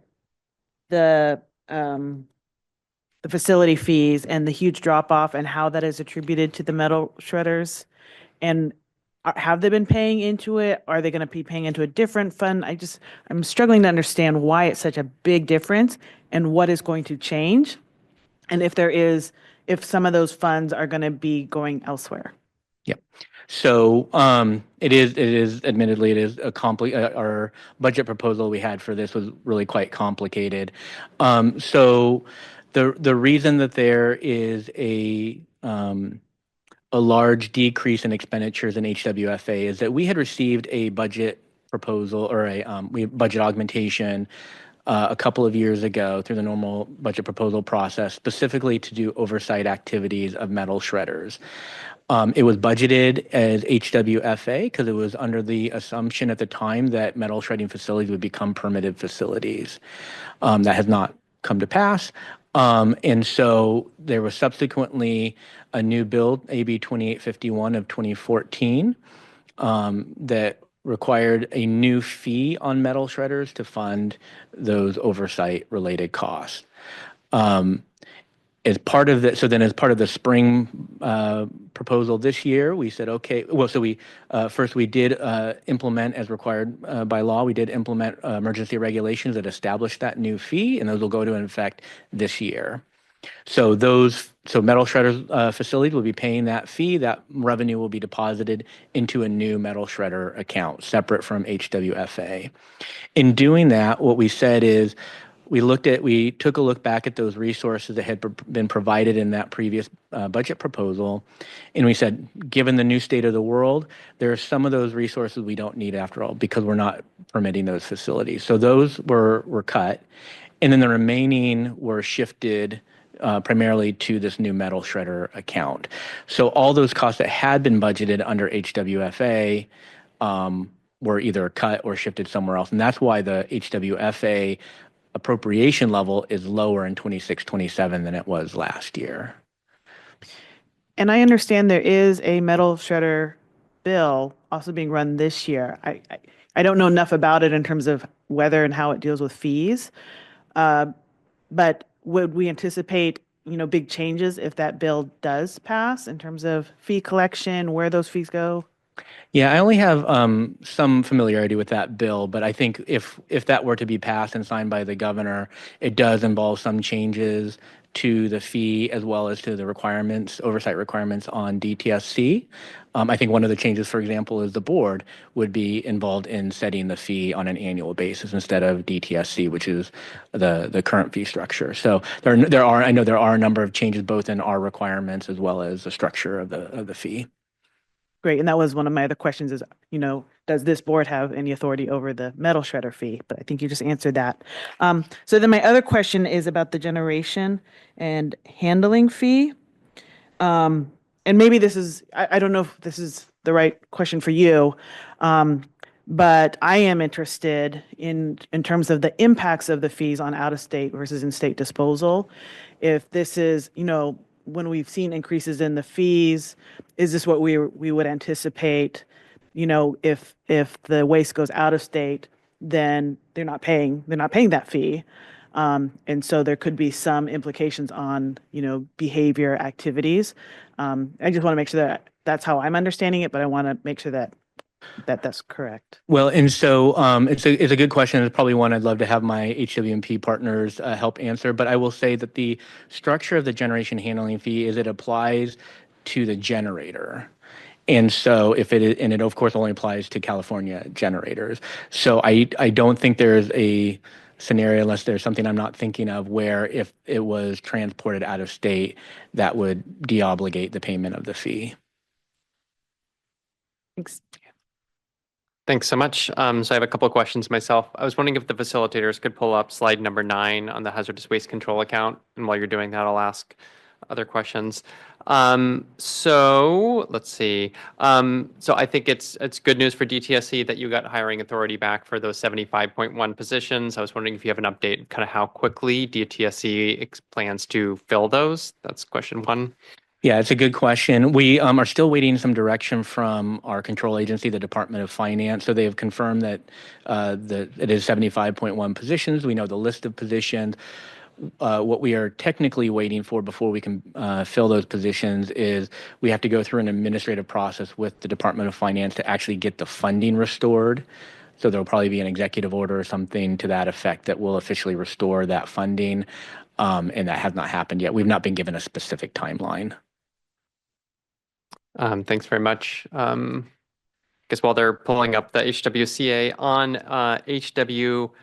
facility fees and the huge drop off and how that is attributed to the metal shredders. And have they been paying into it? Are they going to be paying into a different fund? I'm struggling to understand why it's such a big difference and what is going to change. And if some of those funds are going to be going elsewhere. Yep. So it is admittedly our budget proposal we had for this was really quite complicated. So the reason that there is a large decrease in expenditures in HWFA is that we had received a budget proposal or a budget augmentation a couple of years ago through the normal budget proposal process, specifically to do oversight activities of metal shredders. It was budgeted as HWFA because it was under the assumption at the time that metal shredding facilities would become permitted facilities. That has not come to pass. And so there was subsequently a new bill, AB 2851 of 2014, that required a new fee on metal shredders to fund those oversight related costs. As part of the spring proposal this year, we said, okay, well, so we did implement as required by law, we did implement emergency regulations that established that new fee, and those will go into effect this year. So metal shredders facilities will be paying that fee. That revenue will be deposited into a new metal shredder account separate from HWFA. In doing that, what we said is we took a look back at those resources that had been provided in that previous budget proposal, and we said, given the new state of the world, there are some of those resources we don't need after all because we're not permitting those facilities. So those were cut, and then the remaining were shifted primarily to this new metal shredder account. So all those costs that had been budgeted under HWFA were either cut or shifted somewhere else. And that's why the HWFA appropriation level is lower in 26-27 than it was last year. And I understand there is a metal shredder bill also being run this year. I don't know enough about it in terms of whether and how it deals with fees. But would we anticipate, big changes if that bill does pass in terms of fee collection, where those fees go? Yeah, I only have some familiarity with that bill, but I think if that were to be passed and signed by the governor, it does involve some changes to the fee as well as to the oversight requirements on DTSC. I think one of the changes, for example, is the board would be involved in setting the fee on an annual basis instead of DTSC, which is the current fee structure. So I know there are a number of changes both in our requirements as well as the structure of the fee. Great. And that was one of my other questions is, does this board have any authority over the metal shredder fee? But I think you just answered that. So then my other question is about the generation and handling fee. and maybe this is, I don't know if this is the right question for you, but I am interested in terms of the impacts of the fees on out-of-state versus in-state disposal. If this is, when we've seen increases in the fees, is this what we would anticipate? If the waste goes out of state, then they're not paying that fee. And so there could be some implications on, behavior activities. I just want to make sure that that's how I'm understanding it, but I want to make sure that that's correct. Well, and so it's a good question. It's probably one I'd love to have my HWMP partners help answer. But I will say that the structure of the generation handling fee is it applies to the generator. And so and it of course only applies to California generators. So I don't think there's a scenario, unless there's something I'm not thinking of, where if it was transported out of state, that would deobligate the payment of the fee. Thanks. Thanks so much. So I have a couple of questions myself. I was wondering if the facilitators could pull up slide number 9 on the hazardous waste control account. And while you're doing that, I'll ask other questions. So let's see. So I think it's good news for DTSC that you got hiring authority back for those 75.1 positions. I was wondering if you have an update, kind of how quickly DTSC plans to fill those. That's question 1. Yeah, it's a good question. We are still waiting some direction from our control agency, the Department of Finance. So they have confirmed that it is 75.1 positions. We know the list of positions. What we are technically waiting for before we can fill those positions is we have to go through an administrative process with the Department of Finance to actually get the funding restored. So there'll probably be an executive order or something to that effect that will officially restore that funding. And that has not happened yet. We've not been given a specific timeline. Thanks very much. Guess while they're pulling up the HWCA on HWFA,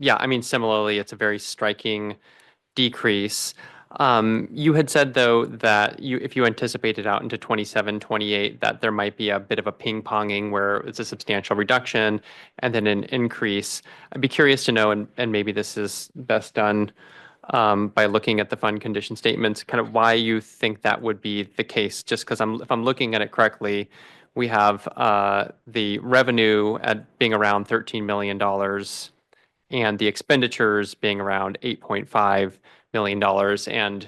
yeah, I mean, similarly, it's a very striking decrease. You had said, though, that if you anticipated out into 27, 28, that there might be a bit of a ping-ponging where it's a substantial reduction and then an increase. I'd be curious to know, and maybe this is best done by looking at the fund condition statements, kind of why you think that would be the case. Just because if I'm looking at it correctly, we have the revenue at being around $13 million and the expenditures being around $8.5 million. And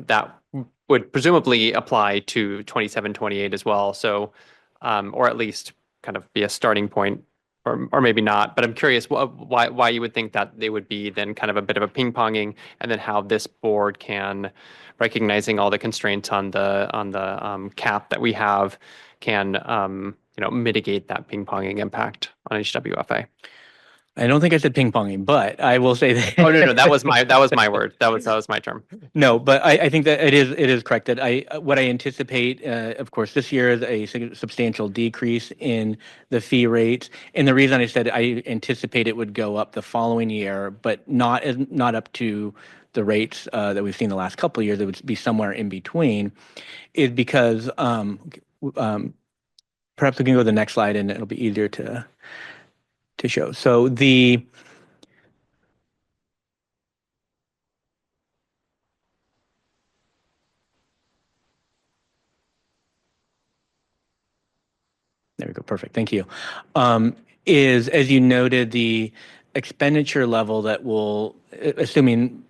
that would presumably apply to 27, 28 as well. So, or at least kind of be a starting point, or maybe not. But I'm curious why you would think that they would be then kind of a bit of a ping-ponging, and then how this board can, recognizing all the constraints on the cap that we have, can mitigate that ping-ponging impact on HWFA. I don't think I said ping-ponging, but I will say that. Oh, no, that was my word. That was my term. No, but I think that it is correct that what I anticipate, of course, this year is a substantial decrease in the fee rates. And the reason I said I anticipate it would go up the following year, but not up to the rates that we've seen the last couple of years, it would be somewhere in between, is because perhaps we can go to the next slide and it'll be easier to show. So there we go. Perfect. Thank you. Is, as you noted, the expenditure level that will, assuming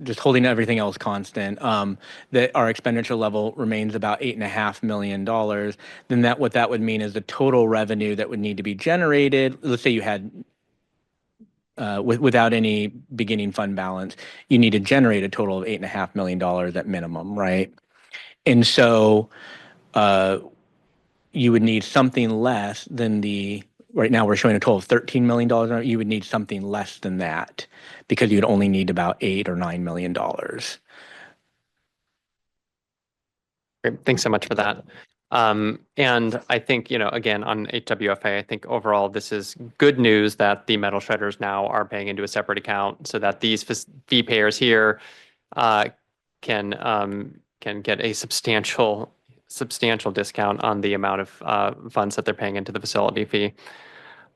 just holding everything else constant, that our expenditure level remains about $8.5 million, then what that would mean is the total revenue that would need to be generated, let's say you had without any beginning fund balance, you need to generate a total of $8.5 million at minimum, right? And so you would need something less than right now we're showing a total of $13 million. You would need something less than that because you'd only need about $8 or $9 million. Great. Thanks so much for that. And I think, again, on HWFA, I think overall this is good news that the metal shredders now are paying into a separate account so that these fee payers here can get a substantial discount on the amount of funds that they're paying into the facility fee,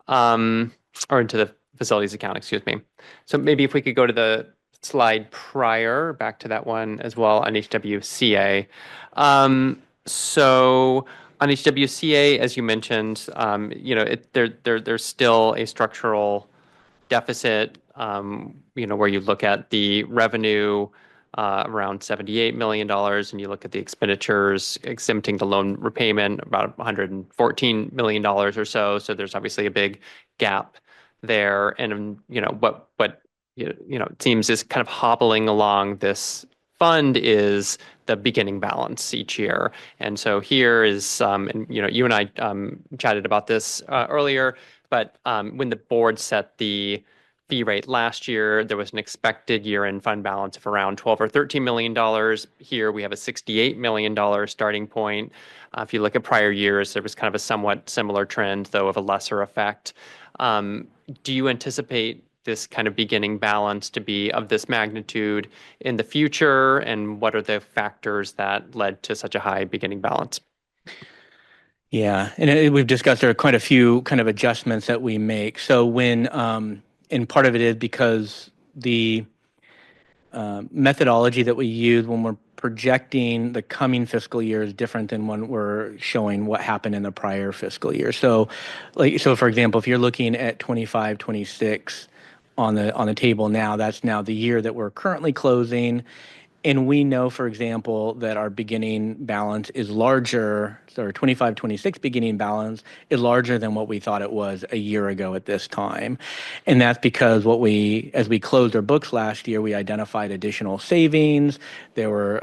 or into the facilities account, excuse me. So maybe if we could go to the slide prior, back to that one as well on HWCA. So on HWCA, as you mentioned, there's still a structural deficit, where you look at the revenue around $78 million, and you look at the expenditures exempting the loan repayment about $114 million or so. So there's obviously a big gap there. And, what it seems is kind of hobbling along this fund is the beginning balance each year. And so here is, and you and I chatted about this earlier, but when the board set the fee rate last year, there was an expected year-end fund balance of around $12 or $13 million. Here we have a $68 million starting point. If you look at prior years, there was kind of a somewhat similar trend, though of a lesser effect. Do you anticipate this kind of beginning balance to be of this magnitude in the future? And what are the factors that led to such a high beginning balance? Yeah, and we've discussed there are quite a few kind of adjustments that we make. So when, and part of it is because the methodology that we use when we're projecting the coming fiscal year is different than when we're showing what happened in the prior fiscal year. So, for example, if you're looking at 25, 26 on the table now, that's now the year that we're currently closing. And we know, for example, that our beginning balance is larger, so our 25, 26 beginning balance is larger than what we thought it was a year ago at this time. And that's because as we closed our books last year, we identified additional savings. There were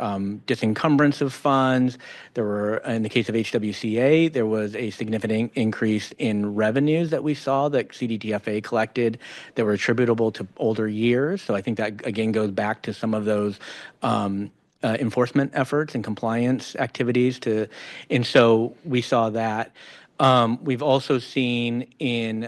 disencumbrance of funds. There were, in the case of HWCA, there was a significant increase in revenues that we saw that CDTFA collected that were attributable to older years. So I think that, again, goes back to some of those enforcement efforts and compliance activities and so we saw that. We've also seen in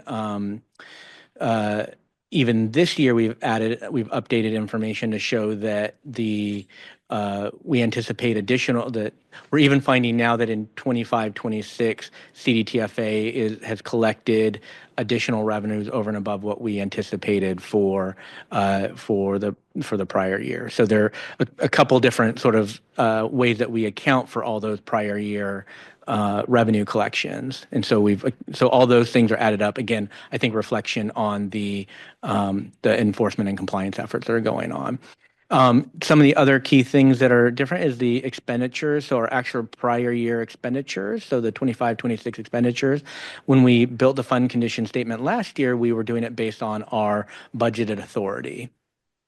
even this year we've updated information to show that we anticipate that we're even finding now that in 25, 26 CDTFA has collected additional revenues over and above what we anticipated for the prior year. So there are a couple different sort of ways that we account for all those prior year revenue collections. And so all those things are added up. Again, I think reflection on the enforcement and compliance efforts that are going on. Some of the other key things that are different is the expenditures, so our actual prior year expenditures, so the 25, 26 expenditures. When we built the fund condition statement last year, we were doing it based on our budgeted authority,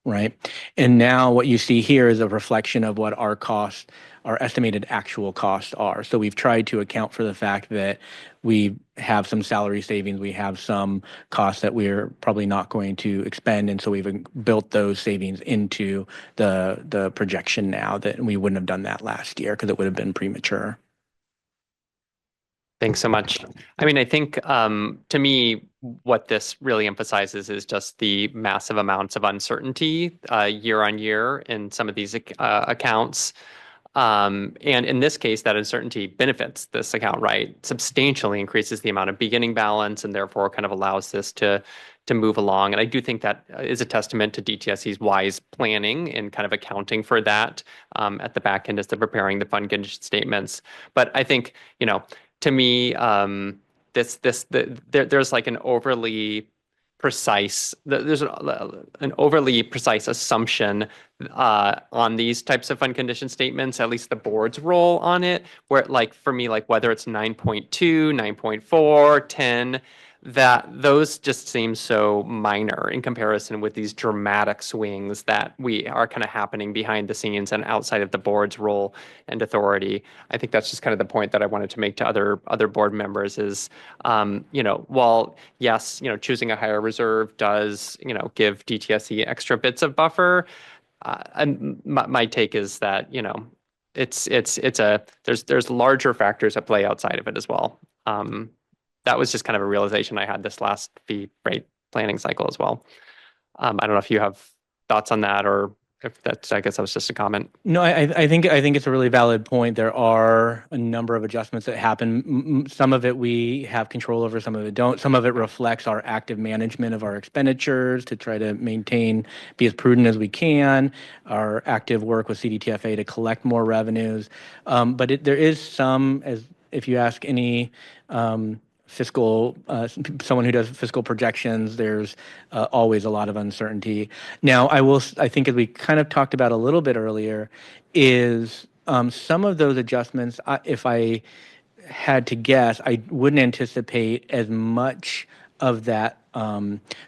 right? And now what you see here is a reflection of what our estimated actual costs are. So we've tried to account for the fact that we have some salary savings, we have some costs that we're probably not going to expend, and so we've built those savings into the projection now, that we wouldn't have done that last year because it would have been premature. Thanks so much. I mean, I think to me, what this really emphasizes is just the massive amounts of uncertainty year on year in some of these accounts. And in this case, that uncertainty benefits this account, right? Substantially increases the amount of beginning balance and therefore kind of allows this to move along. And I do think that is a testament to DTSC's wise planning and kind of accounting for that at the back end as they're preparing the fund condition statements. But I think, to me, there's like an overly precise assumption on these types of fund condition statements, at least the board's role on it, where like for me, like whether it's 9.2, 9.4, 10, that those just seem so minor in comparison with these dramatic swings that we are kind of happening behind the scenes and outside of the board's role and authority. I think that's just kind of the point that I wanted to make to other board members is, while yes, choosing a higher reserve does, give DTSC extra bits of buffer. And my take is that, there's larger factors at play outside of it as well. That was just kind of a realization I had this last fee rate planning cycle as well. I don't know if you have thoughts on that or if that's, I guess that was just a comment. No, I think it's a really valid point. There are a number of adjustments that happen. Some of it we have control over, some of it don't. Some of it reflects our active management of our expenditures to try to maintain, be as prudent as we can, our active work with CDTFA to collect more revenues. But there is some, as if you ask any fiscal, someone who does fiscal projections, there's always a lot of uncertainty. Now, I think as we kind of talked about a little bit earlier, is some of those adjustments, if I had to guess, I wouldn't anticipate as much of that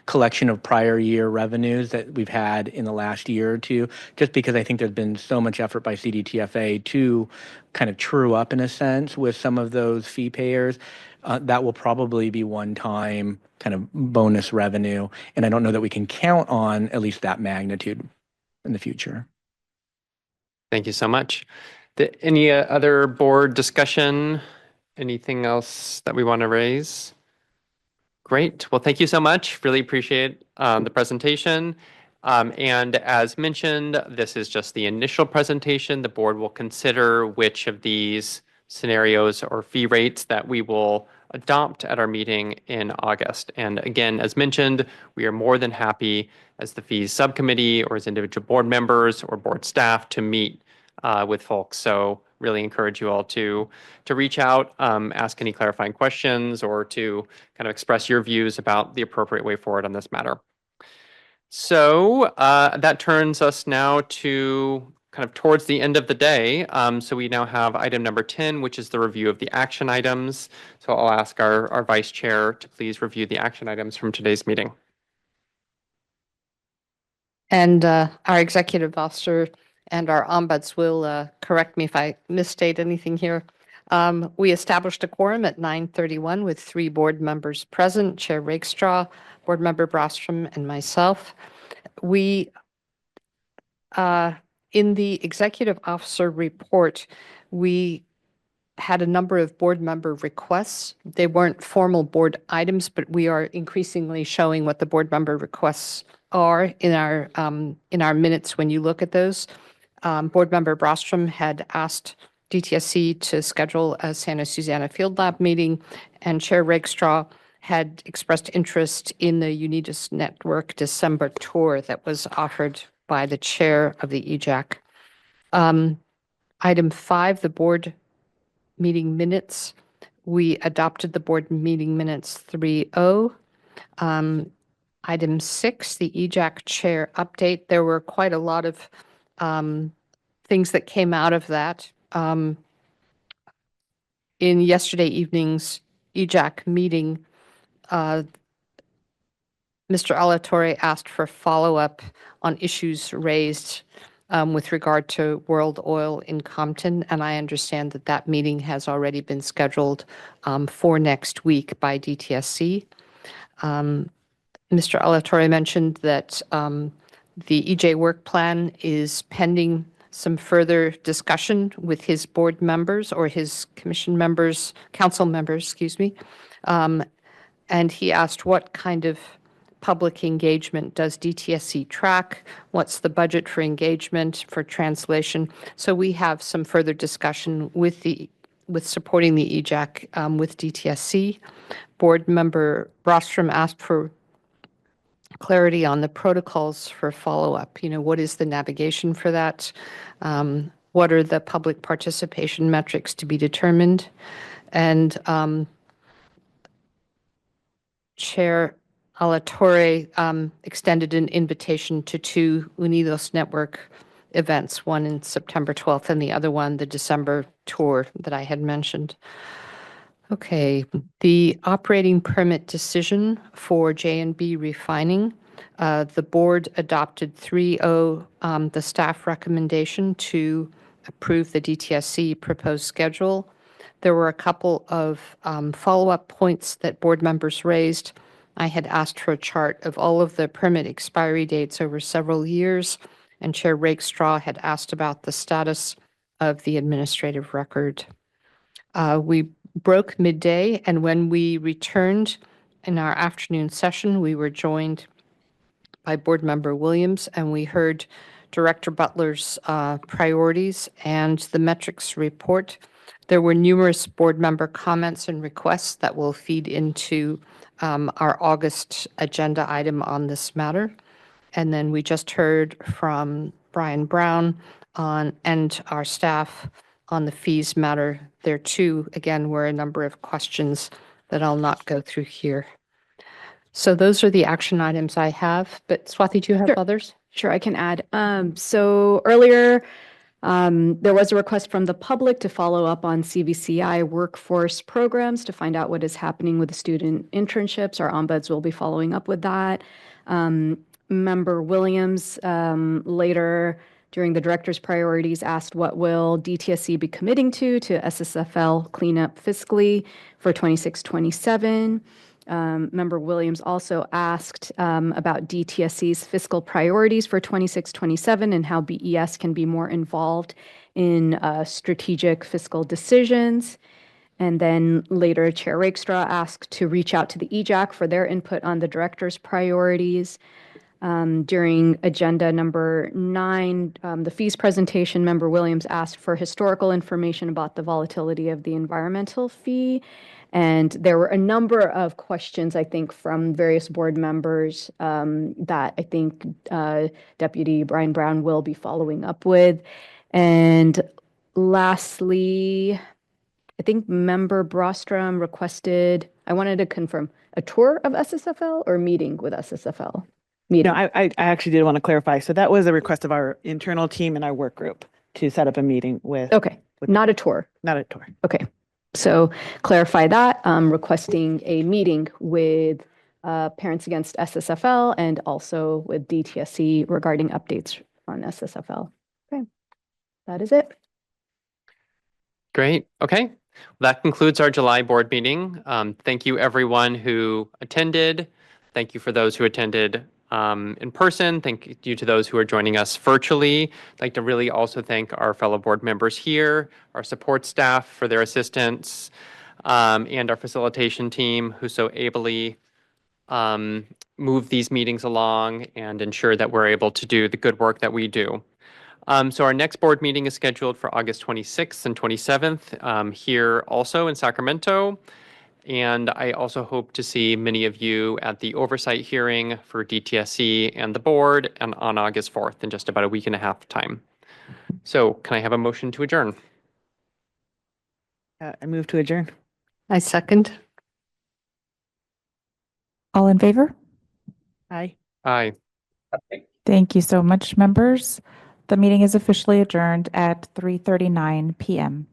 collection of prior year revenues that we've had in the last year or two, just because I think there's been so much effort by CDTFA to kind of true up in a sense with some of those fee payers. That will probably be one-time kind of bonus revenue, and I don't know that we can count on at least that magnitude in the future. Thank you so much. Any other board discussion? Anything else that we want to raise? Great. Well, thank you so much. Really appreciate the presentation. And as mentioned, this is just the initial presentation. The board will consider which of these scenarios or fee rates that we will adopt at our meeting in August. And again, as mentioned, we are more than happy as the fees subcommittee or as individual board members or board staff to meet with folks. So really encourage you all to reach out, ask any clarifying questions, or to kind of express your views about the appropriate way forward on this matter. So that turns us now to kind of towards the end of the day. So we now have item number 10, which is the review of the action items. So I'll ask our vice chair to please review the action items from today's meeting. And our executive officer and our ombuds will correct me if I misstate anything here. We established a quorum at 9:31 with 3 board members present, Chair Rakestraw, Board Member Brostrom, and myself. We, in the executive officer report, we had a number of board member requests. They weren't formal board items, but we are increasingly showing what the board member requests are in our minutes when you look at those. Board Member Brostrom had asked DTSC to schedule a Santa Susana Field Lab meeting, and Chair Rakestraw had expressed interest in the Unitas Network December tour that was offered by the chair of the EJAC. Item 5, the board meeting minutes. We adopted the board meeting minutes 3-0. Item 6, the EJAC chair update. There were quite a lot of things that came out of that. In yesterday evening's EJAC meeting, Mr. Alatorre asked for follow-up on issues raised with regard to World Oil in Compton, and I understand that that meeting has already been scheduled for next week by DTSC. Mr. Alatorre mentioned that the EJ work plan is pending some further discussion with his board members or his commission members, council members, excuse me. And he asked what kind of public engagement does DTSC track? What's the budget for engagement, for translation? So we have some further discussion with supporting the EJAC with DTSC. Board member Brostrom asked for clarity on the protocols for follow-up. You know, what is the navigation for that? What are the public participation metrics to be determined? And Chair Alatorre extended an invitation to 2 Unidos Network events, one in September 12th and the other one, the December tour that I had mentioned. Okay, the operating permit decision for J&B refining. The board adopted 3-0 the staff recommendation to approve the DTSC proposed schedule. There were a couple of follow-up points that board members raised. I had asked for a chart of all of the permit expiry dates over several years, and Chair Rakestraw had asked about the status of the administrative record. We broke midday, and when we returned in our afternoon session, we were joined by Board Member Williams, and we heard Director Butler's priorities and the metrics report. There were numerous board member comments and requests that will feed into our August agenda item on this matter. And then we just heard from Brian Brown and our staff on the fees matter. There too, again, were a number of questions that I'll not go through here. So those are the action items I have, but Swati, do you have others? Sure, I can add. So earlier, there was a request from the public to follow up on CVCI workforce programs to find out what is happening with the student internships. Our ombuds will be following up with that. Member Williams later during the director's priorities asked what will DTSC be committing to SSFL cleanup fiscally for 26-27. Member Williams also asked about DTSC's fiscal priorities for 26-27 and how BES can be more involved in strategic fiscal decisions. And then later, Chair Rakestraw asked to reach out to the EJAC for their input on the director's priorities. During agenda number 9, the fees presentation, Member Williams asked for historical information about the volatility of the environmental fee. And there were a number of questions, I think, from various board members that I think Deputy Brian Brown will be following up with. And lastly, I think Member Brostrom requested, I wanted to confirm, a tour of SSFL or meeting with SSFL? Meeting. No, I actually did want to clarify. So that was a request of our internal team and our work group to set up a meeting with. Okay, not a tour. Not a tour. Okay, so clarify that, requesting a meeting with Parents Against SSFL and also with DTSC regarding updates on SSFL. Okay, that is it. Great. Okay. Well, that concludes our July board meeting. Thank you, everyone who attended. Thank you for those who attended in person. Thank you to those who are joining us virtually. I'd like to really also thank our fellow board members here, our support staff for their assistance, and our facilitation team who so ably move these meetings along and ensure that we're able to do the good work that we do. So our next board meeting is scheduled for August 26th and 27th here also in Sacramento. And I also hope to see many of you at the oversight hearing for DTSC and the board and on August 4th in just about a week and a half time. So can I have a motion to adjourn? I move to adjourn. I second. All in favor? Aye. Aye. Thank you so much, members. The meeting is officially adjourned at 3:39 p.m.